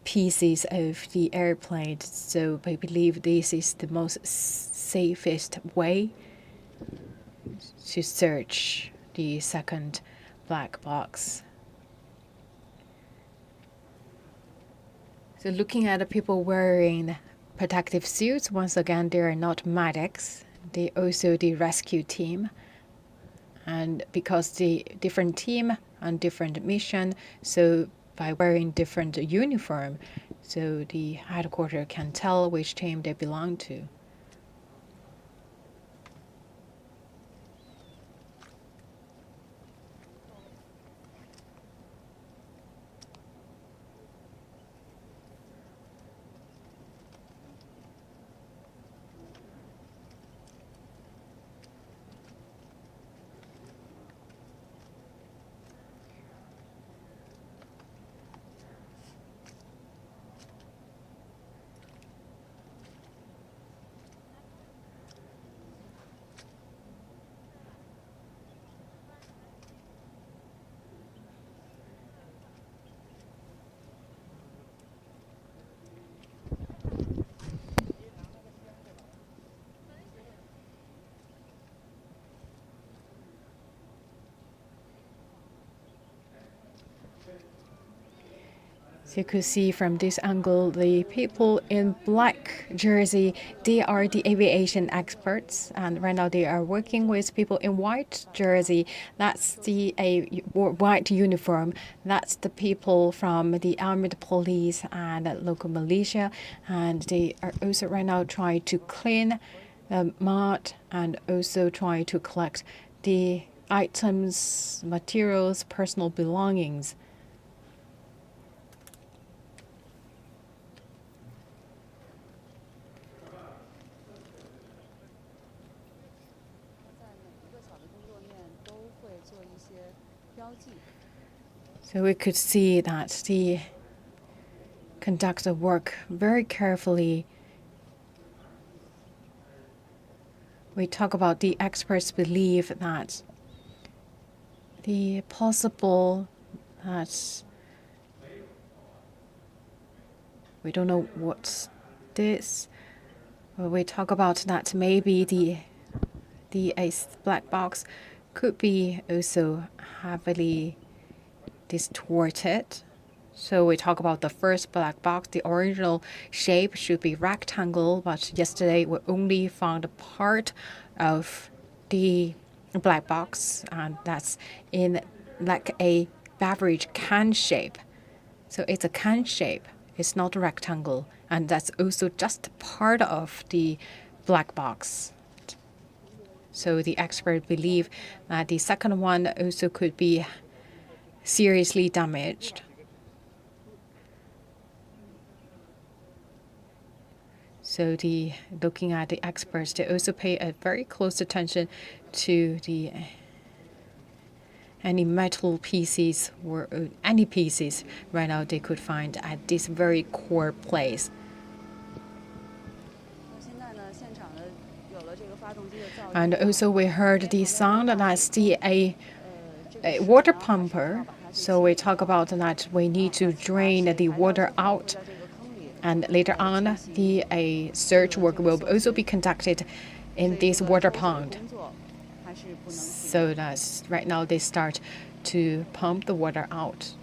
pieces of the airplane. So I believe this is the most safest way to search the second black box. So looking at the people wearing protective suits, once again, they are not medics. They also the rescue team. And because the different team on different mission, so by wearing different uniform, so the headquarters can tell which team they belong to. So you could see from this angle, the people in black jersey, they are the aviation experts. And right now they are working with people in white jersey. That's the white uniform. That's the people from the armed police and local militia. And they are also right now trying to clean mud and also trying to collect the items, materials, personal belongings. So we could see that they conduct the work very carefully. We talk about the experts believe that the possible that we don't know what's this, but we talk about that maybe the black box could be also heavily distorted. So we talk about the first black box. The original shape should be rectangle, but yesterday we only found a part of the black box, and that's in like a beverage can shape. So it's a can shape. It's not a rectangle, and that's also just part of the black box. So the experts believe that the second one also could be seriously damaged. So looking at the experts, they also pay a very close attention to any metal pieces or any pieces right now they could find at this very core place. And also we heard the sound that's a water pumper. So we talk about that we need to drain the water out. And later on, the search work will also be conducted in this water pond. So that's right now they start to pump the water out.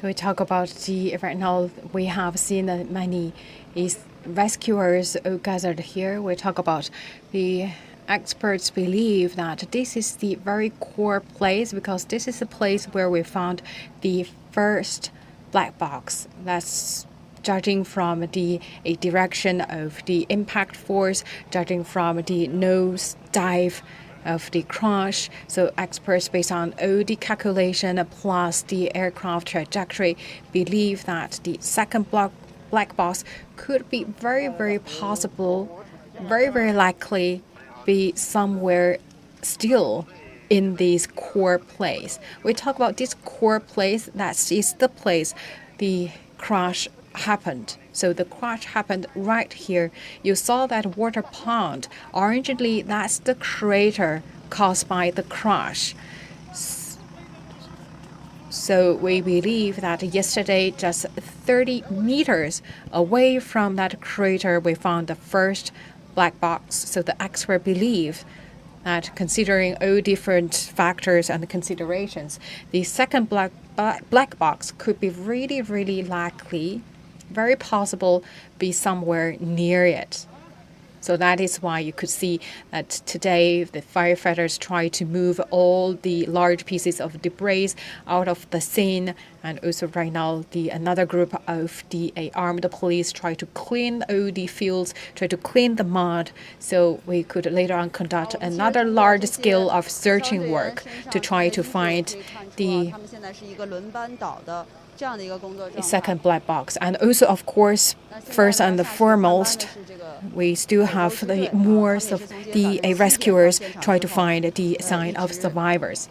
We talk about right now we have seen many rescuers gathered here. We talk about the experts believe that this is the very core place because this is the place where we found the first black box. That's judging from the direction of the impact force, judging from the nose dive of the crash. So experts, based on all the calculation plus the aircraft trajectory, believe that the second black box could be very, very possible, very, very likely be somewhere still in this core place. We talk about this core place, that is the place the crash happened. So the crash happened right here. You saw that water pond. Originally, that's the crater caused by the crash. So we believe that yesterday, just 30 meters away from that crater, we found the first black box. So the expert believe that considering all different factors and considerations, the second black box could be really, really likely, very possible, be somewhere near it. So that is why you could see that today the firefighters try to move all the large pieces of debris out of the scene. And also right now, another group of the armed police try to clean all the fields, try to clean the mud. So we could later on conduct another large scale of searching work to try to find the second black box. And also, of course, first and foremost, we still have the more of the rescuers try to find the sign of survivors.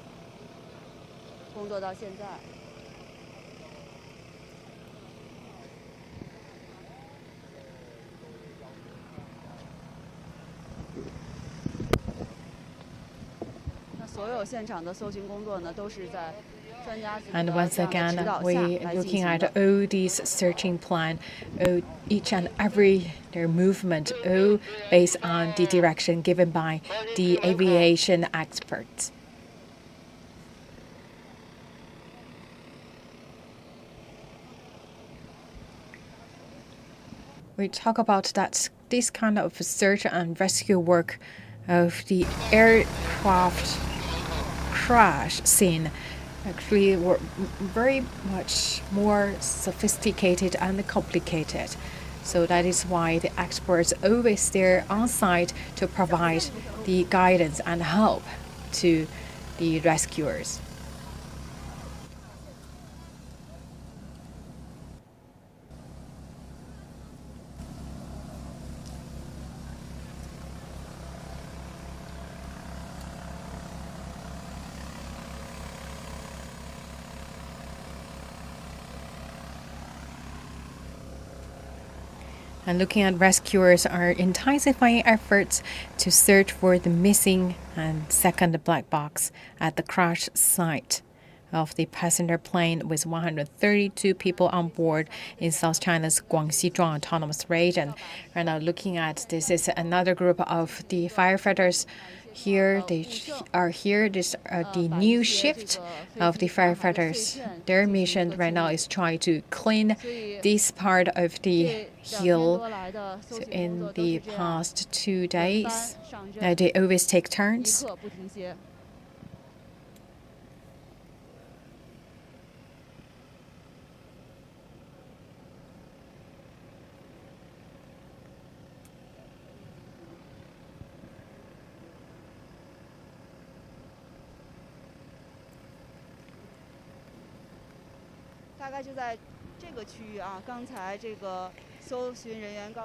And once again, we're looking at all these searching plan, each and every their movement, all based on the direction given by the aviation experts. We talk about this kind of search and rescue work of the aircraft crash scene actually were very much more sophisticated and complicated. So that is why the experts always there on site to provide the guidance and help to the rescuers. And looking at rescuers are intensifying efforts to search for the missing and second black box at the crash site of the passenger plane with 132 people on board in South China's Guangxi Zhuang autonomous region. Right now, looking at this is another group of the firefighters. Here they are here. This the new shift of the firefighters. Their mission right now is trying to clean this part of the hill. So in the past 2 days, they always take turns.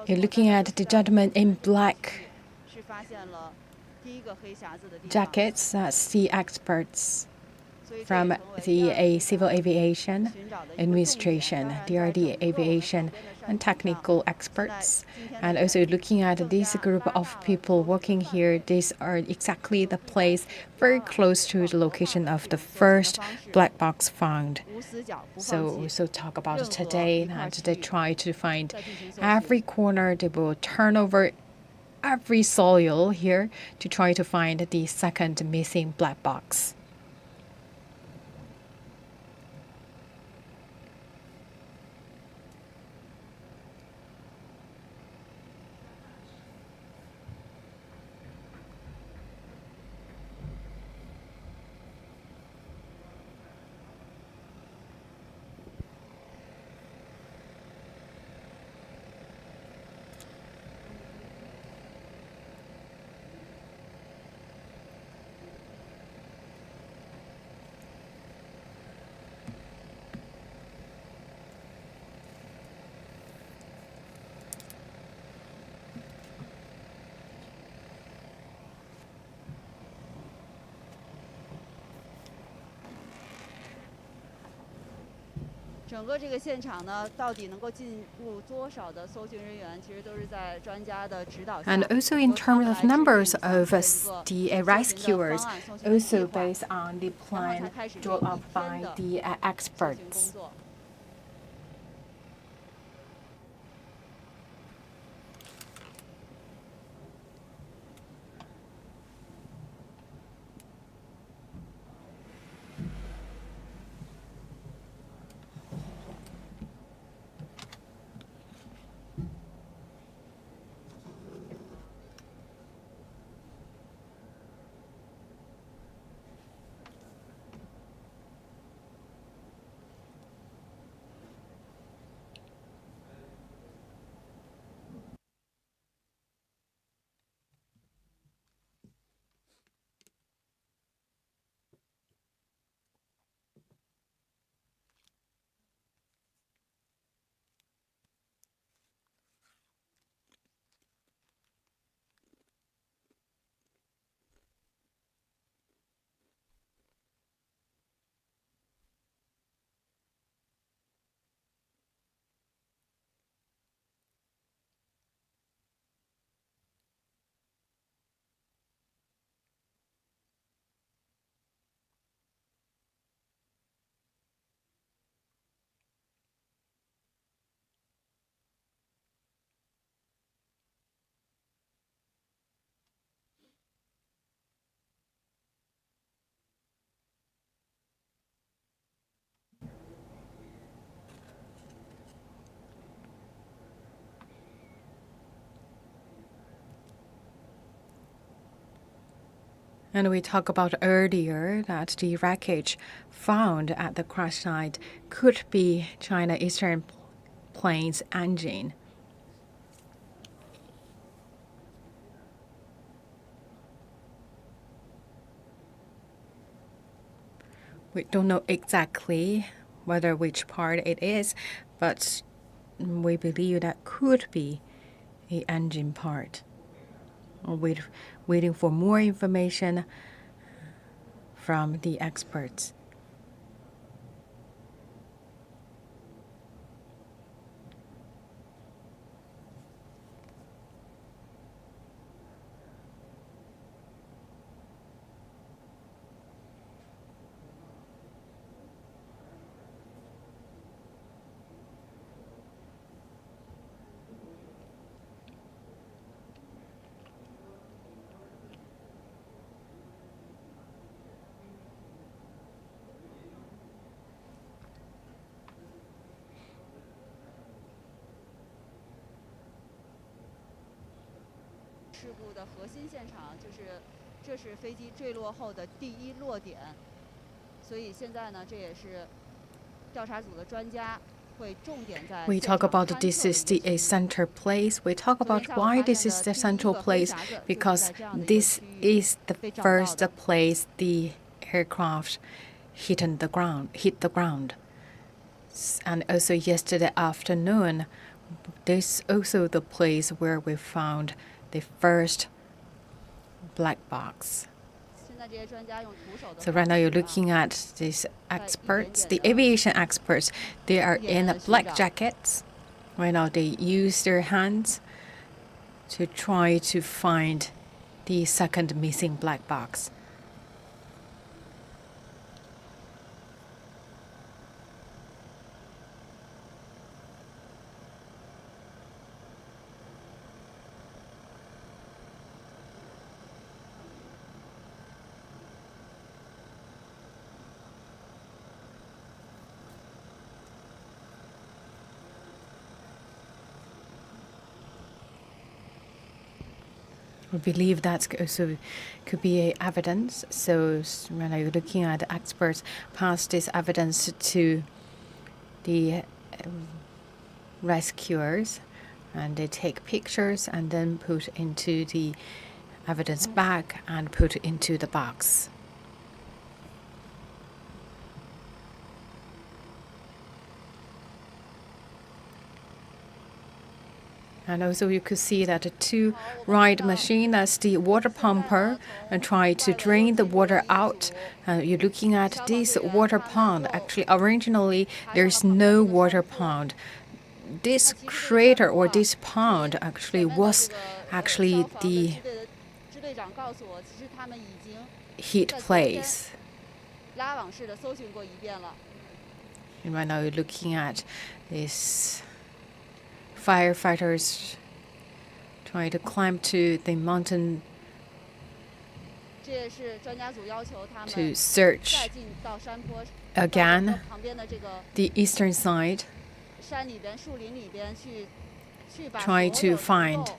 You're looking at the gentleman in black jackets. That's the experts from the Civil Aviation Administration. They are the aviation and technical experts. And also looking at this group of people working here, these are exactly the place very close to the location of the first black box found. So we also talk about today that they try to find every corner. They will turn over every soil here to try to find the second missing black box. And also in terms of numbers of the rescuers, also based on the plan drawn up by the experts. And we talked about earlier that the wreckage found at the crash site could be China Eastern plane's engine. We don't know exactly which part it is, but we believe that could be the engine part. We're waiting for more information from the experts.事故的核心现场这是飞机坠落后的第一落点，所以现在呢，这也是调查组的专家会重点在。We talk about this is a center place. We talk about why this is the central place because this is the first place the aircraft hit the ground. And also yesterday afternoon, this is also the place where we found the first black box. So right now you're looking at these experts, the aviation experts. They are in black jackets. Right now they use their hands to try to find the second missing black box. We believe that also could be a evidence. So when you're looking at the experts pass this evidence to the rescuers, and they take pictures and then put into the evidence bag and put into the box. And also you could see that the two ride machine as the water pumper and try to drain the water out. You're looking at this water pond. Actually, originally, there's no water pond. This crater or this pond actually was the heat place. And right now you're looking at this firefighters trying to climb to the mountain to search again the eastern side, trying to find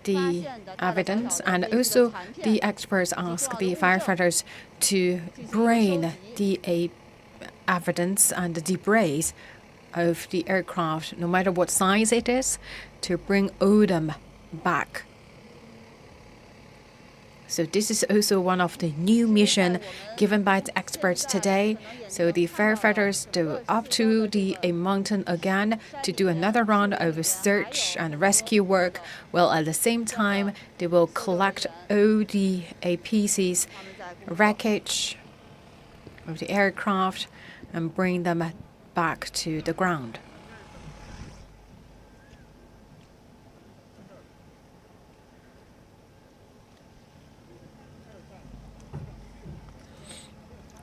the evidence. And also the experts ask the firefighters to bring the evidence and the debris of the aircraft, no matter what size it is, to bring all them back. So this is also one of the new mission given by the experts today. So the firefighters go up to the mountain again to do another round of search and rescue work, while at the same time they will collect all the pieces, wreckage of the aircraft, and bring them back to the ground.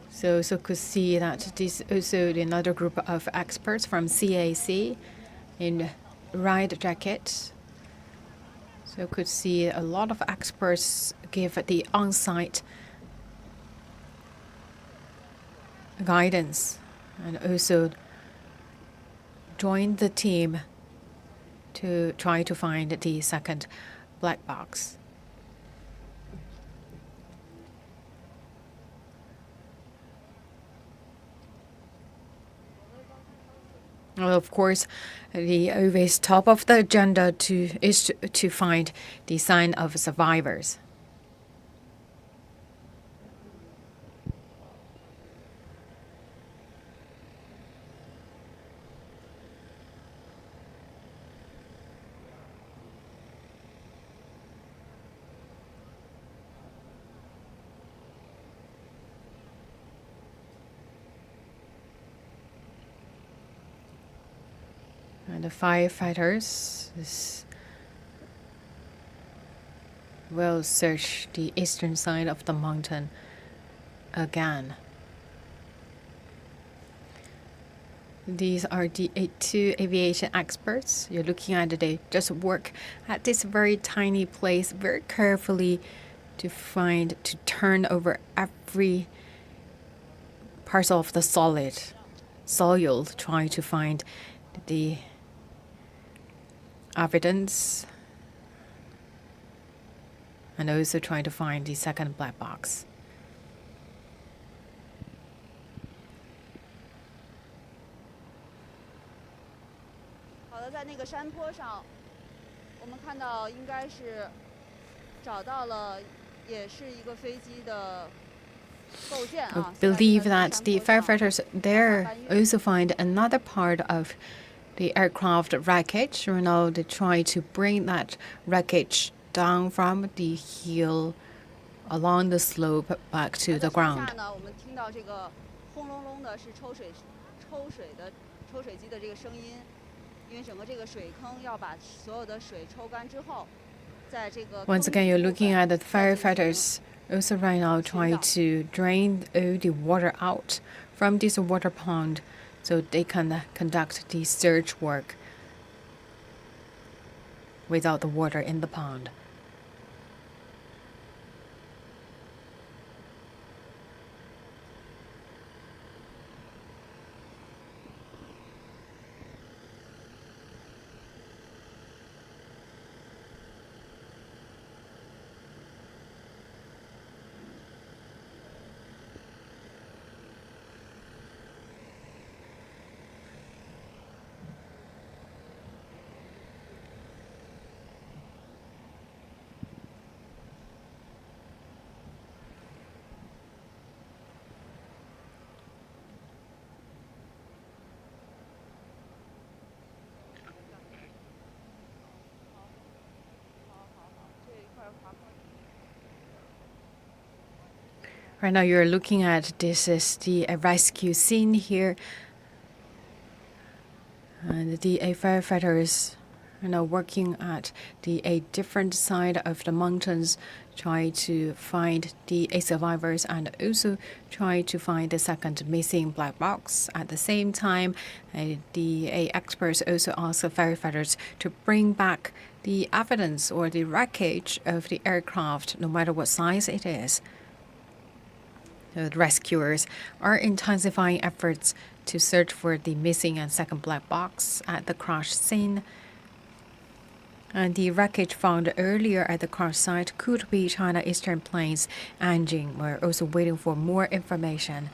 So could see that this also another group of experts from CAC in ride jackets. So could see a lot of experts give the on-site guidance and also join the team to try to find the second black box. Well, of course, the always top of the agenda is to find the sign of survivors. And the firefighters will search the eastern side of the mountain again. These are the 2 aviation experts. You're looking at it, they just work at this very tiny place very carefully to turn over every parcel of the soil, trying to find the evidence and also trying to find the second black box. I believe that the firefighters there also find another part of the aircraft wreckage. Right now, they try to bring that wreckage down from the hill along the slope back to the ground. Once again, you're looking at the firefighters also right now trying to drain all the water out from this water pond so they can conduct the search work without the water in the pond. Right now you're looking at this is the rescue scene here. And the firefighters are now working at a different side of the mountains, try to find the survivors and also try to find the second missing black box. At the same time, the experts also ask the firefighters to bring back the evidence or the wreckage of the aircraft, no matter what size it is. The rescuers are intensifying efforts to search for the missing and second black box at the crash scene. And the wreckage found earlier at the crash site could be China Eastern Plane's engine. We're also waiting for more information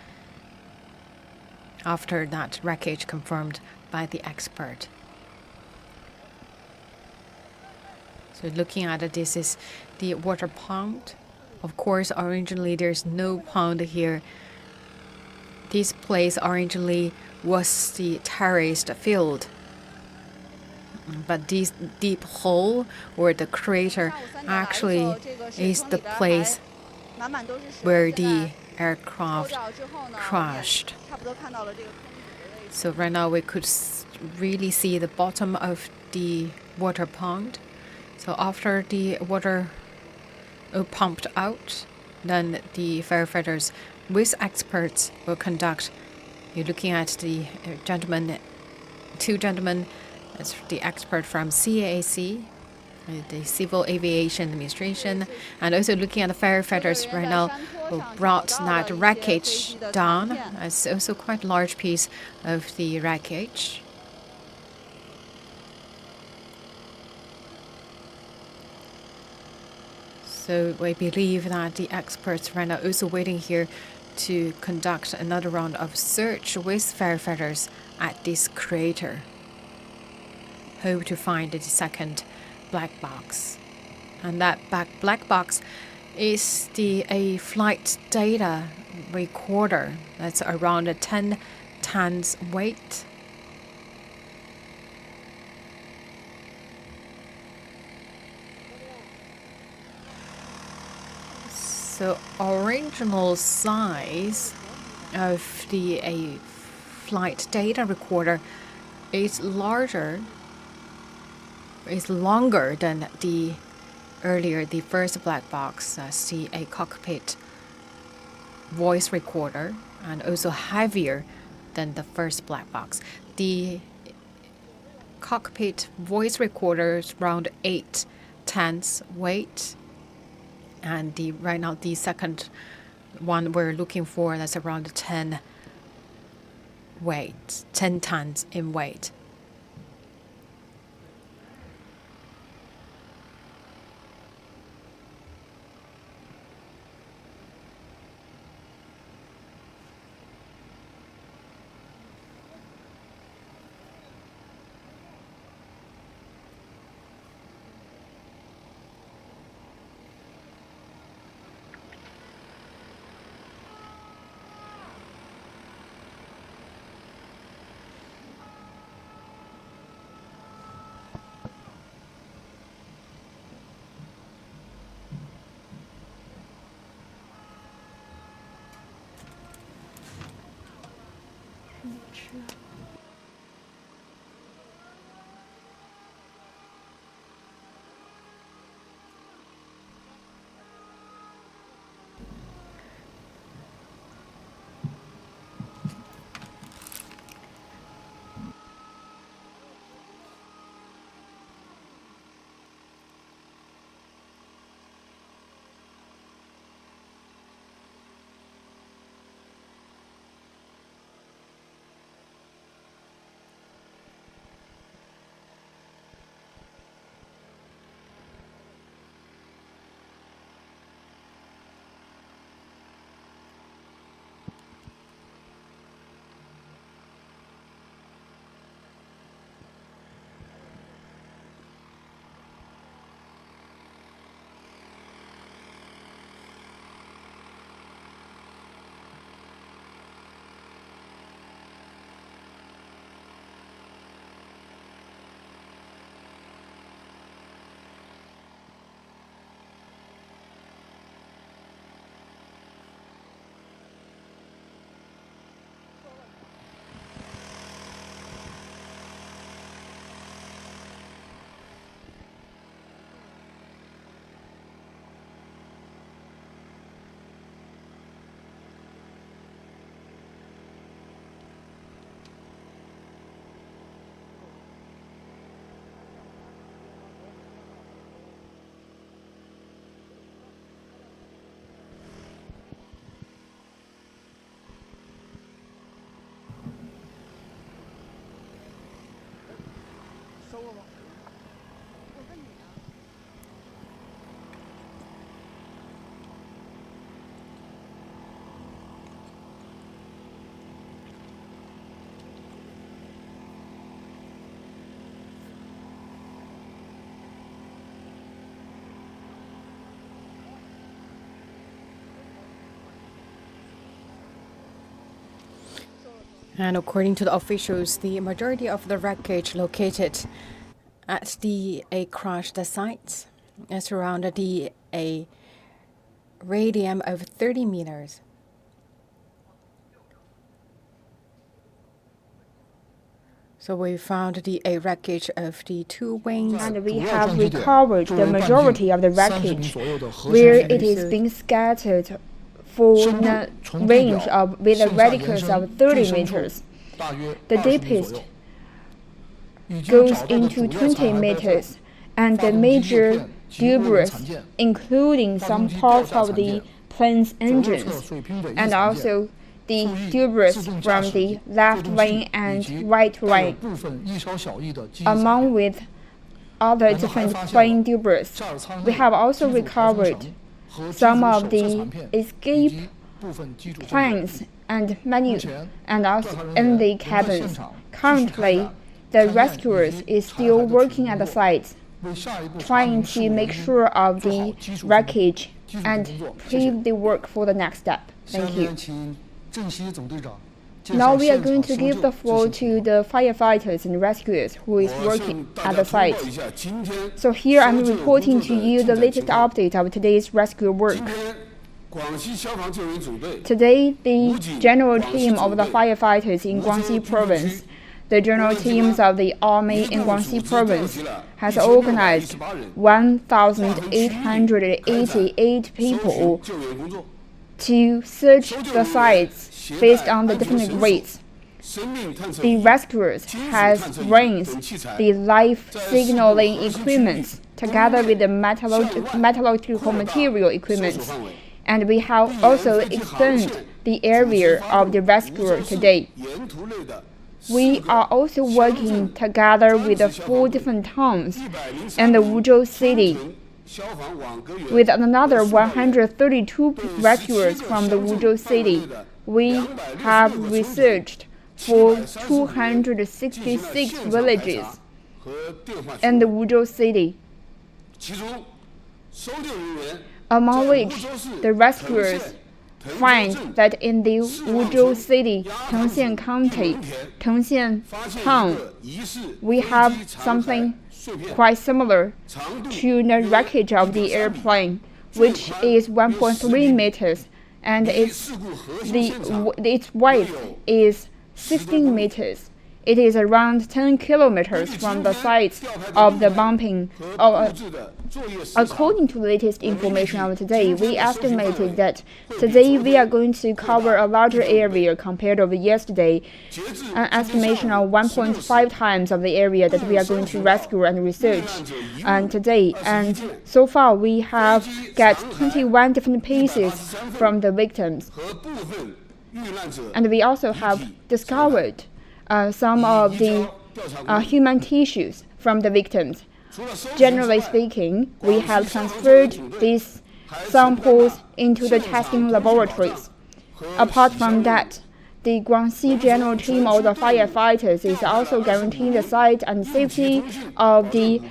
after that wreckage confirmed by the expert. So looking at it, this is the water pond. Of course, originally there's no pond here. This place originally was the terraced field. But this deep hole or the crater actually is the place where the aircraft crashed. So right now we could really see the bottom of the water pond. So after the water pumped out, then the firefighters with experts will conduct. You're looking at the two gentlemen, as the expert from CAAC, the Civil Aviation Administration, and also looking at the firefighters right now who brought that wreckage down. It's also quite a large piece of the wreckage. So we believe that the experts right now also waiting here to conduct another round of search with firefighters at this crater. Hope to find the second black box. And that black box is a flight data recorder that's around 10 tons weight. So original size of the flight data recorder is longer than the first black box. See a cockpit voice recorder, and also heavier than the first black box. The cockpit voice recorder is around 8 tons weight, and right now the second one we're looking for, that's around 10 tons in weight. And according to the officials, the majority of the wreckage located at the crashed site is around a radius of 30 meters. So we found the wreckage of the two wings. And we have recovered the majority of the wreckage, where it is being scattered for the range of with a radius of 30 meters. The deepest goes into 20 meters, and the major debris, including some parts of the plane's engines, and also the debris from the left wing and right wing, along with other different plane debris. We have also recovered some of the escape planes and menu and also in the cabins. Currently, the rescuers is still working at the site, trying to make sure of the wreckage and prepare the work for the next step. Thank you. Now we are going to give the floor to the firefighters and rescuers who is working at the site. So here I'm reporting to you the latest update of today's rescue work. Today, the general team of the firefighters in Guangxi province, the general teams of the army in Guangxi province, has organized 1,888 people to search the sites based on the different grades. The rescuers has arranged the life signaling equipment together with the metallurgical material equipment, and we have also expanded the area of the rescuer today. We are also working together with the 4 different towns and the Wuzhou city, with another 132 rescuers from the Wuzhou city. We have researched for 266 villages in the Wuzhou city, among which the rescuers find that in the Wuzhou city, Tengxian County, Tengxian town, we have something quite similar to the wreckage of the airplane, which is 1.3 meters, and its width is 16 meters. It is around 10 kilometers from the site of the bumping. According to the latest information of today, we estimated that today we are going to cover a larger area compared with yesterday, an estimation of 1.5 times of the area that we are going to rescue and research today. And so far we have got 21 different pieces from the victims. And we also have discovered some of the human tissues from the victims. Generally speaking, we have transferred these samples into the testing laboratories. Apart from that, the Guangxi general team of the firefighters is also guaranteeing the site and safety of the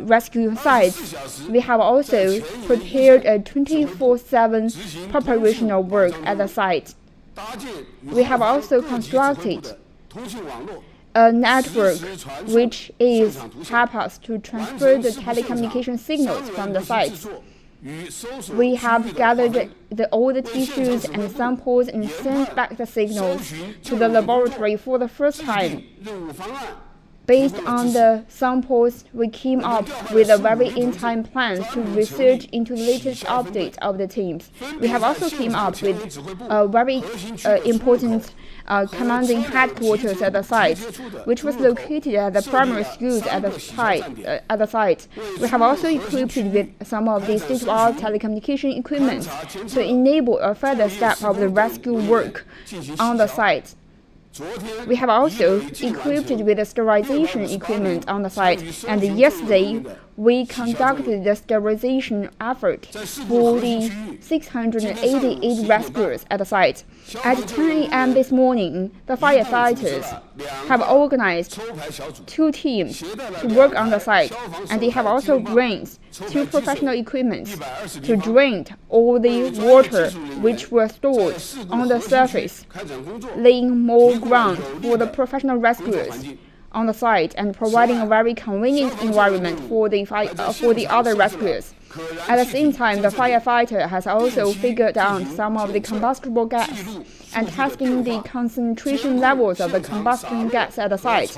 rescue sites. We have also prepared a 24/7 preparational work at the site. We have also constructed a network which help us to transfer the telecommunication signals from the sites. We have gathered all the tissues and samples and sent back the signals to the laboratory for the first time. Based on the samples, we came up with a very in-time plan to research into the latest update of the teams. We have also came up with a very important commanding headquarters at the site, which was located at the primary schools at the site. We have also equipped it with some of the state-of-the-art telecommunication equipment to enable a further step of the rescue work on the site. We have also equipped it with the sterilization equipment on the site, and yesterday we conducted the sterilization effort for the 688 rescuers at the site. At 10 a.m. this morning, the firefighters have organized 2 teams to work on the site, and they have also arranged 2 professional equipment to drain all the water which was stored on the surface, laying more ground for the professional rescuers on the site and providing a very convenient environment for the other rescuers. At the same time, the firefighter has also figured out some of the combustible gas and testing the concentration levels of the combustion gas at the site.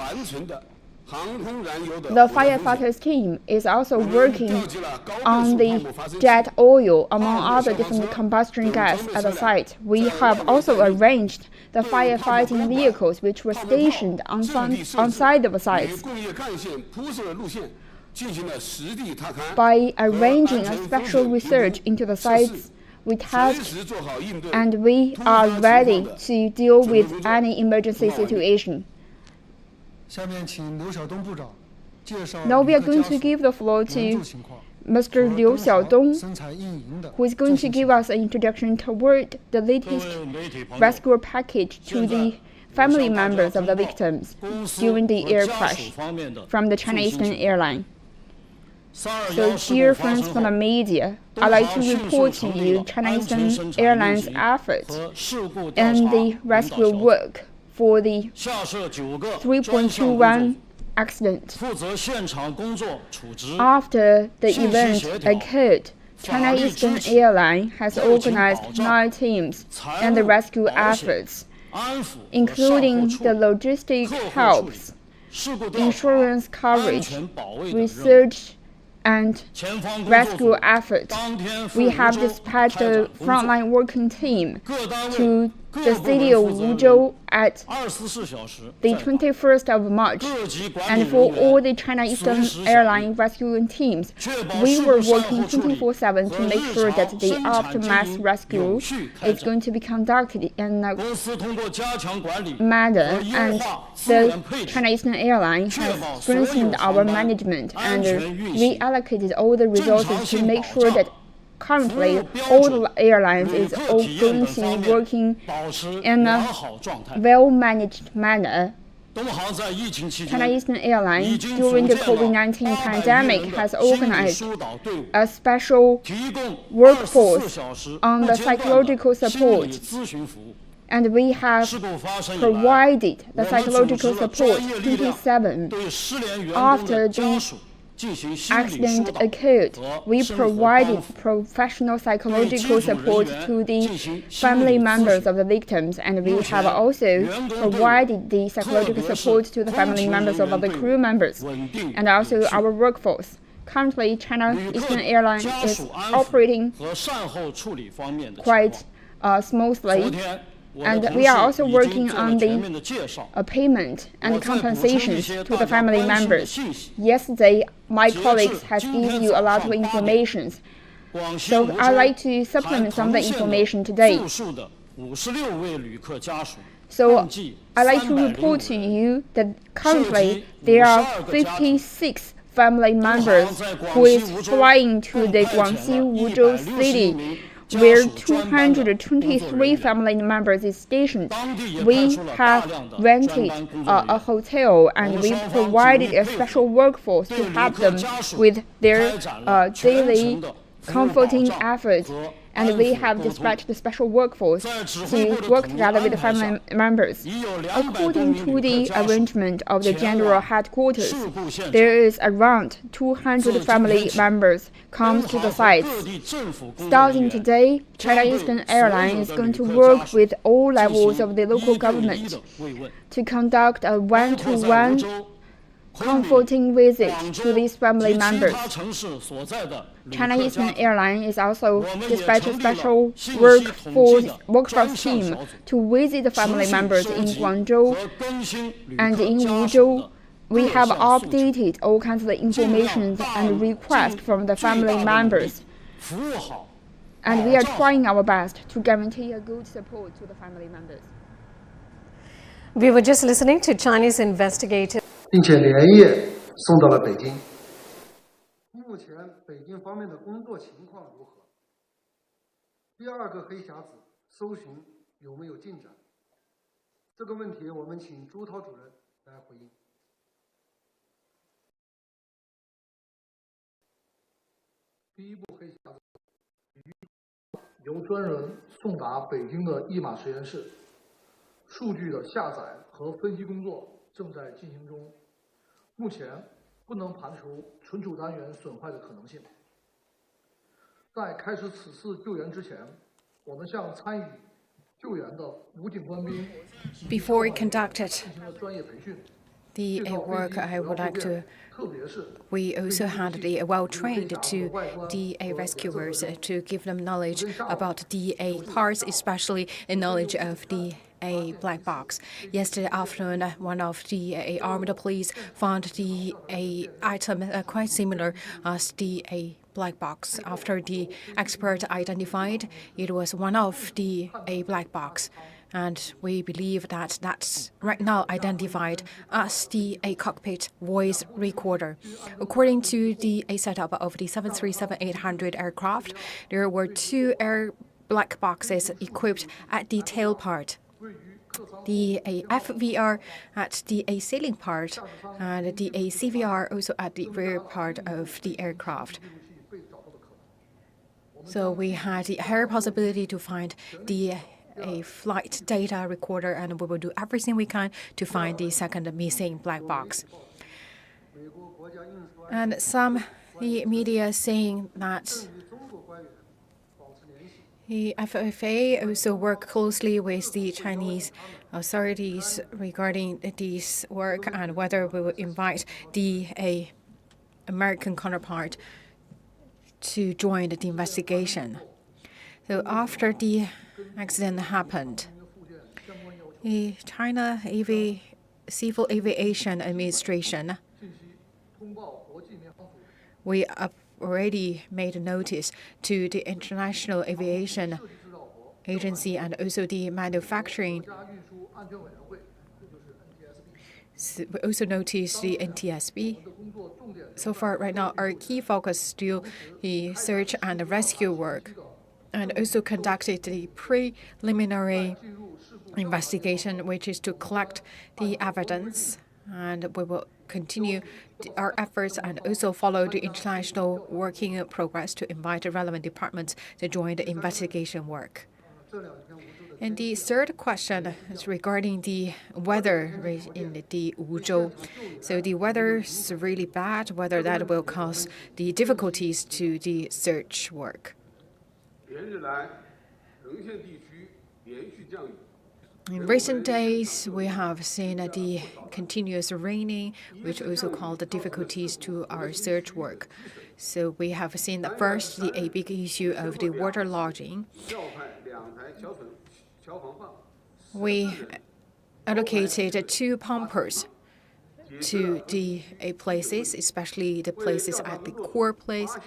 The firefighters team is also working on the jet oil among other different combustion gas at the site. We have also arranged the firefighting vehicles which were stationed on side of the sites. By arranging a special research into the sites, we test and we are ready to deal with any emergency situation. Now we are going to give the floor to Mr. Liu Xiaodong, who is going to give us an introduction toward the latest rescue package to the family members of the victims during the air crash from the China Eastern Airlines. So, dear friends from the media, I'd like to report to you China Eastern Airlines' efforts and the rescue work for the 3.21 accident. After the event occurred, China Eastern Airlines has organized 9 teams and the rescue efforts, including the logistic helps, insurance coverage, research, and rescue efforts. We have dispatched a frontline working team to the city of Wuzhou at the 21st of March. And for all the China Eastern Airlines rescue teams, we were working 24/7 to make sure that the aftermath rescue is going to be conducted in a manner. And the China Eastern Airlines has strengthened our management and reallocated all the resources to make sure that currently all the airlines is all going to be working in a well-managed manner. China Eastern Airlines, during the COVID-19 pandemic, has organized a special workforce on the psychological support, and we have provided the psychological support 24/7. After the accident occurred, we provided professional psychological support to the family members of the victims, and we have also provided the psychological support to the family members of the crew members and also our workforce. Currently, China Eastern Airlines is operating quite smoothly. And we are also working on the payment and compensations to the family members. Yesterday, my colleagues has given you a lot of information. So I'd like to supplement some of the information today. So I'd like to report to you that currently there are 56 family members who is flying to the Guangxi Wuzhou city, where 223 family members is stationed. We have rented a hotel, and we provided a special workforce to help them with their daily comforting efforts. And we have dispatched a special workforce to work together with the family members. According to the arrangement of the general headquarters, there is around 200 family members come to the sites. Starting today, China Eastern Airlines is going to work with all levels of the local government to conduct a one-to-one comforting visit to these family members. China Eastern Airlines is also dispatched a special workforce team to visit the family members in Guangzhou and in Wuzhou. We have updated all kinds of information and requests from the family members, and we are trying our best to guarantee a good support to the family members. We were just listening to Chinese investigators. 并且连夜送到了北京。目前北京方面的工作情况如何？第二个黑匣子搜寻有没有进展？这个问题我们请朱涛主任来回应。第一步黑匣子由专人送达北京的译码实验室，数据的下载和分析工作正在进行中。 目前不能排除存储单元损坏的可能性。在开始此次救援之前，我们向参与救援的武警官兵 Before we conducted 进行了专业培训。 the work, I would like to. We also had the well-trained to DA rescuers to give them knowledge about DA parts, especially a knowledge of a black box. Yesterday afternoon, one of the armed police found the item quite similar as the black box. After the expert identified, it was one of the black box. And we believe that that's right now identified as the cockpit voice recorder. According to the setup of the 737-800 aircraft, there were 2 air black boxes equipped at the tail part, the FVR at the ceiling part, and the CVR also at the rear part of the aircraft. So we had the higher possibility to find the flight data recorder, and we will do everything we can to find the second missing black box. And the media saying that the FAA also work closely with the Chinese authorities regarding this work and whether we will invite the American counterpart to join the investigation. So after the accident happened, the China Civil Aviation Administration, we already made a notice to the International Aviation Agency and also the manufacturing. So we also noticed the NTSB. So far, right now, our key focus is still the search and rescue work, and also conducted the preliminary investigation, which is to collect the evidence, and we will continue our efforts and also follow the international working progress to invite the relevant departments to join the investigation work. And the third question is regarding the weather in the Wuzhou. So the weather is really bad, whether that will cause the difficulties to the search work. In recent days, we have seen the continuous raining, which also caused difficulties to our search work. So we have seen first a big issue of the water lodging. We allocated 2 pumpers to the places, especially the places at the core place,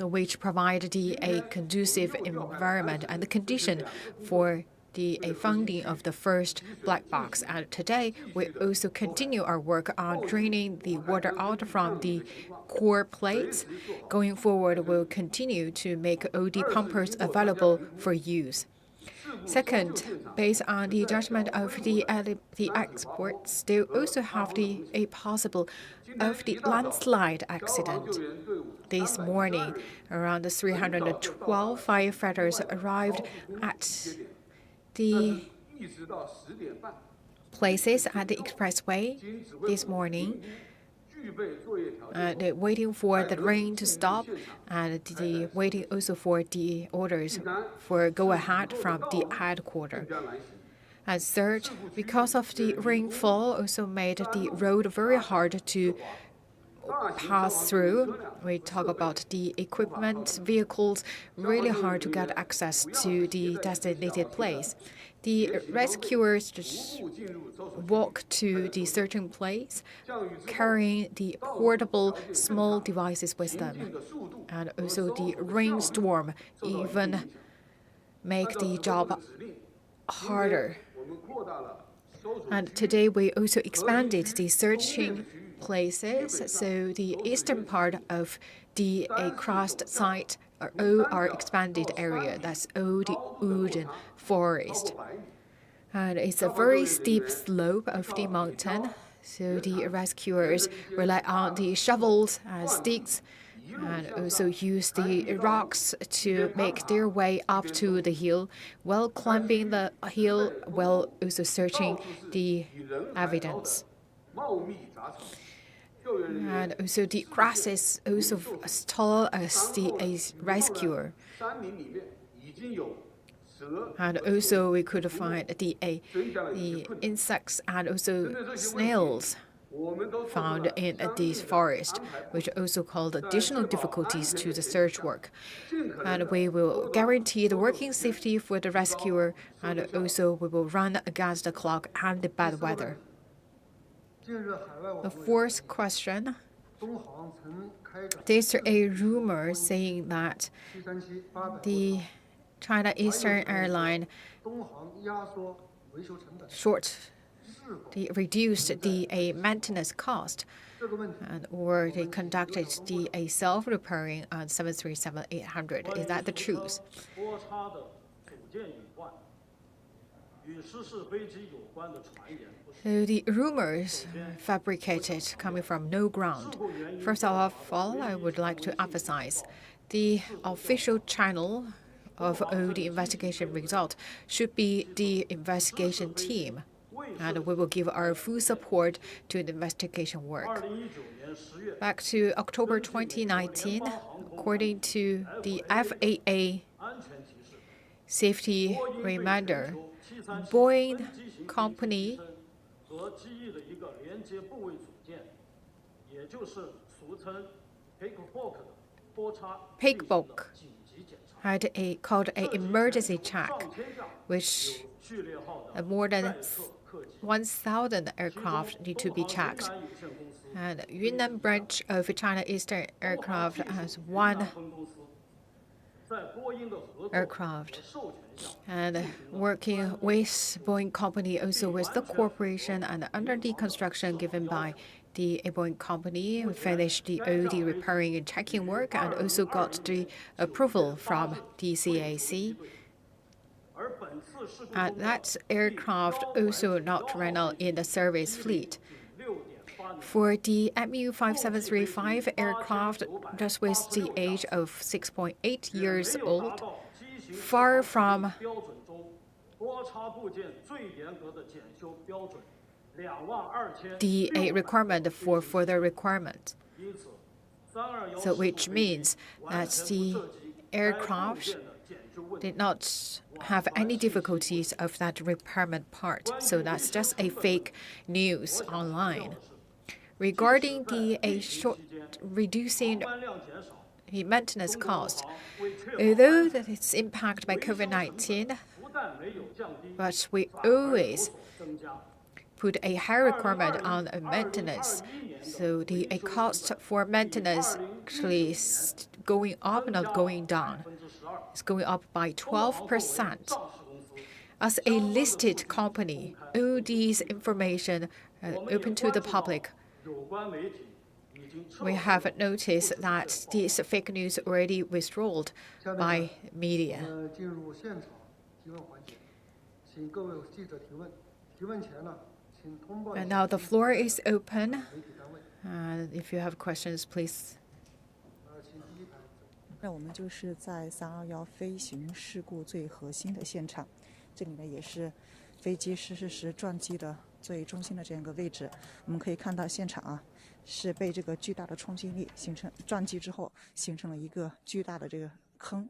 which provide a conducive environment and the condition for the finding of the first black box. And today, we also continue our work on draining the water out from the core plates. Going forward, we'll continue to make OD pumpers available for use. Second, based on the judgment of the experts, they also have a possible of the landslide accident. This morning, around 312 firefighters arrived at the places at the expressway this morning. They're waiting for the rain to stop, and waiting also for the orders for go-ahead from the headquarters. And third, because of the rainfall, also made the road very hard to pass through. We talk about the equipment, vehicles, really hard to get access to the designated place. The rescuers just walk to the searching place, carrying the portable small devices with them. And also the rainstorm even make the job harder. And today we also expanded the searching places, so the eastern part of the crust site are expanded area. That's all the wood forest. And it's a very steep slope of the mountain, so the rescuers rely on the shovels and sticks and also use the rocks to make their way up to the hill, while climbing the hill, while also searching the evidence. And also the grass is also as tall as the rescuer. And also we could find the insects and also snails found in this forest, which also caused additional difficulties to the search work. And we will guarantee the working safety for the rescuer, and also we will run against the clock and the bad weather. The fourth question, there's a rumor saying that the China Eastern Airlines reduced the maintenance cost, or they conducted the self-repairing on 737-800. Is that the truth? So the rumors fabricated coming from no ground. First of all, I would like to emphasize the official channel of all the investigation result should be the investigation team, and we will give our full support to the investigation work. Back to October 2019, according to the FAA safety reminder, Boeing company Pickbook had called an emergency check, which more than 1,000 aircraft need to be checked. And Yunnan branch of China Eastern Aircraft has one aircraft, and working with Boeing company, also with the corporation, and under the construction given by the Boeing company, we finished the OD repairing and checking work, and also got the approval from DCAC. And that aircraft also not right now in the service fleet. For the MU 5735 aircraft, just with the age of 6.8 years old, far from the requirement for further requirement. So which means that the aircraft did not have any difficulties of that repairment part. So that's just a fake news online. Regarding the reducing the maintenance cost, although that it's impacted by COVID-19, but we always put a higher requirement on maintenance. So the cost for maintenance actually is going up, not going down. It's going up by 12%. As a listed company, all these information open to the public. We have noticed that this fake news already withdrawn by media. And now the floor is open. If you have questions, please. 那我们就是在321飞行事故最核心的现场，这里呢也是飞机失事时撞击的最中心的这样一个位置。我们可以看到现场啊，是被这个巨大的冲击力撞击之后，形成了一个巨大的这个坑。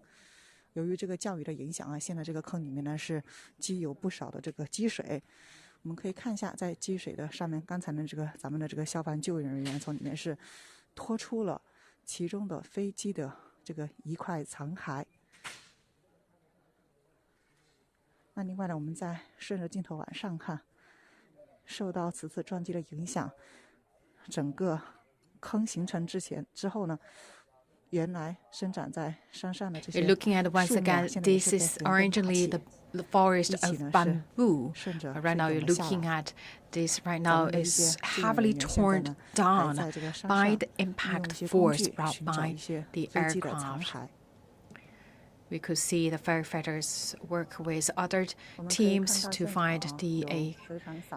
由于这个降雨的影响啊，现在这个坑里面呢是积有不少的这个积水。我们可以看一下，在积水的上面，刚才的这个咱们的这个消防救援人员从里面是拖出了其中的飞机的这个一块残骸。那另外呢，我们再顺着镜头往上看，受到此次撞击的影响，整个坑形成之后呢，原来生长在山上的这些 You're looking at once again, this is originally the forest of bamboo. Right now, you're looking at this. Right now is heavily torn down by the impact force brought by the aircraft. We could see the firefighters work with other teams to find the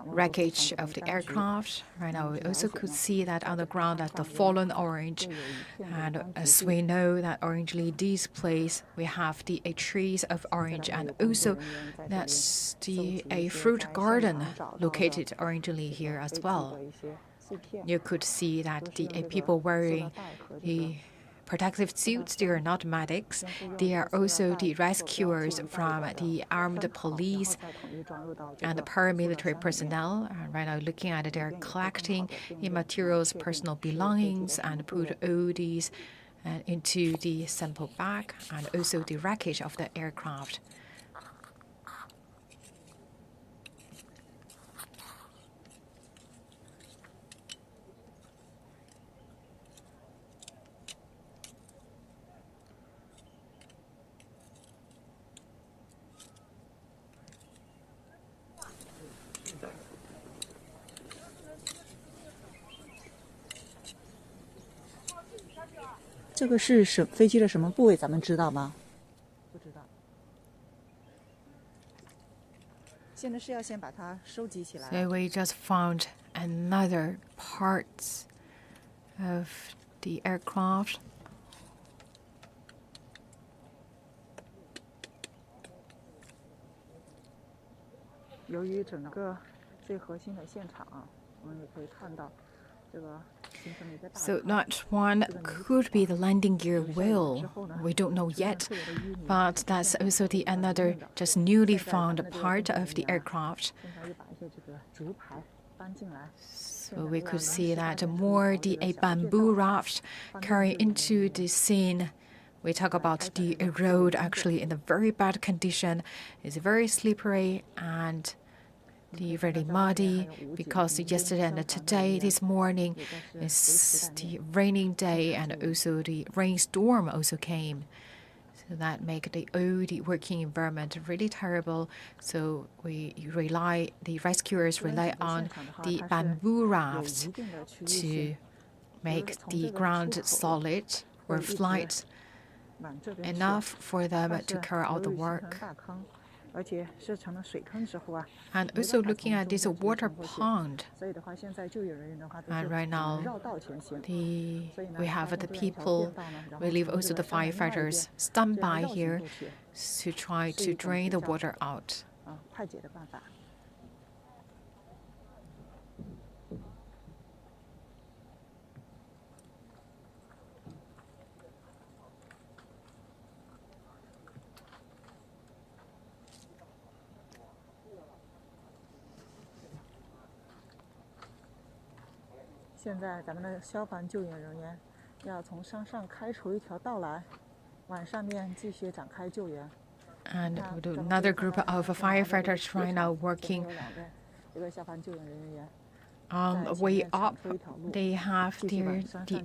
wreckage of the aircraft. Right now, we also could see that on the ground that the fallen orange. And as we know that orangely displays, we have the trees of orange, and also that's a fruit garden located orangely here as well. You could see that the people wearing the protective suits, they are not medics. They are also the rescuers from the armed police and the paramilitary personnel. Right now, looking at it, they're collecting the materials, personal belongings, and put all these into the sample bag, and also the wreckage of the aircraft. 这个是飞机的什么部位？咱们知道吗？不知道。现在是要先把它收集起来。So we just found another parts of the aircraft. 由于整个最核心的现场啊，我们也可以看到这个。So not one could be the landing gear wheel. We don't know yet, but that's also the another just newly found part of the aircraft. So we could see that more a bamboo raft carrying into the scene. We talk about the road actually in a very bad condition. It's very slippery and very muddy because yesterday and today, this morning, is the raining day and also the rainstorm also came. So that make the working environment really terrible. So the rescuers rely on the bamboo rafts to make the ground solid or flat enough for them to carry out the work. And also looking at this water pond. And right now, we have the people, we leave also the firefighters stand by here to try to drain the water out. Now, 现在咱们的消防救援人员要从山上开出一条道来，往上面继续展开救援。And another group of firefighters right now working on the way up. They have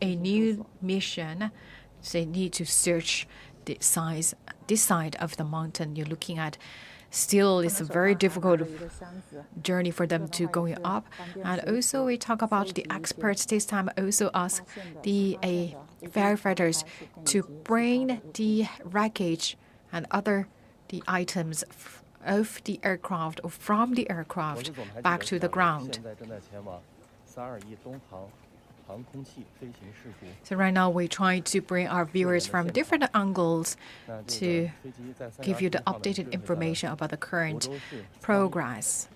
a new mission. They need to search this side of the mountain you're looking at. Still, it's a very difficult journey for them to going up. And also, we talk about the experts this time. Also, ask the firefighters to bring the wreckage and other the items of the aircraft or from the aircraft back to the ground. So right now we try to bring our viewers from different angles to give you the updated information about the current progress.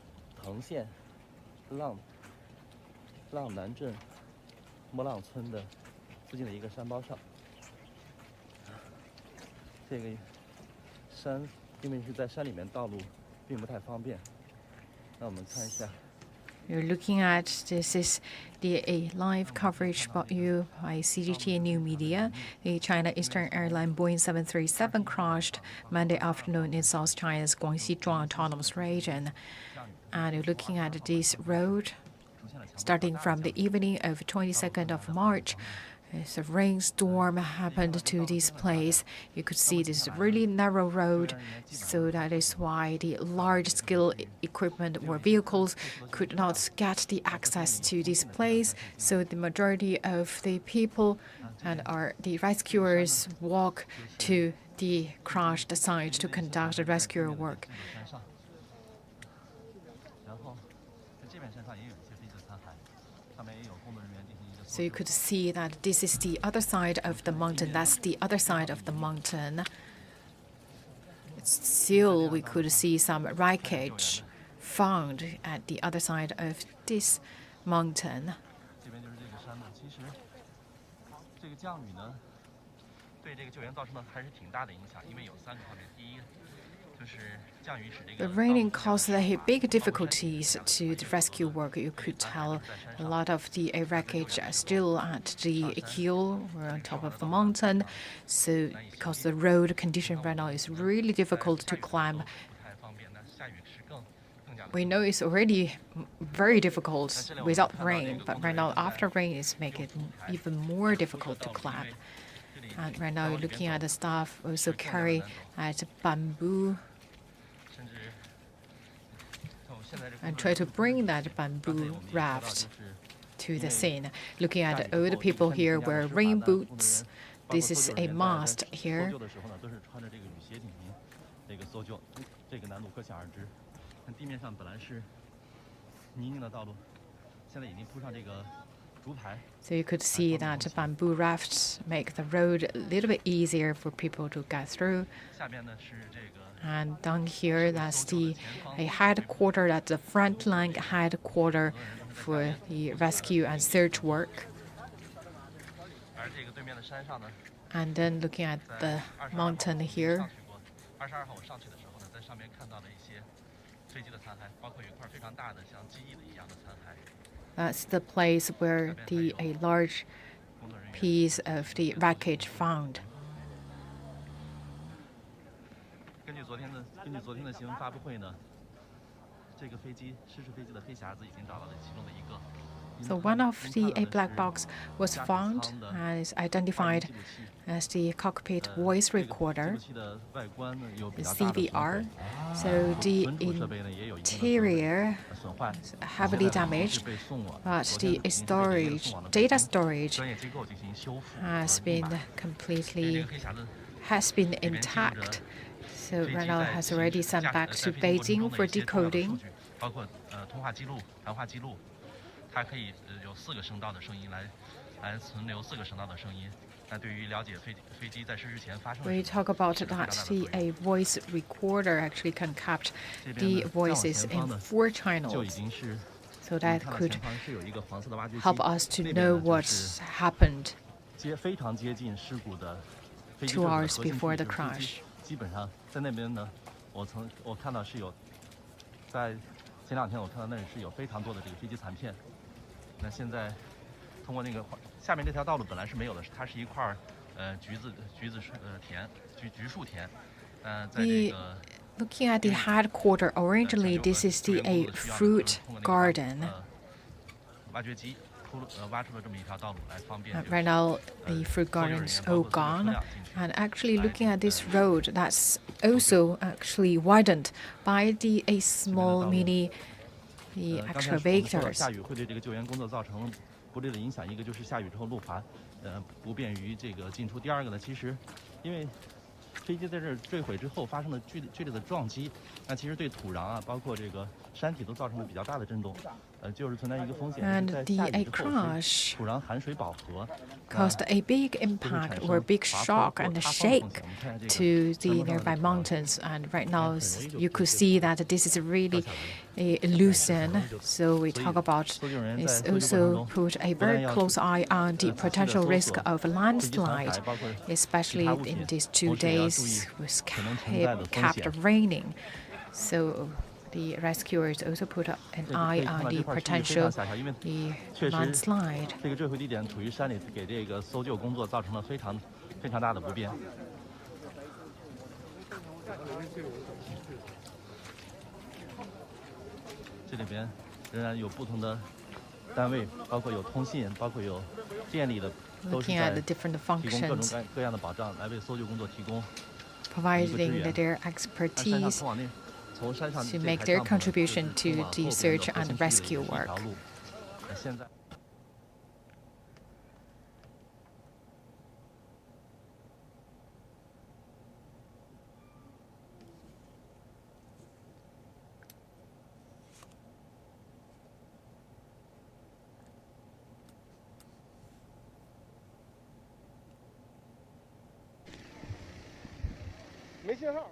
You're looking at this is a live coverage brought you by CGTN New Media. The China Eastern Airlines Boeing 737 crashed Monday afternoon in South China's Guangxi Zhuang autonomous region. And you're looking at this road starting from the evening of 22nd of March. As a rainstorm happened to this place, you could see this really narrow road, so that is why the large-scale equipment or vehicles could not get the access to this place. So the majority of the people and the rescuers walk to the crashed site to conduct the rescue work. So you could see that this is the other side of the mountain. That's the other side of the mountain. Still, we could see some wreckage found at the other side of this mountain. The raining caused big difficulties to the rescue work. You could tell a lot of the wreckage are still at the hill or on top of the mountain. So because the road condition right now is really difficult to climb. We know it's already very difficult without rain, but right now after rain it's making it even more difficult to climb. And right now you're looking at the staff also carry at bamboo and try to bring that bamboo raft to the scene. Looking at all the people here wear rain boots this is a must here. So you could see that bamboo rafts make the road a little bit easier for people to get through. And down here, that's a headquarters, that's the frontline headquarters for the rescue and search work. And then looking at the mountain here, that's the place where a large piece of the wreckage found. 根据昨天的新闻发布会呢，这个失事飞机的黑匣子已经找到了其中的一个。 So one of the black box was found and is identified as the cockpit voice recorder, the CVR. So the interior is heavily damaged, but the data storage has been intact. So Ronald has already sent back to Beijing for decoding. 包括通话记录、谈话记录，它可以有4个声道的声音来存留4个声道的声音。那对于了解飞机在失事前发生。We talk about that a voice recorder actually can capture the voices in 4 channels, so that could help us to know what happened 2 hours before the crash. 基本上在那边呢，我看到是有在。 前2天我看到那里是有非常多的这个飞机残片。那现在通过那个下面这条道路本来是没有的，它是一块橘子田，橘树田。在这个 Looking at the headquarters, originally this is a fruit garden. 挖掘机挖出了这么一条道路来方便。 Right now, the fruit garden is all gone, and actually looking at this road, that's also actually widened by a small mini excavators. 下雨会对这个救援工作造成不利的影响，一个就是下雨之后路滑，不便于这个进出。第二个呢，其实因为飞机在这儿坠毁之后发生了剧烈的撞击，那其实对土壤啊，包括这个山体都造成了比较大的震动。 就是存在一个风险， And the crash 土壤含水饱和 caused a big impact or big shock and shake to the nearby mountains. And right now, you could see that this is really loosened. So we talk about this also put a very close eye on the potential risk of landslide, especially in these 2 days was kept raining. So the rescuers also put an eye on the potential landslide. 这个坠毁地点处于山里，给这个搜救工作造成了非常大的不便。这里边仍然有不同的单位，包括有通信，包括有电力的，都是在提供各种各样的保障，来为搜救工作提供 providing their expertise to make their contribution to the search and rescue work. 没信号。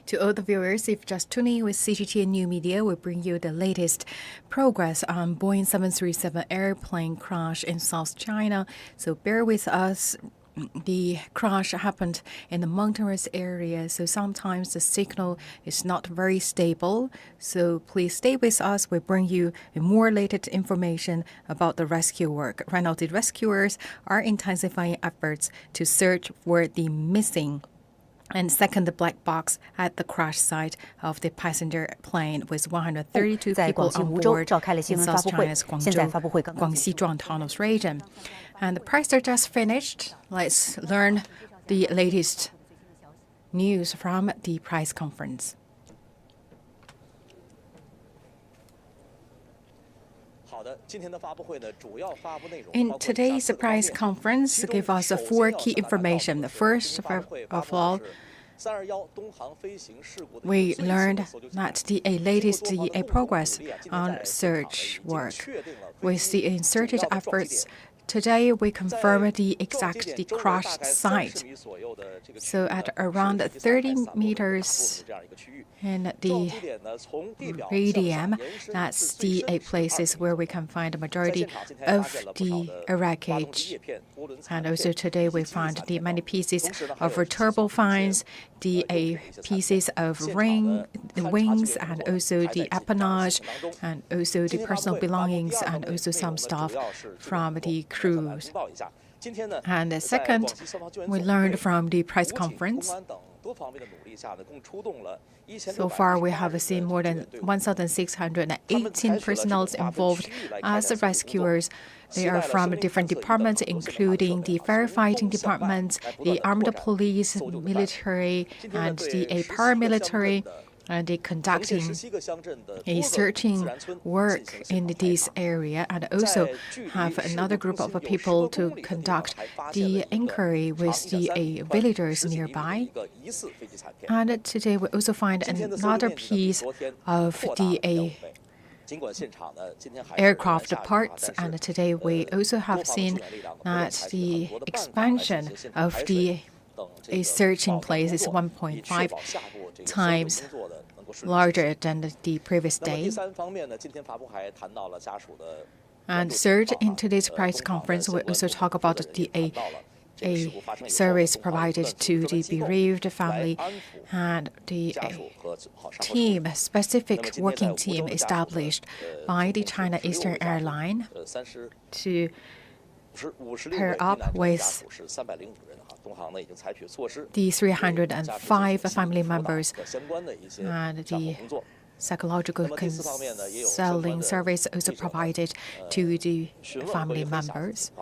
To all the viewers, if just tuning in with CGTN New Media, we bring you the latest progress on Boeing 737 airplane crash in South China. So bear with us. The crash happened in the mountainous area, so sometimes the signal is not very stable. So please stay with us. We bring you more latest information about the rescue work. Right now, the rescuers are intensifying efforts to search for the missing and second the black box at the crash site of the passenger plane with 132 people on board in South China's Guangxi Zhuang Tunnels region. And the press are just finished. Let's learn the latest news from the press conference. In today's press conference, give us 4 key information. First of all, we learned that the latest progress on search work. With the inserted efforts, today we confirm the exact crash site. So at around 30 meters in the radius, that's the places where we can find the majority of the wreckage. And also today we found the many pieces of turbofans, the pieces of wings, and also the appanage, and also the personal belongings, and also some stuff from the crews. And second, we learned from the press conference. So far, we have seen more than 1,618 personnel involved as rescuers. They are from different departments, including the firefighting department, the armed police, military, and the paramilitary. And they conducting a searching work in this area, and also have another group of people to conduct the inquiry with the villagers nearby. And today we also find another piece of the aircraft parts, and today we also have seen that the expansion of the searching place is 1.5 times larger than the previous day. And third, in today's press conference, we also talk about the service provided to the bereaved family, and the specific working team established by the China Eastern Airlines to pair up with the 305 family members, and the psychological counseling service also provided to the family members.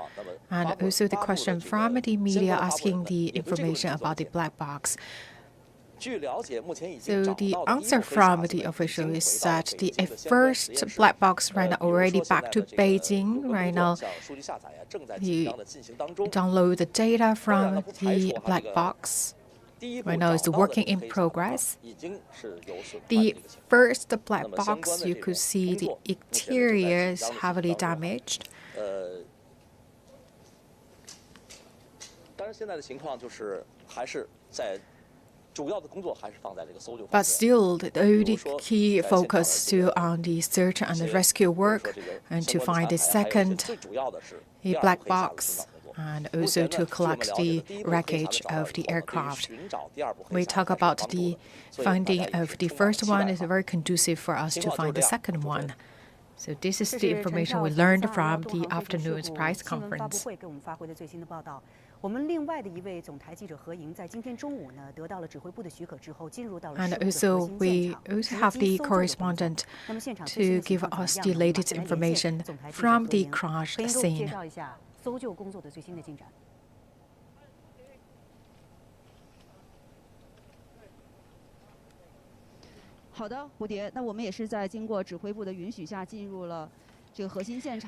And also the question from the media asking the information about the black box. So the answer from the official is that the first black box right now already back to Beijing. Right now, you download the data from the black box. Right now, it's working in progress. The first black box, you could see the exterior is heavily damaged. But still, the key focus still on the search and the rescue work, and to find the second black box, and also to collect the wreckage of the aircraft. We talk about the finding of the first one is very conducive for us to find the second one. So this is the information we learned from the afternoon's press conference. And also, we also have the correspondent to give us the latest information from the crash scene.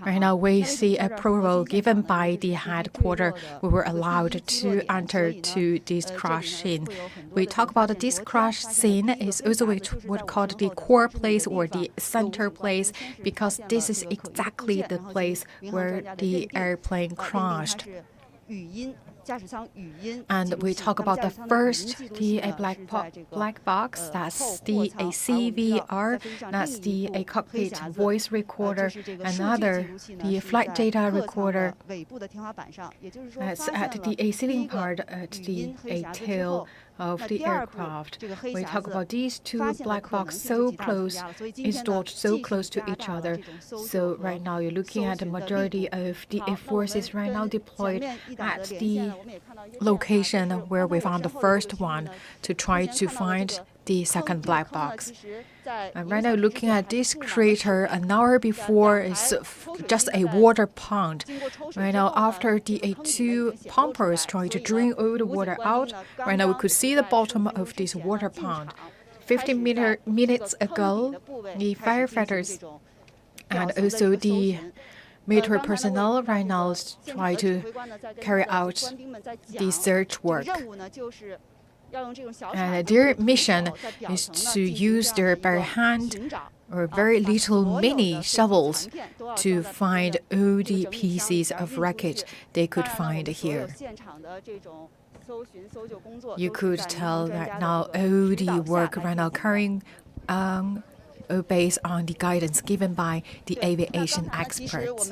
Right now, we see approval given by the headquarters. We were allowed to enter to this crash scene. We talk about this crash scene is also what called the core place or the center place, because this is exactly the place where the airplane crashed. And we talk about the first, the black box, that's the CVR, that's the cockpit voice recorder. Another, the flight data recorder. That's at the ceiling part at the tail of the aircraft. We talk about these two black boxes so close, installed so close to each other. So right now you're looking at the majority of the forces right now deployed at the location where we found the first one to try to find the second black box. And right now looking at this crater, an hour before is just a water pond. Right now after the two pumpers try to drain all the water out, right now we could see the bottom of this water pond. 15 minutes ago, the firefighters and also the military personnel right now try to carry out the search work. And their mission is to use their bare hand or very little mini shovels to find all the pieces of wreckage they could find here. You could tell that now all the work right now carrying based on the guidance given by the aviation experts.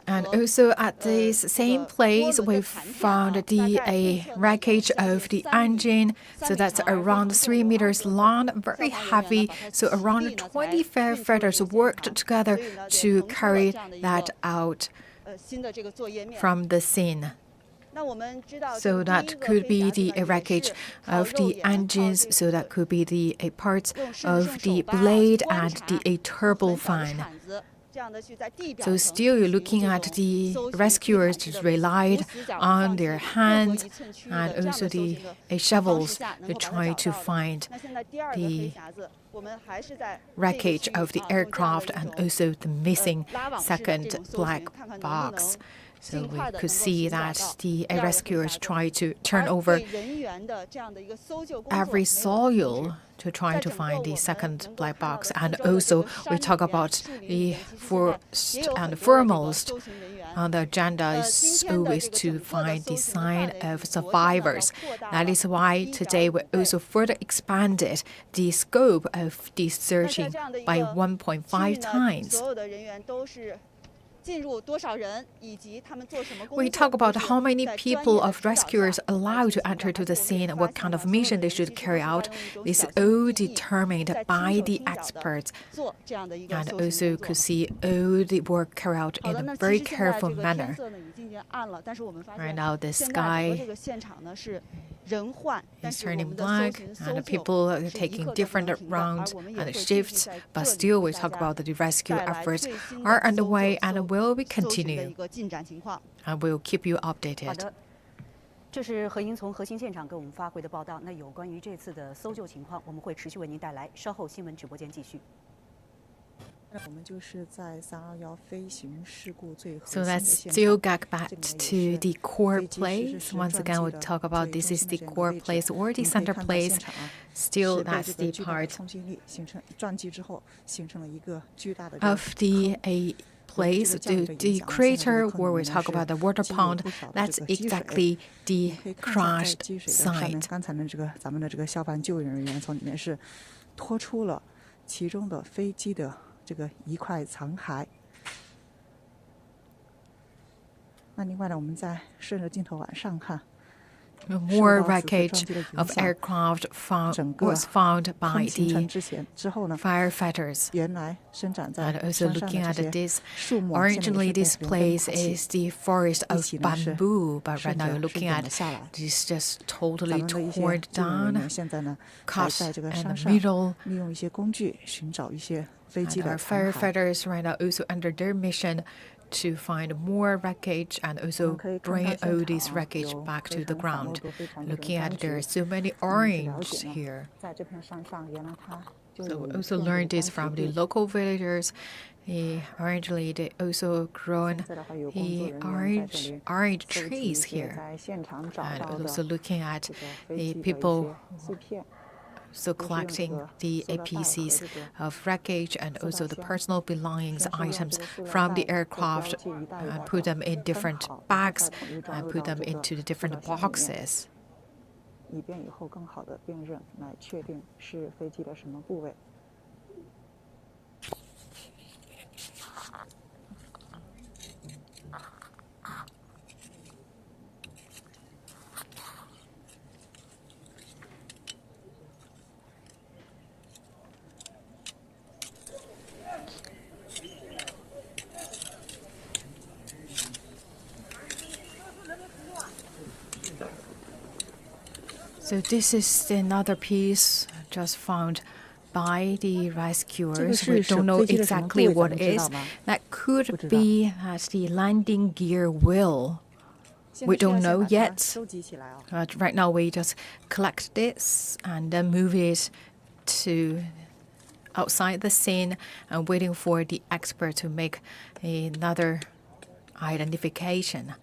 And also at this same place, we found the wreckage of the engine. So that's around 3 meters long, very heavy. So around 20 firefighters worked together to carry that out from the scene. So that could be the wreckage of the engines, so that could be the parts of the blade and the turbofan. So still you're looking at the rescuers just relied on their hands and also the shovels to try to find the wreckage of the aircraft and also the missing second black box. So we could see that the rescuers try to turn over every soil to try to find the second black box. And also we talk about the first and foremost on the agenda is always to find the sign of survivors. That is why today we also further expanded the scope of the searching by 1.5 times. We talk about how many people of rescuers allowed to enter to the scene, what kind of mission they should carry out. This is all determined by the experts. And also could see all the work carried out in a very careful manner. Right now the sky is turning black and people are taking different routes and shifts, but still we talk about the rescue efforts are underway and will be continued. And we'll keep you updated. 这是何英从核心现场给我们发回的报道。那有关于这次的搜救情况，我们会持续为您带来。稍后新闻直播间继续。 So let's still get back to the core place. Once again, we'll talk about this is the core place or the center place. Still, that's the part of the place, the crater where we talk about the water pond. That's exactly the crashed site. 咱们的这个消防救援人员从里面是拖出了其中的飞机的 这个一块残骸。那另外呢，我们再顺着镜头往上看。 More wreckage of aircraft was found by the firefighters. And also looking at this, originally this place is the forest of bamboo, but right now you're looking at this just totally torn down, cut in the middle. And our firefighters right now also under their mission to find more wreckage and also bring all this wreckage back to the ground. Looking at there are so many orange here. So we also learned this from the local villagers. Originally, they also grown the orange trees here. And also looking at the people So collecting the pieces of wreckage and also the personal belongings, items from the aircraft, and put them in different bags and put them into the different boxes. 以便以后更好的辨认，来确定是飞机的什么部位。So this is another piece just found by the rescuers. We don't know exactly what it is. That could be the landing gear wheel. We don't know yet. But right now we just collect this and then move it to outside the scene and waiting for the expert to make another identification.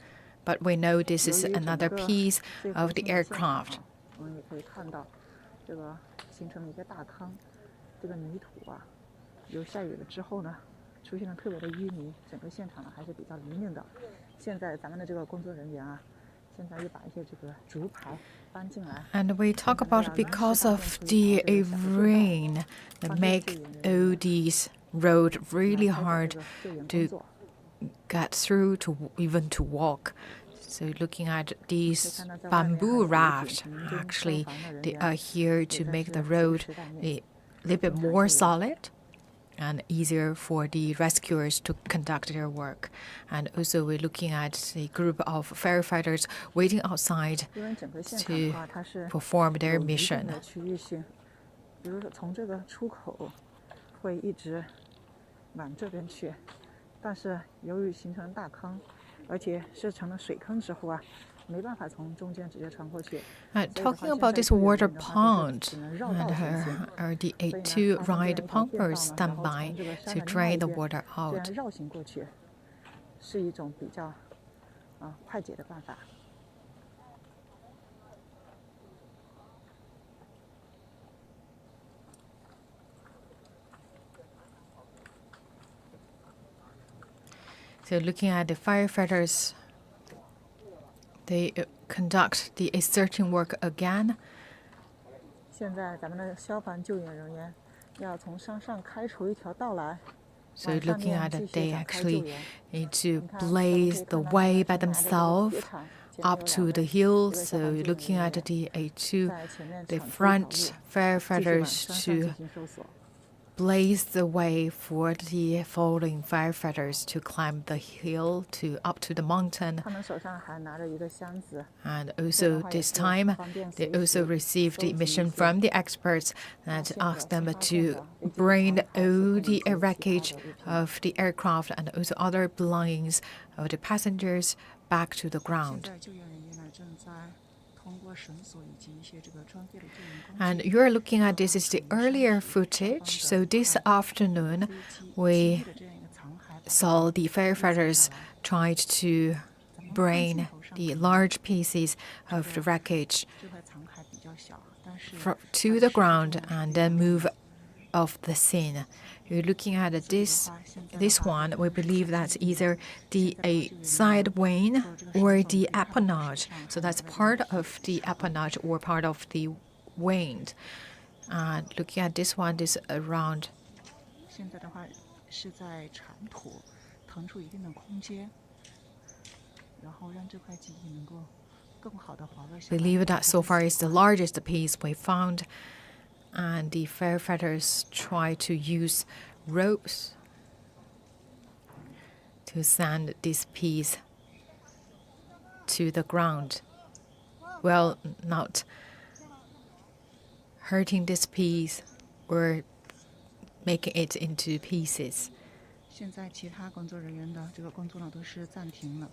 But we know this is another piece of the aircraft. 我们也可以看到，这个形成了一个大坑，这个泥土啊，由下雨了之后呢，出现了特别的淤泥，整个现场呢还是比较泥泞的。现在咱们的这个工作人员啊，现在又把一些这个竹排搬进来。And we talk about because of the rain that make all these roads really hard to get through, to even to walk. So looking at these bamboo rafts, actually they are here to make the road a little bit more solid and easier for the rescuers to conduct their work. And also we're looking at a group of firefighters waiting outside to perform their mission. 比如说从这个出口会一直往这边去，但是由于形成大坑。 而且是成了水坑之后啊，没办法从中间直接穿过去。Talking about this water pond, and the A2 ride pumpers stand by to drain the water out. 绕行过去是一种比较快捷的办法。 So looking at the firefighters, they conduct the searching work again. 现在咱们的消防救援人员要从山上开出一条道来。 So looking at it, they actually need to blaze the way by themselves up to the hill. So looking at the A2, the front firefighters to blaze the way for the following firefighters to climb the hill up to the mountain. And also this time, they also received the mission from the experts that asked them to bring all the wreckage of the aircraft and also other belongings of the passengers back to the ground. And you're looking at this is the earlier footage. So this afternoon, we saw the firefighters tried to bring the large pieces of the wreckage to the ground and then move off the scene. You're looking at this one, we believe that's either the side wing or the appanage. So that's part of the appanage or part of the wing. And looking at this one, this around. Believe that so far is the largest piece we found. And the firefighters try to use ropes to send this piece to the ground. Well, not hurting this piece or making it into pieces. 现在其他工作人员的这个工作呢都是暂停了。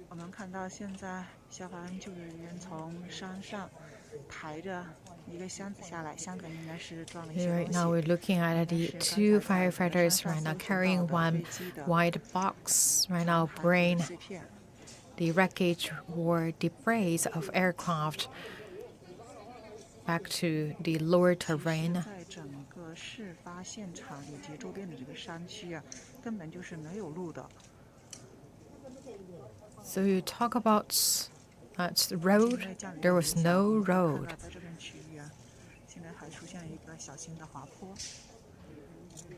我们看到现在消防救援人员从山上抬着一个箱子下来，箱子应该是装了一些东 Right 西。 now we're looking at the 2 firefighters right now carrying one white box right now bring the wreckage or debris of aircraft back to the lower terrain. 在整个事发现场以及周边的这个山区啊，根本就是没有路的。 So you talk about the road. There was no road. 在这片区域啊，现在还出现了一个小型的滑坡。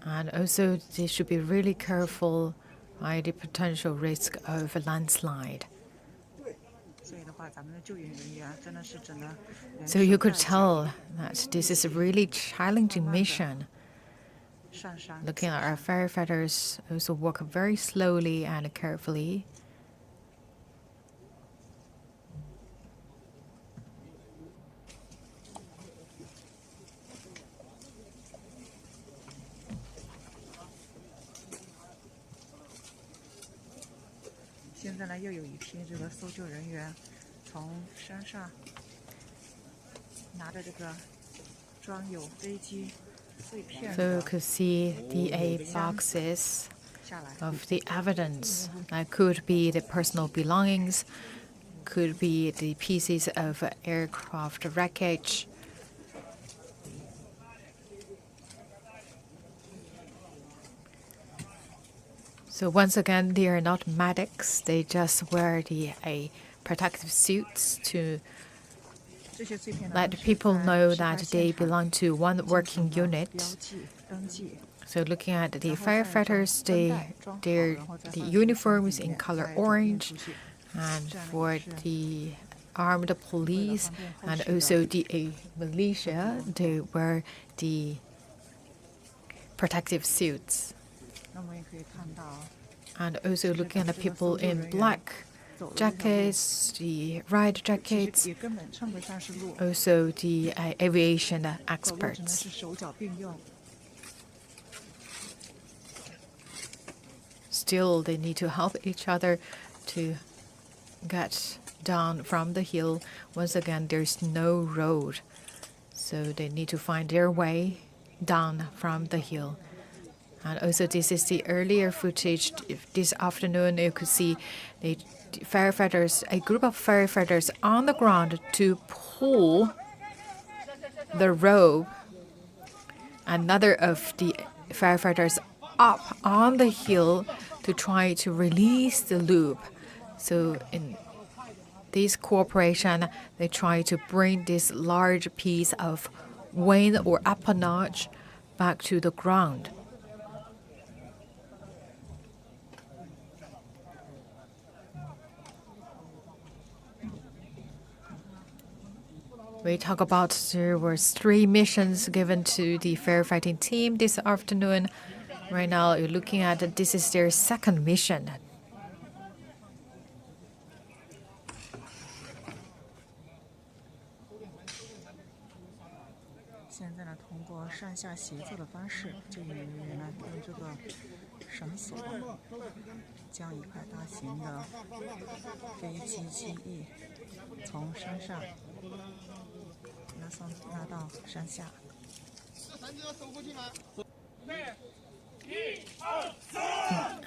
And also they should be really careful by the potential risk of a landslide. 所以的话，咱们的救援人员真的是只能。So you could tell that this is a really challenging mission. Looking at our firefighters also work very slowly and carefully. 现在呢，又有一批这个搜救人员从山上拿着这个装有飞机碎片 So you 的 could see the 8 boxes of the evidence. That could be the personal belongings, could be the pieces of aircraft wreckage. So once again, they are not medics. They just wear the protective suits to let people know that they belong to one working unit. So looking at the firefighters, their uniforms in color orange, and for the armed police and also the militia, they wear the protective suits. And also looking at the people in black jackets, the red jackets, also the aviation experts. Still, they need to help each other to get down from the hill. Once again, there's no road, so they need to find their way down from the hill. And also, this is the earlier footage. This afternoon, you could see the firefighters, a group of firefighters on the ground to pull the rope. Another of the firefighters up on the hill to try to release the loop. So in this cooperation, they try to bring this large piece of wing or appanage back to the ground. We talk about there were 3 missions given to the firefighting team this afternoon. Right now, you're looking at this is their 2nd mission.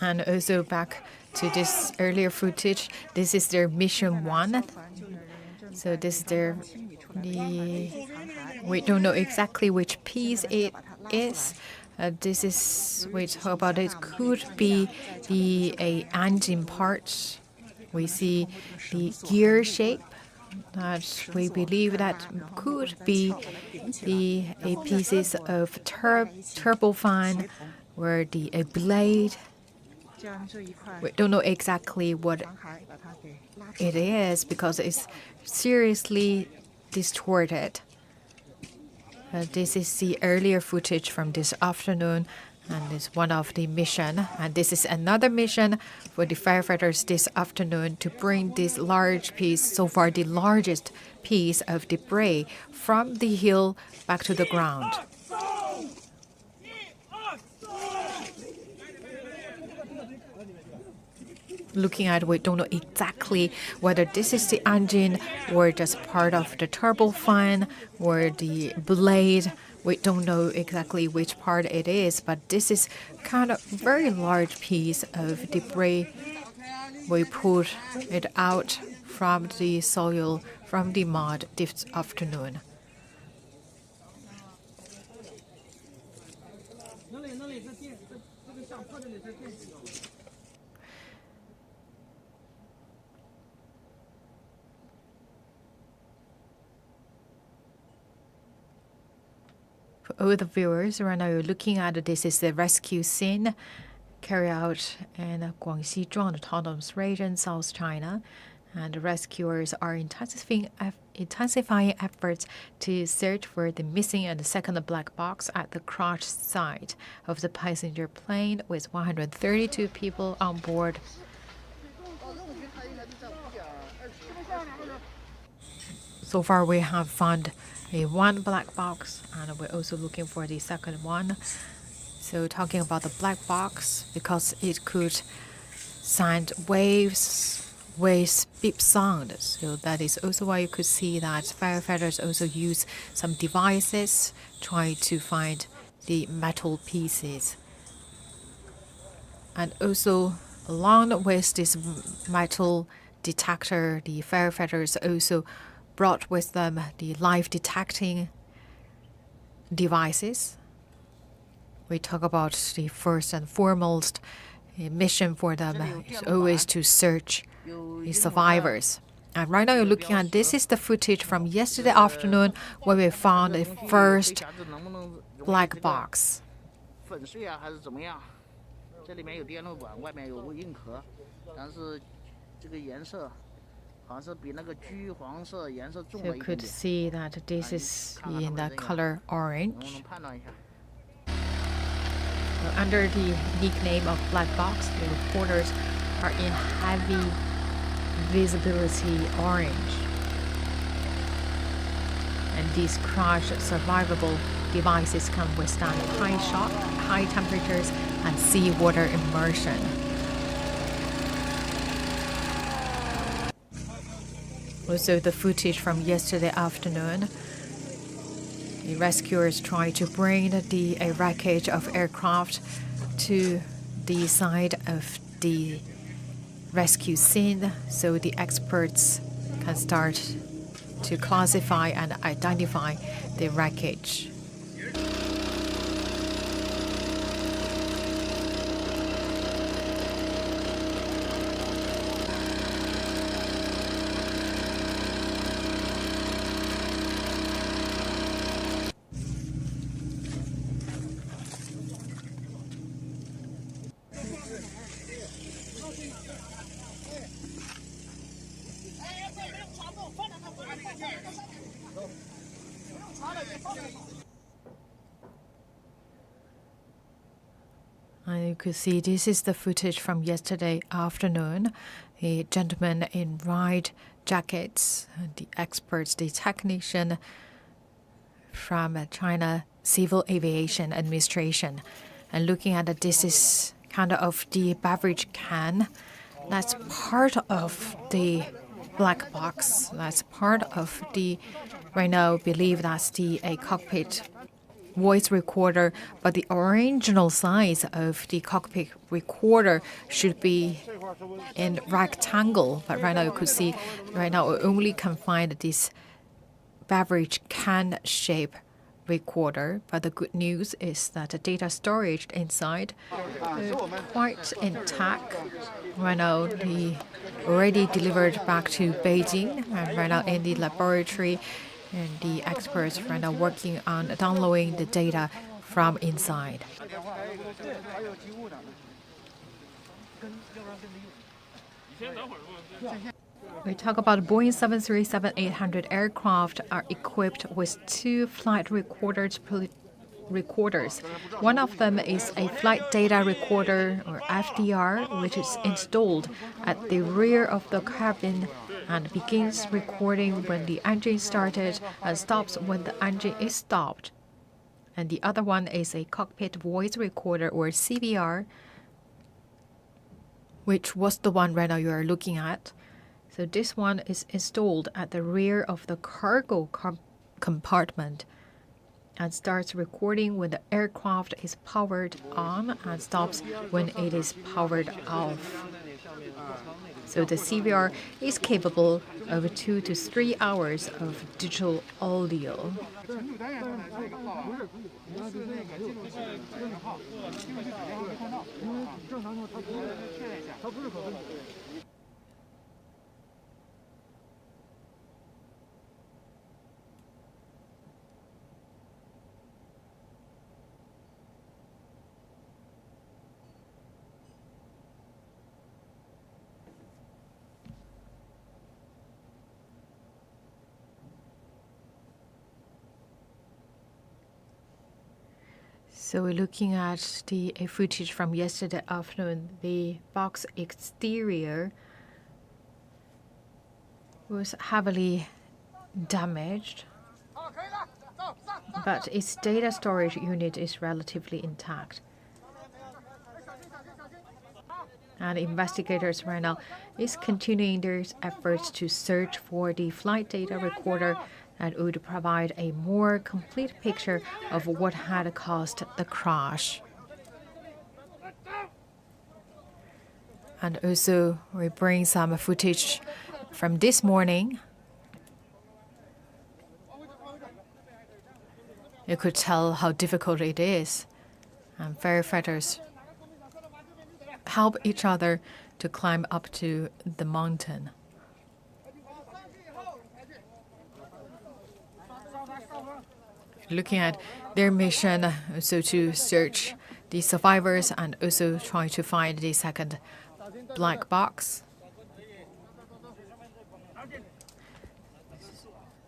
And also back to this earlier footage, this is their mission 1. So this is we don't know exactly which piece it is. This is, we talk about it, could be the engine part. We see the gear shape that we believe that could be the pieces of turbofan or a blade. We don't know exactly what it is because it's seriously distorted. This is the earlier footage from this afternoon, and it's one of the mission. And this is another mission for the firefighters this afternoon to bring this large piece, so far the largest piece of debris, from the hill back to the ground. looking at, we don't know exactly whether this is the engine or just part of the turbofan or the blade. We don't know exactly which part it is, but this is kind of very large piece of debris. We pulled it out from the soil, from the mud this afternoon. For all the viewers, right now you're looking at this is the rescue scene carried out in Guangxi, Zhuang Autonomous Region, South China. And the rescuers are intensifying efforts to search for the missing and the second black box at the crash site of the passenger plane with 132 people on board. So far, we have found one black box, and we're also looking for the second one. So talking about the black box, because it could send waves with beep sound. So that is also why you could see that firefighters also use some devices trying to find the metal pieces. And also along with this metal detector, the firefighters also brought with them the live detecting devices. We talk about the first and foremost mission for them is always to search the survivors. And right now you're looking at, this is the footage from yesterday afternoon where we found the first black box. So you could see that this is in the color orange. Under the nickname of black box, the reporters are in heavy visibility orange. And these crash survivable devices can withstand high shock, high temperatures, and seawater immersion. Also, the footage from yesterday afternoon, the rescuers tried to bring the wreckage of aircraft to the side of the rescue scene so the experts can start to classify and identify the wreckage. And you could see this is the footage from yesterday afternoon. A gentleman in white jackets, the experts, the technician from China Civil Aviation Administration. And looking at it, this is kind of the beverage can. That's part of the black box. That's part of the, right now, believe that's the cockpit voice recorder, but the original size of the cockpit recorder should be in rectangle. But right now you could see, right now we only can find this beverage can shape recorder. But the good news is that the data storage inside is quite intact. Right now the already delivered back to Beijing, and right now in the laboratory. And the experts right now working on downloading the data from inside. We talk about Boeing 737-800 aircraft are equipped with 2 flight recorders. One of them is a flight data recorder, or FDR, which is installed at the rear of the cabin and begins recording when the engine started and stops when the engine is stopped. And the other one is a cockpit voice recorder, or CVR, which was the one right now you are looking at. So this one is installed at the rear of the cargo compartment and starts recording when the aircraft is powered on and stops when it is powered off. So the CVR is capable of 2 to 3 hours of digital audio. So we're looking at the footage from yesterday afternoon. The box exterior was heavily damaged, but its data storage unit is relatively intact. And investigators right now is continuing their efforts to search for the flight data recorder that would provide a more complete picture of what had caused the crash. And also, we bring some footage from this morning. You could tell how difficult it is. And firefighters help each other to climb up to the mountain. Looking at their mission, also to search the survivors and also trying to find the second black box.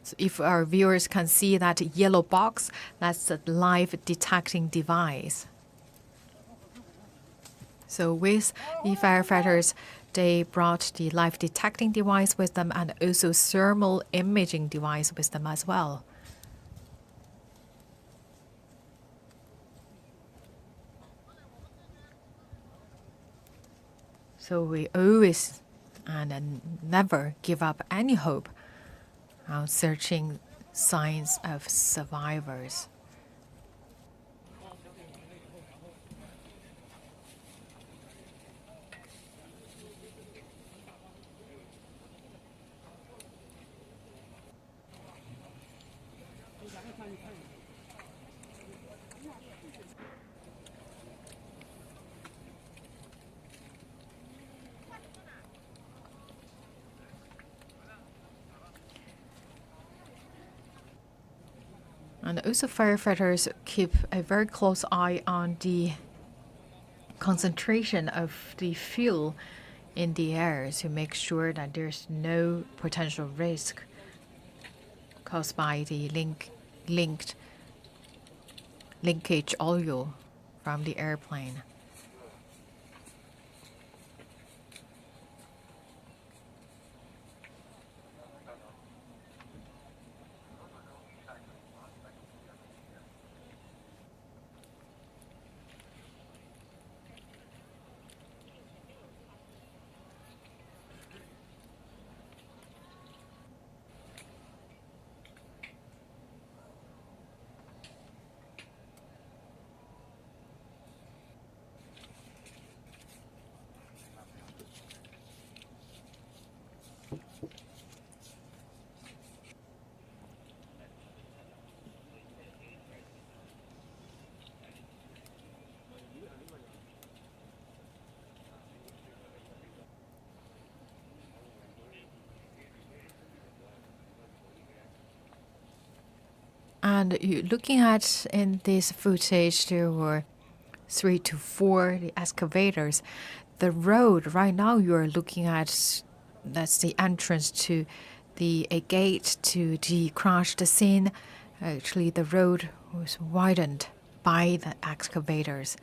So if our viewers can see that yellow box, that's a live detecting device. So with the firefighters, they brought the live detecting device with them and also thermal imaging device with them as well. So we always and never give up any hope on searching signs of survivors. And also firefighters keep a very close eye on the concentration of the fuel in the air to make sure that there's no potential risk caused by the linkage oil from the airplane. And looking at in this footage, there were 3 to 4 the excavators. The road right now you are looking at, that's the entrance to the gate to the crashed scene. Actually, the road was widened by the excavators.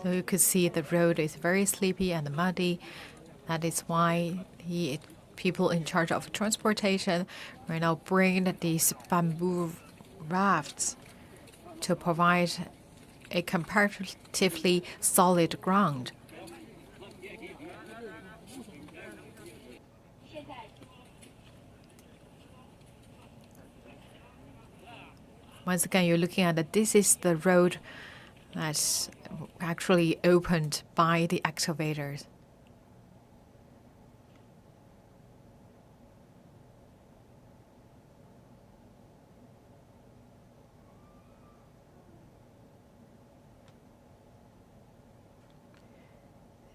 So you could see the road is very sleepy and muddy. That is why people in charge of transportation right now bring these bamboo rafts to provide a comparatively solid ground. Once again, you're looking at that this is the road that's actually opened by the excavators.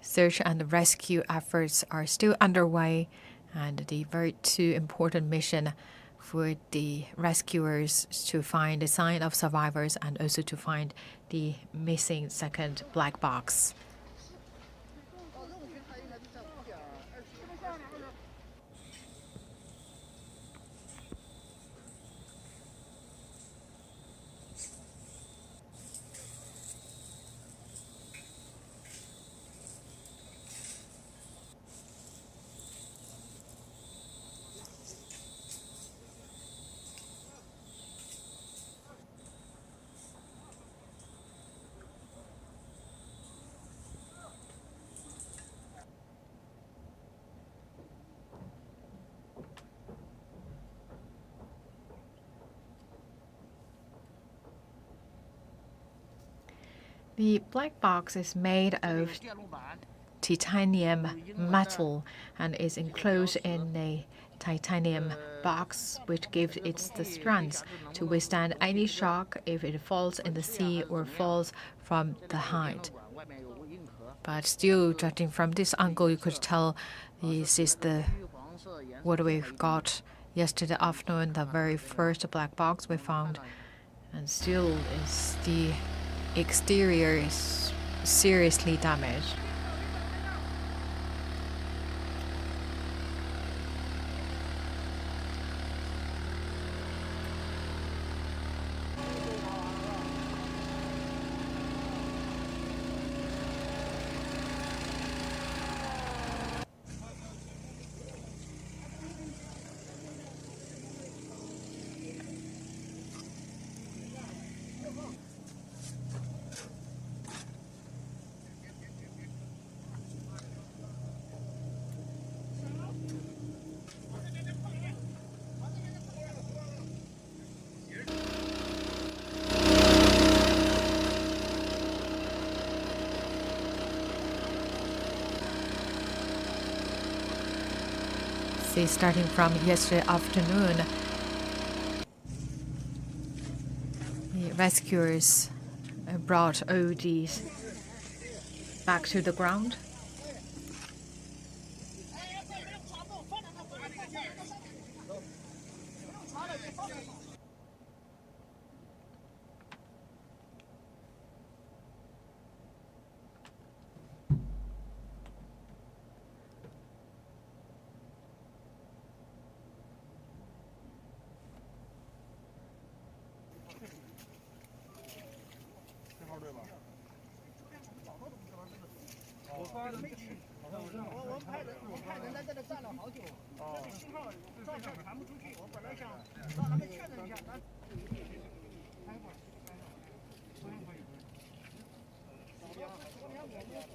Search and rescue efforts are still underway, and the very two important mission for the rescuers to find the sign of survivors and also to find the missing second black box. The black box is made of titanium metal and is enclosed in a titanium box, which gives it the strength to withstand any shock if it falls in the sea or falls from the height. But still, judging from this angle, you could tell this is what we got yesterday afternoon, the very first black box we found, and still the exterior is seriously damaged. Starting from yesterday afternoon, the rescuers brought all these back to the ground.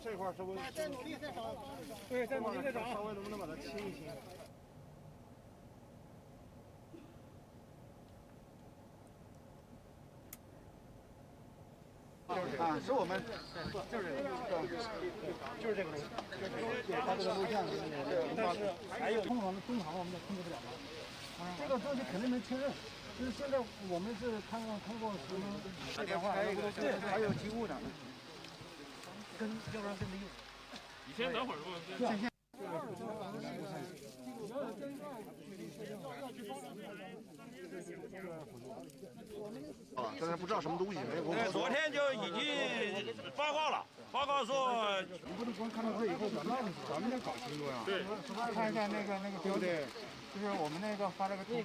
这块稍微再努力再找，对，再努力再找，稍微能不能把它清一清？啊，是我们，就是这个，就是这个，对，它这个录像，但是还有中航我们也控制不了了，这个东西肯定能确认。就是现在我们是通过什么打电话，对，还有机务长的，跟要不然跟没用。你先等会儿吧，在线。但是不知道什么东西，没有。昨天就已经报告了，报告说你不能光看到这以后，咱们得搞清楚呀。对，看一下那个标的，就是我们那个发了个图。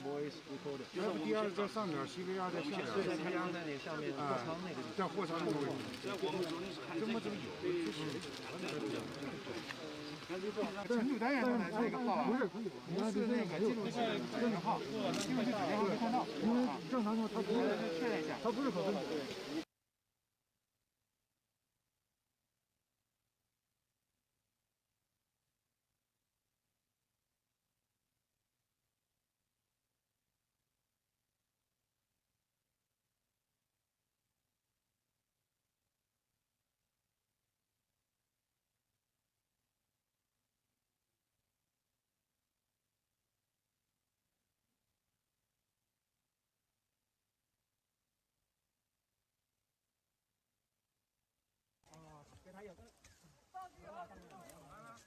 F-12在上面，CVR 在下面，CVR 在那个上面货舱那个地方，在货舱那个位置。我们主力是看这个乘组单元上来这个号啊，不是那个记录器这个号，因为是打电话没看到，因为正常说它不是确认一下，它不是可分组。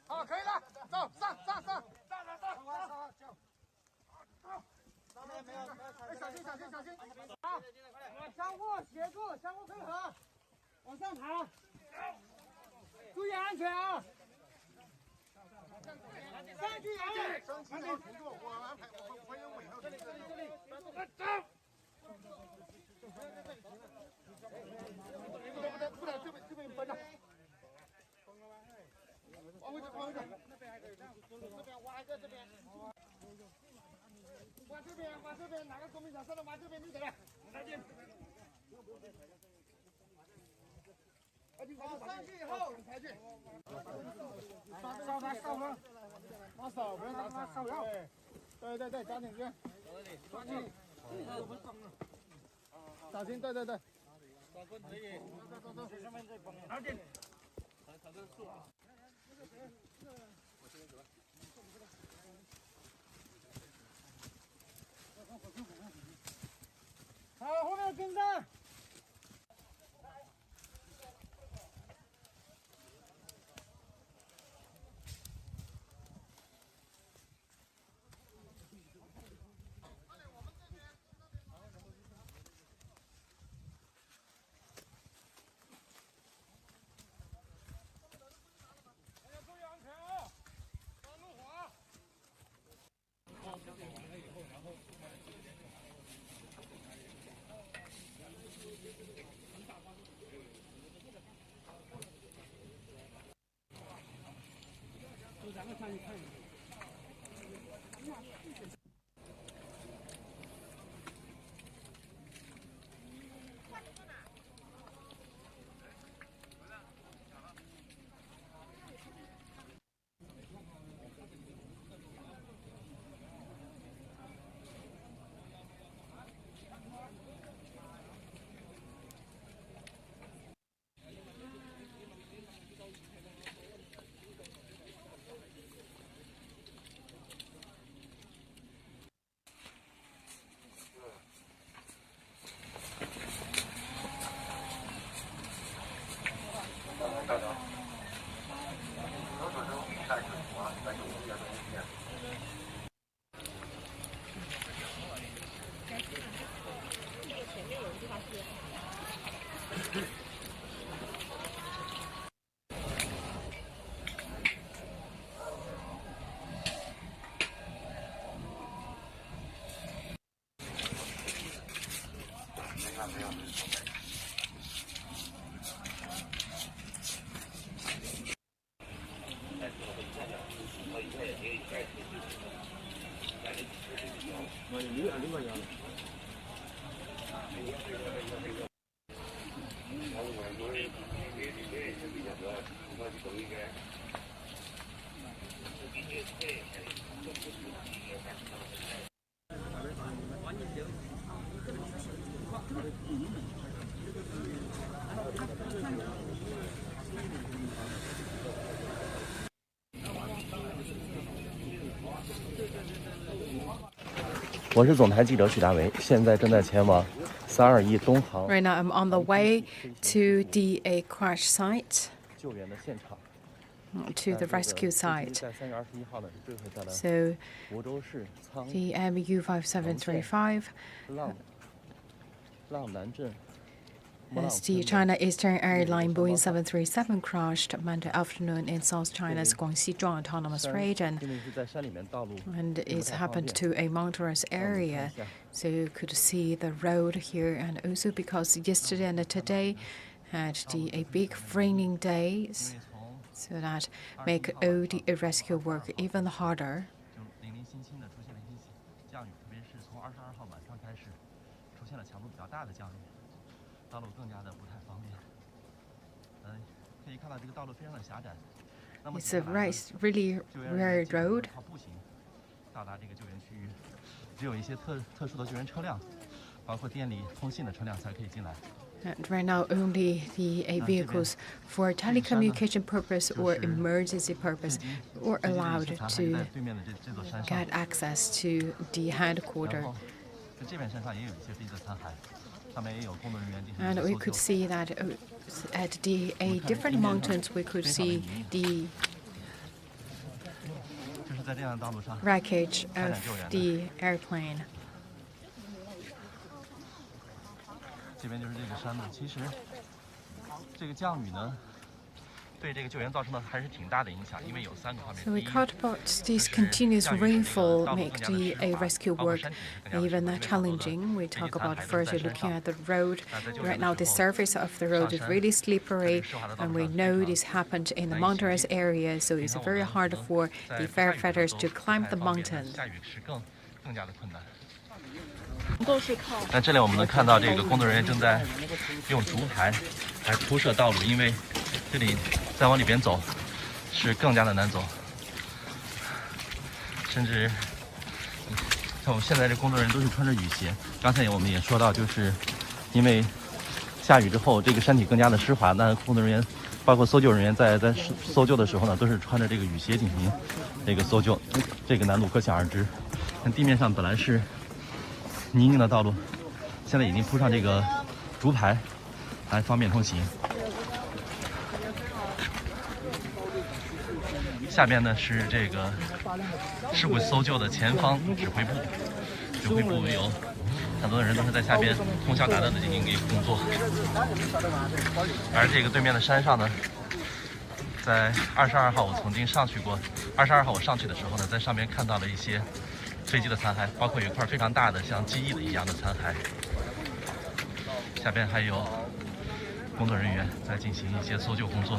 好，可以了，走，上，上，哎，小心！好，相互协助，相互配合，往上爬，注意安全啊！上去啊！上去停住，我安排，我有尾号。这里，走。不能，这边分了。往回走，这边挖一个，这边。往这边，哪个公民场上的往这边就得了。再见。好，上去以后你才去。烧它，拿手不要拿它烧药。对，抓紧去。抓紧。小心，对。手棍可以。走，身份证绑上。拿紧。藏这树啊。我这边走了。好，后面跟上。咱们上去看一看。我是总台记者许大为，现在正在前往321东航。Right now, I'm on the way to the crash site. 救援的现场。To the rescue site. 在3月21号呢，是坠毁在了 So 福州市苍 the MU5735. 浪南镇 As the China Eastern Airlines Boeing 737 crashed Monday afternoon in South China's Guangxi Zhuang autonomous region, and it happened to a mountainous area, so you could see the road here, and also because yesterday and today had a big raining days, so that make all the rescue work even harder. It's a really rare road. And right now, only the vehicles for telecommunication purpose or emergency purpose are allowed to get access to the headquarters. And we could see that at the different mountains, we could see the wreckage of the airplane. 这边就是这个山路，其实这个降雨呢，对这个救援造成的还是挺大的影响，因为有3个方面。So we talked about this continuous rainfall make the rescue work even challenging. We talk about first looking at the road. Right now, the surface of the road is really slippery, and we know this happened in the mountainous area, so it's very hard for the firefighters to climb the mountain. 那这里我们能看到这个工作人员正在用竹排来铺设道路，因为这里再往里边走是更加的难走，甚至像我们现在这工作人员都是穿着雨鞋。刚才我们也说到，就是因为下雨之后，这个山体更加的湿滑，那工作人员包括搜救人员在搜救的时候呢，都是穿着这个雨鞋进行这个搜救，这个难度可想而知。那地面上本来是泥泞的道路，现在已经铺上这个竹排，来方便通行。下边呢是这个事故搜救的前方指挥部，指挥部有很多的人都是在下边通宵达旦的进行一个工作。而这个对面的山上呢，在22号我曾经上去过，22号我上去的时候呢，在上面看到了一些飞机的残骸，包括有一块非常大的像机翼的一样的残骸。下边还有工作人员在进行一些搜救工作。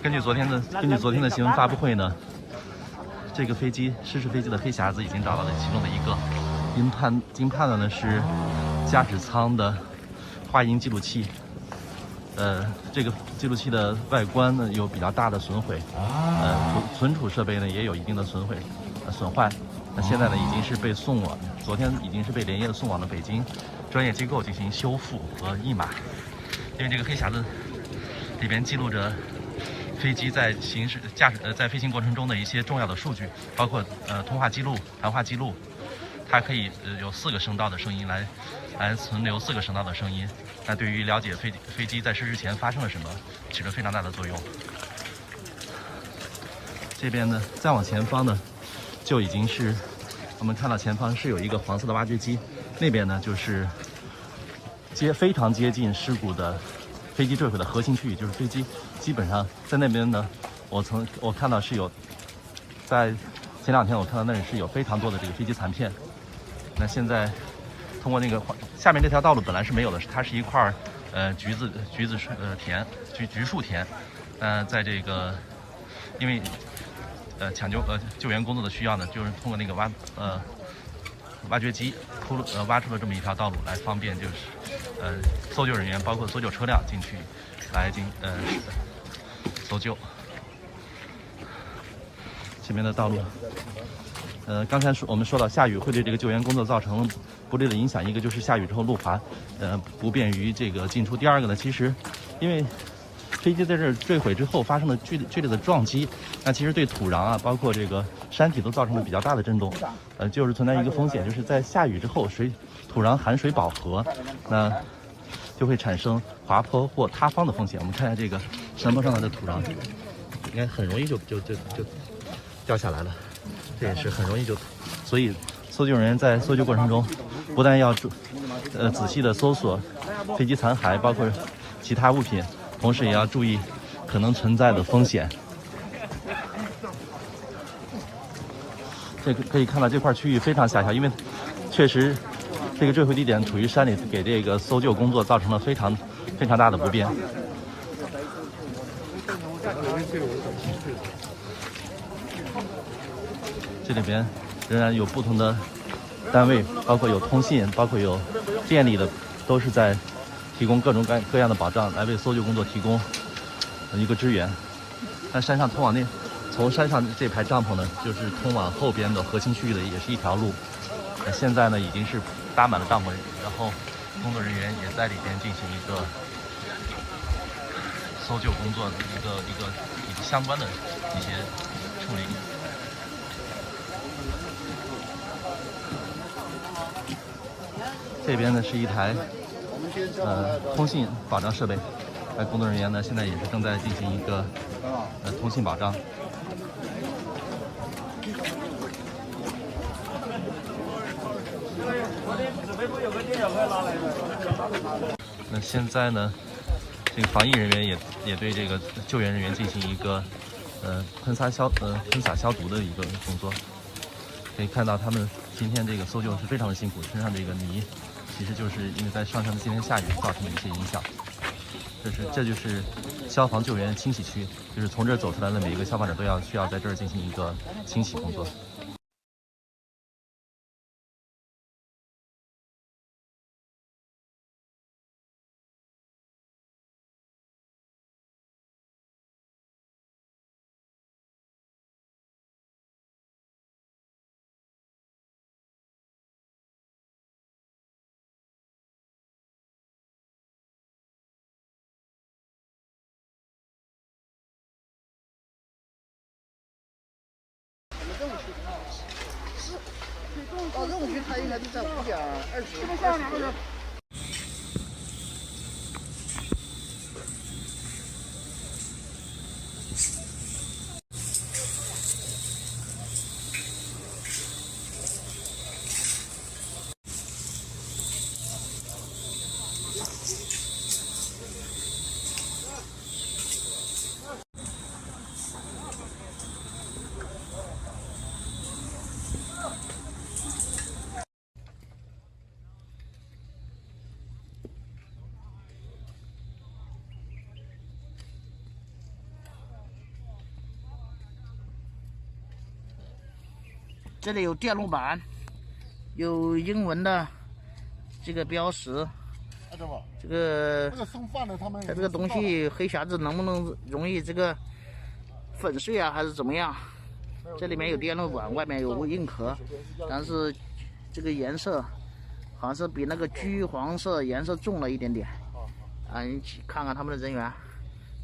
根据昨天的新闻发布会呢，这个失事飞机的黑匣子已经找到了其中的一个，经判断呢是驾驶舱的话音记录器。这个记录器的外观呢有比较大的损毁，存储设备呢也有一定的损坏。那现在呢已经是被送往，昨天已经是被连夜送往了北京专业机构进行修复和译码。因为这个黑匣子里边记录着飞机在在飞行过程中的一些重要的数据，包括通话记录、谈话记录，它可以有4个声道的声音来存留4个声道的声音。那对于了解飞机在失事前发生了什么，起着非常大的作用。这边呢，再往前方呢，就已经是我们看到前方是有一个黄色的挖掘机，那边呢就是非常接近事故的飞机坠毁的核心区域，就是飞机基本上在那边呢，我看到是有，在前2天我看到那里是有非常多的这个飞机残片。那现在通过那个下面这条道路本来是没有的，它是一块橘树田，在这个因为抢救援工作的需要呢，就是通过那个挖掘机挖出了这么一条道路，来方便就是搜救人员包括搜救车辆进去来搜救。前面的道路，刚才我们说到下雨会对这个救援工作造成不利的影响，一个就是下雨之后路滑，不便于这个进出。第二个呢，其实因为飞机在这儿坠毁之后发生了剧烈的撞击，那其实对土壤啊，包括这个山体都造成了比较大的震动，就是存在一个风险，就是在下雨之后土壤含水饱和，那就会产生滑坡或塌方的风险。我们看一下这个山坡上的土壤，应该很容易就掉下来了，这也是很容易所以搜救人员在搜救过程中不但要仔细的搜索飞机残骸，包括其他物品，同时也要注意可能存在的风险。这个可以看到这块区域非常狭小，因为确实这个坠毁地点处于山里，给这个搜救工作造成了非常大的不便。这里边仍然有不同的单位，包括有通信，包括有电力的，都是在提供各种各样的保障，来为搜救工作提供一个支援。但山上从山上这排帐篷呢，就是通往后边的核心区域的，也是一条路。现在呢已经是搭满了帐篷，然后工作人员也在里边进行一个搜救工作的一个以及相关的一些处理。这边呢是一台通信保障设备，工作人员呢现在也是正在进行一个通信保障。那现在呢，这个防疫人员也对这个救援人员进行一个喷洒消毒的一个工作。可以看到他们今天这个搜救是非常的辛苦，身上这个泥其实就是因为在上山的今天下雨造成的一些影响。这就是消防救援清洗区，就是从这儿走出来的每一个消防者都需要在这儿进行一个清洗工作。任务区它应该是在5:20。这里有电路板，有英文的这个标识。这个它这个东西黑匣子能不能容易这个粉碎啊，还是怎么样？这里面有电路板，外面有硬壳，但是这个颜色好像是比那个橘黄色颜色重了一点点。啊，你看看他们的人员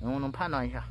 能不能判断一下？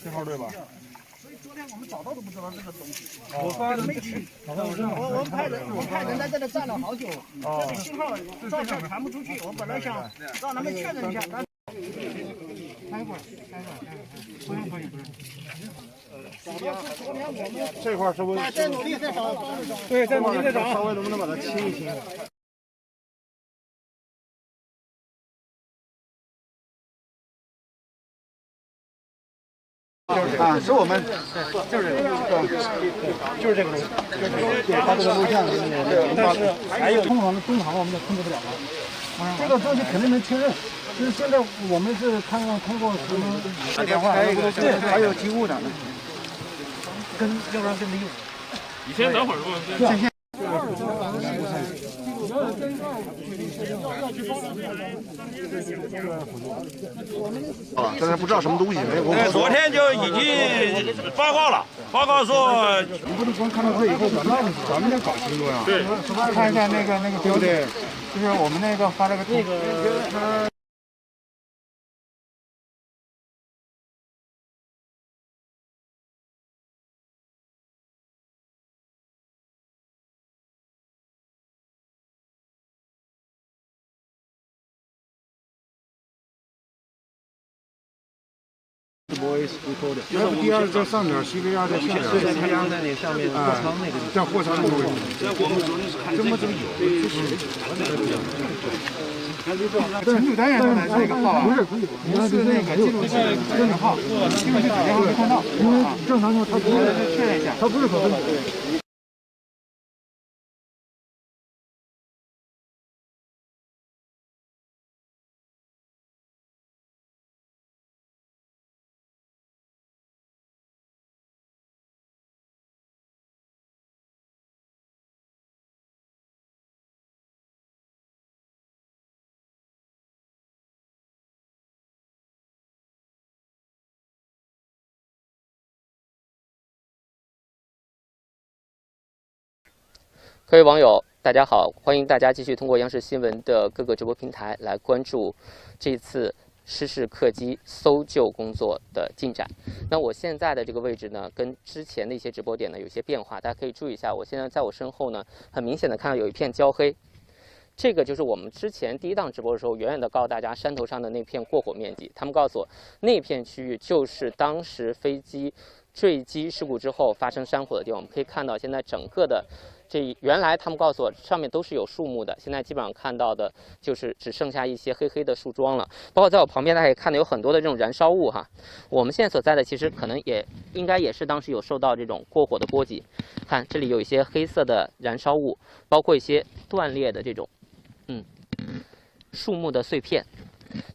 信号对吧？昨天我们早都不知道这个东西，我发的没去。我派人在这里站了好久，这个信号照片传不出去，我本来想让他们确认一下，但。待会儿，不用。这块是不是？再努力再找。对，再努力再找。稍微能不能把它清一清？啊，是我们，就是这个东西，对，它这个录像，但是还有中航我们就控制不了了。这个东西肯定能确认，就是现在我们是看看通过什么打电话，对，还有机务长的，要不然跟没用。你先等会儿吧。啊，但是不知道什么东西，没有。昨天就已经报告了，报告说你不能光看到这以后，咱们得搞清楚呀。对，看一下那个标的，就是我们那个发这个图。要不第二在上面，西北亚在下面，太阳在那上面货仓那个，在货仓那个位置。我们昨天是看这么存储单元上来这个号啊，不是那个记录器证号，记录器打电话没看到，因为正常情况它不是确认一下，它不是可分组。各位网友，大家好！欢迎大家继续通过央视新闻的各个直播平台来关注这次失事客机搜救工作的进展。那我现在的这个位置呢，跟之前的一些直播点呢有些变化，大家可以注意一下。我现在在我身后呢，很明显的看到有一片焦黑，这个就是我们之前第一档直播的时候，远远的告诉大家山头上的那片过火面积。他们告诉我，那片区域就是当时飞机坠机事故之后发生山火的地方。我们可以看到，现在整个的原来他们告诉我上面都是有树木的，现在基本上看到的就是只剩下一些黑黑的树桩了。包括在我旁边，大家也看到有很多的这种燃烧物哈。我们现在所在的其实可能应该也是当时有受到这种过火的波及。看这里有一些黑色的燃烧物，包括一些断裂的这种树木的碎片。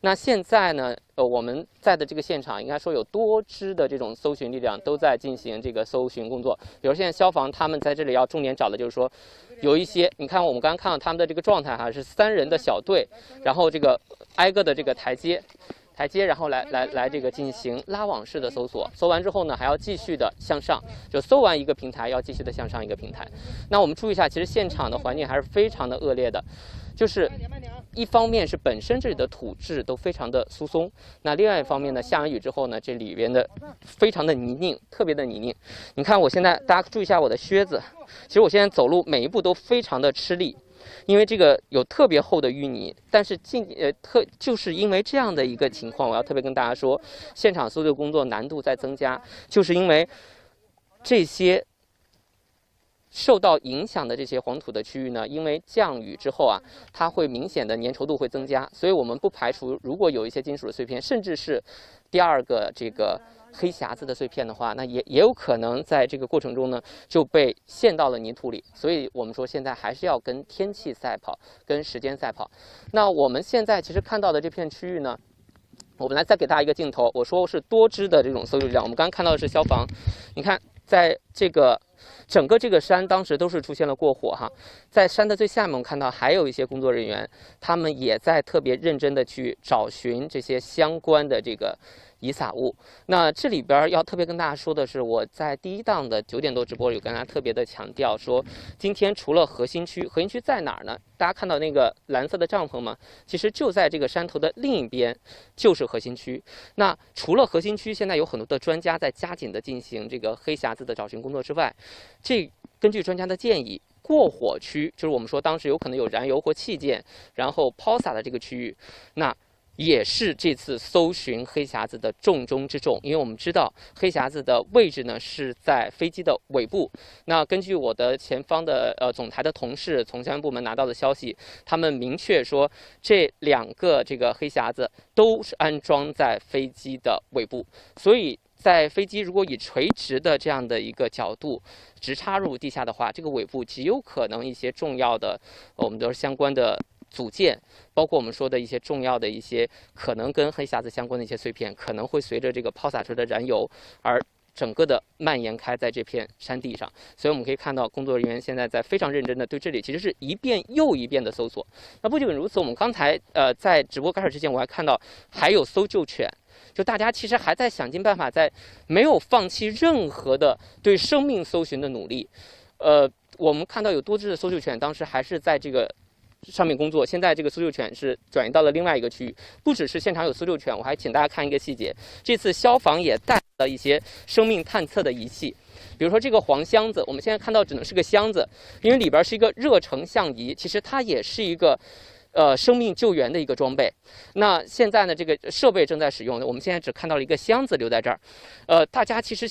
那现在呢，我们在的这个现场应该说有多支的这种搜寻力量都在进行这个搜寻工作。比如现在消防他们在这里要重点找的就是说，有一些你看我们刚刚看到他们的这个状态哈，是3人的小队，然后这个挨个的这个台阶，然后来这个进行拉网式的搜索。搜完之后呢，还要继续的向上，就搜完一个平台要继续的向上一个平台。那我们注意一下，其实现场的环境还是非常的恶劣的。就是一方面是本身这里的土质都非常的疏松，那另外一方面呢，下完雨之后呢，这里边的非常的泥泞，特别的泥泞。你看我现在，大家注意一下我的靴子，其实我现在走路每一步都非常的吃力，因为这个有特别厚的淤泥。但是就是因为这样的一个情况，我要特别跟大家说，现场搜救工作难度在增加，就是因为这些受到影响的这些黄土的区域呢，因为降雨之后啊，它会明显的粘稠度会增加，所以我们不排除如果有一些金属的碎片，甚至是第二个这个黑匣子的碎片的话，那也有可能在这个过程中呢就被陷到了泥土里。所以我们说现在还是要跟天气赛跑，跟时间赛跑。那我们现在其实看到的这片区域呢，我们来再给大家一个镜头，我说是多支的这种搜救力量。我们刚刚看到的是消防，你看在这个整个这个山当时都是出现了过火哈，在山的最下面，我们看到还有一些工作人员，他们也在特别认真的去找寻这些相关的这个遗撒物。那这里边要特别跟大家说的是，我在第一档的9点多直播有跟大家特别的强调说，今天除了核心区在哪儿呢？大家看到那个蓝色的帐篷吗？其实就在这个山头的另一边，就是核心区。那除了核心区，现在有很多的专家在加紧的进行这个黑匣子的找寻工作之外，根据专家的建议，过火区就是我们说当时有可能有燃油或器件，然后抛洒的这个区域，那也是这次搜寻黑匣子的重中之重。因为我们知道黑匣子的位置呢是在飞机的尾部。那根据我的前方的总台的同事从相关部门拿到的消息，他们明确说这2个这个黑匣子都是安装在飞机的尾部，所以在飞机如果以垂直的这样的一个角度直插入地下的话，这个尾部极有可能一些重要的我们的相关的组件，包括我们说的一些重要的一些可能跟黑匣子相关的一些碎片，可能会随着这个抛洒出的燃油而整个的蔓延开在这片山地上。所以我们可以看到工作人员现在在非常认真的对这里其实是一遍又一遍的搜索。那不仅如此，我们刚才在直播开始之前我还看到还有搜救犬，就大家其实还在想尽办法，在没有放弃任何的对生命搜寻的努力。我们看到有多只的搜救犬当时还是在这个上面工作，现在这个搜救犬是转移到了另外一个区域。不只是现场有搜救犬，我还请大家看一个细节，这次消防也带了一些生命探测的仪器。比如说这个黄箱子，我们现在看到只能是个箱子，因为里边是一个热成像仪，其实它也是一个生命救援的一个装备。那现在呢，这个设备正在使用，我们现在只看到了一个箱子留在这儿。大家其实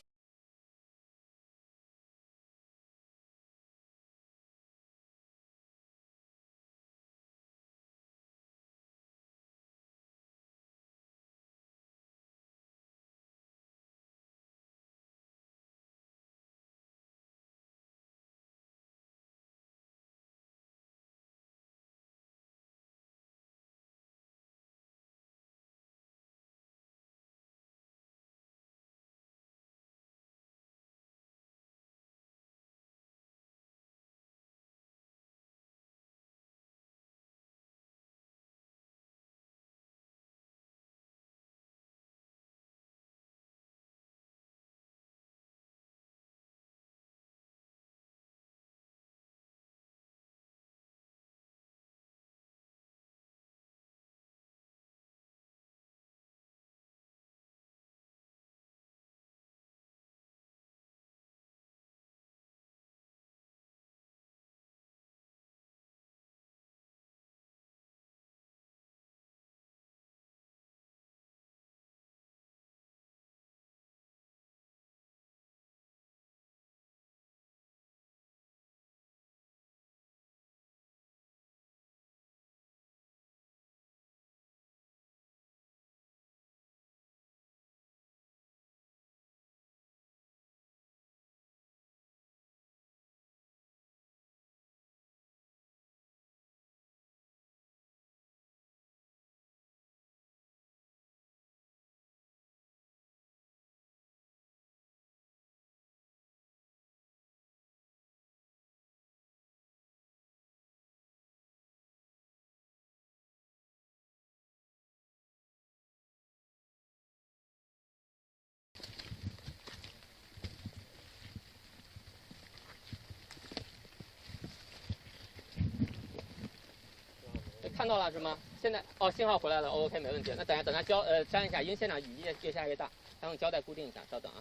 看到了是吗？现在信号回来了 ，OK 没问题。那等它粘一下，因为现场雨越下越大，咱用胶带固定一下，稍等啊。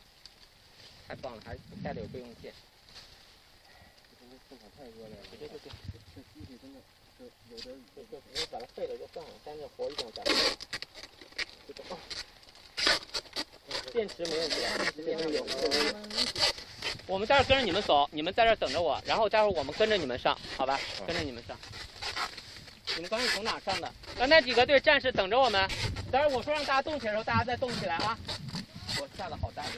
太棒了，还带了有备用线。风太热了。对。这机器真的有点雨。你把它废了就算了，但是活一定要干。电池没问题的，电池有。我们待会儿跟着你们走，你们在这儿等着我，然后待会儿我们跟着你们上，好吧？跟着你们上。你们刚才从哪上的？刚才几个队战士等着我们，待会儿我说让大家动起来的时候，大家再动起来啊！我下的好大的。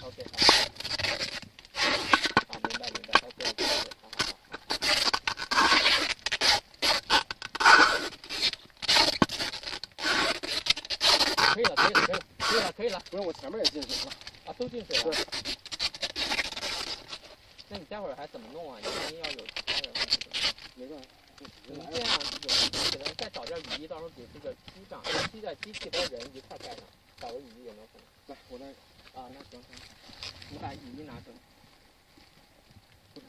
OK， 好，明白 ，OK， 好。可以了，可以了，可以了，可以了，可以了。不是我前面也进水了。啊，都进水了。那你待会儿还怎么弄啊？你万一要有其他人，没事。你这样给他再找件雨衣，到时候给这个机长、机器和人一块盖上，找个雨衣有没有可能？来，我那个。啊，那行行，你把雨衣拿出来。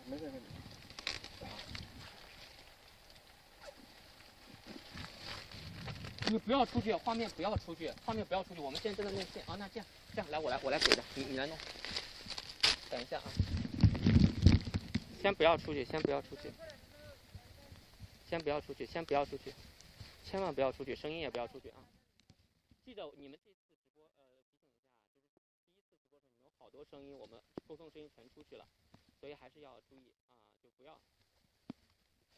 没事没事。你不要出去，画面不要出去，画面不要出去。我们现在正在弄线啊，那这样来，我来给着你来弄。等一下啊，先不要出去，先不要出去，先不要出去，先不要出去，千万不要出去，声音也不要出去啊！记着你们这次直播提醒一下，就是第一次直播的时候，你们有好多声音，我们沟通声音全出去了，所以还是要注意啊，就不要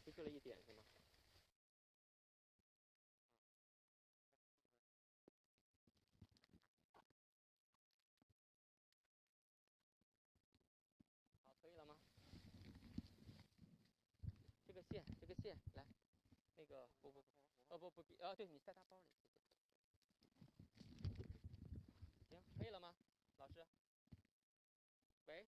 出去了一点是吗？好，可以了吗？这个线来，那个不，对你在他包里。行，可以了吗，老师？喂。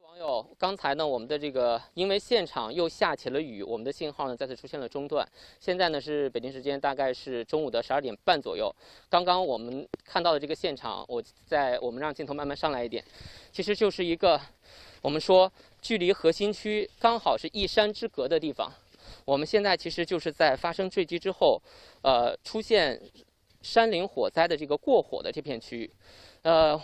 网友，刚才呢，我们的这个因为现场又下起了雨，我们的信号呢再次出现了中断。现在呢是北京时间大概是中午的12点半左右。刚刚我们看到的这个现场，我们让镜头慢慢上来一点，其实就是一个我们说距离核心区刚好是一山之隔的地方。我们现在其实就是在发生坠机之后，出现山林火灾的这个过火的这片区域。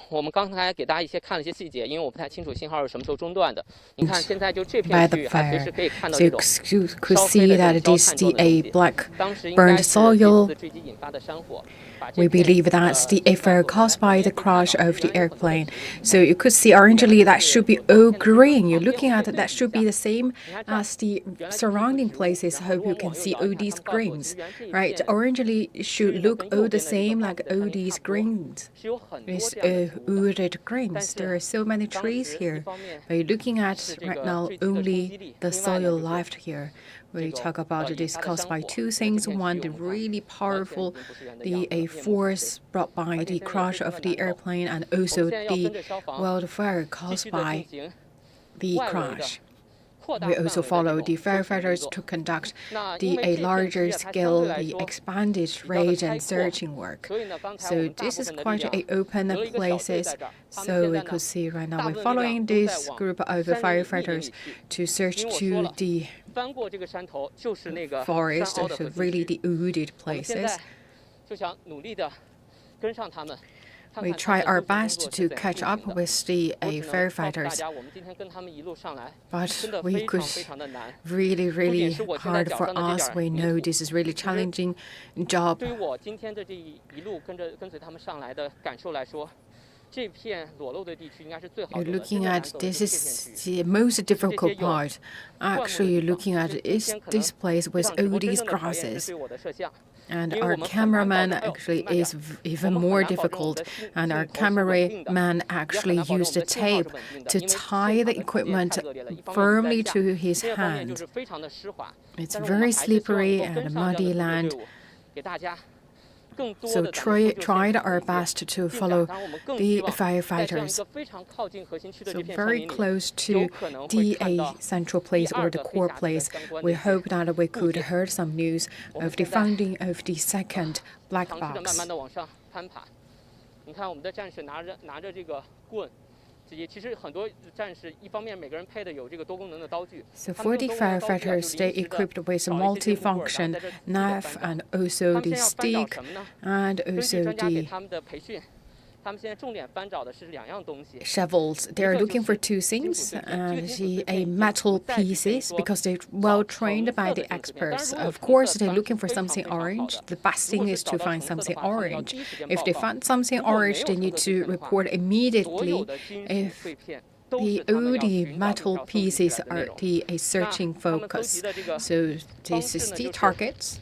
我们刚才给大家看了一些细节，因为我不太清楚信号是什么时候中断的。你看，现在就这片区域还随时可以看到这种烧黑的这种焦炭状的东西。当时应该是这次坠机引发的山火。We believe that's the fire caused by the crash of the airplane. So you could see orangely that should be all green. You're looking at it, that should be the same as the surrounding places. I hope you can see all these greens, right? Orangely should look all the same like all these greens. It's wooded greens. There are so many trees here. But you're looking at right now only the soil left here. We talk about this caused by two things. One, the really powerful the force brought by the crash of the airplane, and also the wildfire caused by the crash. We also follow the firefighters to conduct a larger scale, the expanded raid and searching work. So this is quite a open places. So we could see right now we're following this group of firefighters to search to the forest, so really the wooded places. We try our best to catch up with the firefighters, but we could really hard for us. We know this is really challenging job. You're looking at this is the most difficult part. Actually, you're looking at is this place with all these grasses. And our cameraman actually is even more difficult. And our cameraman actually used a tape to tie the equipment firmly to his hand. It's very slippery and muddy land. So tried our best to follow the firefighters. So very close to the central place or the core place. We hope that we could hear some news of the finding of the second black box. So for the firefighters, they equipped with a multifunction knife and also the stick and also the shovels. They are looking for two things, a metal pieces, because they're well trained by the experts. Of course, they're looking for something orange. The best thing is to find something orange. If they find something orange, they need to report immediately. If the only metal pieces are a searching focus. So this is the targets.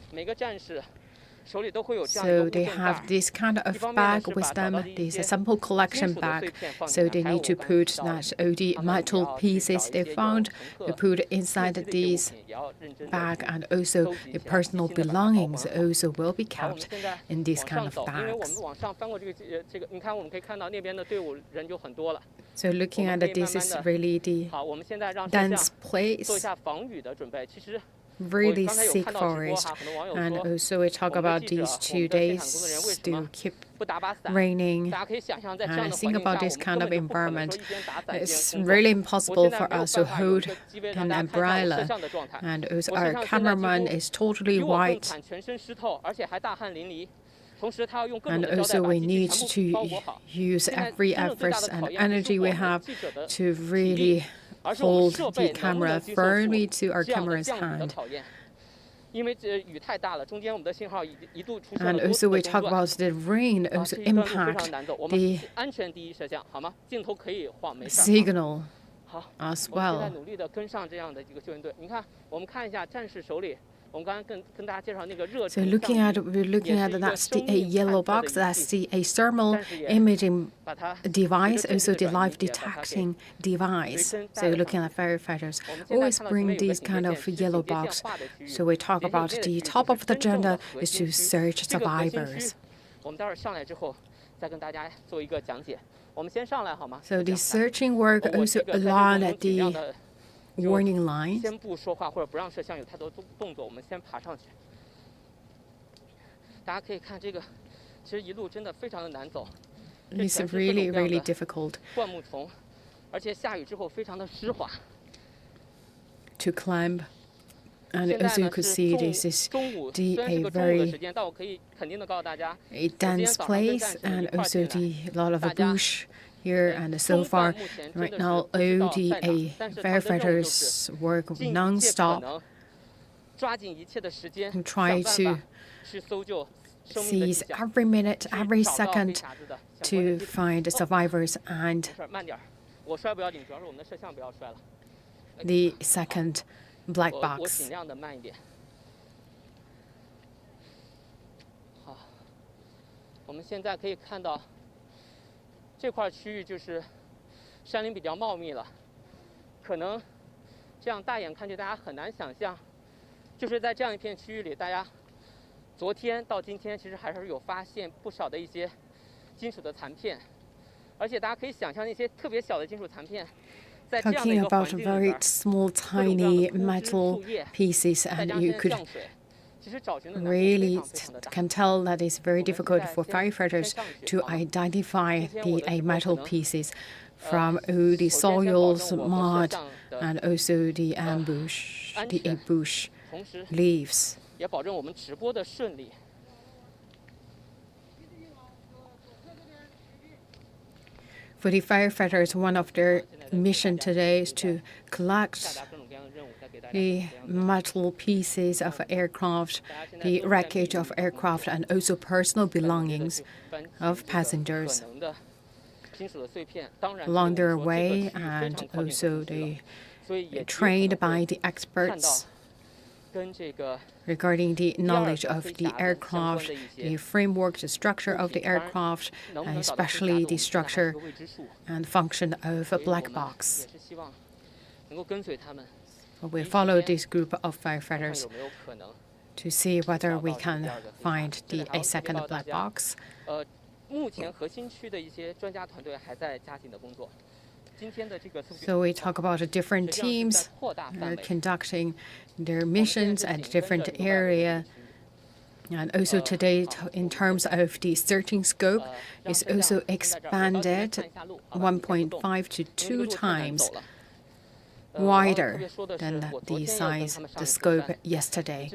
So they have this kind of bag with them. This is a sample collection bag. So they need to put that all the metal pieces they found, they put inside this bag, and also the personal belongings also will be kept in these kind of bags. So looking at it, this is really the dense place. Really thick forest, and also we talk about these 2 days still keep raining, and I think about this kind of environment, it's really impossible for us to hold an umbrella, and also our cameraman is totally white. And also we need to use every effort and energy we have to really hold the camera firmly to our camera's hand. And also we talk about the rain also impact the signal as well. So we're looking at that's a yellow box, that's a thermal imaging device, also the live detecting device. So you're looking at firefighters always bring these kind of yellow box. So we talk about the top of the agenda is to search survivors. So the searching work also along the warning lines. It's really difficult to climb. And also you could see this is a very dense place, and also a lot of bush here. And so far, right now, all the firefighters work non-stop and try to seize every minute, every second to find the survivors and the second black box. talking about very small, tiny metal pieces, and you could really can tell that it's very difficult for firefighters to identify the metal pieces from all the soils, mud, and also the ambush leaves. For the firefighters, one of their mission today is to collect the metal pieces of aircraft, the wreckage of aircraft, and also personal belongings of passengers along their way, and also they trained by the experts regarding the knowledge of the aircraft, the framework, the structure of the aircraft, and especially the structure and function of a black box. We follow this group of firefighters to see whether we can find a second black box. So we talk about the different teams conducting their missions at different area. And also today, in terms of the searching scope, is also expanded 1.5 to 2 times wider than the size, the scope yesterday.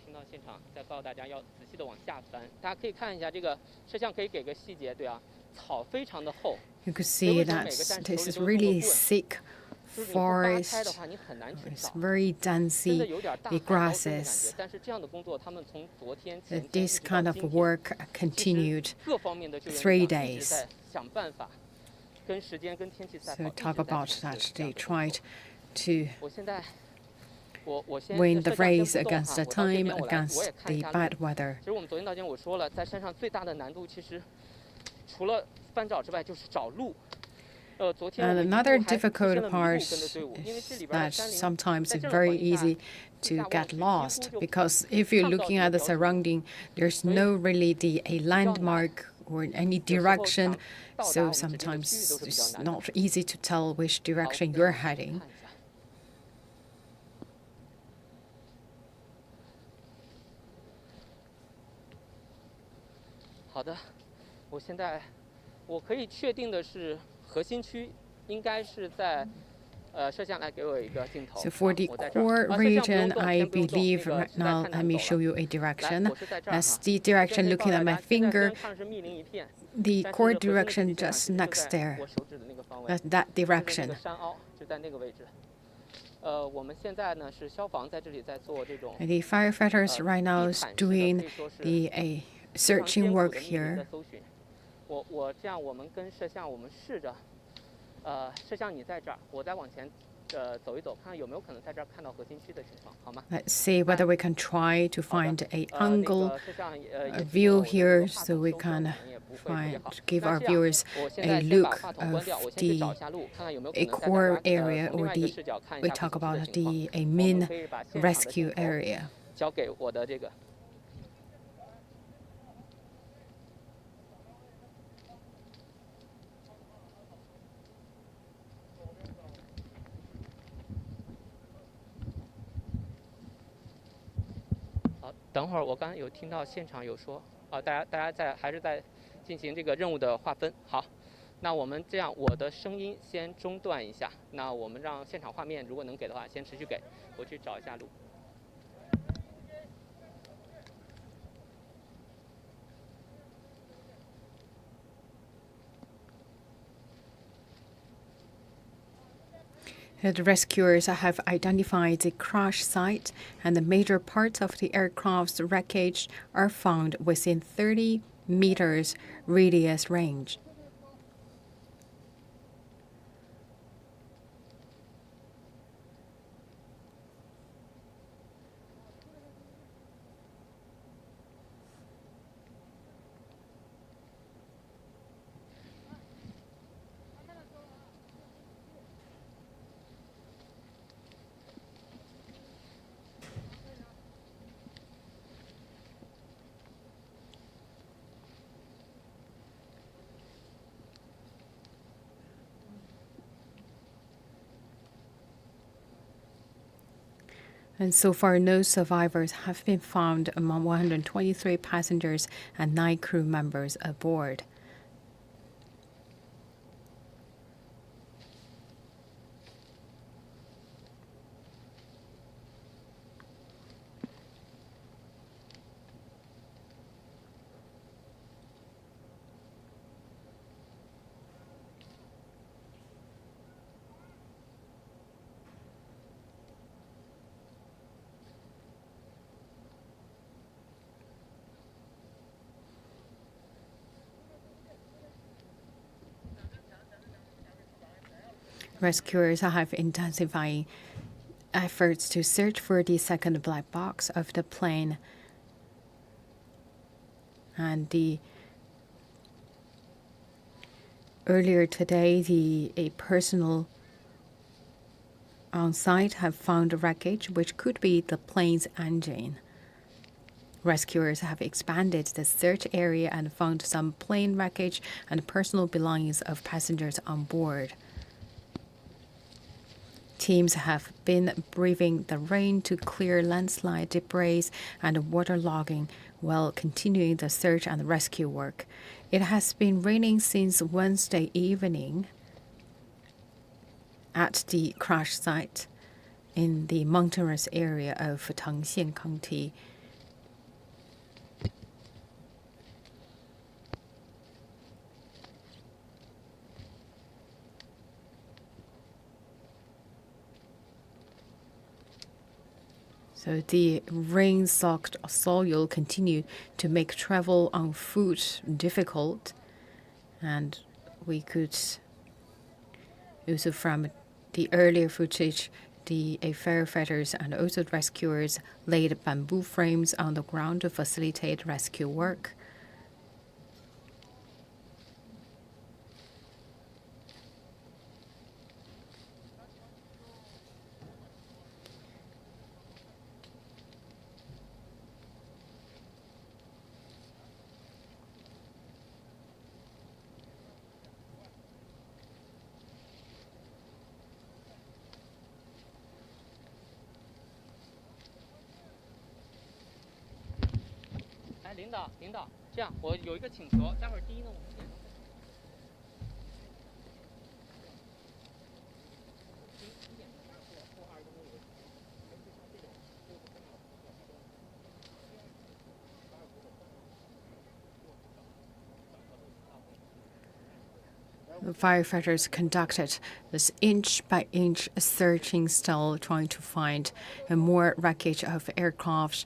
听到现场再告诉大家要仔细的往下翻，大家可以看一下这个摄像可以给个细节，对啊，草非常的厚。You could see that this is really thick forest. It's very dense, the grasses. This kind of work continued 3 days. So talk about that they tried to win the race against the time, against the bad weather. 其实我们昨天到今天我说了，在山上最大的难度其实除了翻找之外就是找路。And another difficult part is that sometimes it's very easy to get lost, because if you're looking at the surrounding, there's no really a landmark or any direction, so sometimes it's not easy to tell which direction you're heading. 好的，我现在我可以确定的是，核心区应该是在摄像来给我一个镜头。So for the core region, I believe right now, let me show you a direction. As the direction looking at my finger, the core direction just next there. That direction. 山凹就在那个位置。我们现在呢是消防在这里在做这种。The firefighters right now is doing the searching work here. 我这样，我们跟摄像，我们试着，摄像你在这儿，我再往前走一走，看看有没有可能在这儿看到核心区的情况，好吗？ Let's see whether we can try to find an angle, a view here, so we can give our viewers a look of a core area, or we talk about a main rescue area. 交给我的这个。 等会儿我刚才有听到现场有说，大家还是在进行这个任务的划分。好，那我们这样，我的声音先中断一下。那我们让现场画面如果能给的话，先持续给，我去找一下路。The rescuers have identified the crash site, and the major parts of the aircraft's wreckage are found within 30 meters radius range. And so far, no survivors have been found among 123 passengers and 9 crew members aboard. Rescuers have intensified efforts to search for the second black box of the plane. And earlier today, a personnel on site have found wreckage, which could be the plane's engine. Rescuers have expanded the search area and found some plane wreckage and personal belongings of passengers on board. Teams have been braving the rain to clear landslide debris and waterlogging while continuing the search and rescue work. It has been raining since Wednesday evening at the crash site in the mountainous area of Tangxian County. So the rain-soaked soil continued to make travel on foot difficult, and we could also from the earlier footage, the firefighters and also rescuers laid bamboo frames on the ground to facilitate rescue work.领导，这样我有一个请求，待会儿第一呢，我们5点钟。The firefighters conducted this inch-by-inch searching style, trying to find more wreckage of aircraft,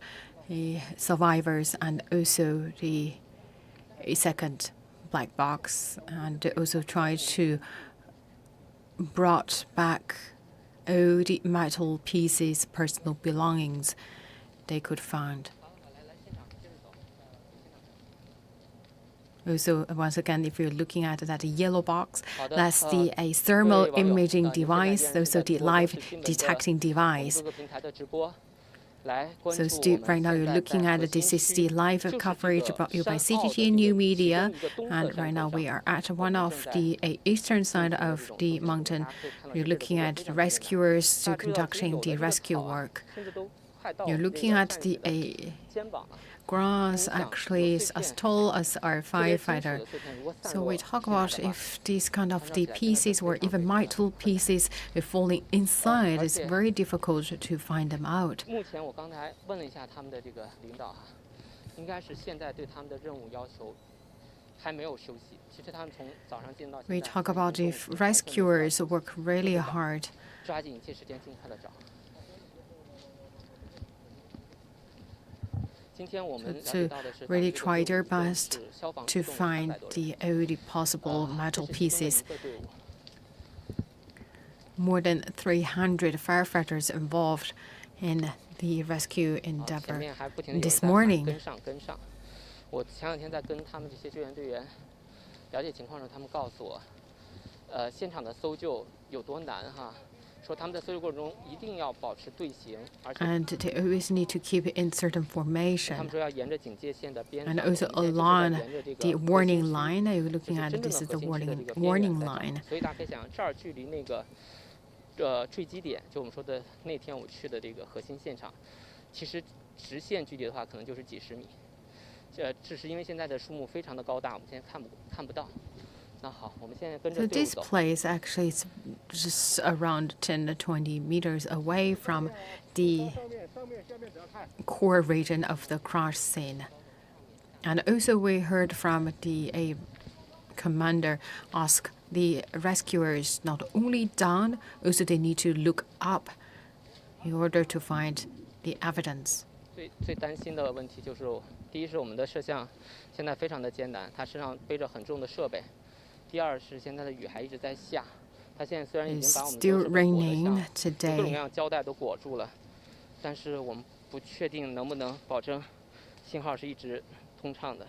survivors, and also the second black box, and also tried to brought back all the metal pieces, personal belongings they could find. Also, once again, if you're looking at that yellow box, that's the thermal imaging device, also the live detecting device. So right now you're looking at this is the live coverage brought you by CGTN New Media, and right now we are at one of the eastern side of the mountain. You're looking at the rescuers conducting the rescue work. You're looking at the grass actually is as tall as our firefighter. So we talk about if these kind of the pieces or even metal pieces are falling inside, it's very difficult to find them out. We talk about if rescuers work really hard. To really try their best to find all the possible metal pieces. More than 300 firefighters involved in the rescue endeavor this morning. 我前两天在跟他们这些救援队员了解情况的时候，他们告诉我，现场的搜救有多难哈。 And they always need to keep it in certain formation. And also along the warning line, you're looking at this is the warning line. 坠机点，就我们说的那天我去的这个核心现场，其实直线距离的话可能就是几十米。只是因为现在的树木非常的高大，我们现在看不到。那好，我们现在跟着 So 队伍 this 走。 place actually is just around 10 to 20 meters away from the core region of the crash scene. And also we heard from the commander ask the rescuers not only down, also they need to look up in order to find the evidence. 最担心的问题就是，第一是我们的摄像现在非常的艰难，他身上背着很重的设备；第二是现在的雨还一直在下，他现在虽然已经把我们 Still raining 各种各 today. 样胶带都裹住了，但是我们不确定能不能保证信号是一直通畅的。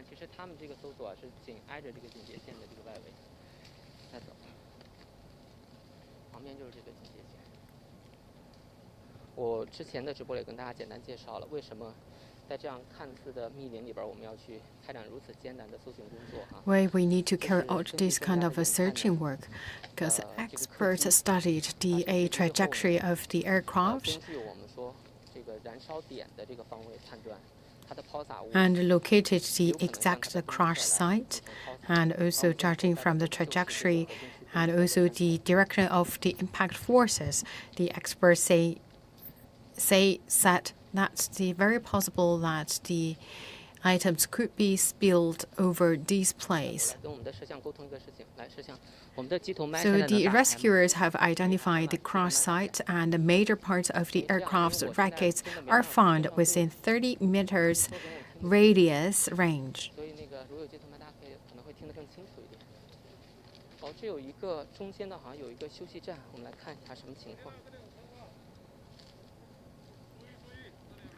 其实他们这个搜索是紧挨着这个警戒线的这个外围在走，旁边就是这个警戒线。我之前的直播也跟大家简单介绍了，为什么在这样看似的密林里边，我们要去开展如此艰难的搜寻工作啊 Why we need to carry out this kind of a searching work? Because experts studied the trajectory of the aircraft 根据我们说这个燃烧点的这个方位判断。 and located the exact crash site, and also judging from the trajectory and also the direction of the impact forces. The experts said that's very possible that the items could be spilled over this place. So the rescuers have identified the crash site, and the major parts of the aircraft's wreckage are found within 30 meters radius range. 这有一个中间的，好像有一个休息站，我们来看一下什么情况。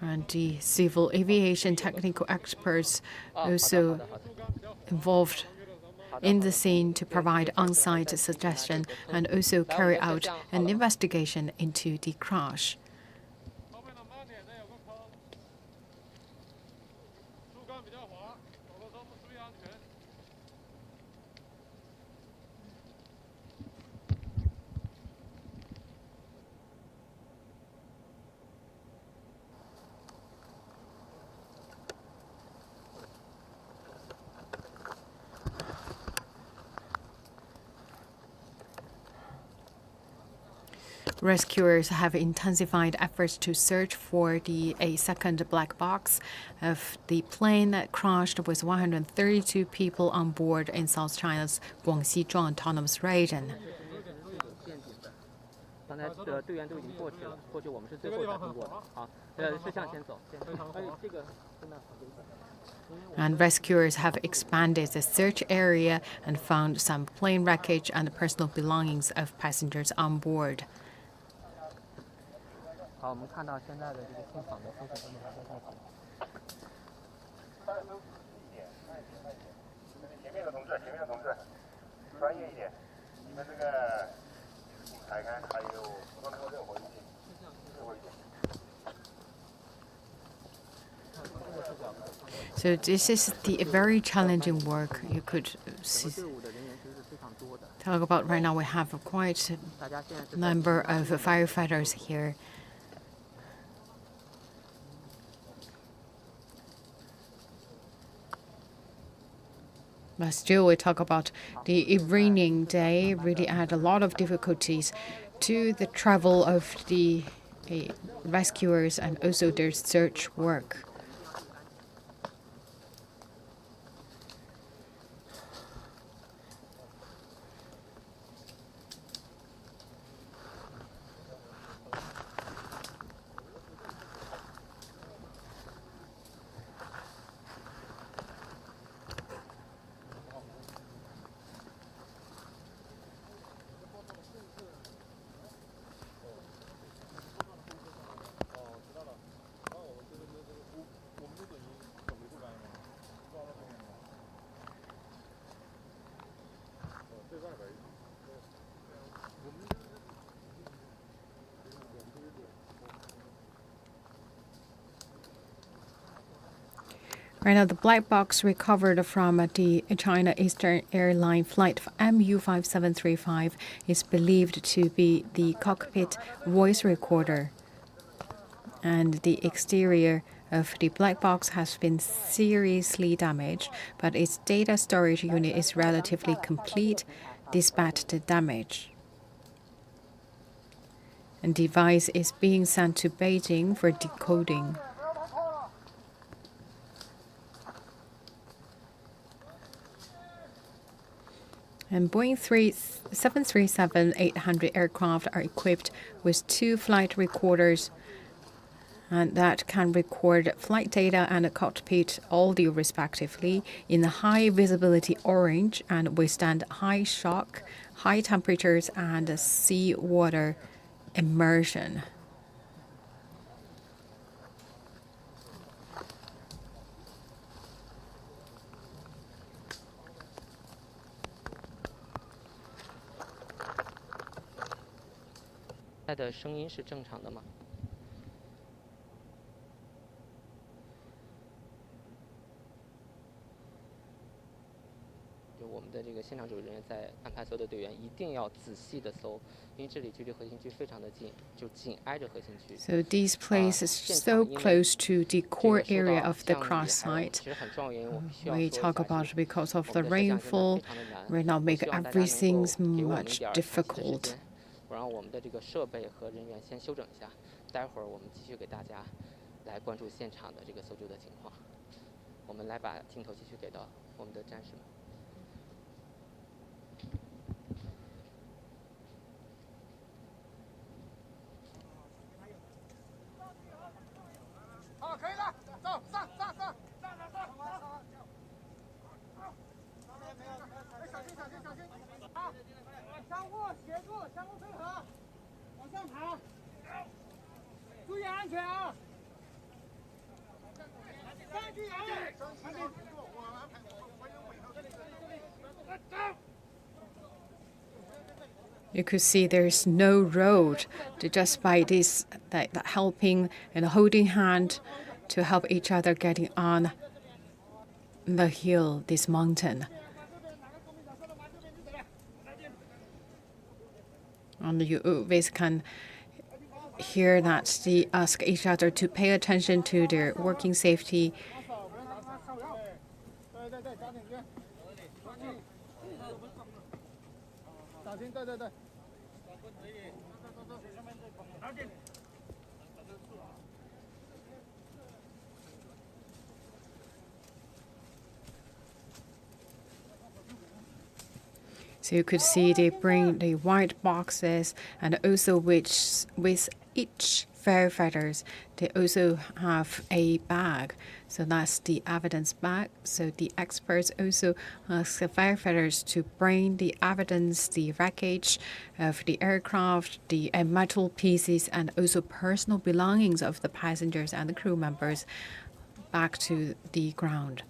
And the civil aviation technical experts also involved in the scene to provide on-site suggestion and also carry out an investigation into the crash. Rescuers have intensified efforts to search for a second black box of the plane that crashed with 132 people on board in South China's Guangxi Zhuang autonomous region. 刚才队员都已经过去了，过去我们是最后才通过的。好，摄像先走，先。哎，这个真的好危险。 And rescuers have expanded the search area and found some plane wreckage and personal belongings of passengers on board. 好，我们看到现在的这个现场的搜索工作还在进行。前面的同志，专业一点，你们这个看看还有不能够任何一点，So this is the very challenging work. You could talk about right now. We have quite a number of firefighters here. But still, we talk about the raining day really add a lot of difficulties to the travel of the rescuers and also their search work. Right now, the black box recovered from the China Eastern Airlines flight MU5735 is believed to be the cockpit voice recorder. And the exterior of the black box has been seriously damaged, but its data storage unit is relatively complete despite the damage. And device is being sent to Beijing for decoding. And Boeing 737-800 aircraft are equipped with 2 flight recorders, and that can record flight data and cockpit audio respectively in high visibility orange and withstand high shock, high temperatures, and seawater immersion.的声音是正常的吗？就我们的这个现场指挥人员在安排所有的队员一定要仔细的搜，因为这里距离核心区非常的近，就紧挨着核心区。So these places so close to the core area of the crash site. We talk about because of the rainfall, will not make everything much difficult. 我让我们的这个设备和人员先休整一下，待会儿我们继续给大家来关注现场的这个搜救的情况。我们来把镜头继续给到我们的战士们。好，可以了，走，上！小心！好，相互协助，相互配合，往上爬，注意安全啊！上去摇！我安排我有尾头这里，走。You could see there's no road, just by this that helping and holding hand to help each other getting on the hill, this mountain. And you always can hear that they ask each other to pay attention to their working safety. So you could see they bring the white boxes, and also with each firefighters, they also have a bag. So that's the evidence bag. So the experts also ask the firefighters to bring the evidence, the wreckage of the aircraft, the metal pieces, and also personal belongings of the passengers and the crew members back to the ground.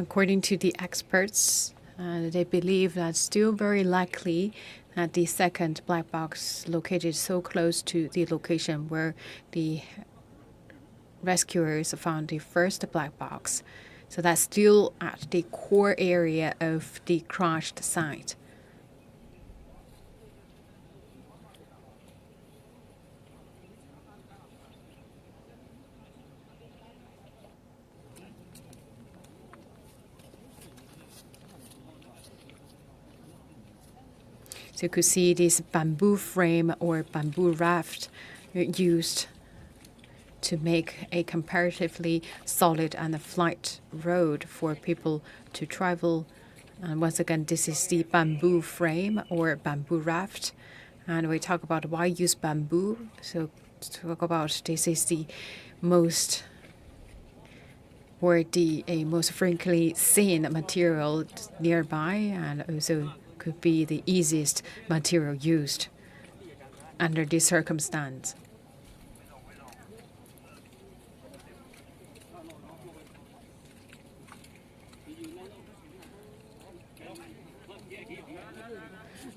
According to the experts, they believe that still very likely that the second black box located so close to the location where the rescuers found the first black box. So that's still at the core area of the crashed site. So you could see this bamboo frame or bamboo raft used to make a comparatively solid and flat road for people to travel. And once again, this is the bamboo frame or bamboo raft. And we talk about why use bamboo. So to talk about this is the most most frequently seen material nearby, and also could be the easiest material used under this circumstance.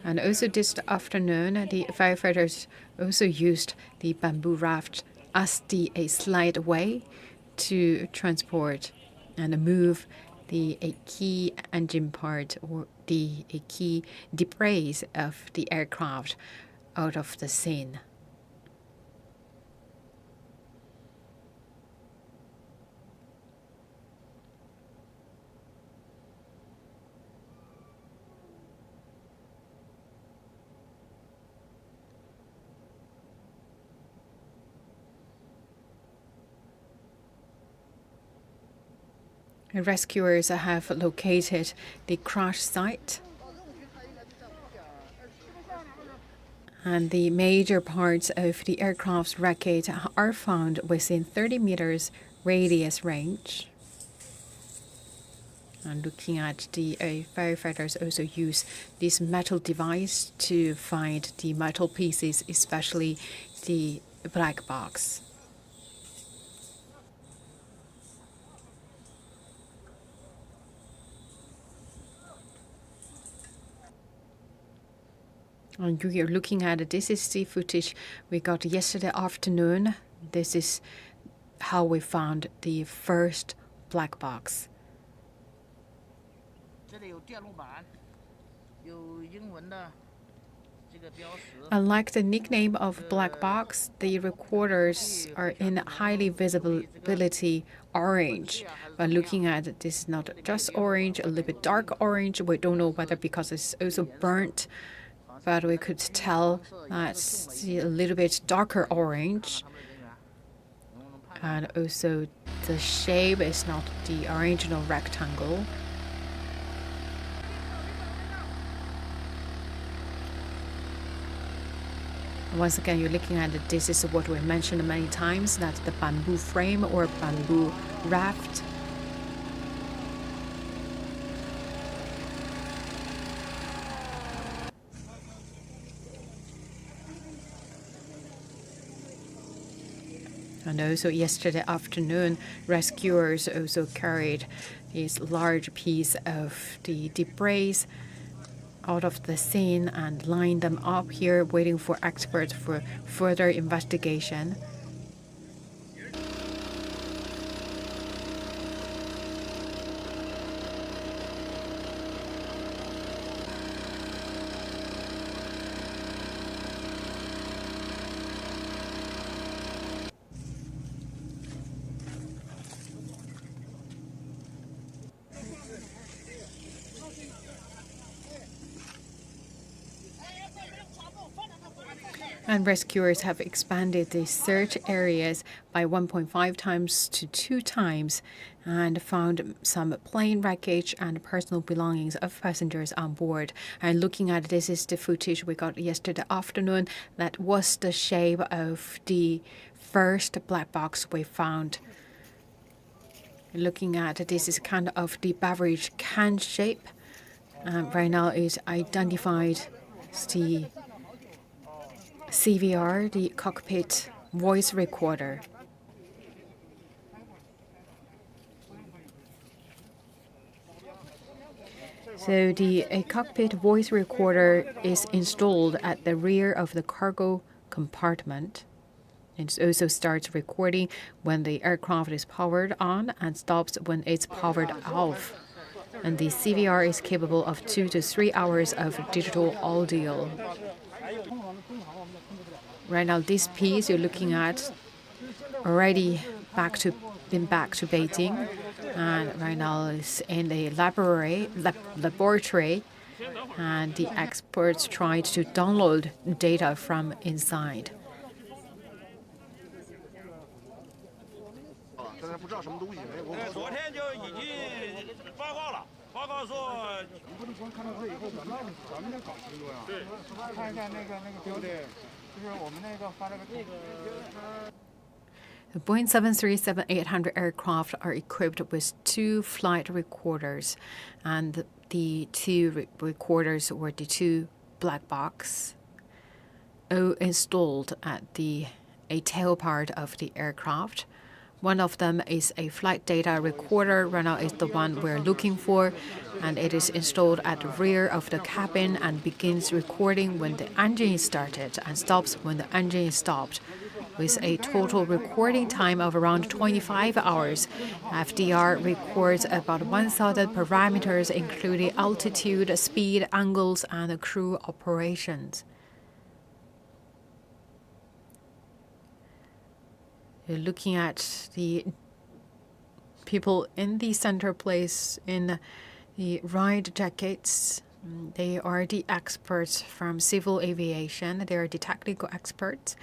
And also this afternoon, the firefighters also used the bamboo raft as a slide way to transport and move the key engine part or the key debris of the aircraft out of the scene. Rescuers have located the crash site, and the major parts of the aircraft's wreckage are found within 30 meters radius range. And looking at the firefighters also use this metal device to find the metal pieces, especially the black box. And you're looking at this is the footage we got yesterday afternoon. This is how we found the first black box. Unlike the nickname of black box, the recorders are in highly visibility orange. But looking at it, this is not just orange, a little bit dark orange. We don't know whether because it's also burnt, but we could tell that's a little bit darker orange. And also the shape is not the original rectangle. Once again, you're looking at it, this is what we mentioned many times, that's the bamboo frame or bamboo raft. And also yesterday afternoon, rescuers also carried this large piece of the debris out of the scene and lined them up here, waiting for experts for further investigation. And rescuers have expanded the search areas by 1.5 times to 2 times and found some plane wreckage and personal belongings of passengers on board. And looking at this is the footage we got yesterday afternoon. That was the shape of the first black box we found. Looking at this is kind of the beverage can shape. Right now it's identified as the CVR, the cockpit voice recorder. So a cockpit voice recorder is installed at the rear of the cargo compartment. It also starts recording when the aircraft is powered on and stops when it's powered off. And the CVR is capable of 2 to 3 hours of digital audio. Right now, this piece you're looking at already been back to Beijing, and right now it's in a laboratory, and the experts tried to download data from inside. 昨天就已经报告了，报告说你不能光看到这以后，咱们要搞清楚呀。对，看一下那个标的，就是我们那个发了个。The Boeing 737-800 aircraft are equipped with 2 flight recorders, and the 2 recorders were the 2 black box all installed at a tail part of the aircraft. One of them is a flight data recorder. Right now is the one we're looking for, and it is installed at the rear of the cabin and begins recording when the engine is started and stops when the engine is stopped. With a total recording time of around 25 hours, FDR records about 1,000 parameters, including altitude, speed, angles, and crew operations. You're looking at the people in the center place in the ride jackets. They are the experts from civil aviation. They are the technical experts,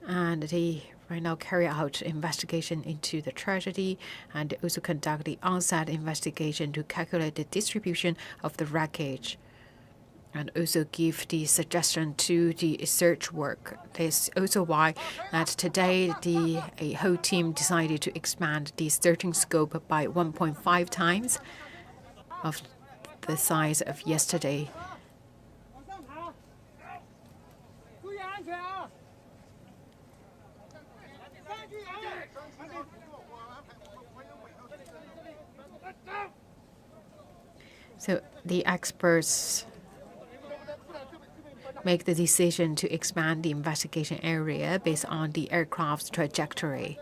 and they right now carry out investigation into the tragedy and also conduct the on-site investigation to calculate the distribution of the wreckage and also give the suggestion to the search work. That's also why that today a whole team decided to expand the searching scope by 1.5 times of the size of yesterday. So the experts make the decision to expand the investigation area based on the aircraft's trajectory.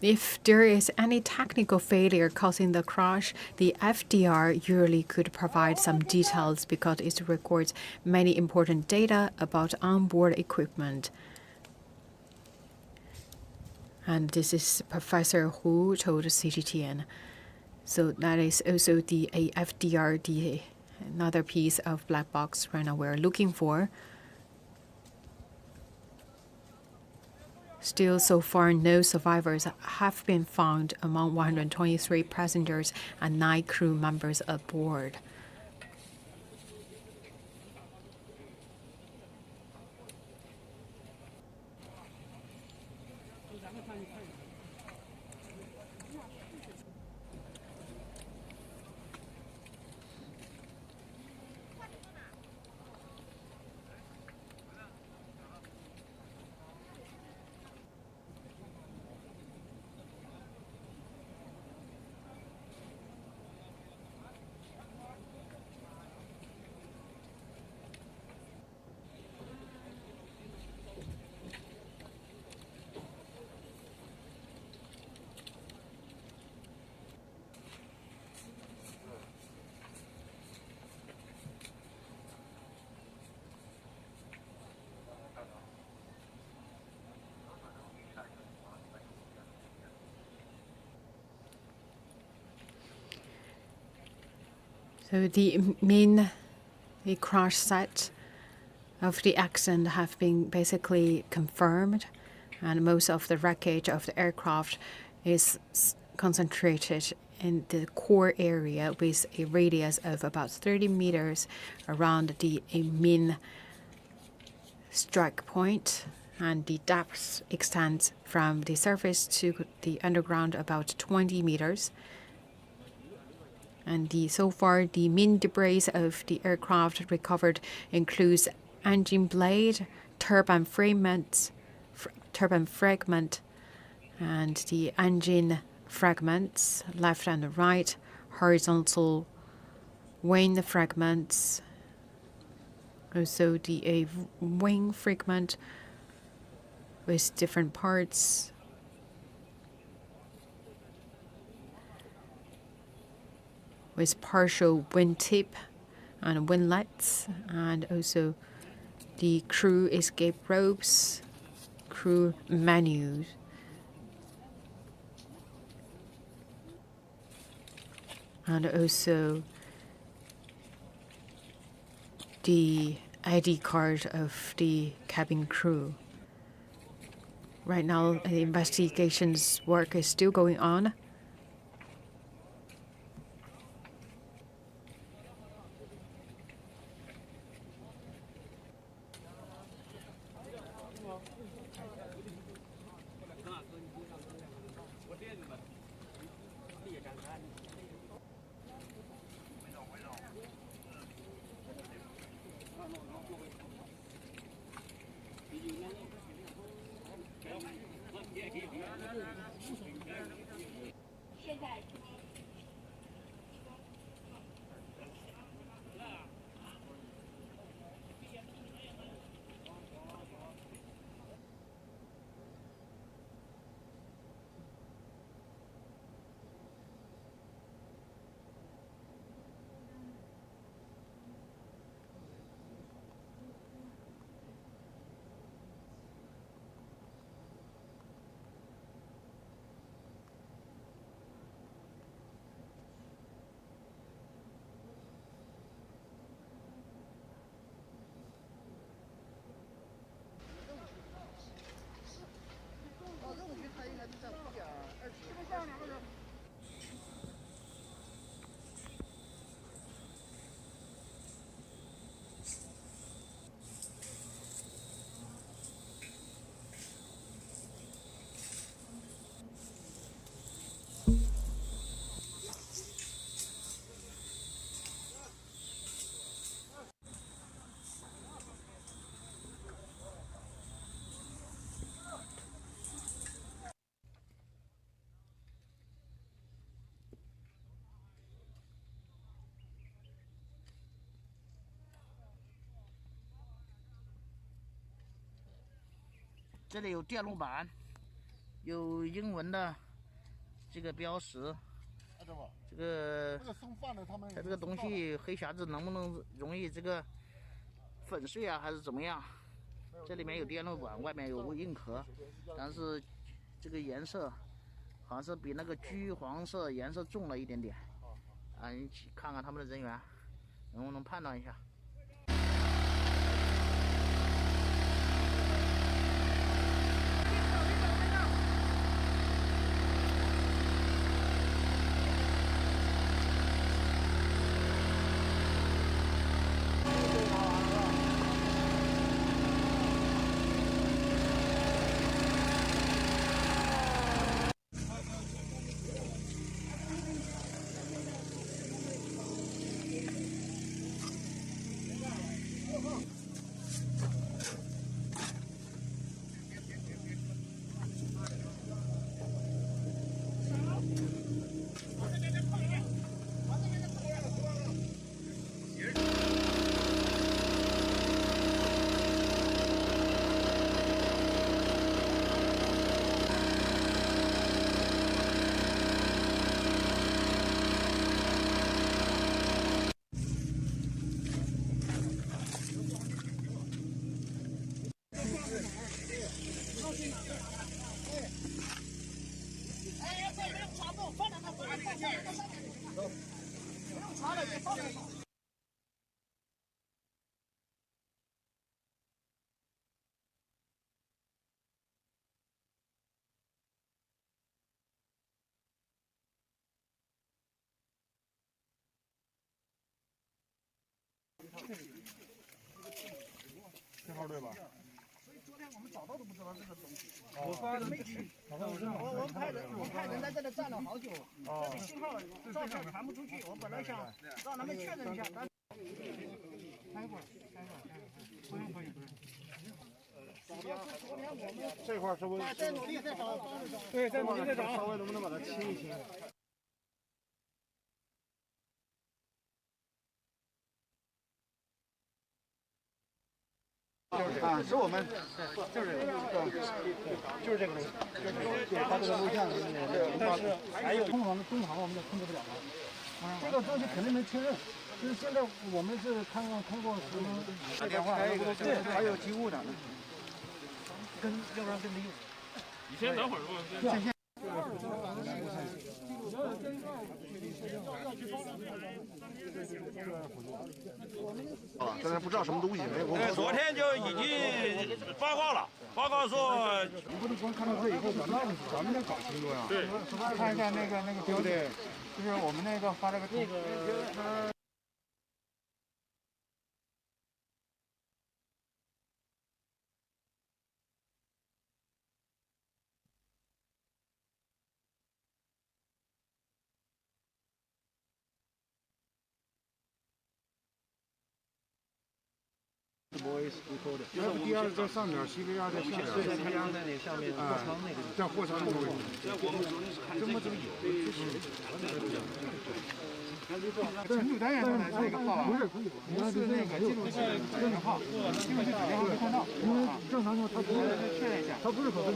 If there is any technical failure causing the crash, the FDR usually could provide some details because it records many important data about onboard equipment. And this is Professor Hu told CGTN. So that is also the FDR, another piece of black box right now we're looking for. Still, so far, no survivors have been found among 123 passengers and 9 crew members aboard. So the crash site of the accident have been basically confirmed, and most of the wreckage of the aircraft is concentrated in the core area with a radius of about 30 meters around the main strike point, and the depth extends from the surface to the underground about 20 meters. And so far, the main debris of the aircraft recovered includes engine blade, turbine fragment, and the engine fragments, left and right, horizontal wing fragments, also the wing fragment with different parts, with partial wingtip and winglets, and also the crew escape ropes, crew menus. And also the ID card of the cabin crew. Right now, the investigations work is still going on.这里有电路板，有英文的这个标识。这个它这个东西黑匣子能不能容易这个粉碎啊，还是怎么样？这里面有电路板，外面有硬壳，但是这个颜色好像是比那个橘黄色颜色重了一点点。啊，你看看他们的人员能不能判断一下？号对吧？所以昨天我们找到都不知道这个东西。我发的没去。我们派人在这里站了好久，这里信号照片传不出去。我本来想让他们确认一下，但。待会儿，不用。这块是不是？再努力再找。对，再努力再找。稍微能不能把它清一清？啊，是我们，就是这个，就是这个，就是它这个录像，但是还有中航我们就控制不了了。这个东西肯定没确认，就是现在我们是看看通过什么打电话，还有机务长呢，要不然跟没有。你先等会儿吧。现在不知道什么东西，没有公布。昨天就已经报告了，报告说你不能光看到这以后，咱们得搞清楚呀。对，看一下那个标的，就是我们那个发了个图。要不第二在上面，西边在下面，太阳在那上面，货仓那个，在货仓那个位置。这么有？存储单元上来这个号不是，你看是那个记录器这个号，记录器打电话没看到，因为正常情况它不是确认一下，它不是可分。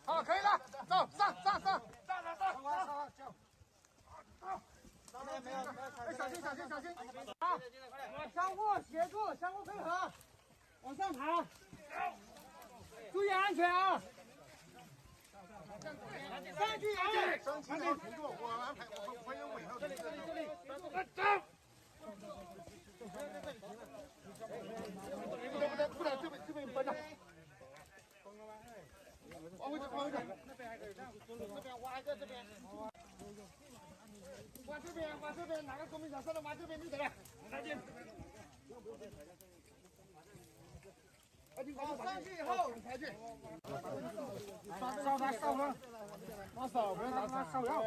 好，可以了，走，上，上，没有，哎，小心，好，相互协助，相互配合，往上爬，注意安全啊！上去啊！上去啊！停住，我安排，我有尾号。这里，走。不能，这边分着。往回走。那边还可以，那边挖一个，这边。往这边，哪个公民小车的往这边就得了。再见。上去以后才去。烧风，拿手不要让它烧药。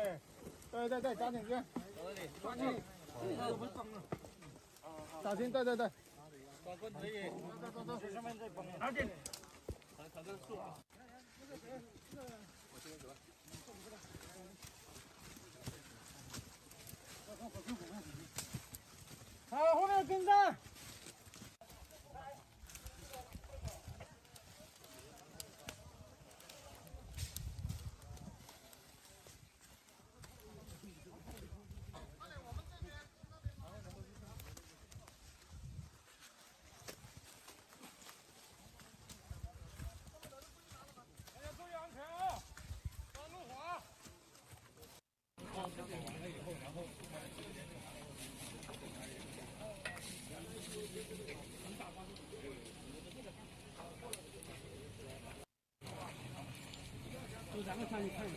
对，加点烟。小心，对。把棍可以。走，上面再绑。拿进。扛根树啊。我这边走。好，后面跟上。咱们上去看一下。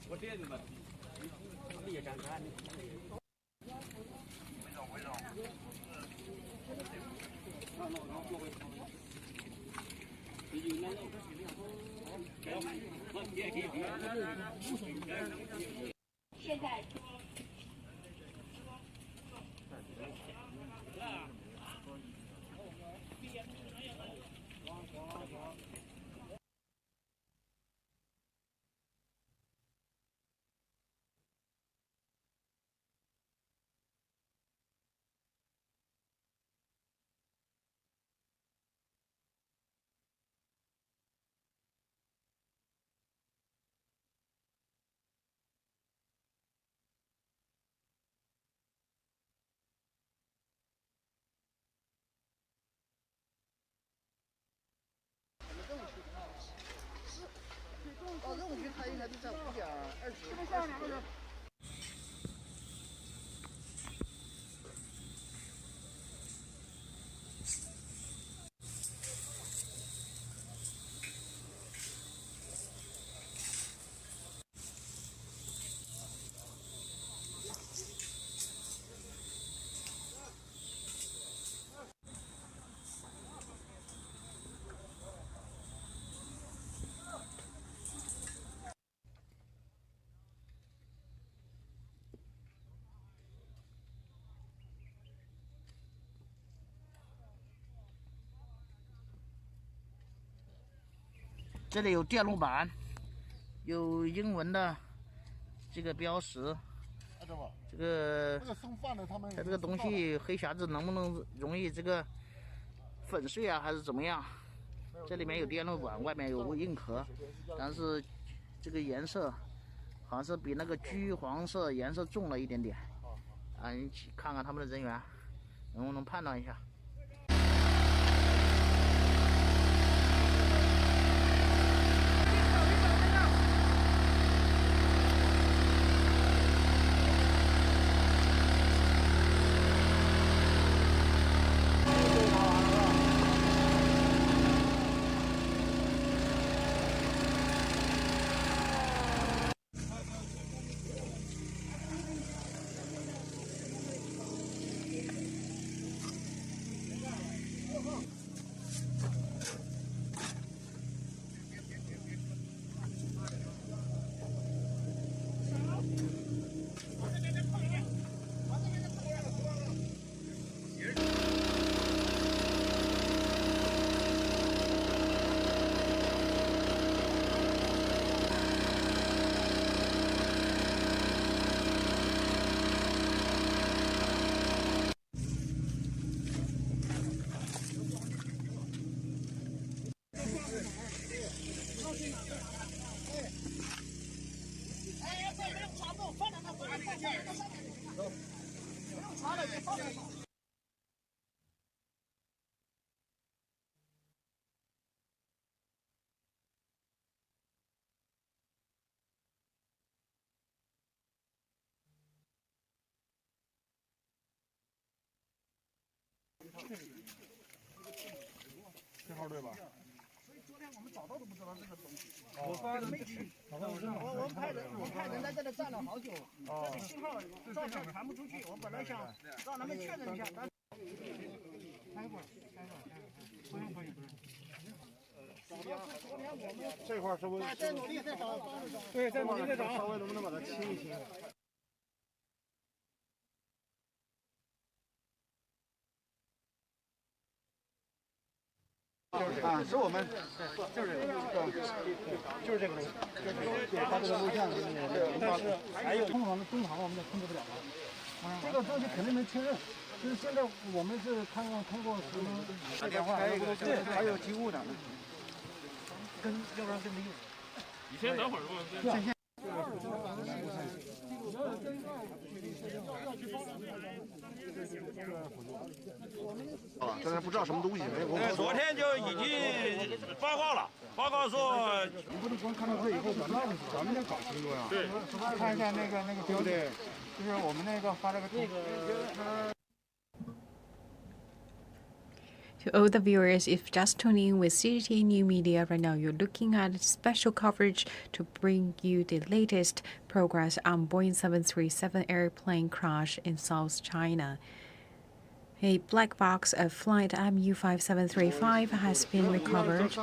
我这个嘛，也敢看。现在。任务区它应该是在5:20。这里有电路板，有英文的这个标识。这个它这个东西黑匣子能不能容易这个粉碎啊，还是怎么样？这里面有电路板，外面有硬壳，但是这个颜色好像是比那个橘黄色颜色重了一点点。啊，你看看他们的人员能不能判断一下？这号对吧？所以昨天我们找到都不知道这个东西。我没去。我们派人在这里站了好久，这里信号照片传不出去。我本来想让他们确认一下，但。待会儿，不用。这块是不是？再努力再找方式找。对，再努力再找。稍微能不能把它清一清？啊，是我们，就是这个，就是这个，对，它这个录像，但是还有中航我们也控制不了了，这个东西肯定没确认，就是现在我们是看看通过什么打电话，对，还有机务长呢，要不然跟没有。你先等会儿吧。但是不知道什么东西。昨天就已经报告了，报告说，你不能光看到这以后，咱们得搞清楚呀。对，看一下那个标的，就是我们那个发了个To all the viewers, if just tuning in with CGTN New Media right now, you're looking at special coverage to bring you the latest progress on Boeing 737 airplane crash in South China. A black box of flight MU-5735 has been recovered,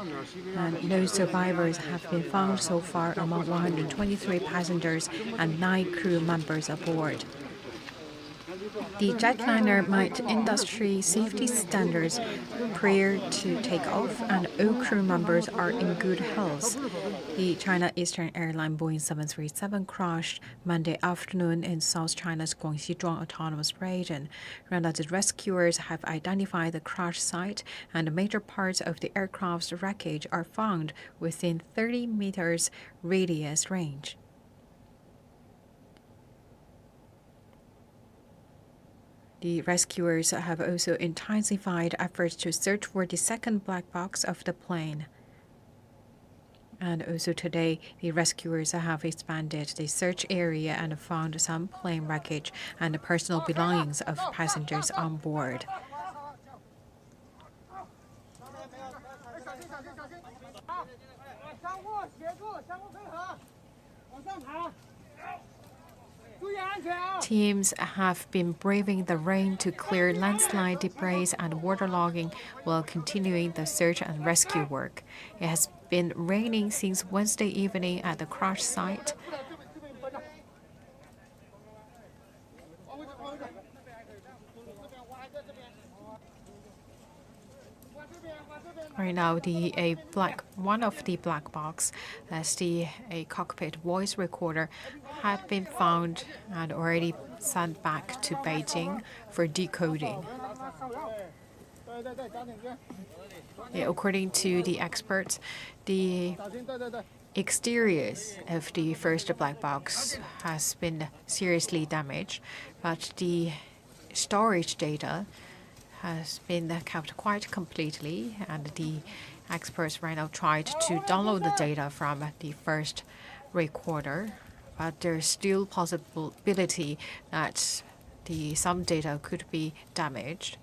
and no survivors have been found so far among 123 passengers and 9 crew members aboard. The jetliner met industry safety standards prior to takeoff, and all crew members are in good health. The China Eastern Airlines Boeing 737 crashed Monday afternoon in South China's Guangxi Zhuang autonomous region. Right now, the rescuers have identified the crash site, and major parts of the aircraft's wreckage are found within 30 meters radius range. The rescuers have also intensified efforts to search for the second black box of the plane. And also today, the rescuers have expanded the search area and found some plane wreckage and personal belongings of passengers on board. Teams have been braving the rain to clear landslide debris and waterlogging while continuing the search and rescue work. It has been raining since Wednesday evening at the crash site. Right now, one of the black box, that's a cockpit voice recorder, had been found and already sent back to Beijing for decoding. According to the experts, the exteriors of the first black box has been seriously damaged, but the storage data has been kept quite completely, and the experts right now tried to download the data from the first recorder, but there's still possibility that some data could be damaged.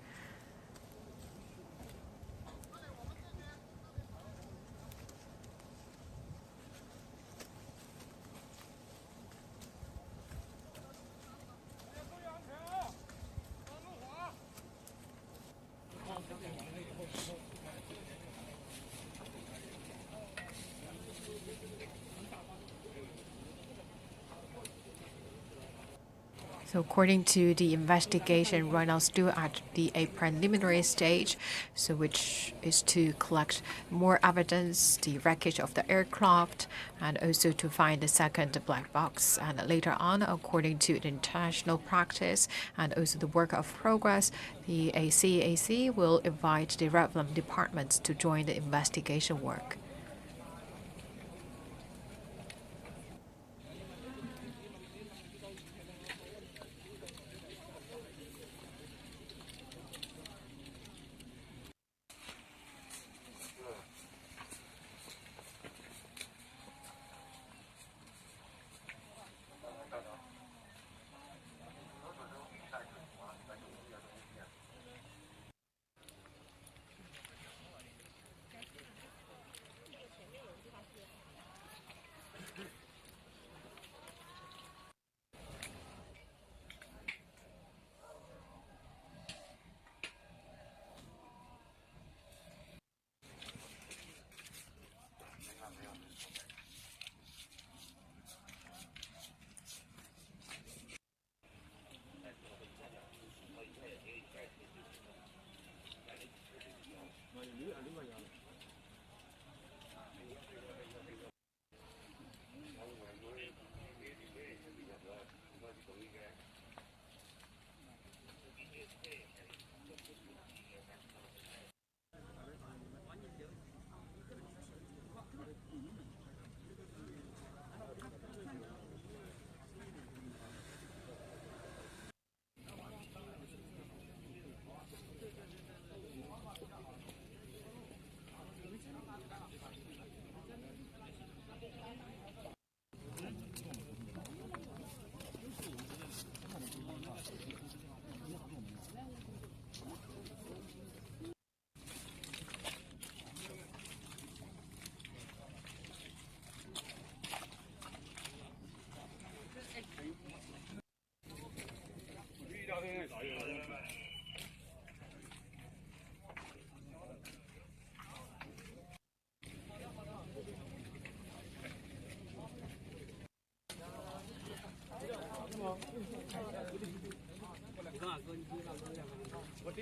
So according to the investigation, right now still at a preliminary stage, so which is to collect more evidence, the wreckage of the aircraft, and also to find the second black box. And later on, according to the international practice and also the work of progress, the CAC will invite the relevant departments to join the investigation work.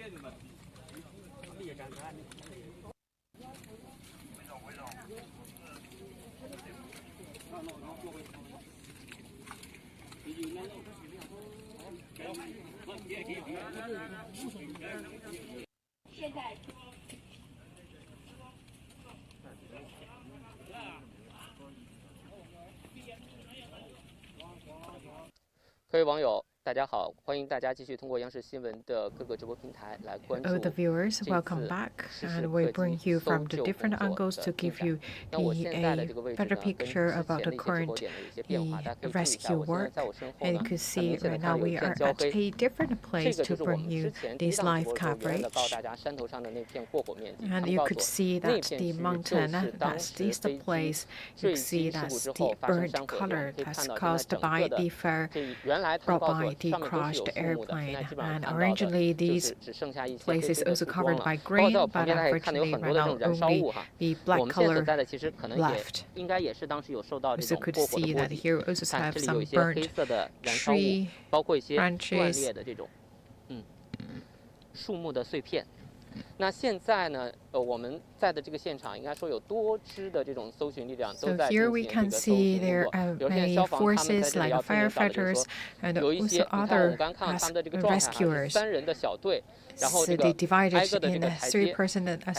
现在。各位网友，大家好，欢迎大家继续通过央视新闻的各个直播平台来关注 the viewers, welcome back, and we bring you from the different angles to give you a better picture about the current rescue work. And you can see right now we are at a different place to bring you this live coverage. And you could see that the mountain, that is the place, you can see that's the burnt color that's caused by the fire brought by the crashed airplane. And originally these places also covered by green, but unfortunately right now only the black color left. So you could see that here also have some burnt tree branches. 树木的碎片。那现在呢，我们在的这个现场应该说有多支的这种搜寻力量都在进行这个搜寻工作。有些消防他们在这里要注意到的就是说，有一些你看我们刚刚看到他们的这个状态啊，是3人的小队，然后这个挨个的这个台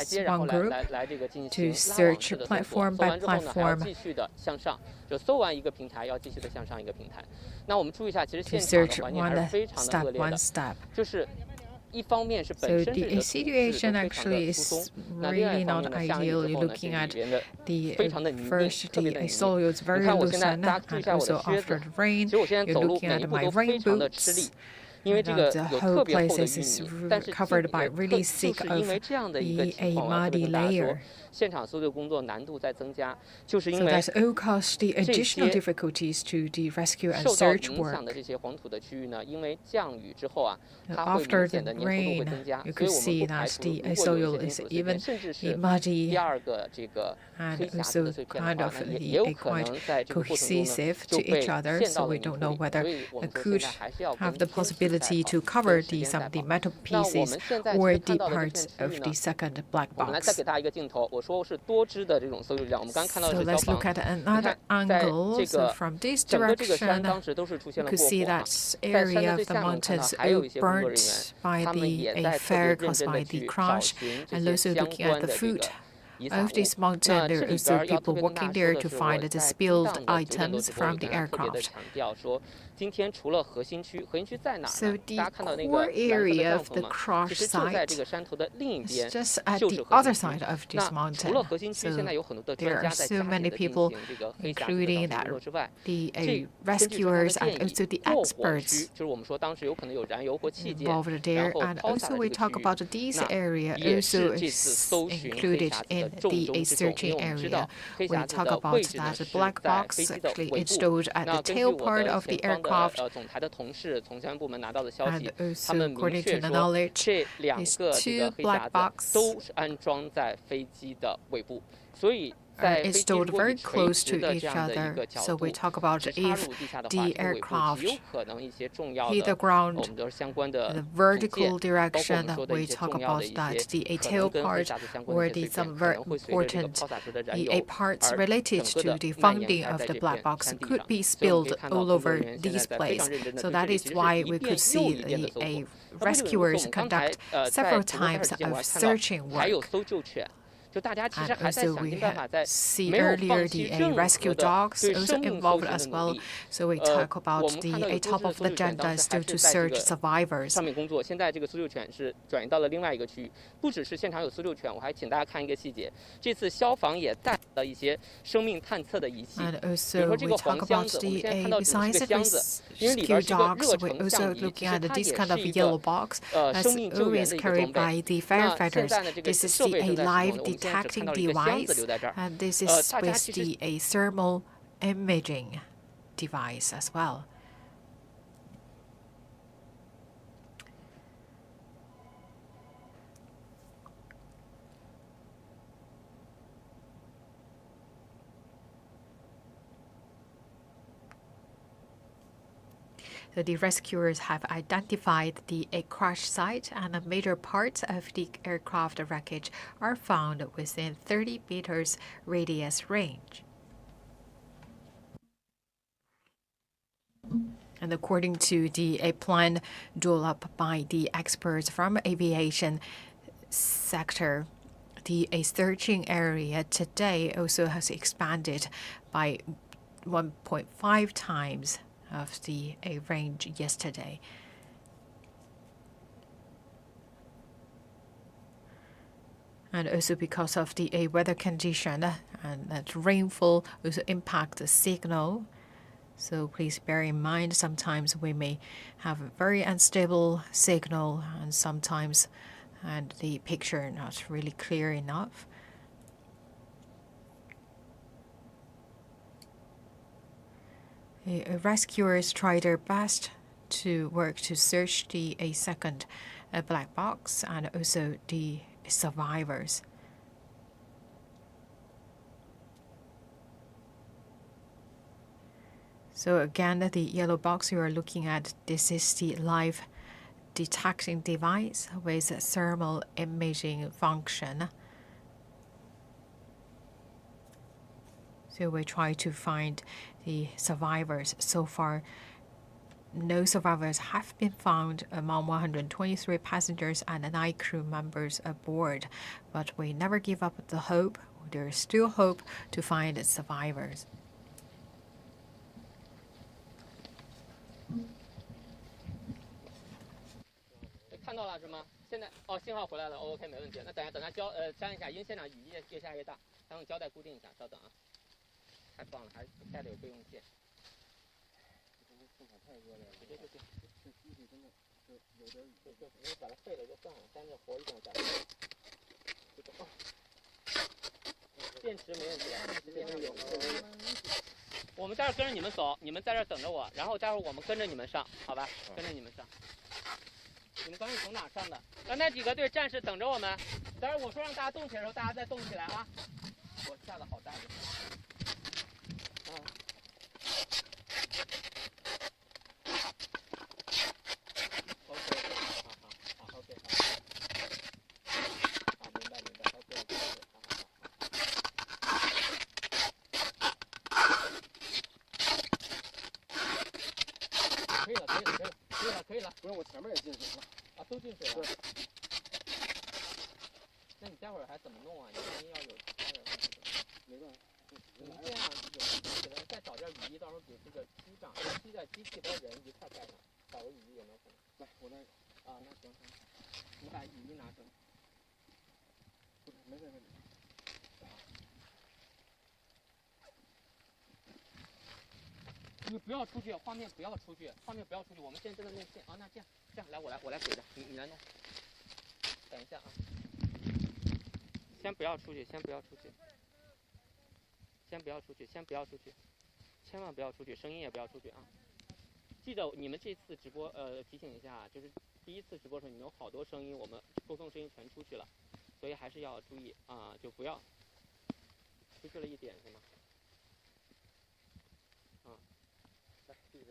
阶然后来这个进行拉网式的搜索，搜完之后呢还要继续的向上，就搜完一个平台要继续的向上一个平台。那我们注意一下，其实现场的环境还是非常的恶劣的，就是。So the situation actually is really not ideal. You're looking at the first, the soil is very loosened, and also after the rain, you're looking at my rain boots. 因为这个有特别厚的淤泥，但是就是因为这样的一个情况，我要跟大家说，现场搜救工作难度在增加，就是因为这些受到影响的这些黄土的区域呢，因为降雨之后啊，它会明显的粘稠度会增加，所以我们不排除如果有些金属碎片，甚至是第二个这个黑匣子的碎片的话呢，也有可能在这个过程中呢就被陷到了泥土里，所以我们说现在还是要跟 to cover some of the metal pieces or the parts of the second black box. So let's look at another angle. So from this direction, you could see that area of the mountains burnt by the fire caused by the crash, and also looking at the foot of this mountain, there are also people working there to find the spilled items from the aircraft. So the core area of the crash site is just at the other side of this mountain. So there are so many people, including the rescuers and also the experts involved there. And also we talk about this area also is included in the searching area. We talk about that black box actually installed at the tail part of the aircraft. And also, according to the knowledge, these two black boxes are installed very close to each other. So we talk about if the aircraft hit the ground in the vertical direction, we talk about that the tail part or some very important parts related to the founding of the black box could be spilled all over this place. So that is why we could see the rescuers conduct several times of searching work. And also we see earlier the rescue dogs also involved as well. So we talk about the top of the agenda is still to search survivors. 上面工作，现在这个搜救犬是转移到了另外一个区域，不只是现场有搜救犬，我还请大家看一个细节，这次消防也带了一些生命探测的仪器，比如说这个黄箱子，我们现在看到只是个箱子，因为里边是个热成像仪，其实它也是一个生命救援的一个装备。那现在呢，这个设备正在使用，我们现在只看到了一个箱子留在这儿。 And this is with the thermal imaging device as well. The rescuers have identified the crash site, and the major parts of the aircraft wreckage are found within 30 meters radius range. And according to the plan drawn up by the experts from aviation sector, the searching area today also has expanded by 1.5 times of the range yesterday. And also because of the weather condition and that rainfall also impact the signal. So please bear in mind, sometimes we may have a very unstable signal and sometimes and the picture not really clear enough. The rescuers try their best to work to search the second black box and also the survivors. So again, the yellow box you are looking at, this is the live detecting device with a thermal imaging function. So we try to find the survivors. So far, no survivors have been found among 123 passengers and 9 crew members aboard. But we never give up the hope. There is still hope to find survivors. 看到了是吗？现在信号回来了 ，OK 没问题。那等它粘一下，因为现场雨越下越大，咱用胶带固定一下，稍等啊。太棒了，还带着有备用件。太恶劣了，对，这机器真的是有点雨，就你把它废了就算了，但是活一定要加。电池没问题的，电池有。我们待会儿跟着你们走，你们在这儿等着我，然后待会儿我们跟着你们上，好吧？跟着你们上。 你们刚是从哪上的？那几个队战士等着我们。待会儿我说让大家动起来的时候，大家再动起来啊！我下的好大的。OK， 好，明白，OK， 可以了。不是我前面也进水了。 啊，都进水了。那你待会儿还怎么弄啊？你万一要有没办法。你们这样有再找件雨衣，到时候给这个机长、机器和人一块盖上，找个雨衣有没有可能？来，我那啊，那行，你把雨衣拿出来。不是，没事。你不要出去，画面不要出去，我们现在正在弄线啊。那这样，来，我来给着你来弄。等一下啊，先不要出去，千万不要出去，声音也不要出去啊。记得你们这次直播，提醒一下啊，就是第一次直播的时候，你们有好多声音，我们沟通声音全出去了，所以还是要注意啊，就不要出去了一点是吗？啊。 来，继续。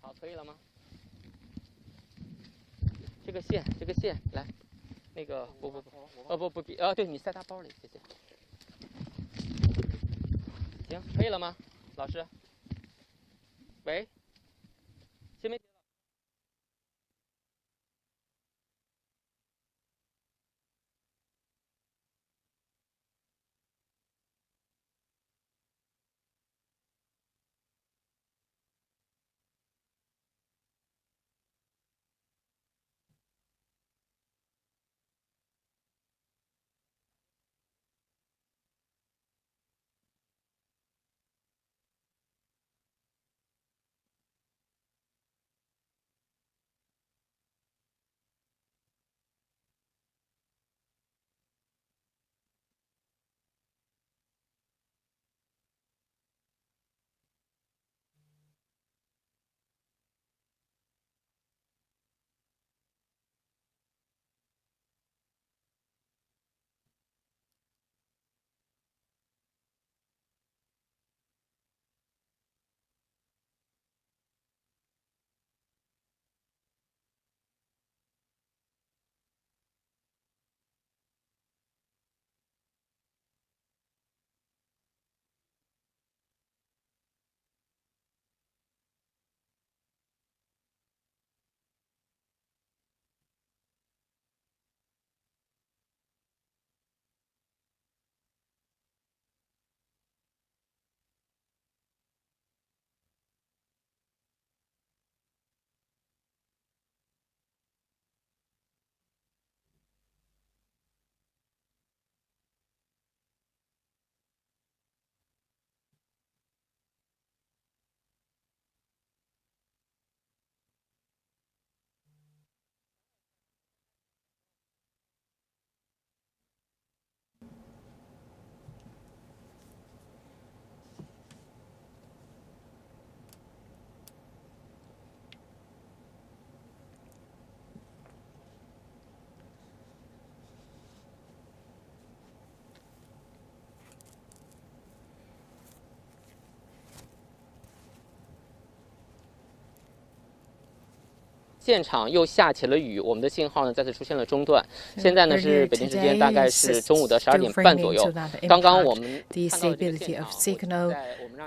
好，可以了吗？这个线，来，那个不，对你塞他包里，谢谢。行，可以了吗，老师？喂，新媒体。现场又下起了雨，我们的信号呢再次出现了中断。现在呢是北京时间大概是中午的12点半左右。刚刚我们 the stability of signal,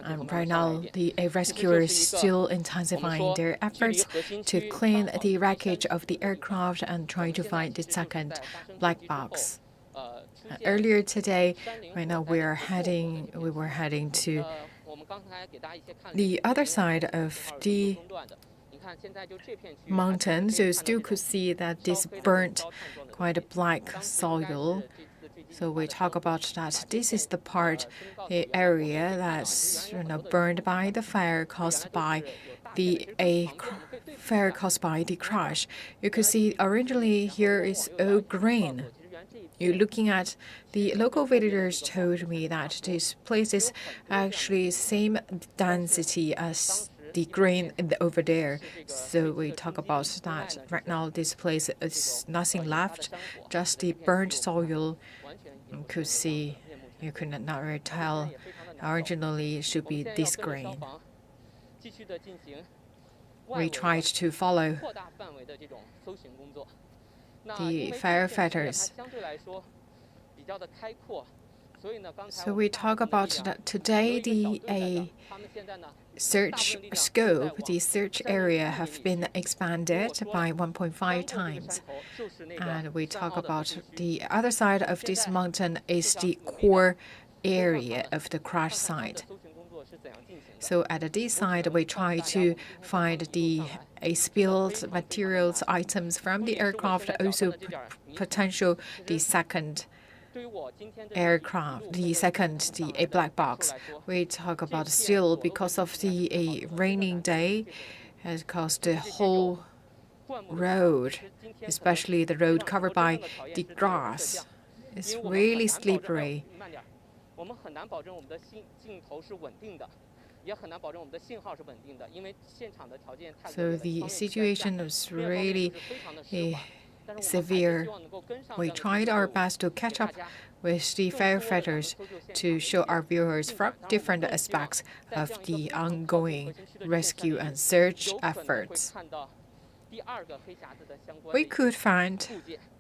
and right now the rescuers still intensifying their efforts to clean the wreckage of the aircraft and trying to find the second black box. Earlier today, right now we were heading to the other side of the mountain, so still could see that this burnt quite a black soil. So we talk about that this is the part, the area that's burned by the fire caused by the crash. You could see originally here is all green. You're looking at the local villagers told me that this place is actually same density as the green over there. So we talk about that right now this place is nothing left, just the burnt soil. You could see, you could not really tell originally it should be this green. We tried to follow the firefighters. So we talk about that today the search scope, the search area have been expanded by 1.5 times. And we talk about the other side of this mountain is the core area of the crash site. So at this side, we try to find the spilled materials, items from the aircraft, also potential the second aircraft, the black box. We talk about still because of the raining day has caused the whole road, especially the road covered by the grass. It's really slippery. So the situation was really severe. We tried our best to catch up with the firefighters to show our viewers from different aspects of the ongoing rescue and search efforts. We could find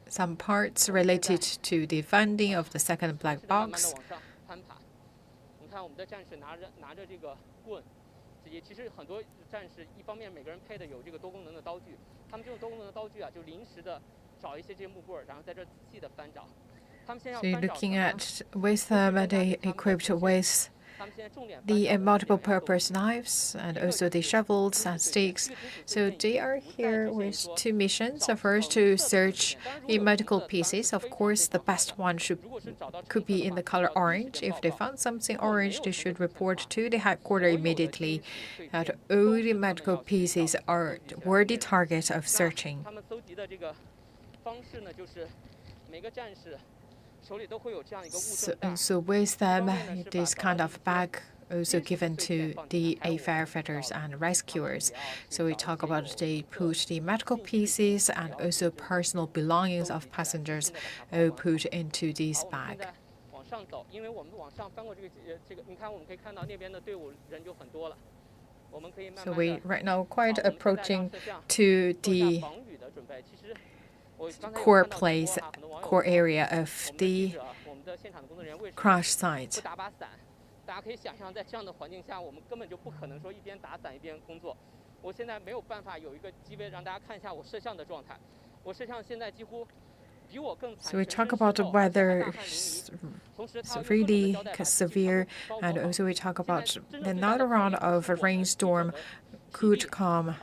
some parts related to the finding of the second black box. So you're looking at with them, they equipped with the multiple purpose knives and also the shovels and sticks. So they are here with two missions. The first to search the medical pieces. Of course, the best one could be in the color orange. If they found something orange, they should report to the headquarters immediately that all the medical pieces were the target of searching. So with them, this kind of bag also given to the firefighters and rescuers. So we talk about they put the medical pieces and also personal belongings of passengers all put into this bag. So we right now quite approaching to the core area of the crash site. So we talk about the weather is really severe, and also we talk about another round of a rainstorm could come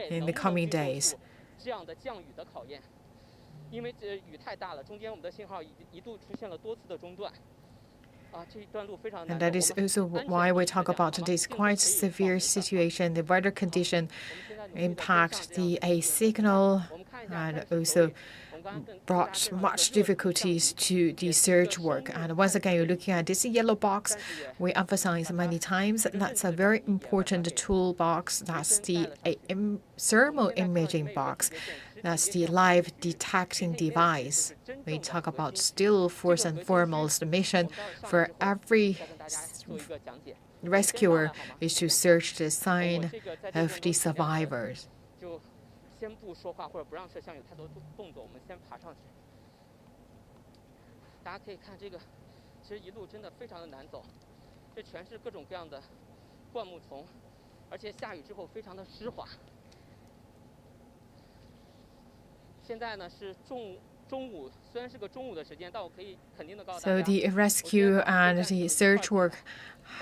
in the coming days. And that is also why we talk about this quite severe situation. The weather condition impact the signal and also brought much difficulties to the search work. And once again, you're looking at this yellow box. We emphasize many times that's a very important toolbox. That's the thermal imaging box. That's the live detecting device. We talk about still first and foremost the mission for every rescuer is to search the sign of the survivors. 先不说话或者不让摄像有太多动作，我们先爬上去。大家可以看这个，其实一路真的非常的难走，这全是各种各样的灌木丛，而且下雨之后非常的湿滑。现在呢是中午，虽然是个中午的时间，但我可以肯定的告诉大家。 So the rescue and the search work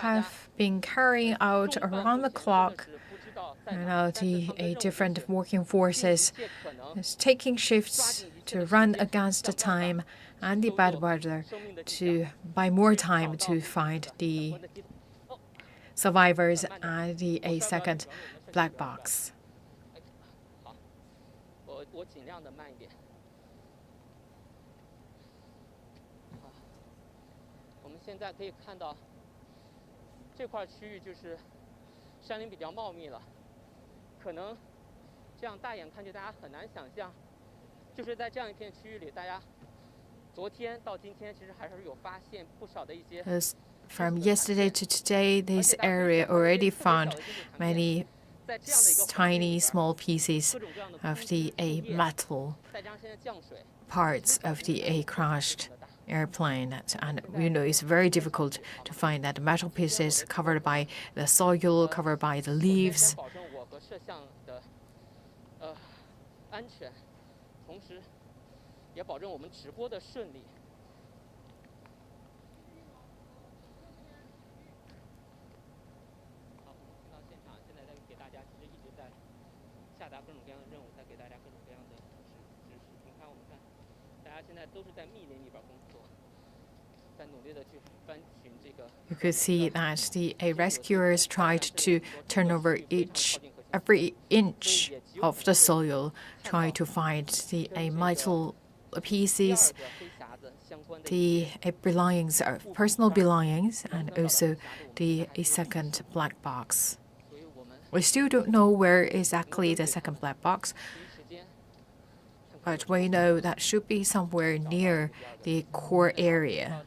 have been carrying out around the clock. And now the different working forces is taking shifts to run against the time and the bad weather to buy more time to find the survivors and a second black box. 我尽量的慢一点。我们现在可以看到这块区域就是山林比较茂密了，可能这样大眼看去大家很难想象，就是在这样一片区域里，大家昨天到今天其实还是有发现不少的一些。From yesterday to today, this area already found many tiny small pieces of the metal parts of the crashed airplane, and we know it's very difficult to find that metal pieces covered by the soil, covered by the leaves. 安全，同时也保证我们直播的顺利。好，我们听到现场，现在在给大家其实一直在下达各种各样的任务，在给大家各种各样的指示。你看，我们看，大家现在都是在密林里边工作，在努力的去翻寻这个。You could see that the rescuers tried to turn over every inch of the soil, try to find the metal pieces, the belongings, personal belongings, and also the second black box. We still don't know where exactly the second black box, but we know that should be somewhere near the core area.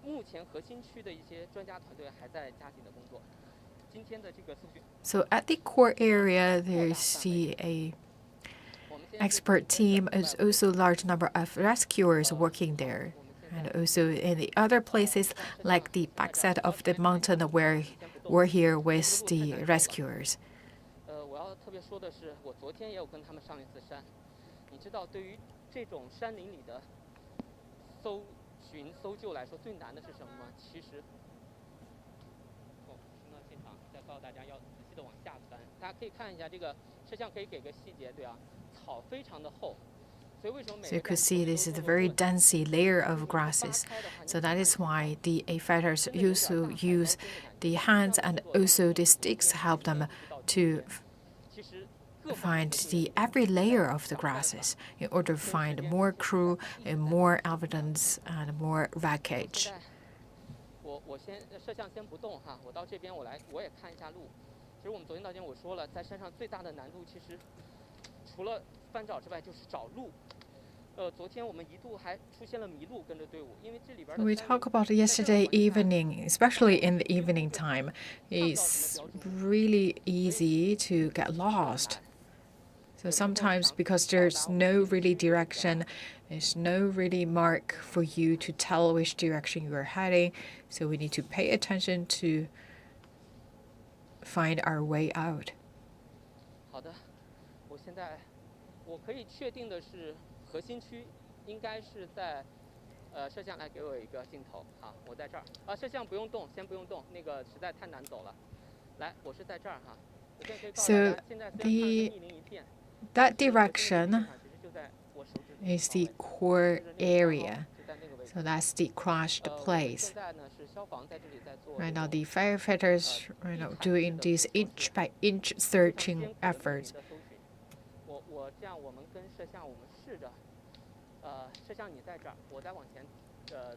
目前核心区的一些专家团队还在加紧的工作。 So at the core area, there's the expert team, is also a large number of rescuers working there. And also in the other places, like the backside of the mountain where we're here with the rescuers. 我要特别说的是，我昨天也有跟他们上一次山。你知道，对于这种山林里的搜寻搜救来说，最难的是什么吗？其实。 再告诉大家要仔细的往下翻，大家可以看一下这个摄像，可以给个细节，对啊，草非常的厚，所以为什么每 So you could see this is a very dense layer of grasses. So that is why the fighters also use the hands and also the sticks to help them to find every layer of the grasses in order to find more crew and more evidence and more wreckage. 我先摄像先不动哈，我到这边我也看一下路。其实我们昨天到今天我说了，在山上最大的难度其实除了翻找之外就是找路。昨天我们一度还出现了迷路跟着队伍，因为这里边。We talk about yesterday evening, especially in the evening time, it's really easy to get lost. So sometimes because there's no really direction, there's no really mark for you to tell which direction you are heading. So we need to pay attention to find our way out. 好的，我现在我可以确定的是，核心区应该是在摄像来给我一个镜头。好，我在这儿啊，摄像不用动，先不用动，那个实在太难走了。来，我是在这儿哈。我现在可以告诉大家，现在虽然看密林一片。 That direction is the core area. So that's the crashed place. Right now, the firefighters are doing these inch by inch searching efforts. 我这样，我们跟摄像，我们试着，摄像你在这儿，我再往前，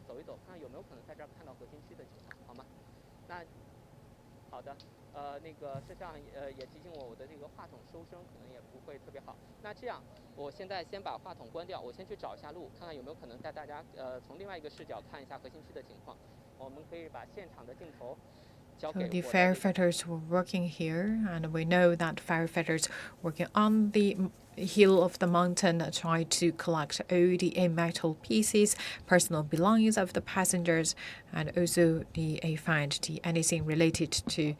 走一走，看看有没有可能在这儿看到核心区的情况，好吗？那好的。 那个摄像也提醒我的这个话筒收声可能也不会特别好。那这样，我现在先把话筒关掉，我先去找一下路，看看有没有可能带大家从另外一个视角看一下核心区的情况。我们可以把现场的镜头交 So 给 the 我的 firefighters were working here, and we know that firefighters working on the hill of the mountain try to collect all the metal pieces, personal belongings of the passengers, and also find anything related to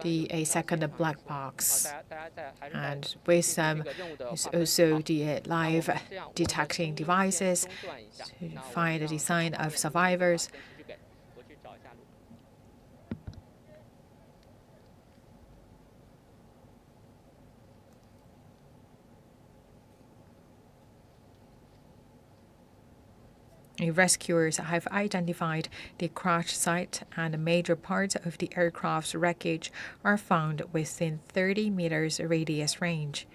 the second black box. And with them is also the live detecting devices to find the sign of survivors. Rescuers have identified the crash site, and major parts of the aircraft's wreckage are found within 30 meters radius range.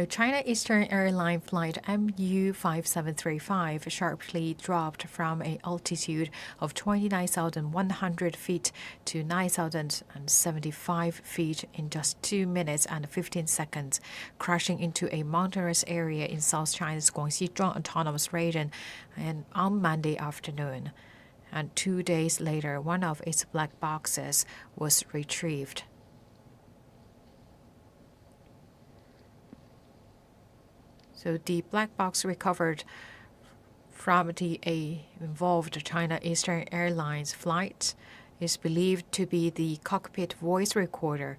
China Eastern Airlines flight MU5735 sharply dropped from an altitude of 29,100 feet to 9,075 feet in just 2 minutes and 15 seconds, crashing into a mountainous area in South China's Guangxi Zhuang Autonomous Region on Monday afternoon. And 2 days later, one of its black boxes was retrieved. So the black box recovered from the involved China Eastern Airlines flight is believed to be the cockpit voice recorder.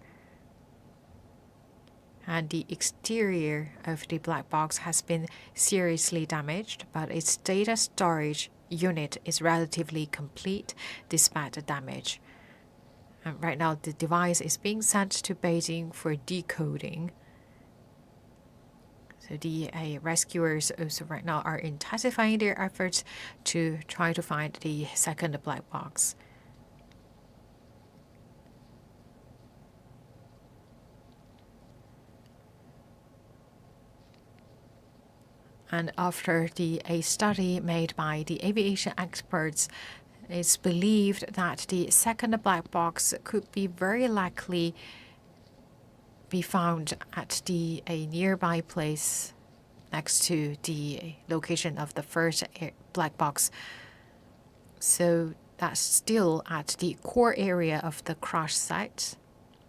And the exterior of the black box has been seriously damaged, but its data storage unit is relatively complete despite the damage. And right now, the device is being sent to Beijing for decoding. So the rescuers also right now are intensifying their efforts to try to find the second black box. And after a study made by the aviation experts, it's believed that the second black box could be very likely be found at a nearby place next to the location of the first black box. So that's still at the core area of the crash site.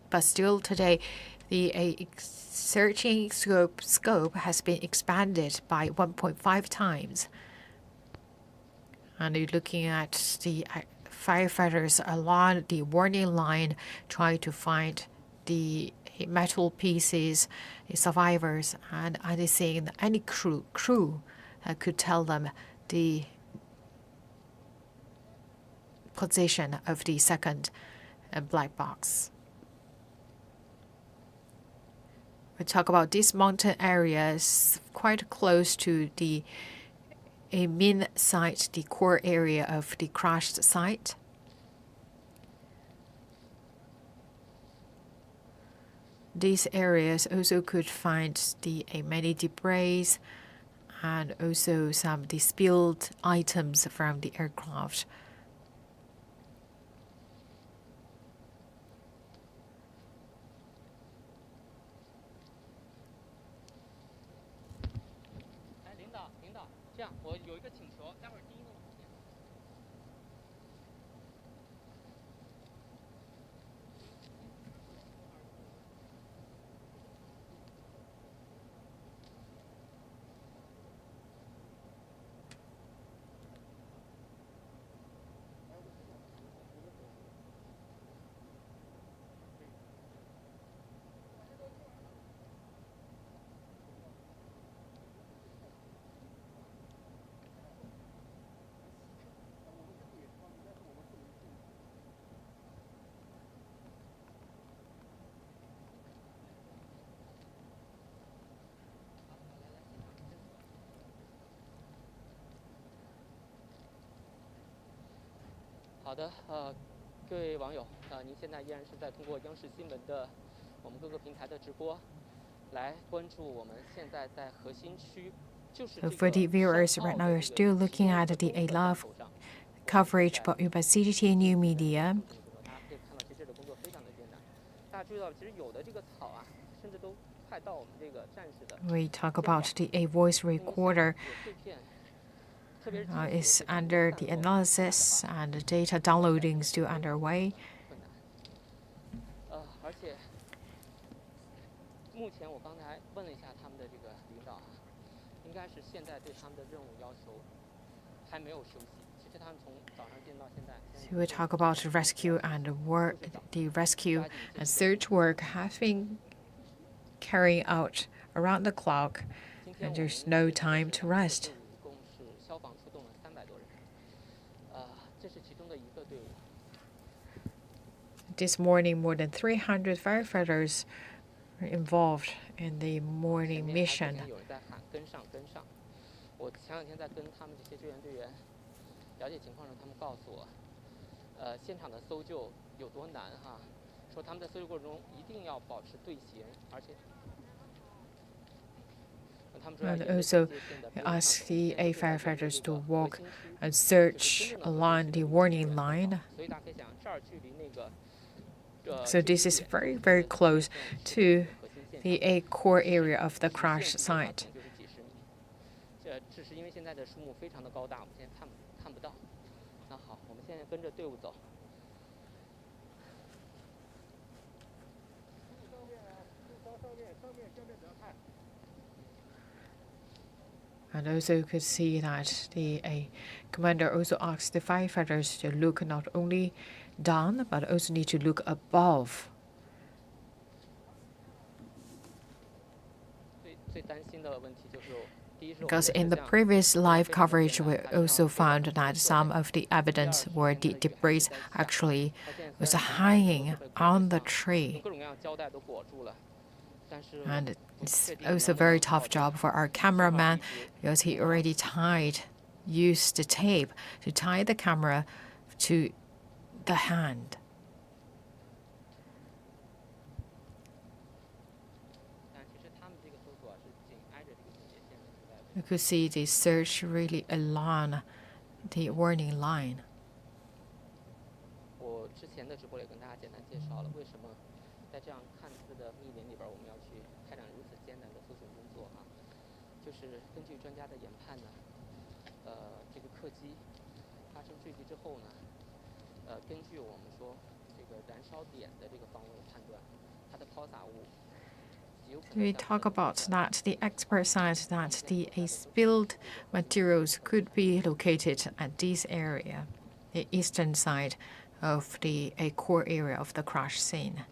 But still today, the searching scope has been expanded by 1.5 times. And you're looking at the firefighters along the warning line trying to find the metal pieces, the survivors, and anything, any crew could tell them the position of the second black box. We talk about this mountain area is quite close to the main site, the core area of the crashed site. These areas also could find the many debris and also some spilled items from the aircraft.好的，各位网友，您现在依然是在通过央视新闻的我们各个平台的直播， So for the viewers right now, you're still looking at the live coverage by CGTN New Media. We talk about the voice recorder is under the analysis and the data downloading is still underway. So we talk about rescue and work. The rescue and search work has been carried out around the clock, and there's no time to rest. This morning, more than 300 firefighters were involved in the morning mission. And also ask the firefighters to walk and search along the warning line. So this is very, very close to the core area of the crash site. And also you could see that the commander also asked the firefighters to look not only down, but also need to look above. Because in the previous live coverage, we also found that some of the evidence where the debris actually was hanging on the tree. And it's also a very tough job for our cameraman because he already used the tape to tie the camera to the hand. You could see the search really along the warning line. We talk about that the expert said that the spilled materials could be located at this area, the eastern side of the core area of the crash scene.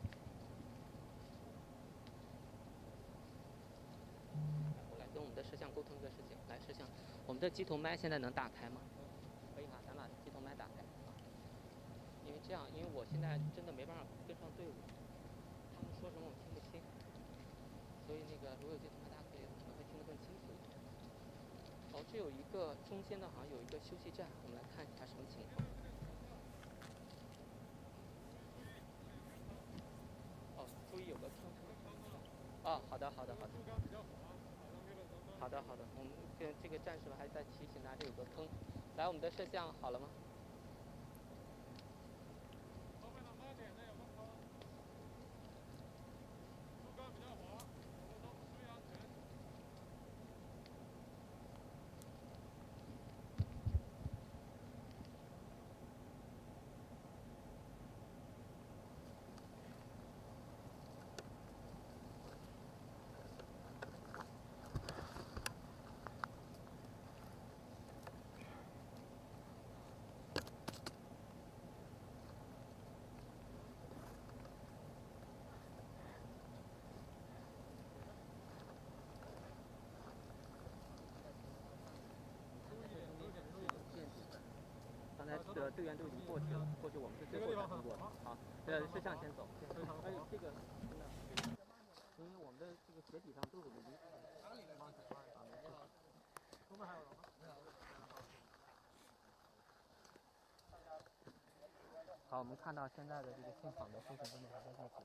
好，我们看到现在的这个现场的搜索工作还在进行。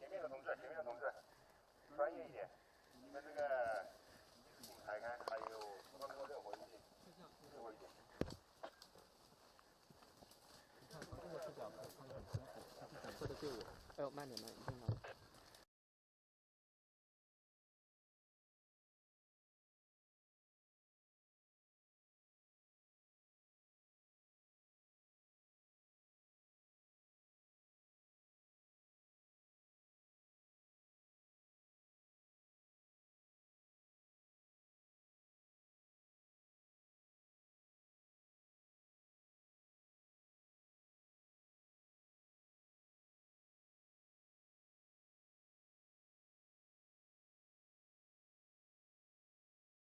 面的同志，前面的同志，专业一点。你们这个抬开，还有不能够热火一点，热火一点。看这个视角，看着很辛苦，它是整个的队伍。哎呦，慢点，慢点，一定慢点。